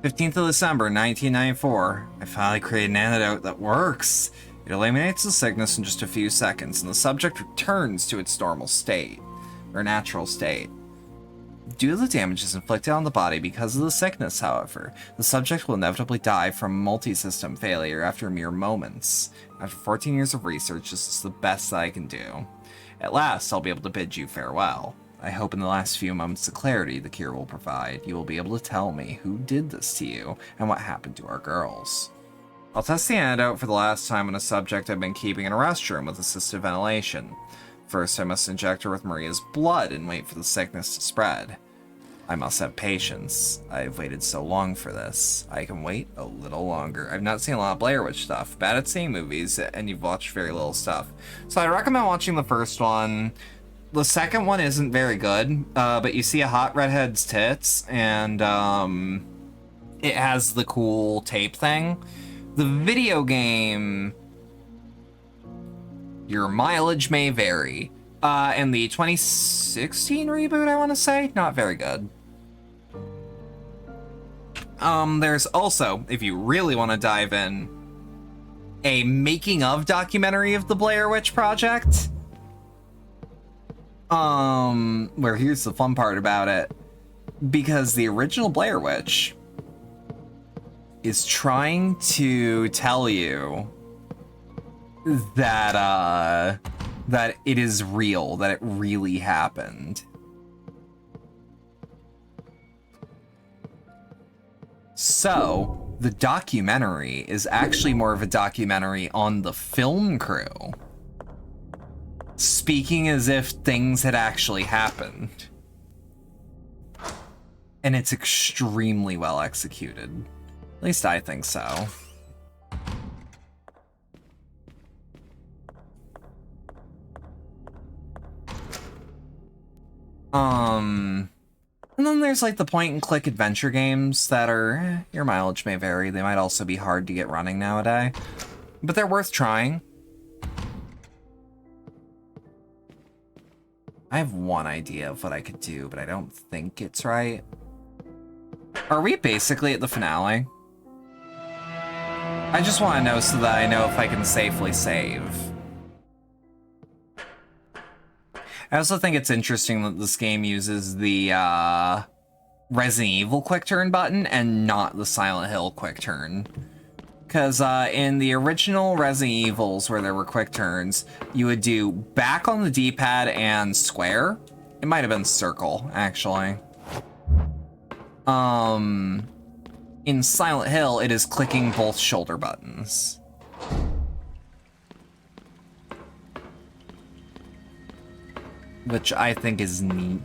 15th of December, 1994. I finally created an antidote that works. It eliminates the sickness in just a few seconds, and the subject returns to its normal state, or natural state. Due to the damages inflicted on the body because of the sickness, however, the subject will inevitably die from multi-system failure after mere moments. After 14 years of research, this is the best that I can do. At last, I'll be able to bid you farewell. I hope in the last few moments of clarity the cure will provide, you will be able to tell me who did this to you and what happened to our girls. I'll test the antidote for the last time on a subject I've been keeping in a restroom with assisted ventilation. First, I must inject her with Maria's blood and wait for the sickness to spread. I must have patience. I've waited so long for this. I can wait a little longer. I've not seen a lot of Blair Witch stuff. Bad at seeing movies, and you've watched very little stuff. So I recommend watching the first one. The second one isn't very good, but you see a hot redhead's tits, and it has the cool tape thing. The video game, your mileage may vary. And the 2016 reboot, I want to say, not very good. There's also, if you really want to dive in, a making of documentary of the Blair Witch Project. Where here's the fun part about it. Because the original Blair Witch is trying to tell you that, that it is real, that it really happened. So, the documentary is actually more of a documentary on the film crew, speaking as if things had actually happened. And it's extremely well executed. At least I think so. And then there's like the point and click adventure games that are, your mileage may vary. They might also be hard to get running nowadays, but they're worth trying. I have one idea of what I could do, but I don't think it's right. Are we basically at the finale? I just want to know so that I know if I can safely save. I also think it's interesting that this game uses the Resident Evil quick turn button and not the Silent Hill quick turn. Because in the original Resident Evils where there were quick turns, you would do back on the D-pad and square. It might have been circle, actually. In Silent Hill, it is clicking both shoulder buttons. Which I think is neat.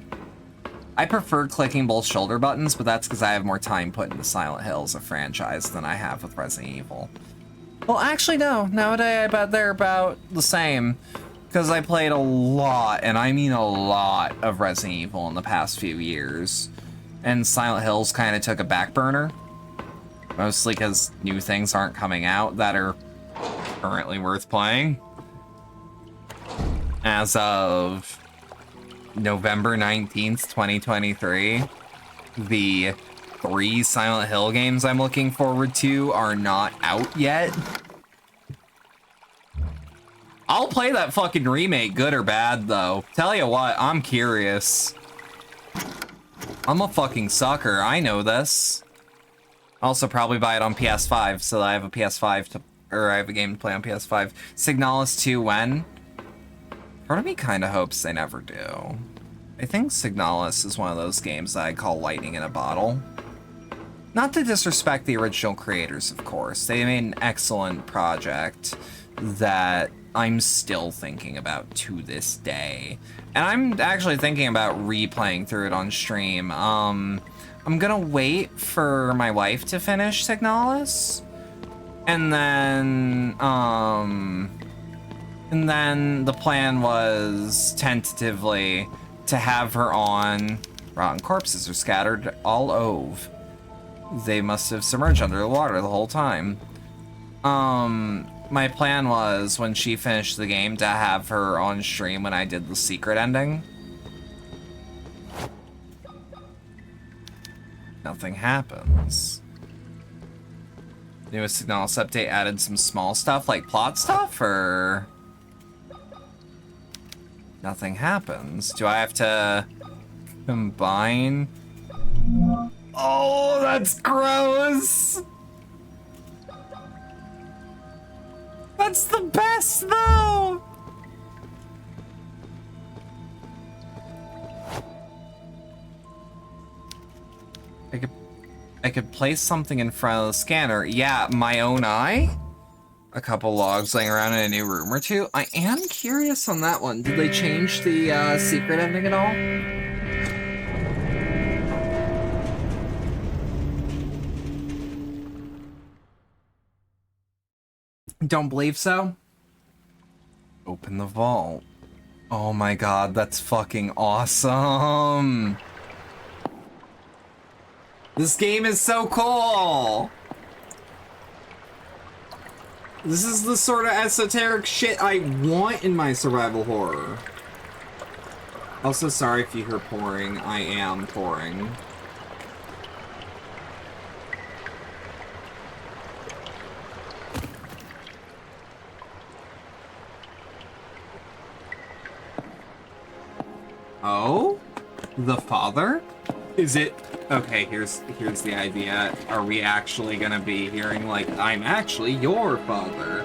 I prefer clicking both shoulder buttons, but that's because I have more time put into Silent Hill as a franchise than I have with Resident Evil. Well, actually, no. Nowadays, I bet they're about the same. Because I played a lot, and I mean a lot, of Resident Evil in the past few years. And Silent Hills kind of took a back burner. Mostly because new things aren't coming out that are currently worth playing. As of November 19th, 2023, the 3 Silent Hill games I'm looking forward to are not out yet. I'll play that fucking remake, good or bad, though. Tell you what, I'm curious. I'm a fucking sucker, I know this. Also probably buy it on PS5, so that I have a PS5 to, or I have a game to play on PS5. Signalis 2 when? Part of me kind of hopes they never do. I think Signalis is one of those games that I call lightning in a bottle. Not to disrespect the original creators, of course. They made an excellent project that I'm still thinking about to this day. And I'm actually thinking about replaying through it on stream. I'm gonna wait for my wife to finish Signalis. And then the plan was tentatively to have her on. Rotten corpses are scattered all over. They must have submerged under the water the whole time. My plan was when she finished the game to have her on stream when I did the secret ending. Nothing happens. Newest Signalis update added some small stuff like plot stuff, or nothing happens. Do I have to combine? Oh, that's gross. That's the best, though. I could place something in front of the scanner. Yeah, my own eye. A couple logs laying around in a new room or two. I am curious on that one. Did they change the secret ending at all? Don't believe so. Open the vault. Oh my god, that's fucking awesome. This game is so cool. This is the sort of esoteric shit I want in my survival horror. Also, sorry if you hear pouring. I am pouring. Oh? The father? Is it... Okay, here's the idea. Are we actually gonna be hearing, like, I'm actually your father?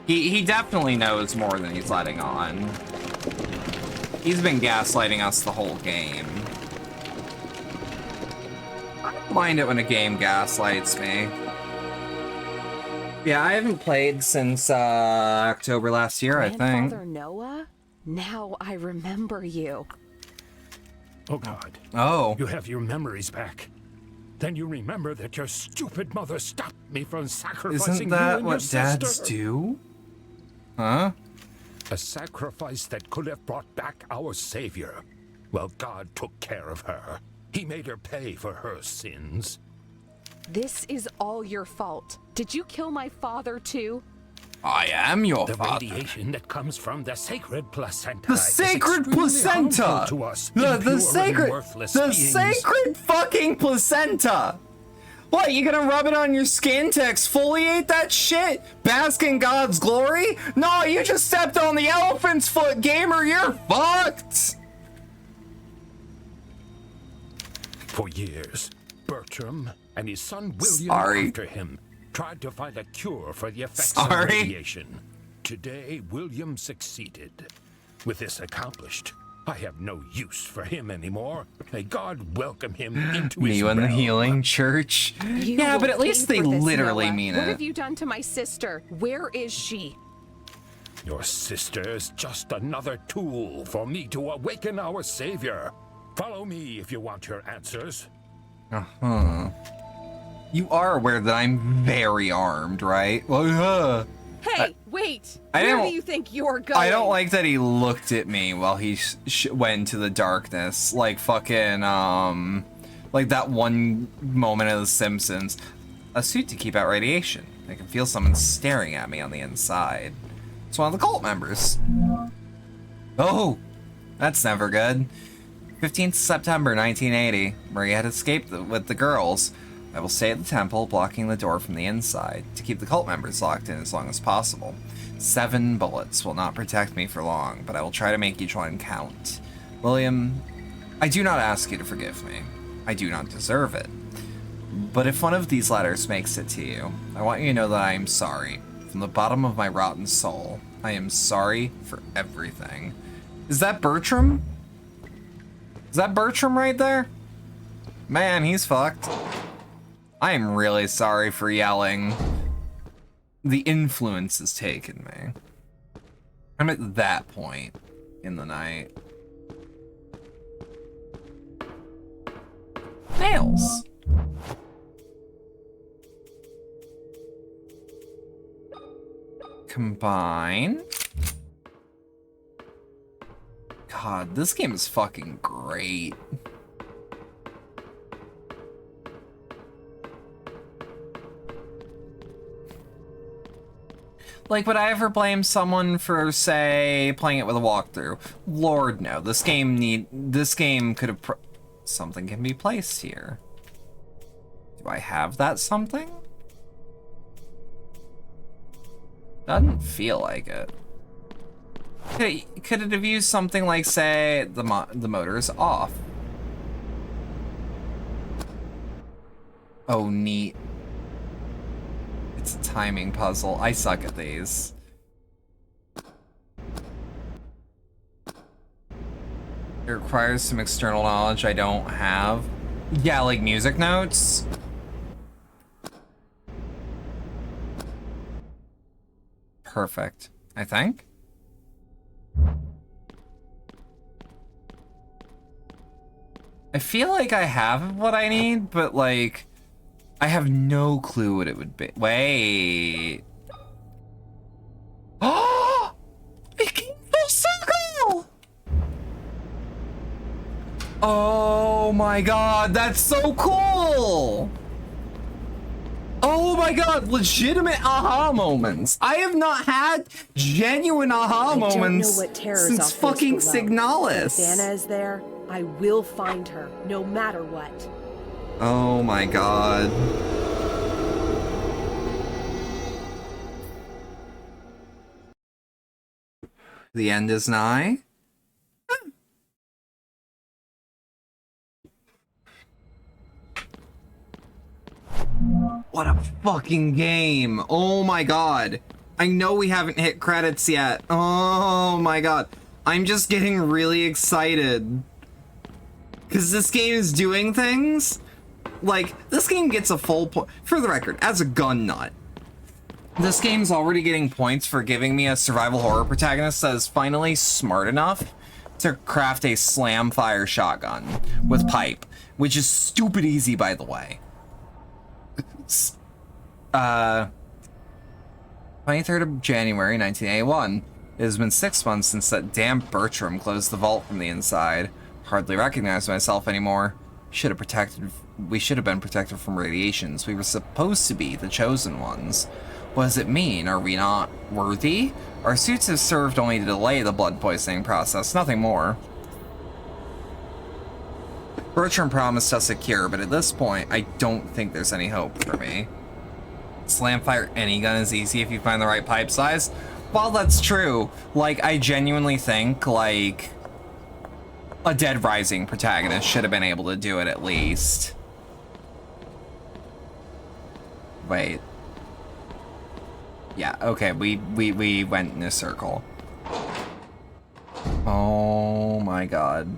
He definitely knows more than he's letting on. He's been gaslighting us the whole game. I don't mind it when a game gaslights me. Yeah, I haven't played since October last year, I think. Grandfather Noah? Now I remember you. Oh, God. Oh. You have your memories back. Then you remember that your stupid mother stopped me from sacrificing Isn't you that and what your dads sister. do? Huh? A sacrifice that could have brought back our savior. Well, God took care of her. He made her pay for her sins. This is all your fault. Did you kill my father too? I am your The father. radiation that comes from the sacred placenta. The is sacred extremely placenta! harmful to us, The impure and sacred, worthless the beings. sacred fucking placenta! What, you gonna rub it on your skin to exfoliate that shit? Bask in God's glory? No, you just stepped on the elephant's foot, gamer, you're fucked! For years, Bertram and his son William Sorry. after him tried to find a cure for the effects Sorry. of radiation. Today, William succeeded. With this accomplished, I have no use for him anymore. May God welcome him into his Me and the realm. healing church. You Yeah, will but at least pay they for this, literally Noah. mean What it. have you done to my sister? Where is she? Your sister is just another tool for me to awaken our Savior. Follow me if you want your answers. Uh-huh. You are aware that I'm very armed, right? Well, Hey, wait! I Where don't- do you think you're going? I don't like that he looked at me while he went into the darkness, like fucking, like that one moment of The Simpsons. A suit to keep out radiation. I can feel someone staring at me on the inside. It's one of the cult members. Oh, that's never good. 15th September 1980. Maria had escaped with the girls. I will stay at the temple, blocking the door from the inside, to keep the cult members locked in as long as possible. 7 bullets will not protect me for long, but I will try to make each one count. William, I do not ask you to forgive me. I do not deserve it. But if one of these letters makes it to you, I want you to know that I am sorry. From the bottom of my rotten soul, I am sorry for everything. Is that Bertram? Is that Bertram right there? Man, he's fucked. I am really sorry for yelling. The influence has taken me. I'm at that point in the night. Nails. Combine. God, this game is fucking great. Like, would I ever blame someone for, say, playing it with a walkthrough? Lord, no. This game could have something can be placed here. Do I have that something? Doesn't feel like it. Could it have used something like, say, the motor's off? Oh, neat. It's a timing puzzle. I suck at these. It requires some external knowledge I don't have. Yeah, like music notes. Perfect, I think. I feel like I have what I need, but like, I have no clue what it would be. Wait. Oh! It came full circle! Oh my god, that's so cool! Oh my god, legitimate aha moments. I have not had genuine aha moments since fucking Signalis. If Anna is there, I will find her, no matter what. Oh my god. The end is nigh. What a fucking game. Oh my god. I know we haven't hit credits yet. Oh my god. I'm just getting really excited. Because this game is doing things. Like, this game gets a full point. For the record, as a gun nut, this game's already getting points for giving me a survival horror protagonist that is finally smart enough to craft a slam fire shotgun with pipe, which is stupid easy, by the way. 23rd of January, 1981. It has been 6 months since that damn Bertram closed the vault from the inside. Hardly recognize myself anymore. We should have been protected from radiations. We were supposed to be the chosen ones. What does it mean? Are we not worthy? Our suits have served only to delay the blood poisoning process, nothing more. Bertram promised us a cure, but at this point, I don't think there's any hope for me. Slamfire any gun is easy if you find the right pipe size. Well, that's true. Like, I genuinely think, like, a Dead Rising protagonist should have been able to do it at least. Wait. Yeah, okay, we went in a circle. Oh my god.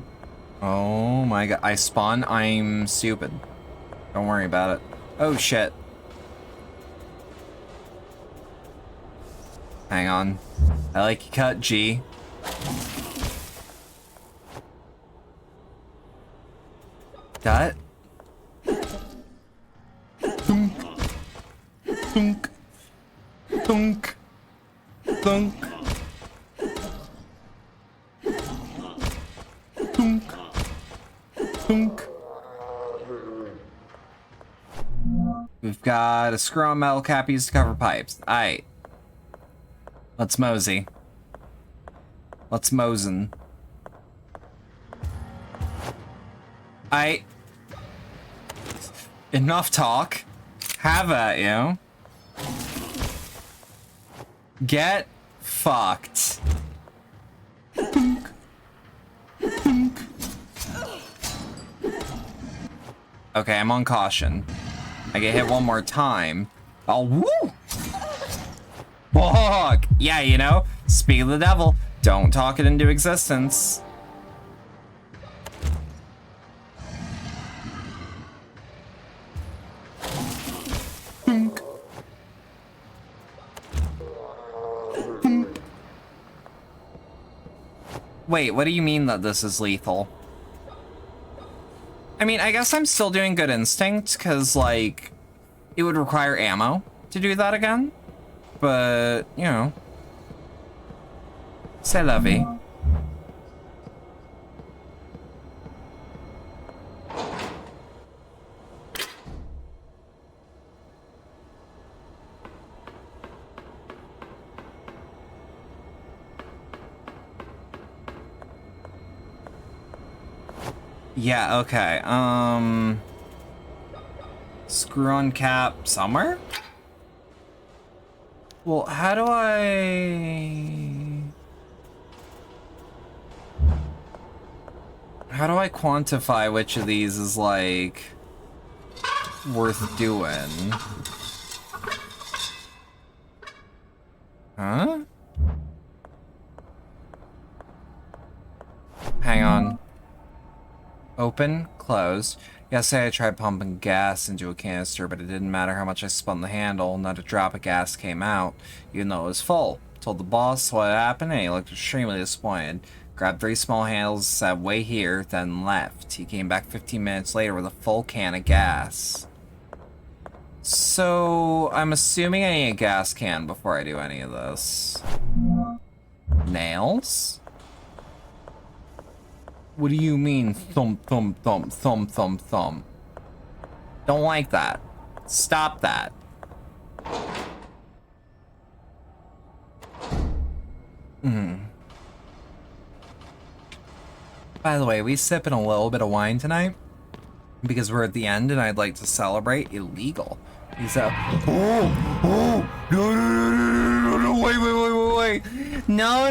Oh my god. I spun. I'm stupid. Don't worry about it. Oh shit. Hang on. I like you cut, G. That? Thunk. Thunk. Thunk. Thunk. Thunk. Thunk. We've got a screw on metal cap used to cover pipes. Aight. Let's mosey. Let's mosen. Enough talk. Have at you. Get fucked. Thunk. Thunk. Okay, I'm on caution. I get hit one more time. Oh, woo! Fuck! Yeah, you know, speak of the devil. Don't talk it into existence. Thunk. Thunk. Wait, what do you mean that this is lethal? I mean, I guess I'm still doing good instinct, because, like, it would require ammo to do that again. But, you know. C'est la vie. Yeah, okay. Screw on cap somewhere? Well, how do I quantify which of these is, like, worth doing? Huh? Hang on. Open, closed. Yesterday I tried pumping gas into a canister, but it didn't matter how much I spun the handle, not a drop of gas came out, even though it was full. Told the boss what happened, and he looked extremely disappointed. Grabbed 3 small handles, said, "Wait here," then left. He came back 15 minutes later with a full can of gas. So, I'm assuming I need a gas can before I do any of this. Nails? What do you mean, thump, thump, thump, thump, thump, thump? Don't like that. Stop that. By the way, we sipping a little bit of wine tonight because we're at the end and I'd like to celebrate illegal. He's up. Oh, no, wait. No,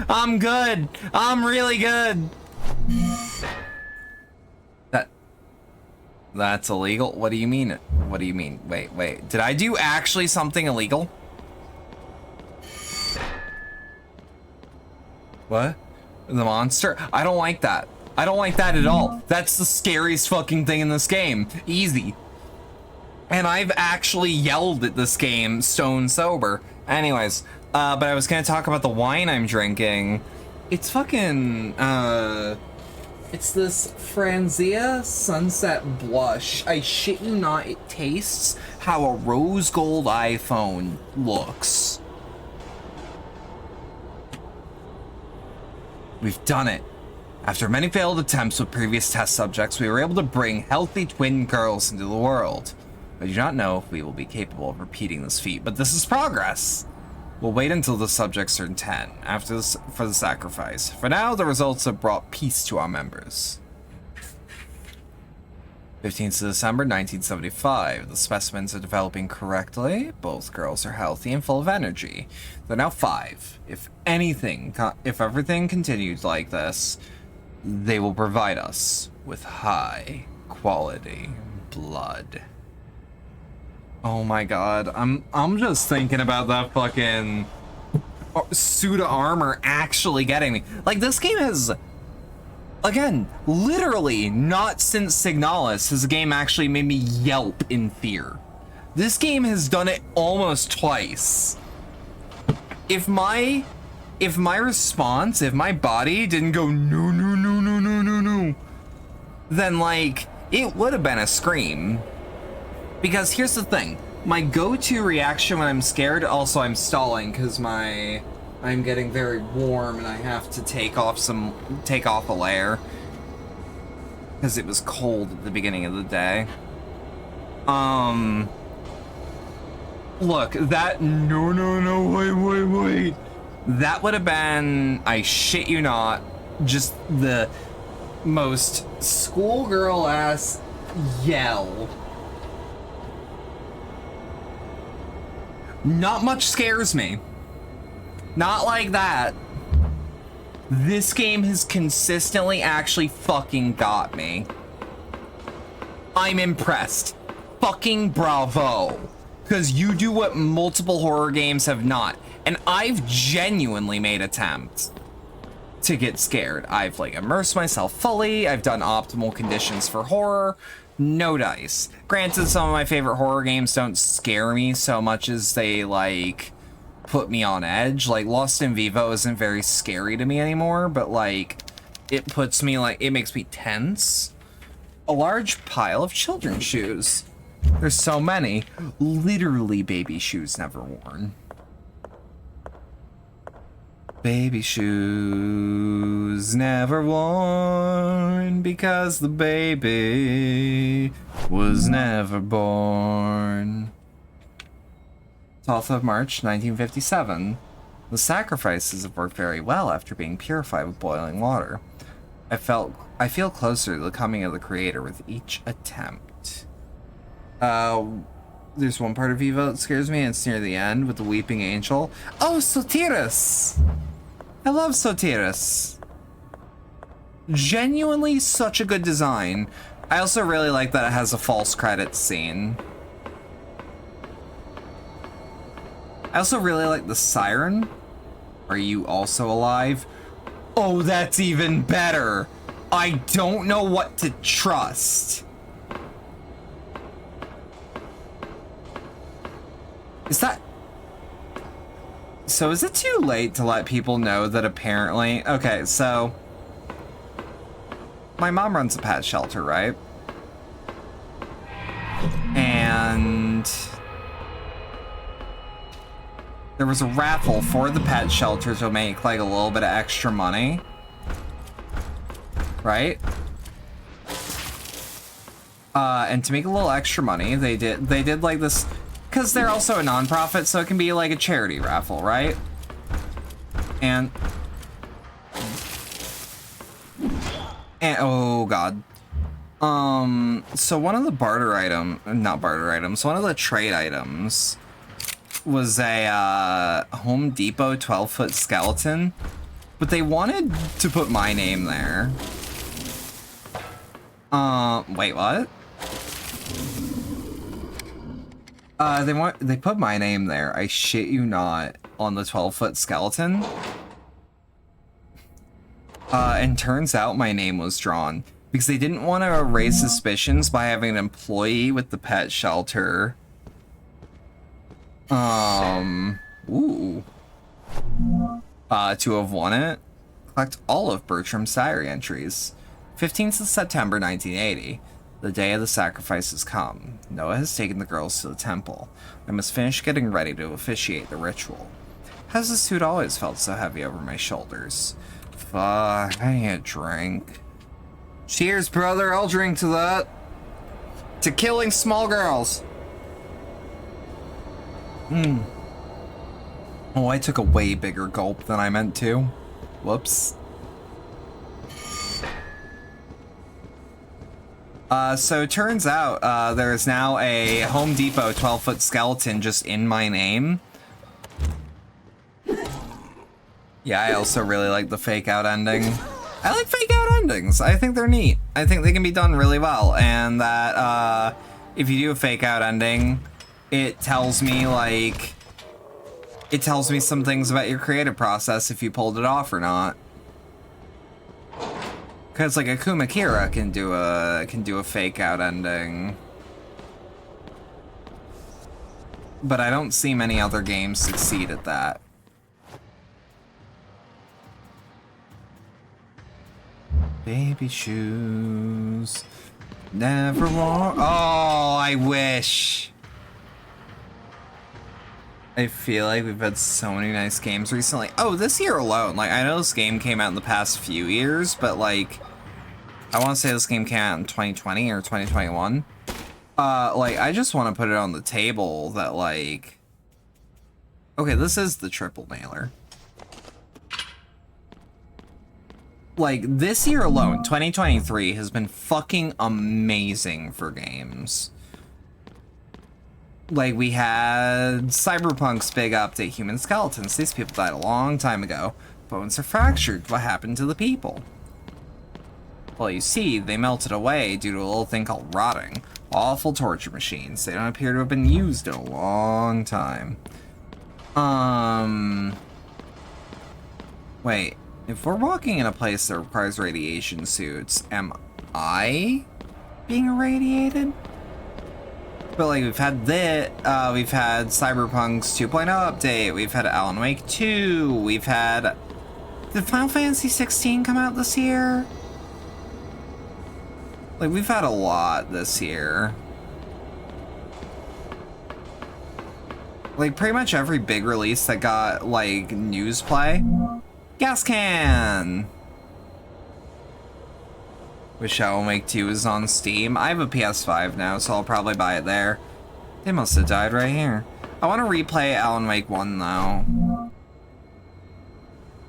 I'm good. I'm really good. That's illegal? What do you mean? What do you mean? Wait. Did I do actually something illegal? What? The monster? I don't like that. I don't like that at all. That's the scariest fucking thing in this game. Easy. And I've actually yelled at this game stone sober. Anyways, but I was gonna talk about the wine I'm drinking. It's fucking, it's this Franzia Sunset Blush. I shit you not, it tastes how a rose gold iPhone looks. We've done it. After many failed attempts with previous test subjects, we were able to bring healthy twin girls into the world. I do not know if we will be capable of repeating this feat, but this is progress. We'll wait until the subjects turn 10 after this, for the sacrifice. For now, the results have brought peace to our members. 15th of December, 1975. The specimens are developing correctly. Both girls are healthy and full of energy. They're now 5. If everything continues like this, they will provide us with high quality blood. Oh my god, I'm just thinking about that fucking suit of armor actually getting me. Like, this game has, again, literally not since Signalis has a game actually made me yelp in fear. This game has done it almost twice. If my response, if my body didn't go no no no no no no no, then like it would have been a scream. Because here's the thing, my go-to reaction when I'm scared, also I'm stalling because I'm getting very warm and I have to take off a layer because it was cold at the beginning of the day. Look, that no wait. That would have been, I shit you not, just the most schoolgirl ass yell. Not much scares me. Not like that. This game has consistently actually fucking got me. I'm impressed. Fucking bravo. Because you do what multiple horror games have not. And I've genuinely made attempts to get scared. I've like immersed myself fully. I've done optimal conditions for horror. No dice. Granted, some of my favorite horror games don't scare me so much as they like put me on edge. Like Lost in Vivo isn't very scary to me anymore, but like it puts me like, it makes me tense. A large pile of children's shoes. There's so many. Literally baby shoes never worn. Baby shoes never worn because the baby was never born. 12th of March, 1957. The sacrifices have worked very well after being purified with boiling water. I feel closer to the coming of the Creator with each attempt. There's one part of Vivo that scares me, and it's near the end with the weeping angel. Oh, Sotiris! I love Sotiris. Genuinely such a good design. I also really like that it has a false credits scene. I also really like the siren. Are you also alive? Oh, that's even better. I don't know what to trust. Is that... So is it too late to let people know that apparently... Okay, so... My mom runs a pet shelter, right? And... there was a raffle for the pet shelter to make like a little bit of extra money. Right? And to make a little extra money, they did like this... Because they're also a non-profit, so it can be like a charity raffle, right? And oh god. So one of the one of the trade items was a Home Depot 12-foot skeleton, but they wanted to put my name there. Wait, what? They put my name there, I shit you not, on the 12-foot skeleton. And turns out my name was drawn because they didn't want to raise suspicions by having an employee with the pet shelter. To have won it. Collect all of Bertram's diary entries. 15th of September 1980. The day of the sacrifice has come. Noah has taken the girls to the temple. I must finish getting ready to officiate the ritual. Has the suit always felt so heavy over my shoulders? Fuck, I need a drink. Cheers, brother. I'll drink to that. To killing small girls. Oh, I took a way bigger gulp than I meant to. Whoops. So it turns out there is now a Home Depot 12-foot skeleton just in my name. Yeah, I also really like the fake out ending. I like fake out endings. I think they're neat. I think they can be done really well. And that if you do a fake out ending, it tells me like... It tells me some things about your creative process if you pulled it off or not. Cause like Akuma Kira can do a fake out ending. But I don't see many other games succeed at that. Baby shoes. Never walk. Oh, I wish. I feel like we've had so many nice games recently. Oh, this year alone. Like, I know this game came out in the past few years, but like, I want to say this game came out in 2020 or 2021. Like, I just want to put it on the table that like, okay, this is the triple nailer. Like, this year alone, 2023, has been fucking amazing for games. Like, we had Cyberpunk's big update, Human Skeletons. These people died a long time ago. Bones are fractured. What happened to the people? Well, you see, they melted away due to a little thing called rotting. Awful torture machines. They don't appear to have been used in a long time. Wait. If we're walking in a place that requires radiation suits, am I being irradiated? But like, we've had we've had Cyberpunk's 2.0 update, we've had Alan Wake 2, we've had... Did Final Fantasy 16 come out this year? Like, we've had a lot this year. Like, pretty much every big release that got, like, news play. Gas can! Wish Alan Wake 2 is on Steam. I have a PS5 now, so I'll probably buy it there. They must have died right here. I want to replay Alan Wake 1, though.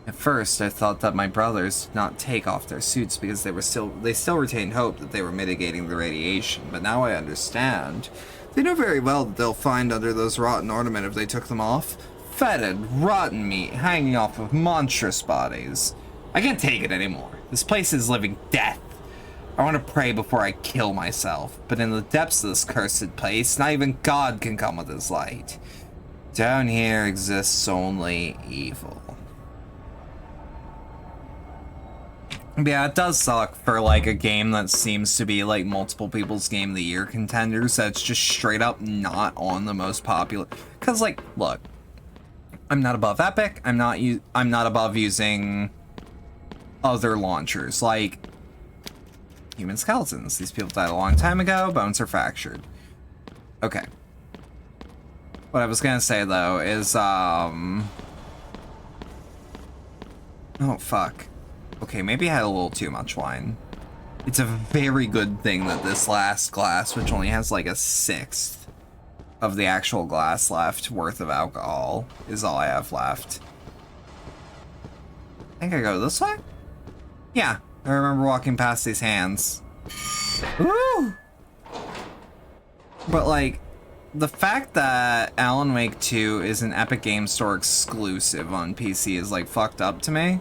At first, I thought that my brothers did not take off their suits because they still retained hope that they were mitigating the radiation, but now I understand. They know very well that they'll find under those rotten ornament if they took them off. Fetid, rotten meat hanging off of monstrous bodies. I can't take it anymore. This place is living death. I want to pray before I kill myself, but in the depths of this cursed place, not even God can come with his light. Down here exists only evil. Yeah, it does suck for, like, a game that seems to be, like, multiple people's Game of the Year contenders that's just straight up not on the most popular... Because, like, look, I'm not above Epic, I'm not above using other launchers, like Human Skeletons. These people died a long time ago, bones are fractured. Okay. What I was gonna say, though, is, oh, fuck. Okay, maybe I had a little too much wine. It's a very good thing that this last glass, which only has like a sixth of the actual glass left worth of alcohol, is all I have left. I think I go this way? Yeah, I remember walking past these hands. Woo! But like, the fact that Alan Wake 2 is an Epic Games Store exclusive on PC is like fucked up to me.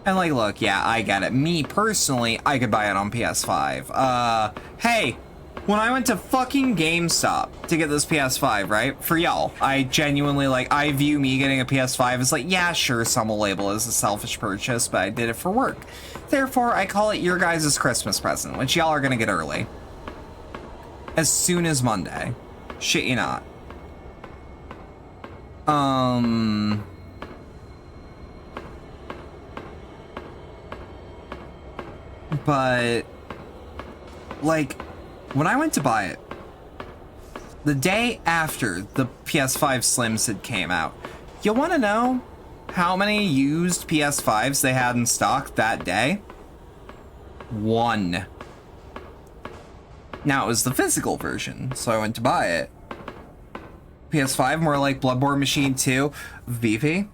And like, look, yeah, I get it. Me, personally, I could buy it on PS5. Hey, when I went to fucking GameStop to get this PS5, right? For y'all, I genuinely, like, I view me getting a PS5 as like, yeah, sure, some will label it as a selfish purchase, but I did it for work. Therefore, I call it your guys' Christmas present, which y'all are gonna get early. As soon as Monday. Shit you not. But, like, when I went to buy it, the day after the PS5 Slims had came out, you want to know? how many used PS5s they had in stock that day? 1. Now, it was the physical version, so I went to buy it. PS5, more like Bloodborne Machine 2. Vivi,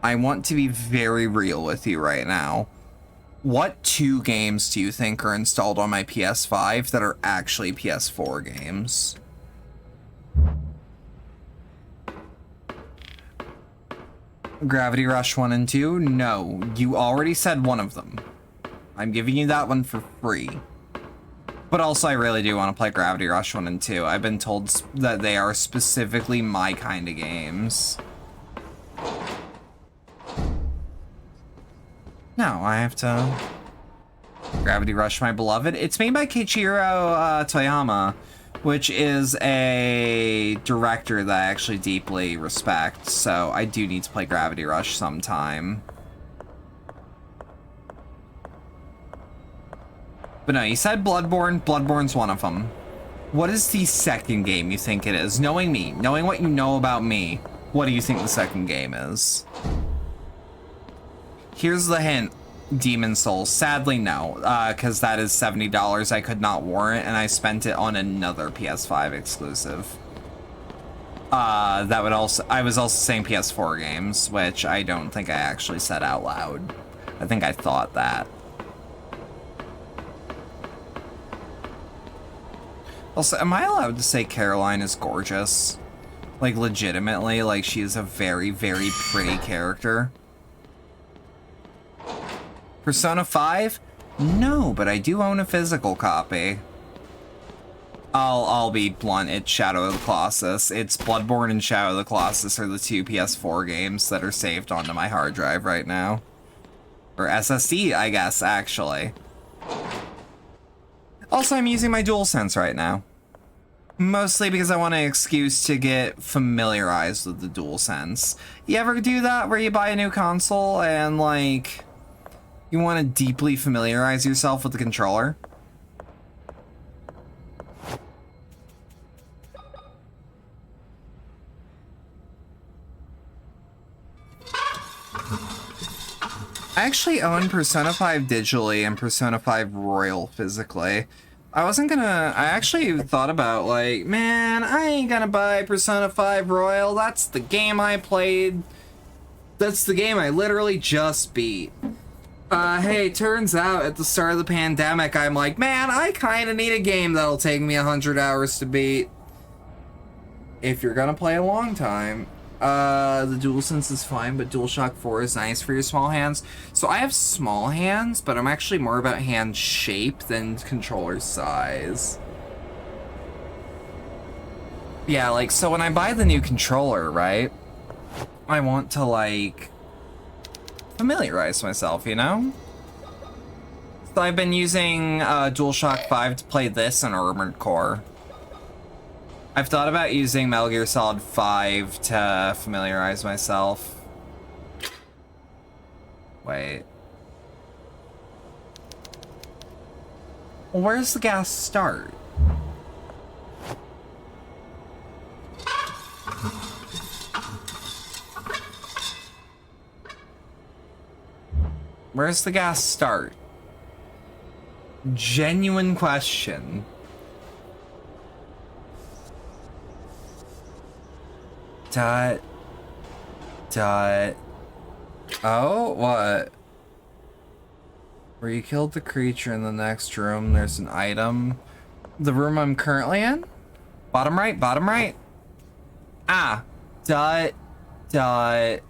I want to be very real with you right now. What 2 games do you think are installed on my PS5 that are actually PS4 games? Gravity Rush 1 and 2? No, you already said one of them. I'm giving you that one for free. But also, I really do want to play Gravity Rush 1 and 2. I've been told that they are specifically my kind of games. No, I have to Gravity Rush My Beloved. It's made by Keiichiro Toyama, which is a director that I actually deeply respect, so I do need to play Gravity Rush sometime. But no, you said Bloodborne. Bloodborne's one of them. What is the second game you think it is? Knowing me, knowing what you know about me, what do you think the second game is? Here's the hint. Demon Souls. Sadly, no, because that is $70 I could not warrant, and I spent it on another PS5 exclusive. That would also, I was also saying PS4 games, which I don't think I actually said out loud. I think I thought that. Also, am I allowed to say Caroline is gorgeous? Like, legitimately, like, she is a very, very pretty character. Persona 5? No, but I do own a physical copy. I'll be blunt, it's Shadow of the Colossus. It's Bloodborne and Shadow of the Colossus are the 2 PS4 games that are saved onto my hard drive right now. Or SSD, I guess, actually. Also, I'm using my DualSense right now. Mostly because I want an excuse to get familiarized with the DualSense. You ever do that where you buy a new console and, like, you want to deeply familiarize yourself with the controller? I actually own Persona 5 digitally and Persona 5 Royal physically. I actually thought about, like, man, I ain't gonna buy Persona 5 Royal. That's the game I played. That's the game I literally just beat. Hey, turns out at the start of the pandemic, I'm like, man, I kind of need a game that'll take me 100 hours to beat. If you're gonna play a long time. The DualSense is fine, but DualShock 4 is nice for your small hands. So I have small hands, but I'm actually more about hand shape than controller size. Yeah, like, so when I buy the new controller, right, I want to, like, familiarize myself, you know? So I've been using DualShock 5 to play this and Armored Core. I've thought about using Metal Gear Solid 5 to familiarize myself. Wait. Well, where's the gas start? Where's the gas start? Genuine question. Dot. Oh, what? Where you killed the creature in the next room, there's an item. The room I'm currently in? Bottom right, bottom right. Ah. Dot. Let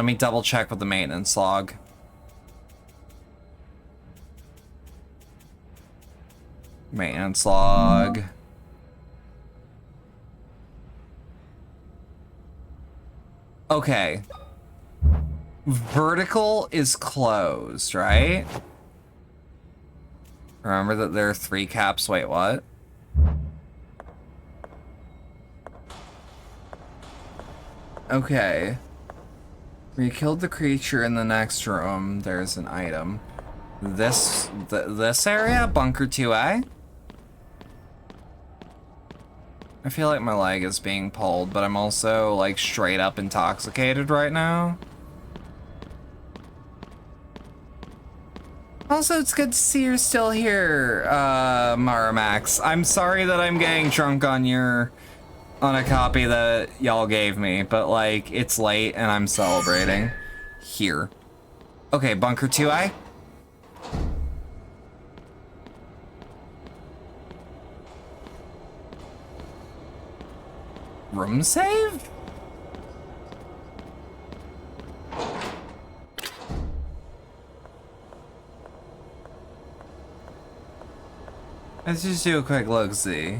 me double check with the maintenance log. Maintenance log. Okay. Vertical is closed, right? Remember that there are 3 caps. Wait, what? Okay. You killed the creature in the next room. There's an item. This area? Bunker 2A? I feel like my leg is being pulled, but I'm also, like, straight up intoxicated right now. Also, it's good to see you're still here, Maramax. I'm sorry that I'm getting drunk on a copy that y'all gave me, but, like, it's late and I'm celebrating. Here. Okay, Bunker 2i. Room save? Let's just do a quick look-see.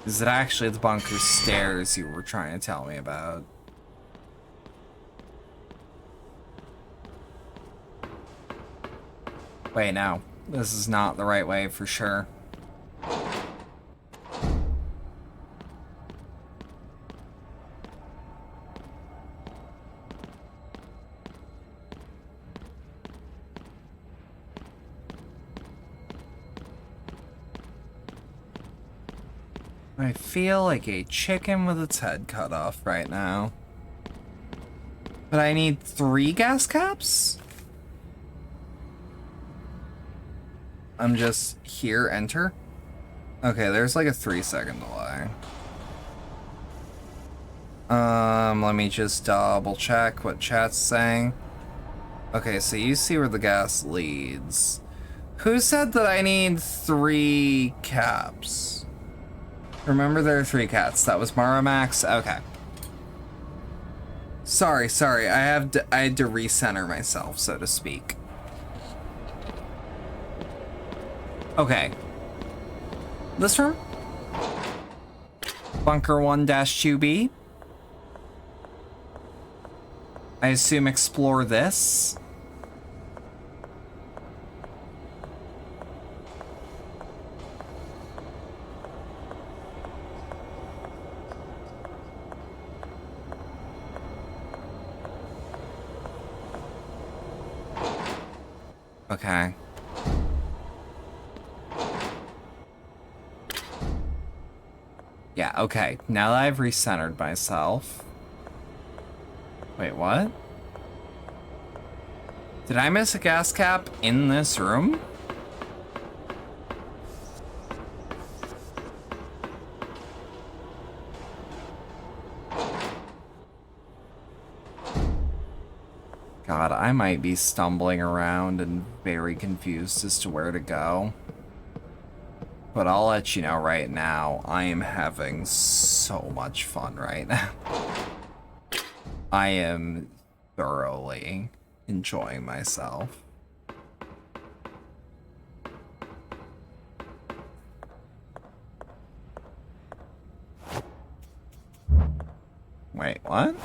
Is it actually the bunker stairs you were trying to tell me about? Wait, no. This is not the right way for sure. I feel like a chicken with its head cut off right now. But I need 3 gas caps? I'm just here, enter. Okay, there's like a 3-second delay. Let me just double check what chat's saying. Okay, so you see where the gas leads. Who said that I need 3 caps? Remember there are 3 cats. That was Maramax? Okay. Sorry. I had to recenter myself, so to speak. Okay. This room? Bunker 1-2B. I assume explore this. Okay. Yeah, okay. Now that I've recentered myself. Wait, what? Did I miss a gas cap in this room? God, I might be stumbling around and very confused as to where to go. But I'll let you know right now, I am having so much fun right now. I am thoroughly enjoying myself. Wait, what?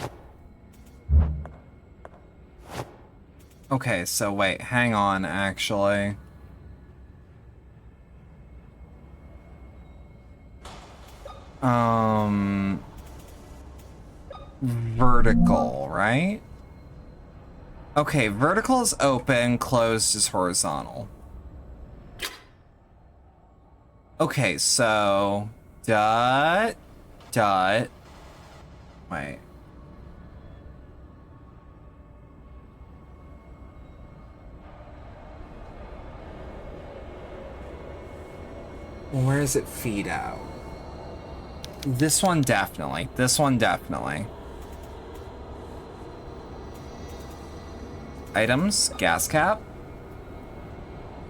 Okay, so wait, hang on, actually. Vertical, right? Okay, vertical is open, closed is horizontal. Okay, so... Wait. Where does it feed out? This one definitely. Items, gas cap.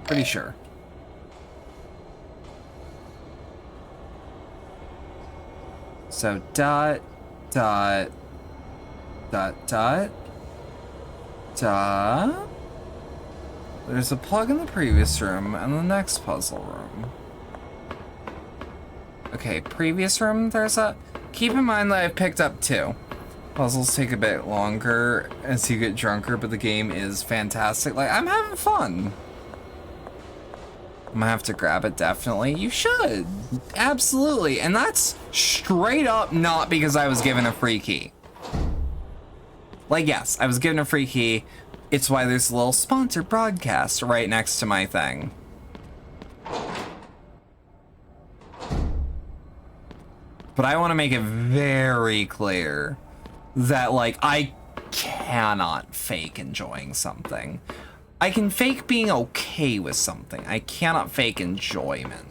Pretty sure. So dot. There's a plug in the previous room and the next puzzle room. Okay, previous room, there's a... Keep in mind that I've picked up 2. Puzzles take a bit longer as you get drunker, but the game is fantastic. Like, I'm having fun. I'm gonna have to grab it, definitely. You should. Absolutely. And that's straight up not because I was given a free key. Like, yes, I was given a free key. It's why there's a little sponsored broadcast right next to my thing. But I want to make it very clear that, like, I cannot fake enjoying something. I can fake being okay with something. I cannot fake enjoyment.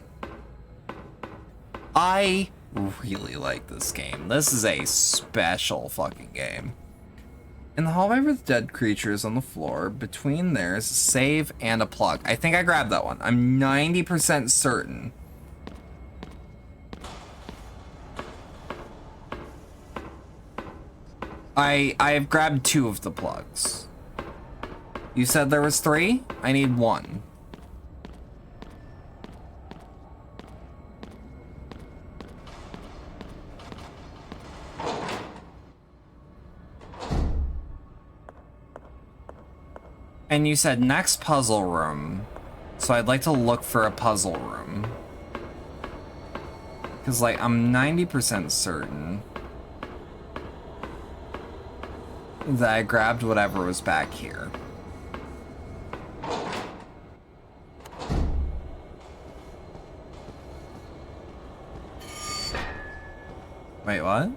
I really like this game. This is a special fucking game. In the hallway with dead creatures on the floor, between there's a save and a plug. I think I grabbed that one. I'm 90% certain. I've grabbed 2 of the plugs. You said there was 3? I need 1. And you said next puzzle room. So I'd like to look for a puzzle room. Because, like, I'm 90% certain that I grabbed whatever was back here. Wait, what?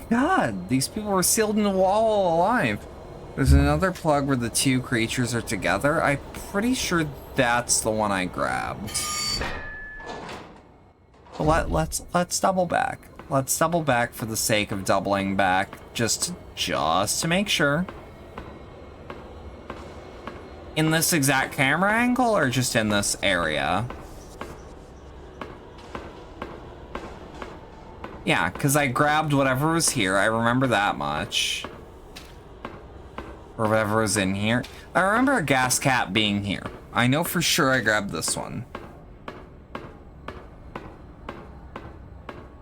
God, these people were sealed in the wall alive. There's another plug where the 2 creatures are together. I'm pretty sure that's the one I grabbed. But let's double back. Let's double back for the sake of doubling back, just to make sure. In this exact camera angle, or just in this area? Yeah, because I grabbed whatever was here. I remember that much. Or whatever was in here. I remember a gas cap being here. I know for sure I grabbed this one.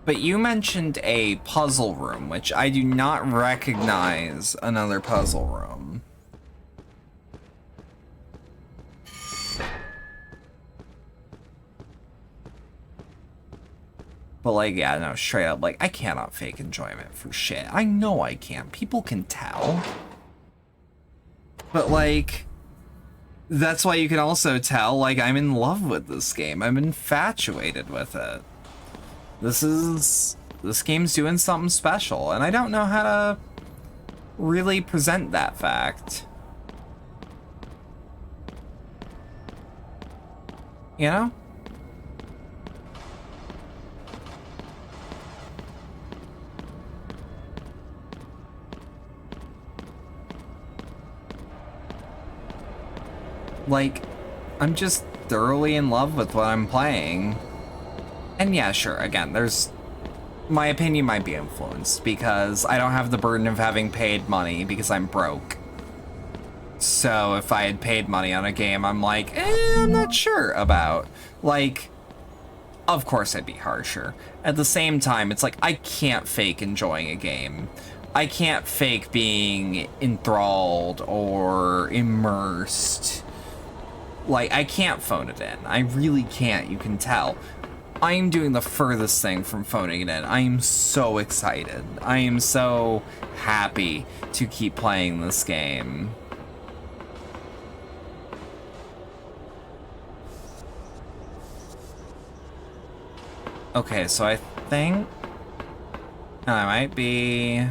But you mentioned a puzzle room, which I do not recognize another puzzle room. But, like, yeah, no, straight up, like, I cannot fake enjoyment for shit. I know I can't. People can tell. But, like, that's why you can also tell, like, I'm in love with this game. I'm infatuated with it. This game's doing something special, and I don't know how to really present that fact. You know? Like, I'm just thoroughly in love with what I'm playing. And yeah, sure, again, my opinion might be influenced because I don't have the burden of having paid money because I'm broke. So if I had paid money on a game, I'm like, I'm not sure about. Like, of course I'd be harsher. At the same time, it's like, I can't fake enjoying a game. I can't fake being enthralled or immersed. Like, I can't phone it in. I really can't, you can tell. I am doing the furthest thing from phoning it in. I am so excited. I am so happy to keep playing this game. Okay, so I think I might be...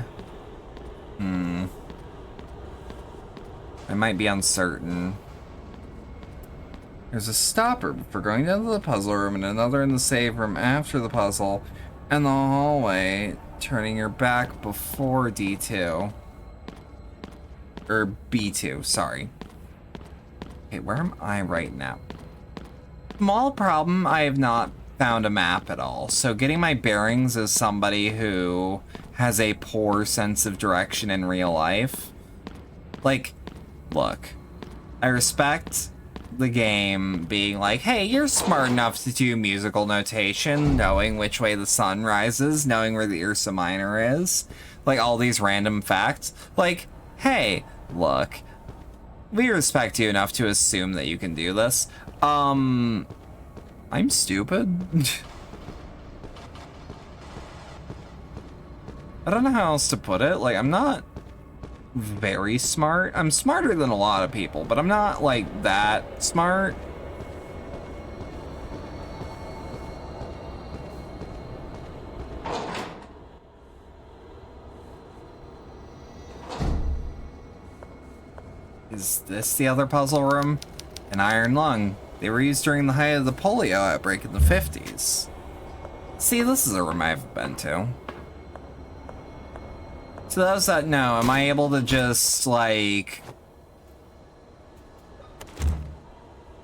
I might be uncertain. There's a stopper for going down to the puzzle room and another in the save room after the puzzle, and the hallway, turning your back before D2. Or B2, sorry. Okay, where am I right now? Small problem, I have not found a map at all, so getting my bearings as somebody who has a poor sense of direction in real life. Like, look, I respect the game being like, hey, you're smart enough to do musical notation, knowing which way the sun rises, knowing where the Ursa Minor is, like all these random facts. Like, hey, look, We respect you enough to assume that you can do this. I'm stupid. I don't know how else to put it. Like, I'm not very smart. I'm smarter than a lot of people, but I'm not, like, that smart. Is this the other puzzle room? An iron lung. They were used during the height of the polio outbreak in the 50s. See, this is a room I've been to. So those that know, am I able to just, like...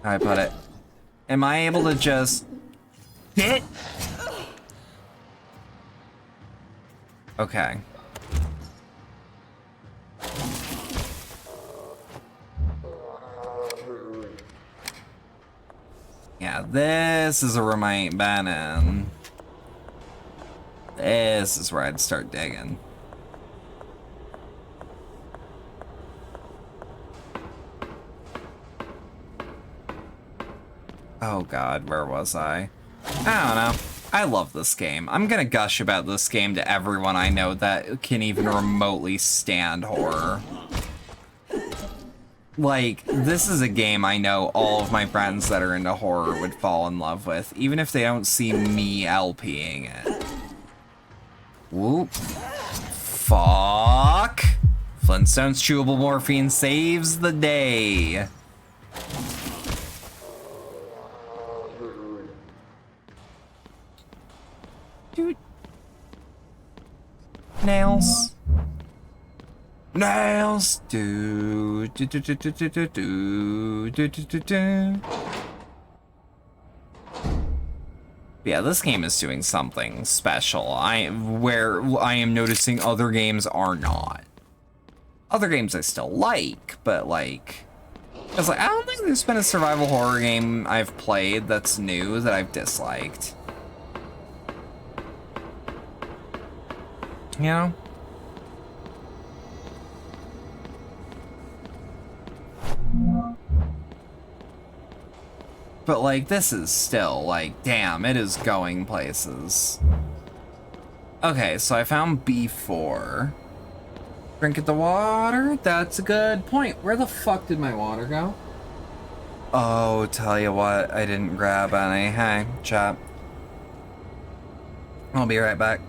How do I put it? Am I able to just... hit? Okay. Yeah, this is a room I ain't been in. This is where I'd start digging. Oh god, where was I? I don't know. I love this game. I'm gonna gush about this game to everyone I know that can even remotely stand horror. Like, this is a game I know all of my friends that are into horror would fall in love with, even if they don't see me LPing it. Whoop. Fuck. Flintstone's chewable morphine saves the day. Dude. Nails. Nails. Do do do do do do do do do do do. Yeah, this game is doing something special. Where I am noticing other games are not. Other games I still like, but like, I was like, I don't think there's been a survival horror game I've played that's new that I've disliked. You know? But like, this is still like, damn, it is going places. Okay, so I found B4. Drink at the water? That's a good point. Where the fuck did my water go? Oh, tell you what, I didn't grab any. Hey, chat. I'll be right back.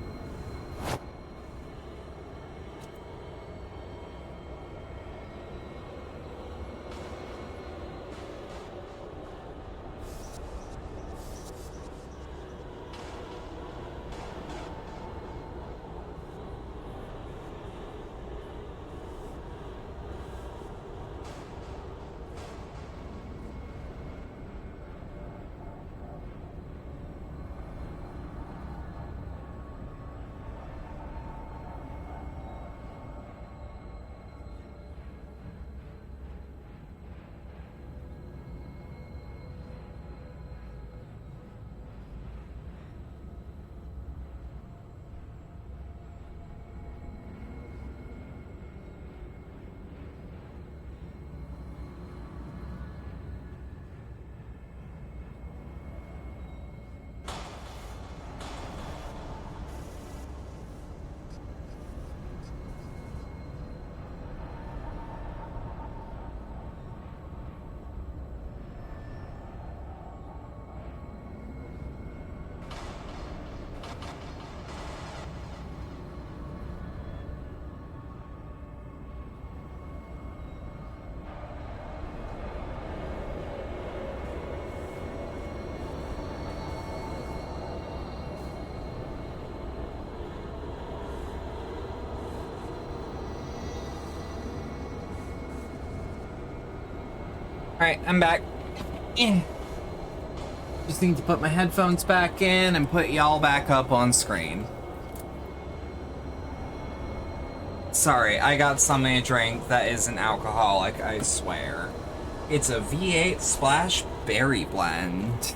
Alright, I'm back. Just need to put my headphones back in and put y'all back up on screen. Sorry, I got something to drink that isn't alcoholic, I swear. It's a V8 Splash Berry Blend.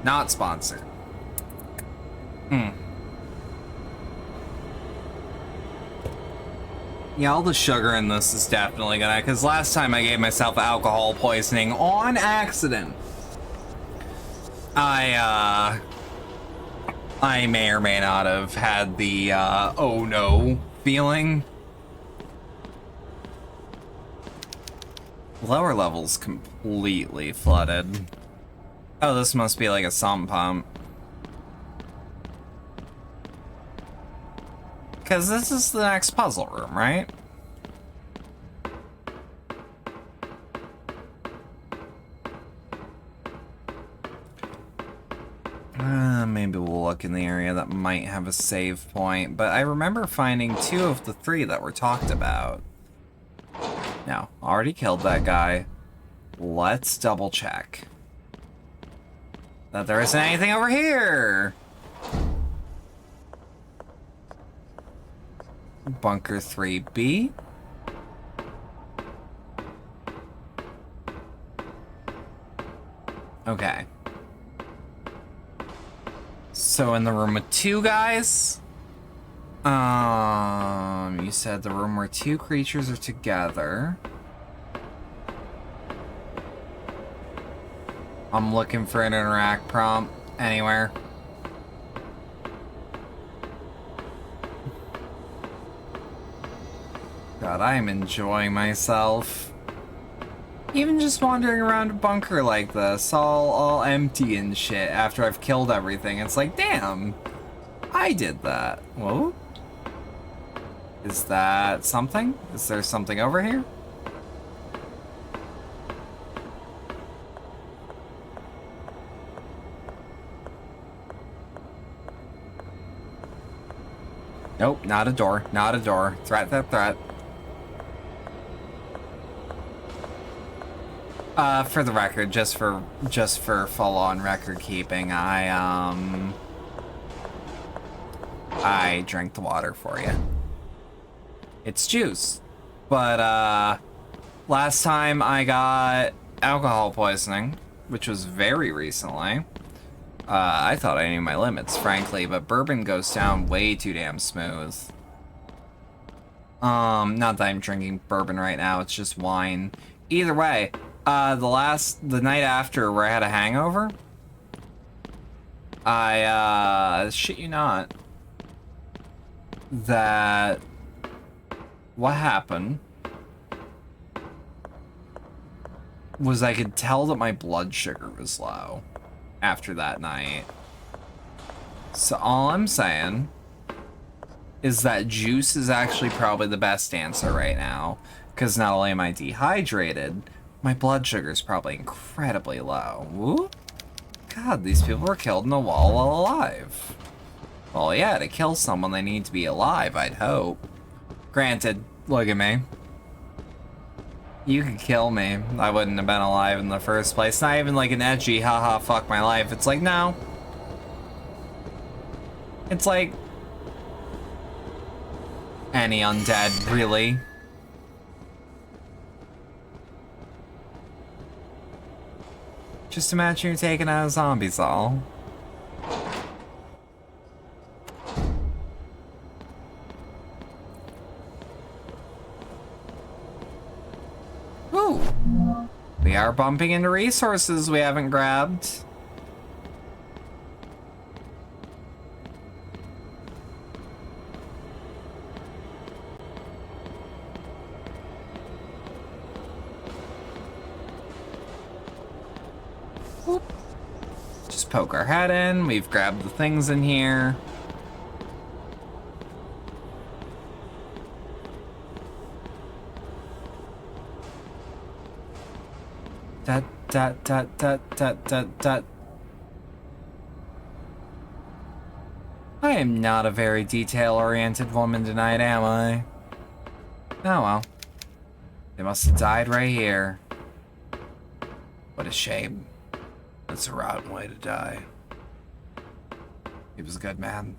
Not sponsored. Yeah, all the sugar in this is definitely gonna, because last time I gave myself alcohol poisoning on accident. I may or may not have had the, oh no feeling. Lower levels completely flooded. Oh, this must be like a sump pump. Because this is the next puzzle room, right? Maybe we'll look in the area that might have a save point, but I remember finding 2 of the 3 that were talked about. No, already killed that guy. Let's double check that there isn't anything over here. Bunker 3B. Okay. So in the room with 2 guys? You said the room where 2 creatures are together. I'm looking for an interact prompt anywhere. God, I am enjoying myself. Even just wandering around a bunker like this, all empty and shit after I've killed everything. It's like, damn, I did that. Whoa. Is that something? Is there something over here? Nope, not a door, not a door. Threat, threat, threat. For the record, just for full-on record keeping, I drank the water for you. It's juice. But, last time I got alcohol poisoning, which was very recently, I thought I knew my limits, frankly, but bourbon goes down way too damn smooth. Not that I'm drinking bourbon right now, it's just wine. Either way, the night after where I had a hangover, I, shit you not, that what happened was I could tell that my blood sugar was low after that night. So all I'm saying is that juice is actually probably the best answer right now, because not only am I dehydrated, my blood sugar is probably incredibly low. Woo? God, these people were killed in the wall while alive. Well, yeah, to kill someone, they need to be alive, I'd hope. Granted, look at me. You could kill me. I wouldn't have been alive in the first place. Not even like an edgy, haha, fuck my life. It's like, no. It's like any undead, really. Just imagine you're taking out a zombies all. Ooh. We are bumping into resources we haven't grabbed. Just poke our head in. We've grabbed the things in here. Dot, dot, dot, dot, dot, dot, dot. I am not a very detail-oriented woman tonight, am I? Oh well. They must have died right here. What a shame. That's a rotten way to die. He was a good man.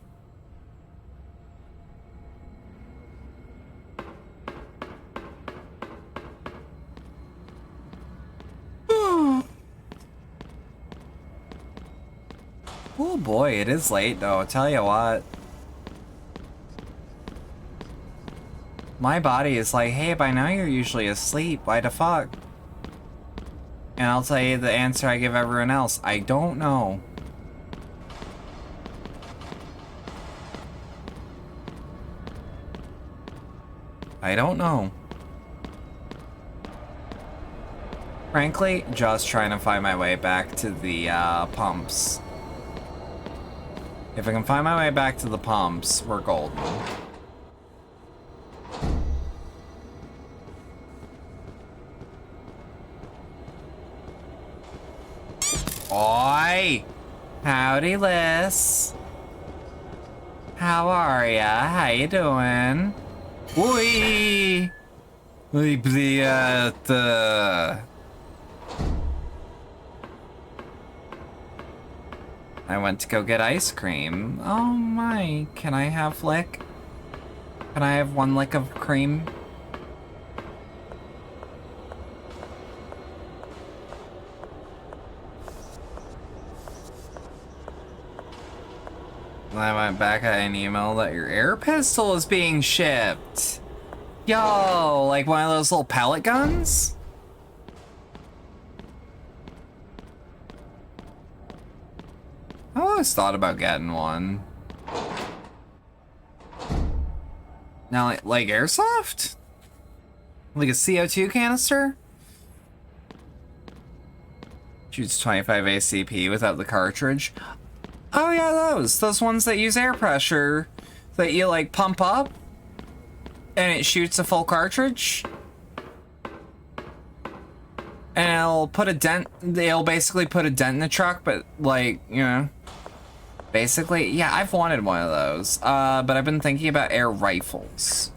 Oh boy, it is late though, I'll tell you what. My body is like, hey, by now you're usually asleep. Why the fuck? And I'll tell you the answer I give everyone else. I don't know. I don't know. Frankly, just trying to find my way back to the pumps. If I can find my way back to the pumps, we're golden. Oi! Howdy, Liz. How are ya? How you doing? Oi! Oi, привет. I went to go get ice cream. Oh my, can I have lick? Can I have one lick of cream? And I went back at an email that your air pistol is being shipped. Yo, like one of those little pellet guns? I always thought about getting one. Now, like airsoft? Like a CO2 canister? Shoots 25 ACP without the cartridge. Oh yeah, those ones that use air pressure that you like pump up and it shoots a full cartridge. And it'll put a dent, they'll basically put a dent in the truck, but like, you know, basically, yeah, I've wanted one of those, but I've been thinking about air rifles.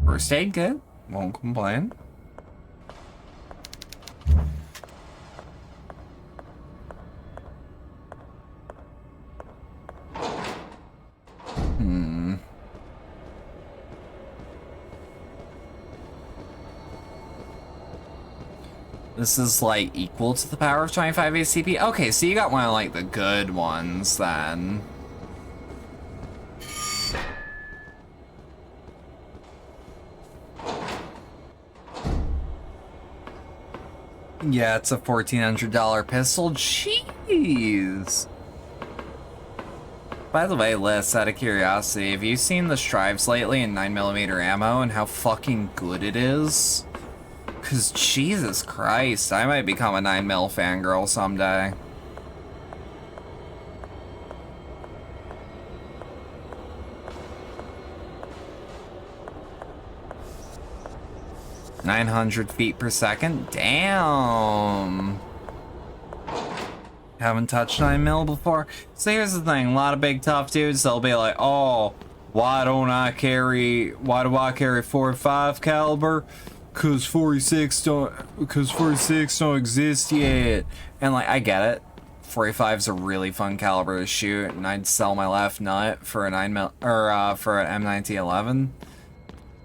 First aid good, won't complain. This is like equal to the power of 25 ACP. Okay, so you got one of like the good ones then. Yeah, it's a $1,400 pistol. Jeez. By the way, Liz, out of curiosity, have you seen the Strives lately in 9mm ammo and how fucking good it is? Cause Jesus Christ, I might become a 9mm fangirl someday. "900 feet per second? Damn. Haven't touched 9mm before. So here's the thing, a lot of big tough dudes, they'll be like, oh, why do I carry 45 caliber? Cause 46 don't exist yet. And like, I get it. 45's a really fun caliber to shoot, and I'd sell my left nut for a 9mm or for an M1911.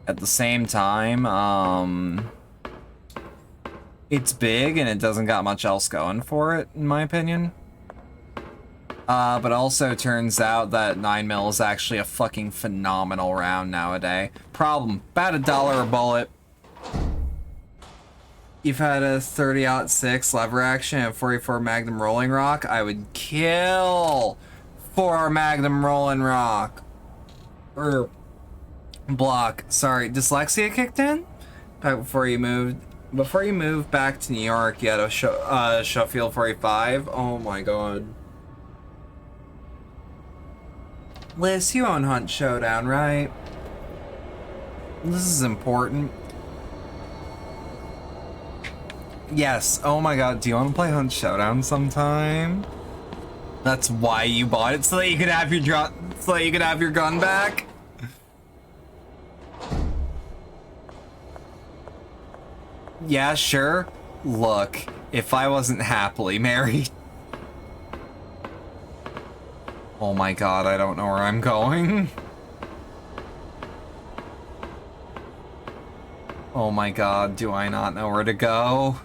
At the same time, it's big and it doesn't got much else going for it, in my opinion. But also turns out that 9mm is actually a fucking phenomenal round nowadays. Problem, about $1 a bullet. You've had a 30-06 lever action and 44 Magnum Rolling Rock. I would kill for our Magnum Rolling Rock. Or block. Sorry, dyslexia kicked in? Before you moved back to New York, you had a Sheffield 45. Oh my god. Liz, you own Hunt Showdown, right? This is important. Yes. Oh my god, do you want to play Hunt Showdown sometime? That's why you bought it, so that you could have your gun back? Yeah, sure. Look, if I wasn't happily married. Oh my god, I don't know where I'm going. Oh my god, do I not know where to go?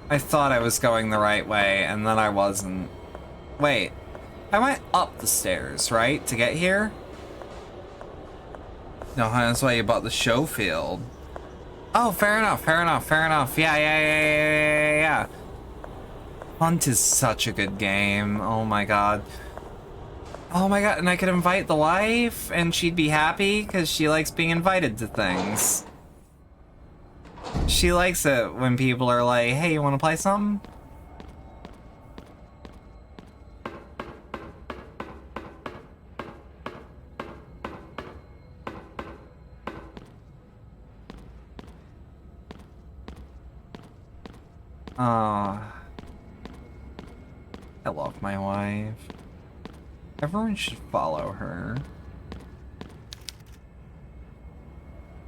I thought I was going the right way, and then I wasn't. Wait. I went up the stairs, right? To get here? No, that's why you bought the show field. Oh, fair enough, fair enough, fair enough. Yeah. Hunt is such a good game. Oh my god. Oh my god, and I could invite the wife, and she'd be happy, because she likes being invited to things. She likes it when people are like, hey, you want to play something? Oh, I love my wife. Everyone should follow her.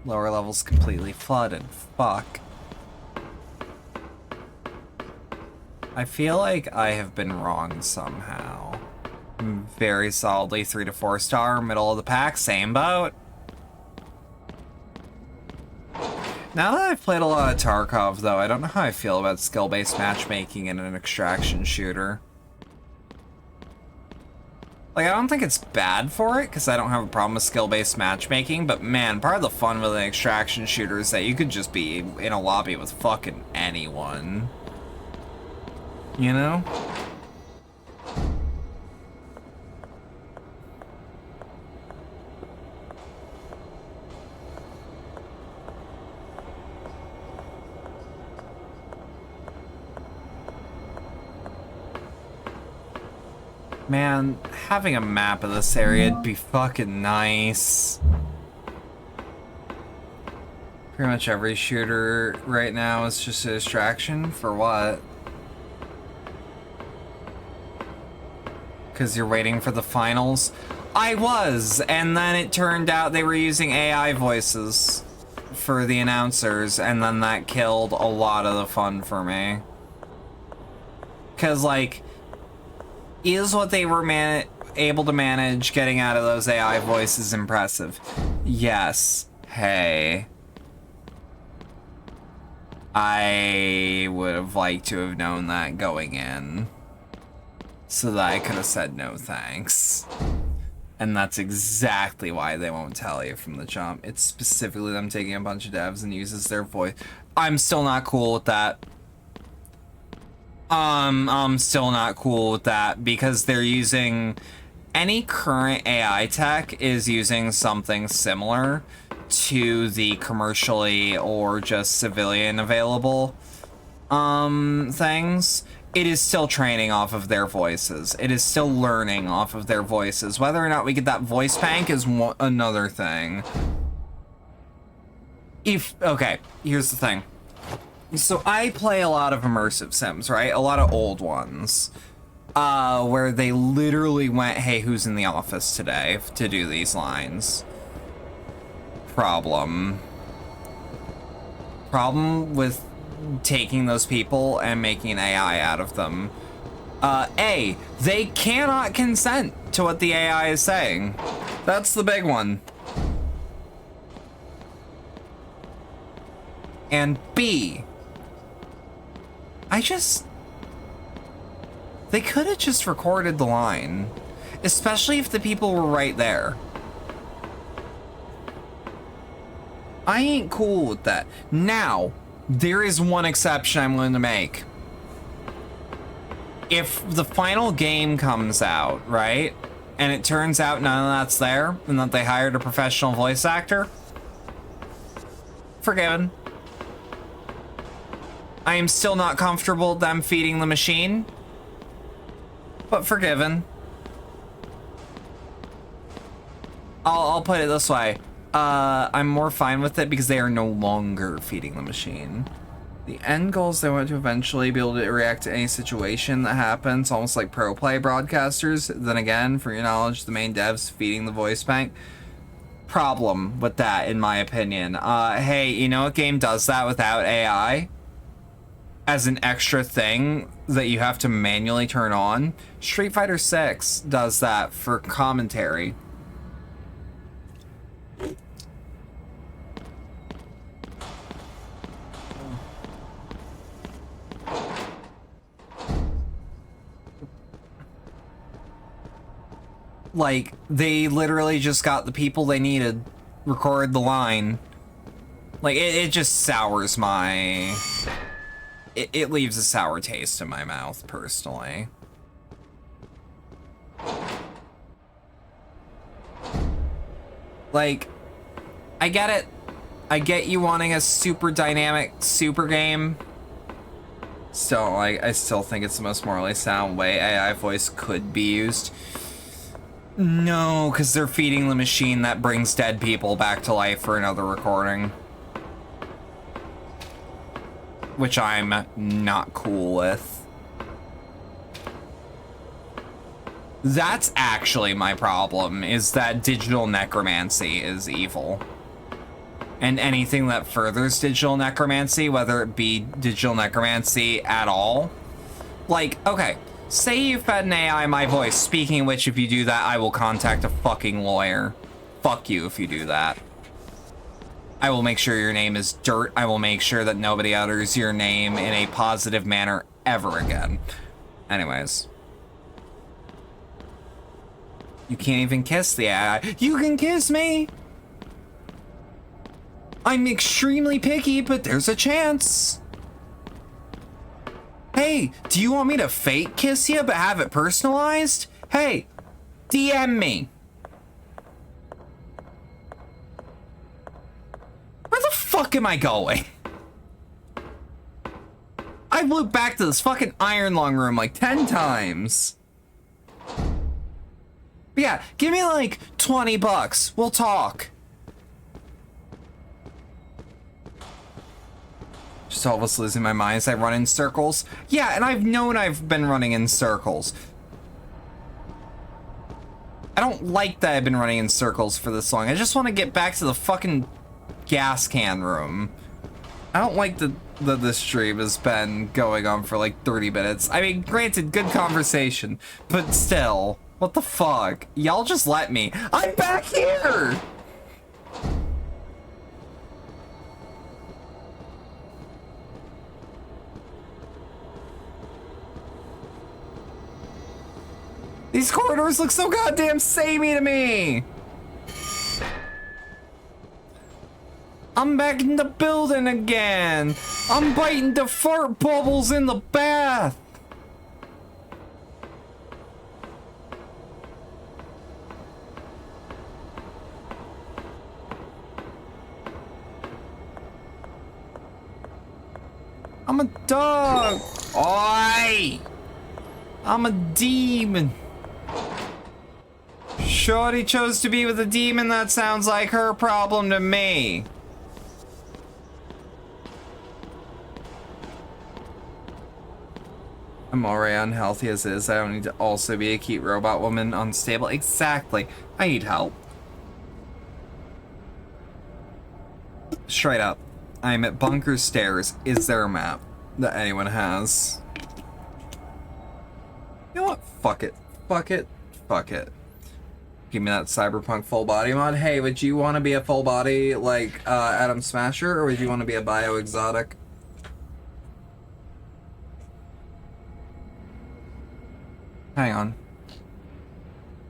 Lower levels completely flooded. Fuck. I feel like I have been wrong somehow. Very solidly 3 to 4 star, middle of the pack, same boat. Now that I've played a lot of Tarkov, though, I don't know how I feel about skill-based matchmaking in an extraction shooter. Like, I don't think it's bad for it, because I don't have a problem with skill-based matchmaking, but man, part of the fun with an extraction shooter is that you could just be in a lobby with fucking anyone. You know? Man, having a map of this area would be fucking nice. Pretty much every shooter right now is just a distraction. For what? Because you're waiting for the finals? I was! And then it turned out they were using AI voices for the announcers, and then that killed a lot of the fun for me. Because, like, is what they were able to manage getting out of those AI voices impressive? Yes. Hey. I would have liked to have known that going in, so that I could have said no thanks. And that's exactly why they won't tell you from the jump. It's specifically them taking a bunch of devs and uses their voice. I'm still not cool with that. I'm still not cool with that, because they're using... Any current AI tech is using something similar to the commercially or just civilian available things. It is still training off of their voices. It is still learning off of their voices. Whether or not we get that voice bank is another thing. Okay, here's the thing. So I play a lot of immersive sims, right? A lot of old ones. Where they literally went, hey, who's in the office today to do these lines? Problem with taking those people and making an AI out of them. A, they cannot consent to what the AI is saying. That's the big one. And B, they could have just recorded the line, especially if the people were right there. I ain't cool with that. Now, there is one exception I'm willing to make. If the final game comes out, right, and it turns out none of that's there, and that they hired a professional voice actor, forgiven. I am still not comfortable with them feeding the machine, but forgiven. I'll put it this way. I'm more fine with it because they are no longer feeding the machine. The end goal is they want to eventually be able to react to any situation that happens, almost like pro play broadcasters. Then again, for your knowledge, the main devs feeding the voice bank. Problem with that, in my opinion. Hey, you know what game does that without AI? As an extra thing that you have to manually turn on? Street Fighter 6 does that for commentary. Like, they literally just got the people they needed, record the line. Like, it just sours my... It leaves a sour taste in my mouth, personally. Like, I get it. I get you wanting a super dynamic super game. Still, like, I still think it's the most morally sound way AI voice could be used. No, because they're feeding the machine that brings dead people back to life for another recording. Which I'm not cool with. That's actually my problem, is that digital necromancy is evil. And anything that furthers digital necromancy, whether it be digital necromancy at all. Like, okay, say you fed an AI my voice, speaking of which, if you do that, I will contact a fucking lawyer. Fuck you if you do that. I will make sure your name is dirt. I will make sure that nobody utters your name in a positive manner ever again. Anyways. You can't even kiss the AI. You can kiss me! I'm extremely picky, but there's a chance. Hey, do you want me to fake kiss you but have it personalized? Hey, DM me. Where the fuck am I going? I've looped back to this fucking Iron Lung room like 10 times. But yeah, give me like 20 bucks. We'll talk. Just all of us losing my mind as I run in circles. Yeah, and I've known I've been running in circles. I don't like that I've been running in circles for this long. I just want to get back to the fucking gas can room. I don't like that this stream has been going on for like 30 minutes. I mean, granted, good conversation, but still, what the fuck? Y'all just let me. I'm back here! These corridors look so goddamn samey to me! I'm back in the building again! I'm biting the fart bubbles in the bath! I'm a dog! Oi! I'm a demon! Shorty chose to be with a demon. That sounds like her problem to me. I'm already unhealthy as is. I don't need to also be a cute robot woman, unstable. Exactly. I need help. Straight up. I'm at Bunker Stairs. Is there a map that anyone has? You know what? Fuck it. Fuck it. Fuck it. Give me that cyberpunk full body mod. Hey, would you want to be a full body like Adam Smasher, or would you want to be a bio exotic? Hang on.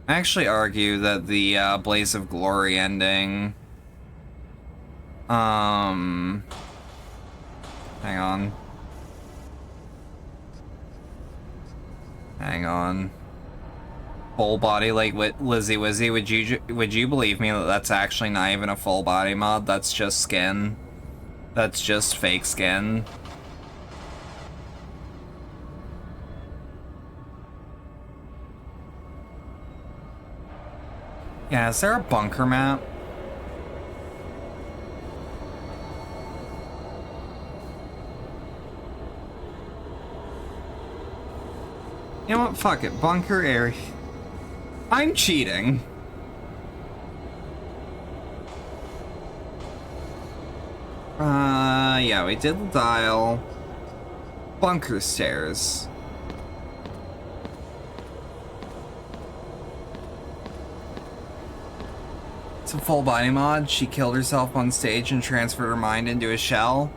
I actually argue that the Blaze of Glory ending. Hang on. Hang on. Full body like Lizzie Wizzy, would you believe me that that's actually not even a full body mod? That's just skin. That's just fake skin. Yeah, is there a bunker map? You know what? Fuck it. Bunker area. I'm cheating. Yeah, we did the dial. Bunker stairs. It's a full body mod. She killed herself on stage and transferred her mind into a shell.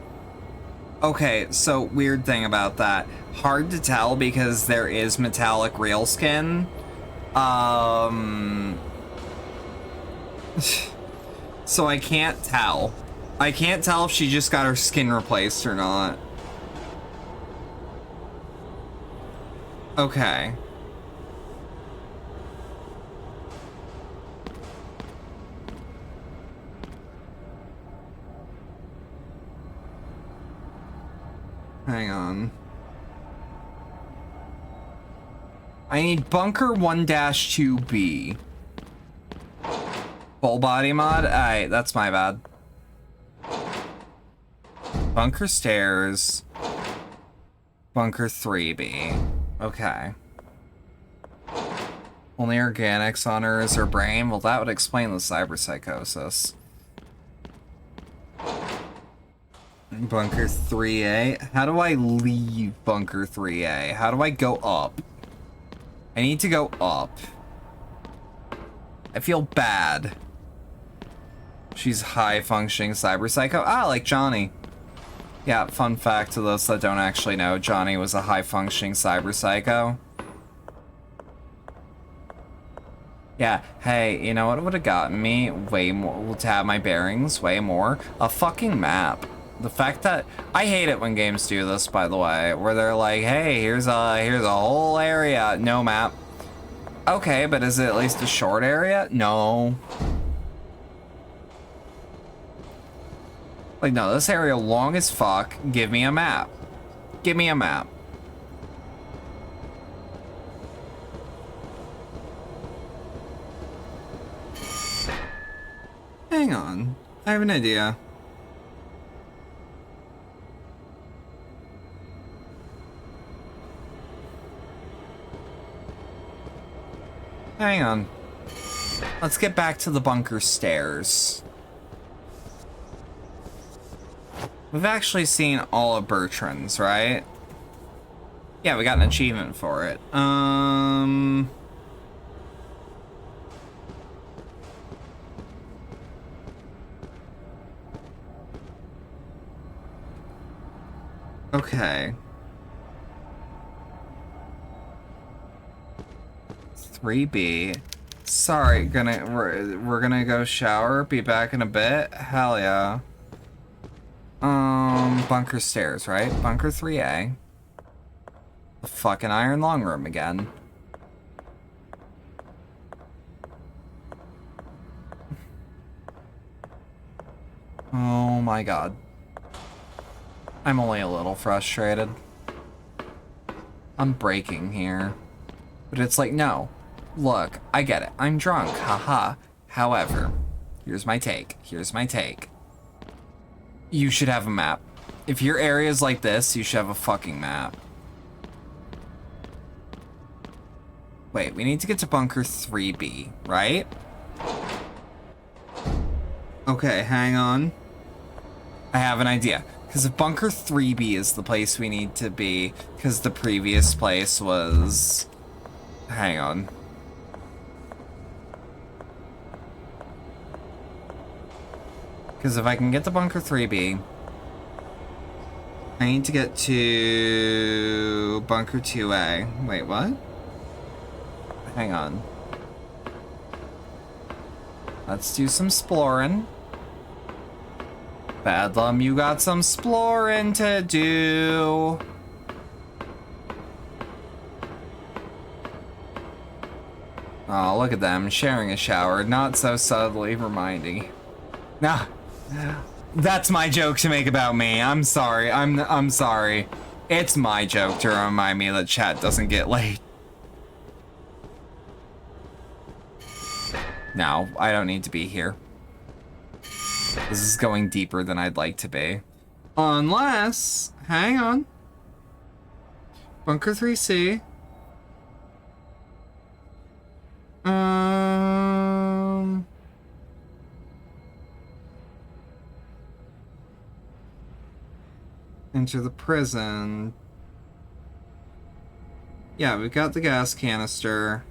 Okay, so weird thing about that. Hard to tell because there is metallic real skin. So I can't tell. I can't tell if she just got her skin replaced or not. Okay. Hang on. I need bunker 1-2B. Full body mod? Alright, that's my bad. Bunker stairs. Bunker 3B. Okay. Only organics on her is her brain? Well, that would explain the cyberpsychosis. Bunker 3A? How do I leave Bunker 3A? How do I go up? I need to go up. I feel bad. She's high-functioning cyberpsycho. Ah, like Johnny. Yeah, fun fact to those that don't actually know, Johnny was a high-functioning cyberpsycho. Yeah, hey, you know what would have gotten me way more, to have my bearings way more? A fucking map. The fact that, I hate it when games do this, by the way, where they're like, hey, here's a whole area, no map. Okay, but is it at least a short area? No. Like, no, this area long as fuck. Give me a map. Give me a map. Hang on. I have an idea. Hang on. Let's get back to the bunker stairs. We've actually seen all of Bertrand's, right? Yeah, we got an achievement for it. Okay. 3B. Sorry, we're gonna go shower, be back in a bit. Hell yeah. Bunker stairs, right? Bunker 3A. The fucking iron long room again. Oh my god. I'm only a little frustrated. I'm breaking here. But it's like, no. Look, I get it. I'm drunk. Haha. However, here's my take. Here's my take. You should have a map. If your area is like this, you should have a fucking map. Wait, we need to get to bunker 3B, right? Okay, hang on. I have an idea. Because if bunker 3B is the place we need to be, because the previous place was... Hang on. Because if I can get to bunker 3B, I need to get to bunker 2A. Wait, what? Hang on. Let's do some exploring. Bedlam, you got some exploring to do. Oh, look at them, sharing a shower, not so subtly reminding. Nah. That's my joke to make about me. I'm sorry. I'm sorry. It's my joke to remind me that chat doesn't get late. No, I don't need to be here. This is going deeper than I'd like to be. Unless... Hang on. Bunker 3C. Enter the prison. Yeah, we've got the gas canister.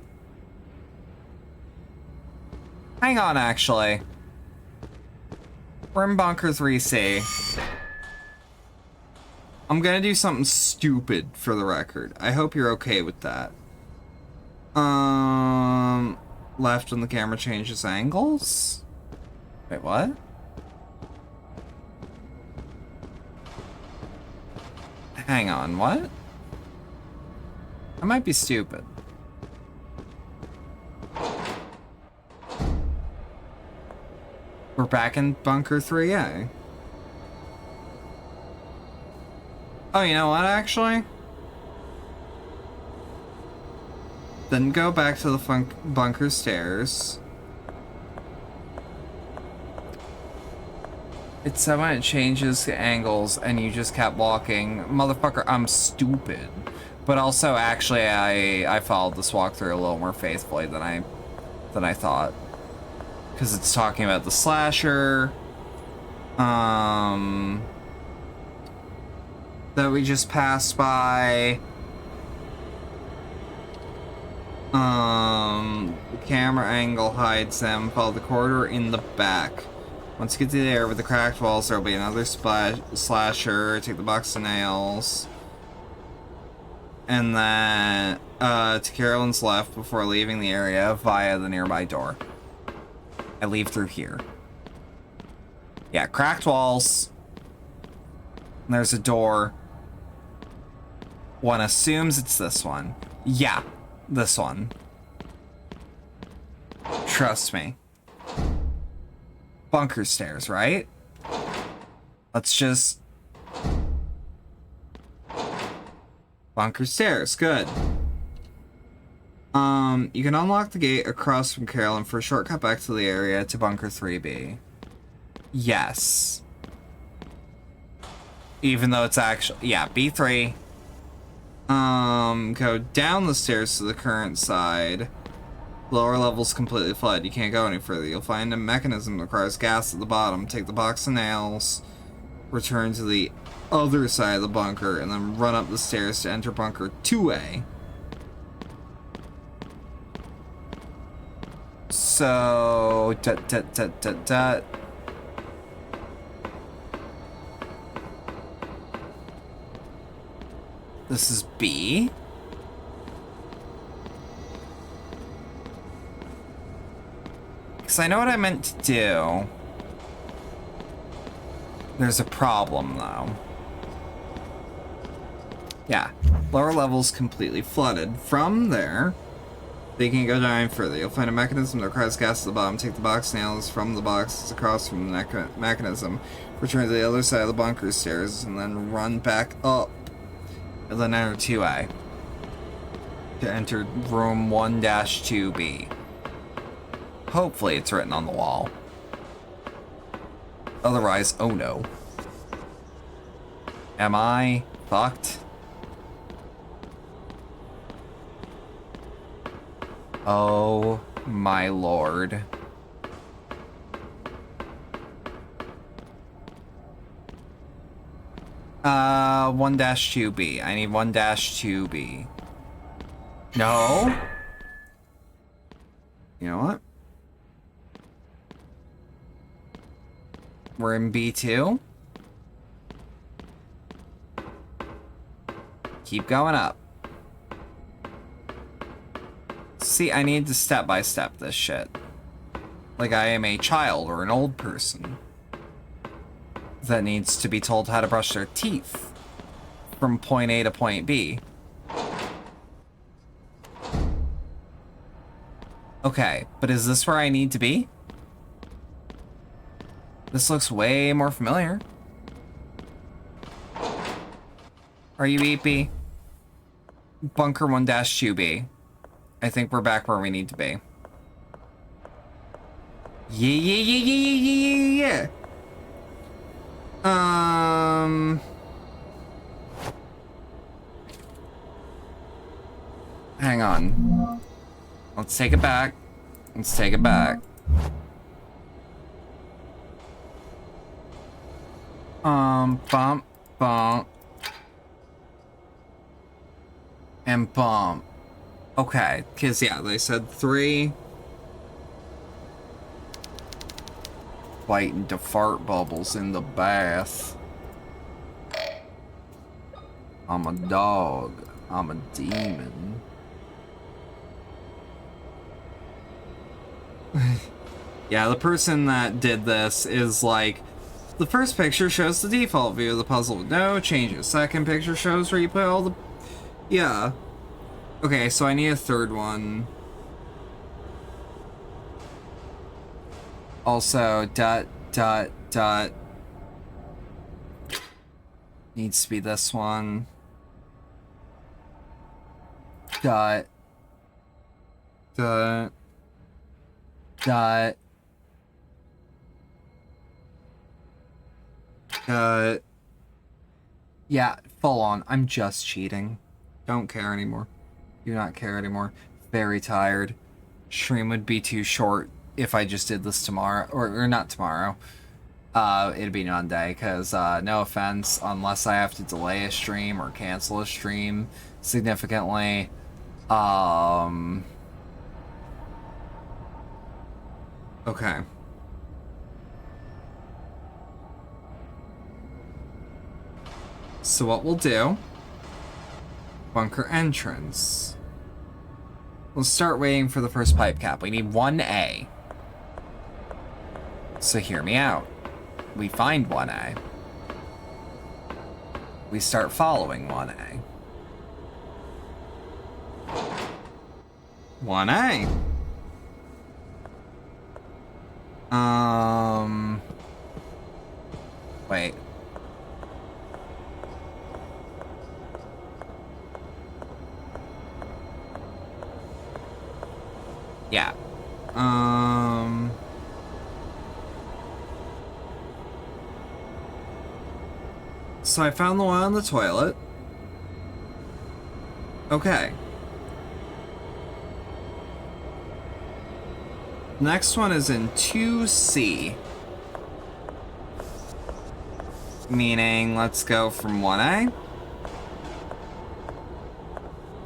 Hang on, actually. We're in bunker 3C. I'm gonna do something stupid for the record. I hope you're okay with that. Left when the camera changes angles? Wait, what? Hang on, what? I might be stupid. We're back in Bunker 3A. Oh, you know what, actually? Then go back to the bunker stairs. It said when it changes angles and you just kept walking. Motherfucker, I'm stupid. But also, actually, I followed this walkthrough a little more faithfully than I thought. Because it's talking about the slasher. That we just passed by. The camera angle hides them. Follow the corridor in the back. Once you get to there with the cracked walls, there'll be another slasher. Take the box of nails. And then, to Carolyn's left before leaving the area via the nearby door. I leave through here. Yeah, cracked walls. And there's a door. One assumes it's this one. Yeah, this one. Trust me. Bunker stairs, right? Let's just... Bunker stairs, good. You can unlock the gate across from Carolyn for a shortcut back to the area to Bunker 3B. Yes. Even though it's actually... Yeah, B3. Go down the stairs to the current side. Lower levels completely flooded. You can't go any further. You'll find a mechanism that requires gas at the bottom. Take the box of nails. Return to the other side of the bunker. And then run up the stairs to enter Bunker 2A. So... This is B. Because I know what I meant to do. There's a problem, though. Yeah. Lower levels completely flooded. From there, they can go down further. You'll find a mechanism that requires gas at the bottom. Take the box nails from the boxes across from the mechanism. Return to the other side of the bunker stairs, and then run back up. And then enter 2A. To enter room 1-2B. Hopefully it's written on the wall. Otherwise, oh no. Am I fucked? Oh my lord. Uh, 1-2B. I need 1-2B. No? You know what? We're in B2. Keep going up. See, I need to step-by-step this shit. Like I am a child or an old person that needs to be told how to brush their teeth from point A to point B. Okay, but is this where I need to be? This looks way more familiar. Are you EP? Bunker 1-2B. I think we're back where we need to be. Yeah. Hang on. Let's take it back. Let's take it back. Bump, bump. And bump. Okay, because, yeah, they said 3. Bite into fart bubbles in the bath. I'm a dog. I'm a demon. Yeah, the person that did this is like, the first picture shows the default view of the puzzle with no changes. Second picture shows where you put all the... Yeah. Okay, so I need a third one. Also, ... Needs to be this one. ... Yeah, full on. I'm just cheating. Don't care anymore. Do not care anymore. Very tired. Stream would be too short if I just did this tomorrow. Or not tomorrow. It'd be Monday, because, no offense, unless I have to delay a stream or cancel a stream significantly, okay. So what we'll do, bunker entrance. We'll start waiting for the first pipe cap. We need 1A. So hear me out. We find 1A. We start following 1A. 1A. Wait. Yeah. So I found the one on the toilet. Okay. Next one is in 2C. Meaning, let's go from 1A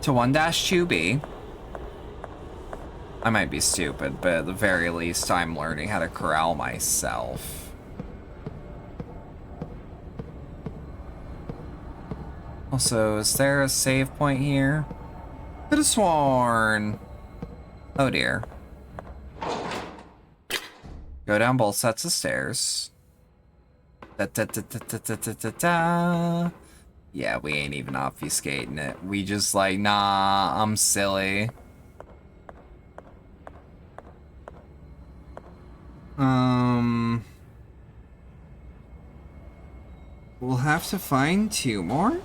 to 1-2B. I might be stupid, but at the very least, I'm learning how to corral myself. Also, is there a save point here? Could have sworn. Oh dear. Go down both sets of stairs. Da, da, da, da, da, da, da, da, da. Yeah, we ain't even obfuscating it. We just like, nah, I'm silly. We'll have to find 2 more?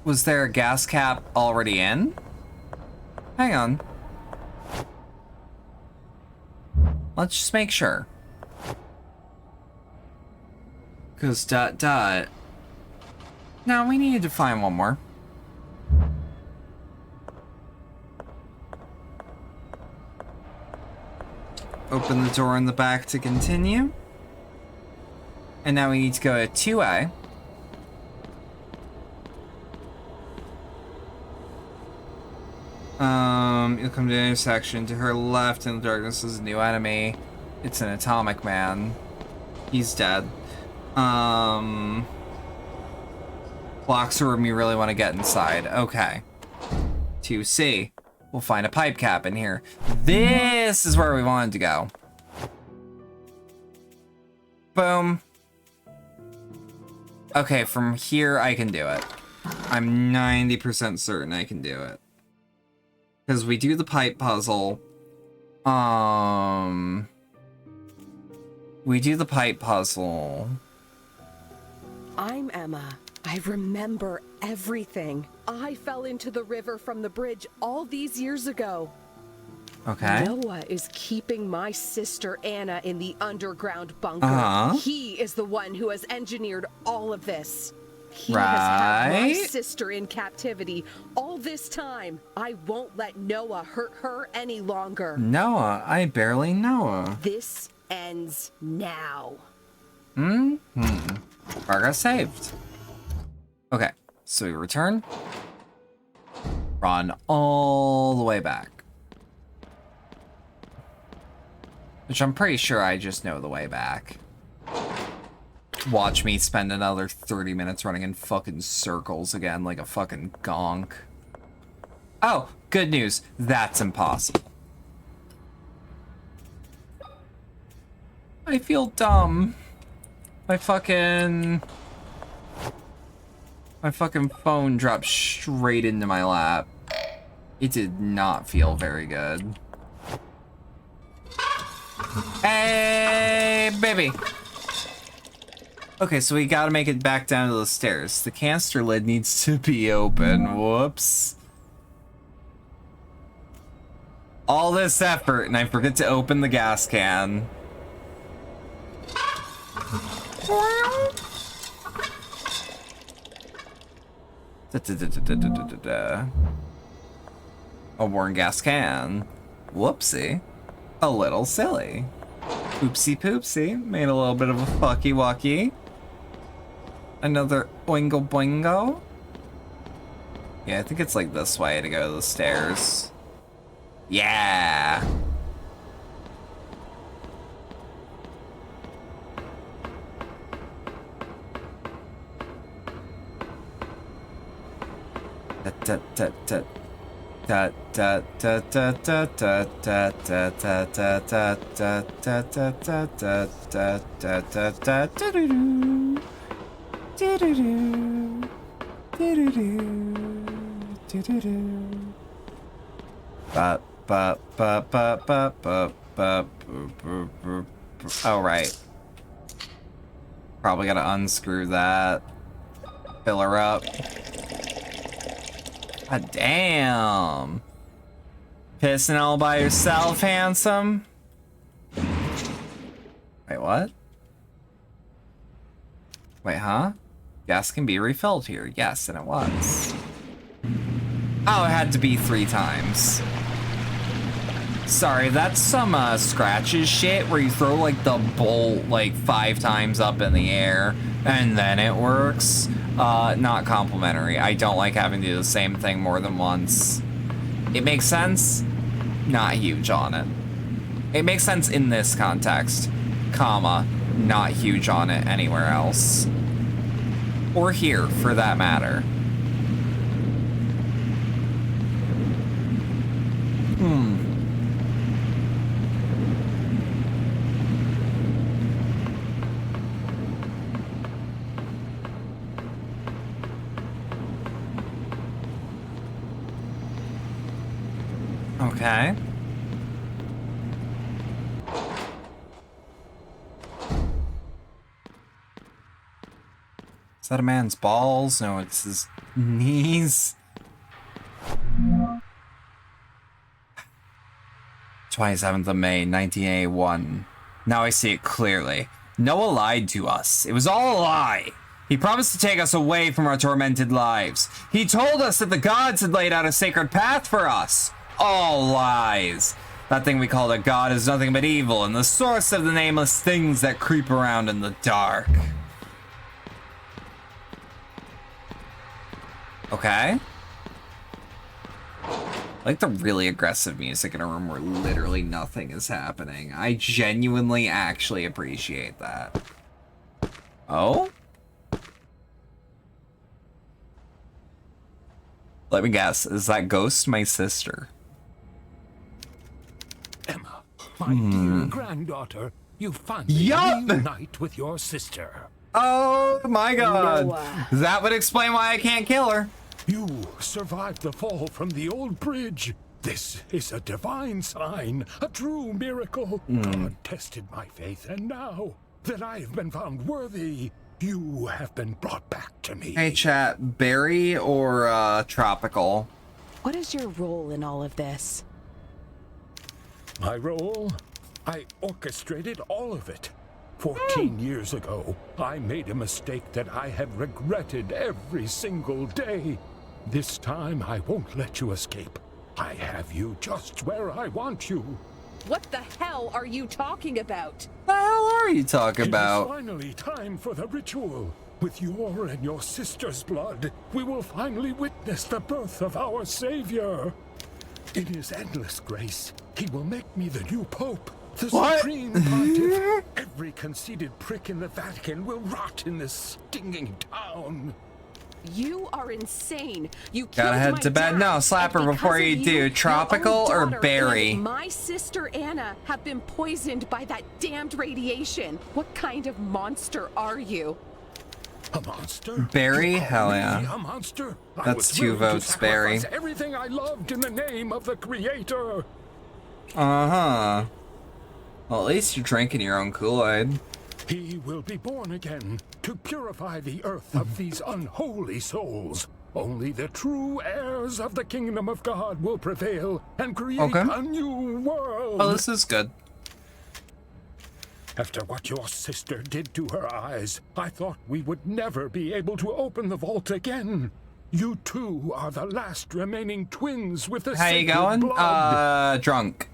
Was there a gas cap already in? Hang on. Let's just make sure. 'Cause ... No, we needed to find 1 more. Open the door in the back to continue. And now we need to go to 2A. You'll come to the intersection. To her left in the darkness is a new enemy. It's an atomic man. He's dead. Blocks a room you really want to get inside. Okay. 2C. We'll find a pipe cap in here. This is where we wanted to go. Boom. Okay, from here I can do it. I'm 90% certain I can do it. Because we do the pipe puzzle. We do the pipe puzzle. I'm Emma. I remember everything. I fell into the river from the bridge all these years ago. Okay. Noah is keeping my sister Anna in the underground bunker. He is the one who has engineered all of this. He has had my sister in captivity all this time. I won't let Noah hurt her any longer. Noah? I barely know her. This ends now. Progress saved. Okay, so we return. Run all the way back. Which I'm pretty sure I just know the way back. Watch me spend another 30 minutes running in fucking circles again like a fucking gonk. Oh, good news. That's impossible. I feel dumb. My fucking phone dropped straight into my lap. It did not feel very good. Hey, baby. Okay, so we gotta make it back down to the stairs. The canister lid needs to be open. Whoops. All this effort, and I forget to open the gas can. A worn gas can. Whoopsie. A little silly. Oopsie poopsie. Made a little bit of a fucky wucky. Another oingo boingo. Yeah, I think it's like this way to go to the stairs. Yeah. Oh, right. Probably gotta unscrew that. Fill her up. God damn. Pissing all by yourself, handsome? Wait, what? Wait, huh? Gas can be refilled here. Yes, and it was. Oh, it had to be 3 times. Sorry, that's some scratches shit where you throw like the bolt like 5 times up in the air and then it works. Not complimentary. I don't like having to do the same thing more than once. It makes sense, not huge on it. It makes sense in this context, comma, not huge on it anywhere else. Or here, for that matter. Okay. Is that a man's balls? No, it's his knees. 27th of May, 1981. Now I see it clearly. Noah lied to us. It was all a lie. He promised to take us away from our tormented lives. He told us that the gods had laid out a sacred path for us. All lies. That thing we call a god is nothing but evil and the source of the nameless things that creep around in the dark. Okay. I like the really aggressive music in a room where literally nothing is happening. I genuinely actually appreciate that. Oh? Let me guess, is that ghost my sister? Emma, my dear granddaughter, you finally reunite with your sister. Oh my god. Noah. That would explain why I can't kill her. You survived the fall from the old bridge. This is a divine sign, a true miracle. God tested my faith, and now that I have been found worthy, you have been brought back to me. Hey chat, berry or tropical? What is your role in all of this? My role? I orchestrated all of it. 14 years ago, I made a mistake that I have regretted every single day. This time, I won't let you escape. I have you just where I want you. What the hell are you talking about? What the hell are you talking about? It is finally time for the ritual. With your and your sister's blood, we will finally witness the birth of our Savior. In his endless grace, he will make me the new Pope, the supreme pontiff. Every conceited prick in the Vatican will rot in this stinging town. You are insane. You Gotta killed head my to bed. dad, No, slap her and before because you of do. your Tropical own or daughter berry? and my sister Anna have been poisoned by that damned radiation. What kind of monster are you? A monster? Berry? You call Hell me yeah. A monster? I That's was 2 willing to votes, Berry. sacrifice everything I loved in the name of the Creator. Uh-huh. Well, at least you're drinking your own Kool-Aid. He will be born again to purify the earth of these unholy souls. Only the true heirs of the kingdom of God will prevail and create a new world. Oh, this is good. After what your sister did to her eyes, I thought we would never be able to open the vault again. You two are the last remaining twins with the How you sacred going? blood. Drunk.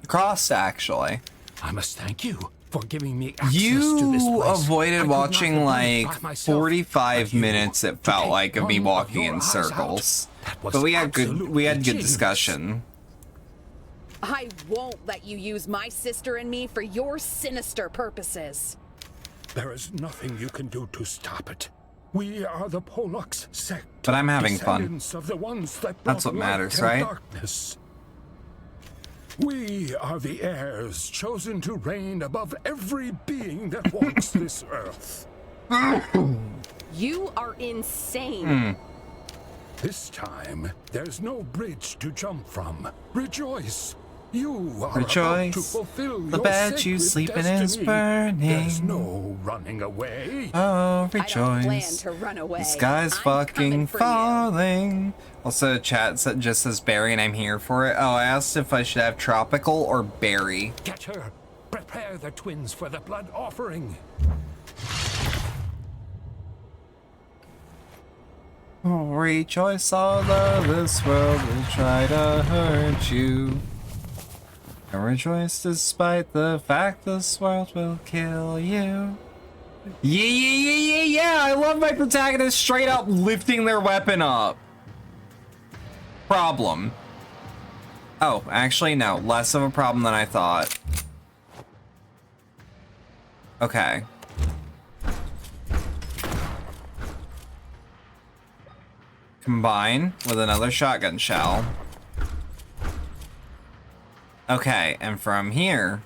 Crossed, actually. I must thank you for giving me access to this You place. I avoided could not watching have done it like by myself, 45 but you, minutes, it to felt take like, of me one walking your in eyes circles. out, that was But we had good absolutely genius. discussion. I won't let you use my sister and me for your sinister purposes. There is nothing you can do to stop it. We are the Pollux sect. But I'm having fun. Descendants of the ones that That's brought what matters, light and right? Darkness. We are the heirs chosen to reign above every being that walks this earth. You are insane. This time, there's no bridge to jump from. Rejoice. You are about to Rejoice. fulfill The your bed you sacred sleep in destiny. is burning. There's no running away. Oh, I don't plan rejoice. to run away. The sky's I'm fucking coming for you. falling. Also, chat just says berry, and I'm here for it. Oh, I asked if I should have tropical or berry. Get her. Prepare the twins for the blood offering. Oh, rejoice, all of this world will try to hurt you. And rejoice despite the fact this world will kill you. Yeah. I love my protagonist straight up lifting their weapon up. Problem. Oh, actually, no. Less of a problem than I thought. Okay. Combine with another shotgun shell. Okay, and from here...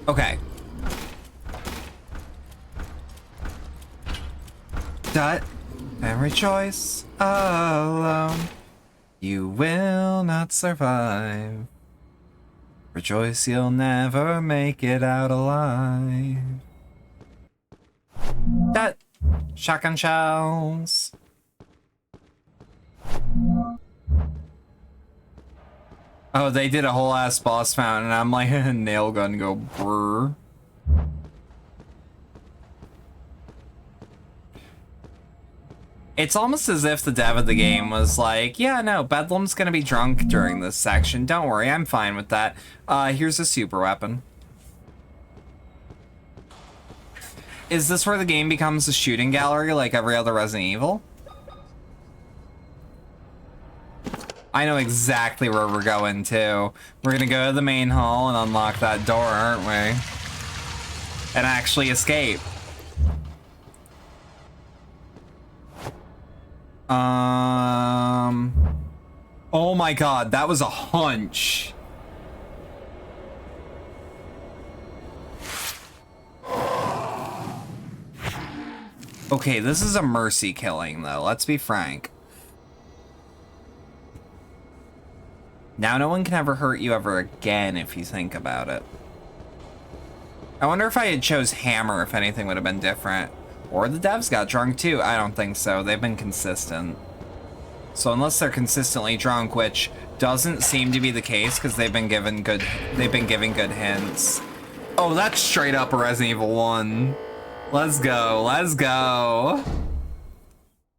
Okay. Dut and rejoice alone. You will not survive. Rejoice, you'll never make it out alive. Dut. Shotgun shells. Oh, they did a whole ass boss fountain, and I'm like, nail gun go brr. It's almost as if the dev of the game was like, yeah, no, Bedlam's gonna be drunk during this section. Don't worry, I'm fine with that. Here's a super weapon. Is this where the game becomes a shooting gallery like every other Resident Evil? I know exactly where we're going to. We're gonna go to the main hall and unlock that door, aren't we? And actually escape. Oh my god, that was a hunch. Okay, this is a mercy killing though, let's be frank. Now no one can ever hurt you ever again if you think about it. I wonder if I had chose hammer if anything would have been different. Or the devs got drunk too. I don't think so. They've been consistent. So unless they're consistently drunk, which doesn't seem to be the case because they've been giving good hints. Oh, that's straight up a Resident Evil 1. Let's go. Let's go.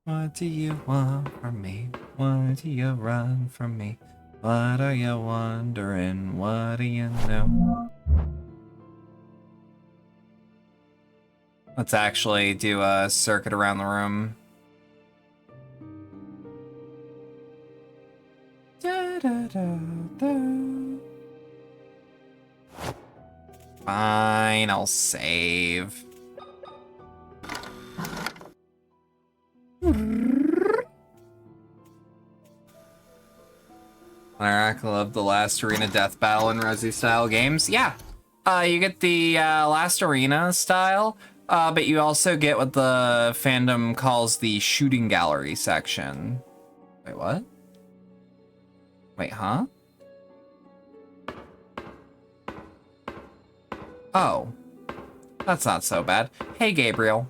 What do you want from me? Why do you run from me? What are you wondering? What do you know? Let's actually do a circuit around the room. Da, da, da, da. Fine, I'll save. Alright, I love the last arena death battle in Resi style games. Yeah, you get the last arena style, but you also get what the fandom calls the shooting gallery section. Wait, what? Wait, huh? Oh, that's not so bad. Hey, Gabriel.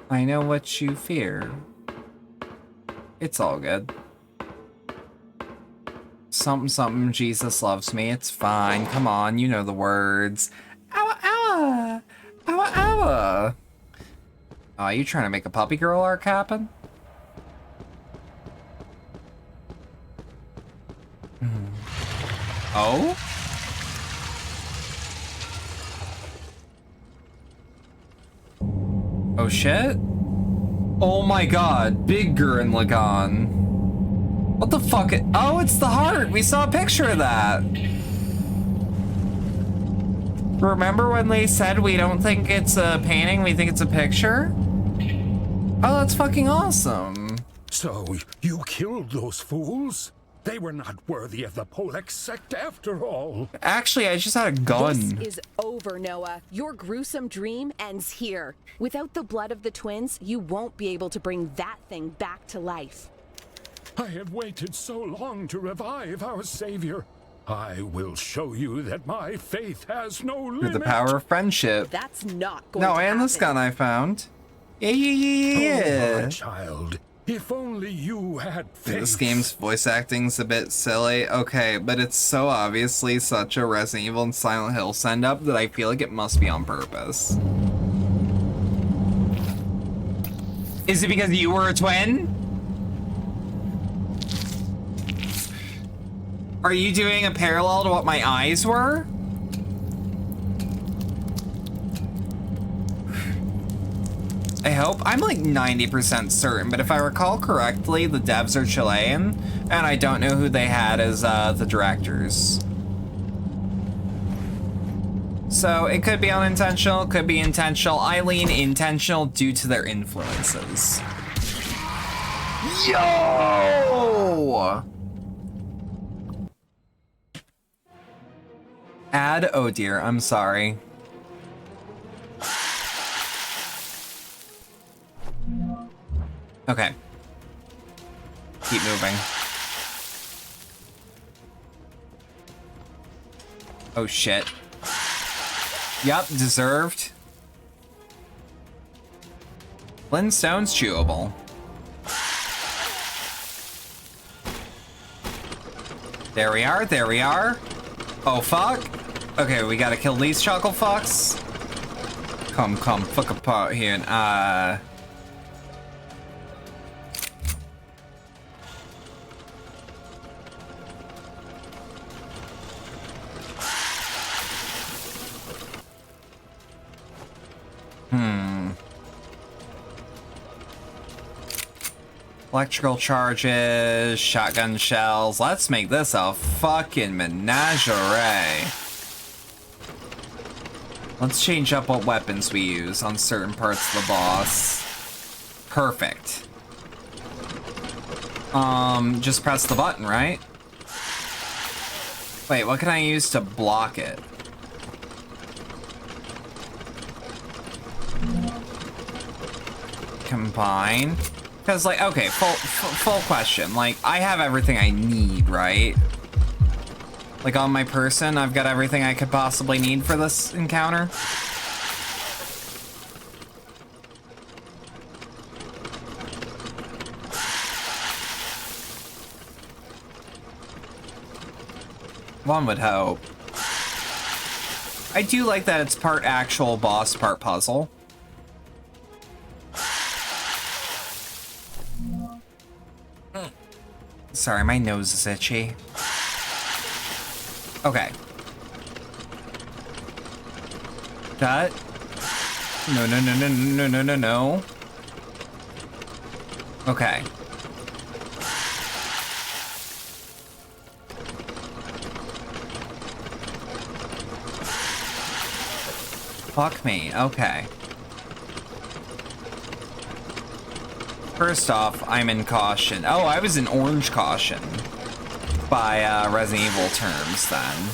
I know what you fear. It's all good. Something, something, Jesus loves me. It's fine. Come on, you know the words. Owa, owa. Owa, owa. Oh, you trying to make a puppy girl arc happen? Oh? Oh shit? Oh my god, big Gurren Lagann. What the fuck? Oh, it's the heart! We saw a picture of that! Remember when they said we don't think it's a painting, we think it's a picture? Oh, that's fucking awesome. So, you killed those fools? They were not worthy of the Polex sect after all. Actually, I just had a gun. This is over, Noah. Your gruesome dream ends here. Without the blood of the twins, you won't be able to bring that thing back to life. I have waited so long to revive our savior. I will show you that my faith has no limit. Through the power of friendship. That's not going No, to and happen. this gun I found. Yeah. Oh, my child. If only you had faith. This game's voice acting's a bit silly. Okay, but it's so obviously such a Resident Evil and Silent Hill send-up that I feel like it must be on purpose. Is it because you were a twin? Are you doing a parallel to what my eyes were? I hope. I'm like 90% certain, but if I recall correctly, the devs are Chilean, and I don't know who they had as the directors. So it could be unintentional, could be intentional. I lean intentional due to their influences. Yo! Add, oh dear, I'm sorry. Okay. Keep moving. Oh shit. Yup, deserved. Flintstone's chewable. There we are, there we are. Oh fuck. Okay, we gotta kill these chuckle fucks. Come, fuck apart here and Electrical charges, shotgun shells. Let's make this a fucking menagerie. Let's change up what weapons we use on certain parts of the boss. Perfect. Just press the button, right? Wait, what can I use to block it? Combine. Because, like, okay, full question. Like, I have everything I need, right? Like, on my person, I've got everything I could possibly need for this encounter. One would hope. I do like that it's part actual boss, part puzzle. Sorry, my nose is itchy. Okay. That. No. Okay. Fuck me. Okay. First off, I'm in caution. Oh, I was in orange caution by Resident Evil terms then.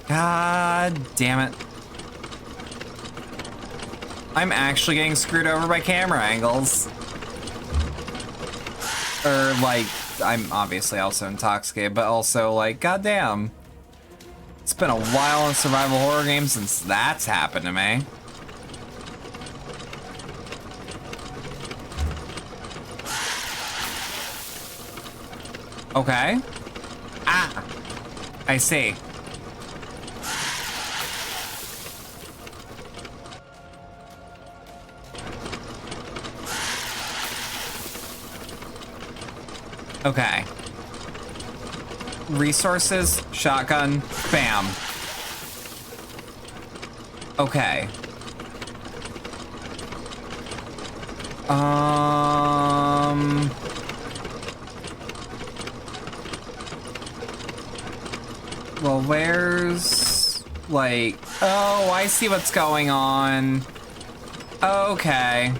God damn it. I'm actually getting screwed over by camera angles. Or, like, I'm obviously also intoxicated, but also, like, goddamn. It's been a while in survival horror games since that's happened to me. Okay. Ah! I see. Okay. Resources, shotgun, bam. Okay. Well, where's, like, oh, I see what's going on. Okay.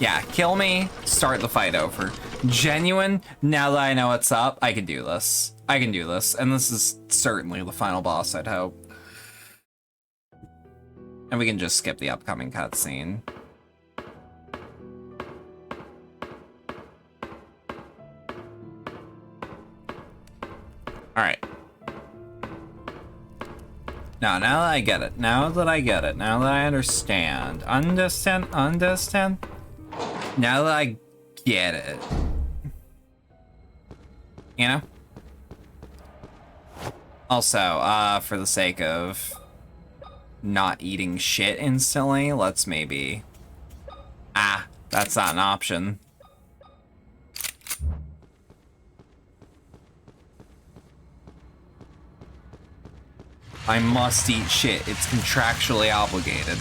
Yeah, kill me, start the fight over. Genuine, now that I know what's up, I can do this. I can do this, and this is certainly the final boss, I'd hope. And we can just skip the upcoming cutscene. Alright. Now that I get it, now that I get it, now that I understand. Understand? Now that I get it. You know? Also, for the sake of not eating shit instantly, let's maybe... Ah, that's not an option. I must eat shit. It's contractually obligated.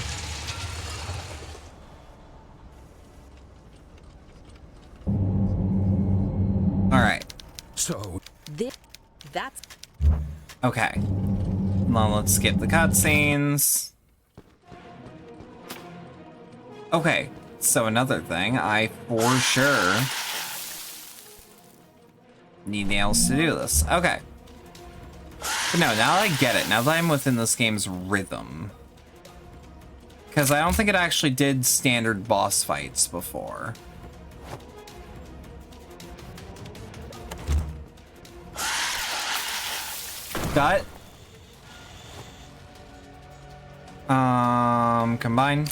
Alright. So... That's... Okay. Well, let's skip the cutscenes. Okay, so another thing, I for sure need nails to do this. Okay. But no, now that I get it, now that I'm within this game's rhythm. Because I don't think it actually did standard boss fights before. Gut. Combine.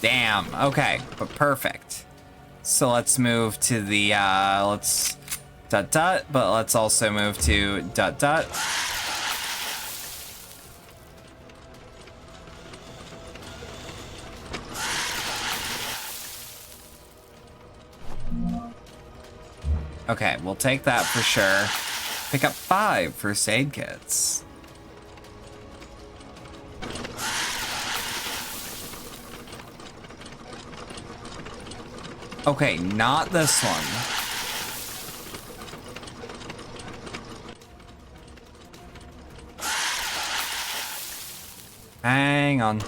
Damn, okay, but perfect. So let's move to the, let's dot dot, but let's also move to dot dot. Okay, we'll take that for sure. Pick up 5 first aid kits. Okay, not this one. Hang on.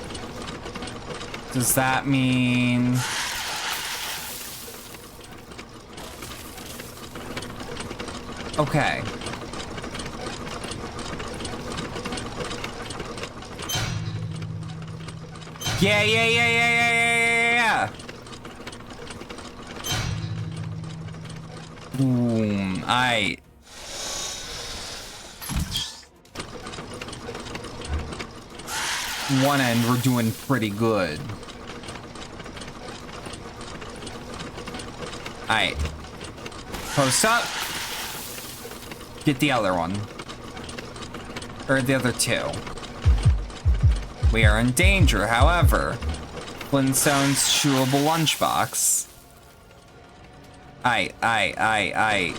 Does that mean... Okay. Yeah. Boom. One end, we're doing pretty good. Alright. Post up. Get the other one. Or the other 2. We are in danger, however. Flintstone's chewable lunchbox. I.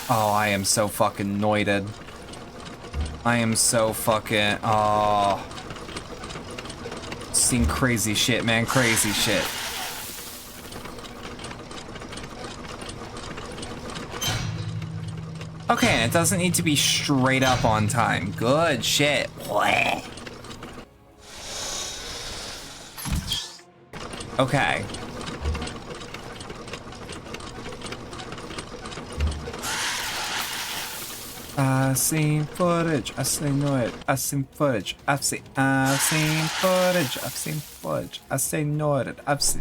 Oh, I am so fucking noited. I am so fucking, oh. Seen crazy shit, man, crazy shit. Okay, and it doesn't need to be straight up on time. Good shit. Okay. I've seen footage, I've seen it, I've seen footage, I've seen footage, I've seen footage, I've seen it,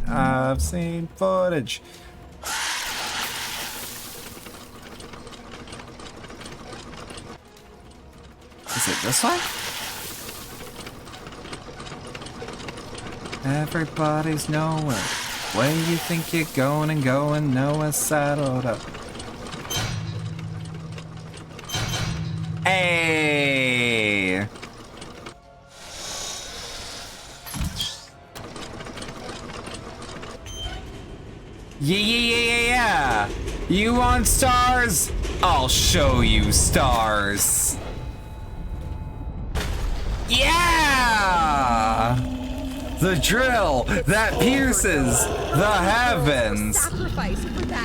I've seen footage. Is it this way? Everybody's knowing where you think you're going and going, nowhere saddled up. Hey! Yeah! You want stars? I'll show you stars. Yeah! The drill that pierces the heavens.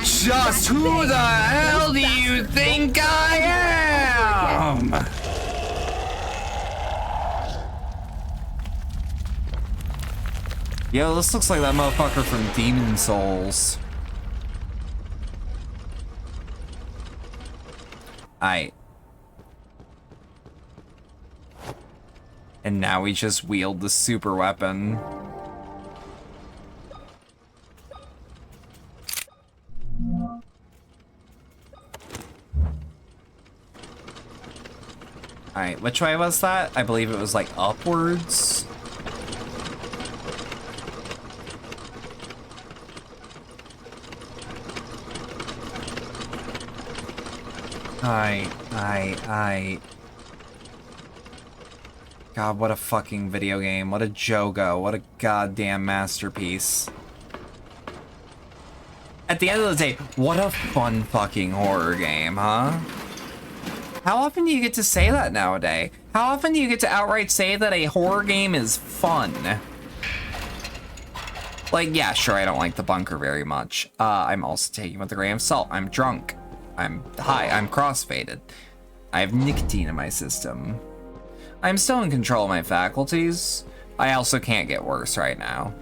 Just who the hell do you think I am? Yo, this looks like that motherfucker from Demon Souls. Aight. And now we just wield the super weapon. Alright, which way was that? I believe it was like upwards. Aight. God, what a fucking video game. What a Jogo. What a goddamn masterpiece. At the end of the day, what a fun fucking horror game, huh? How often do you get to say that nowadays? How often do you get to outright say that a horror game is fun? Like, yeah, sure, I don't like The Bunker very much. I'm also taking it with a grain of salt. I'm drunk. I'm high. I'm crossfaded. I have nicotine in my system. I'm still in control of my faculties. I also can't get worse right now.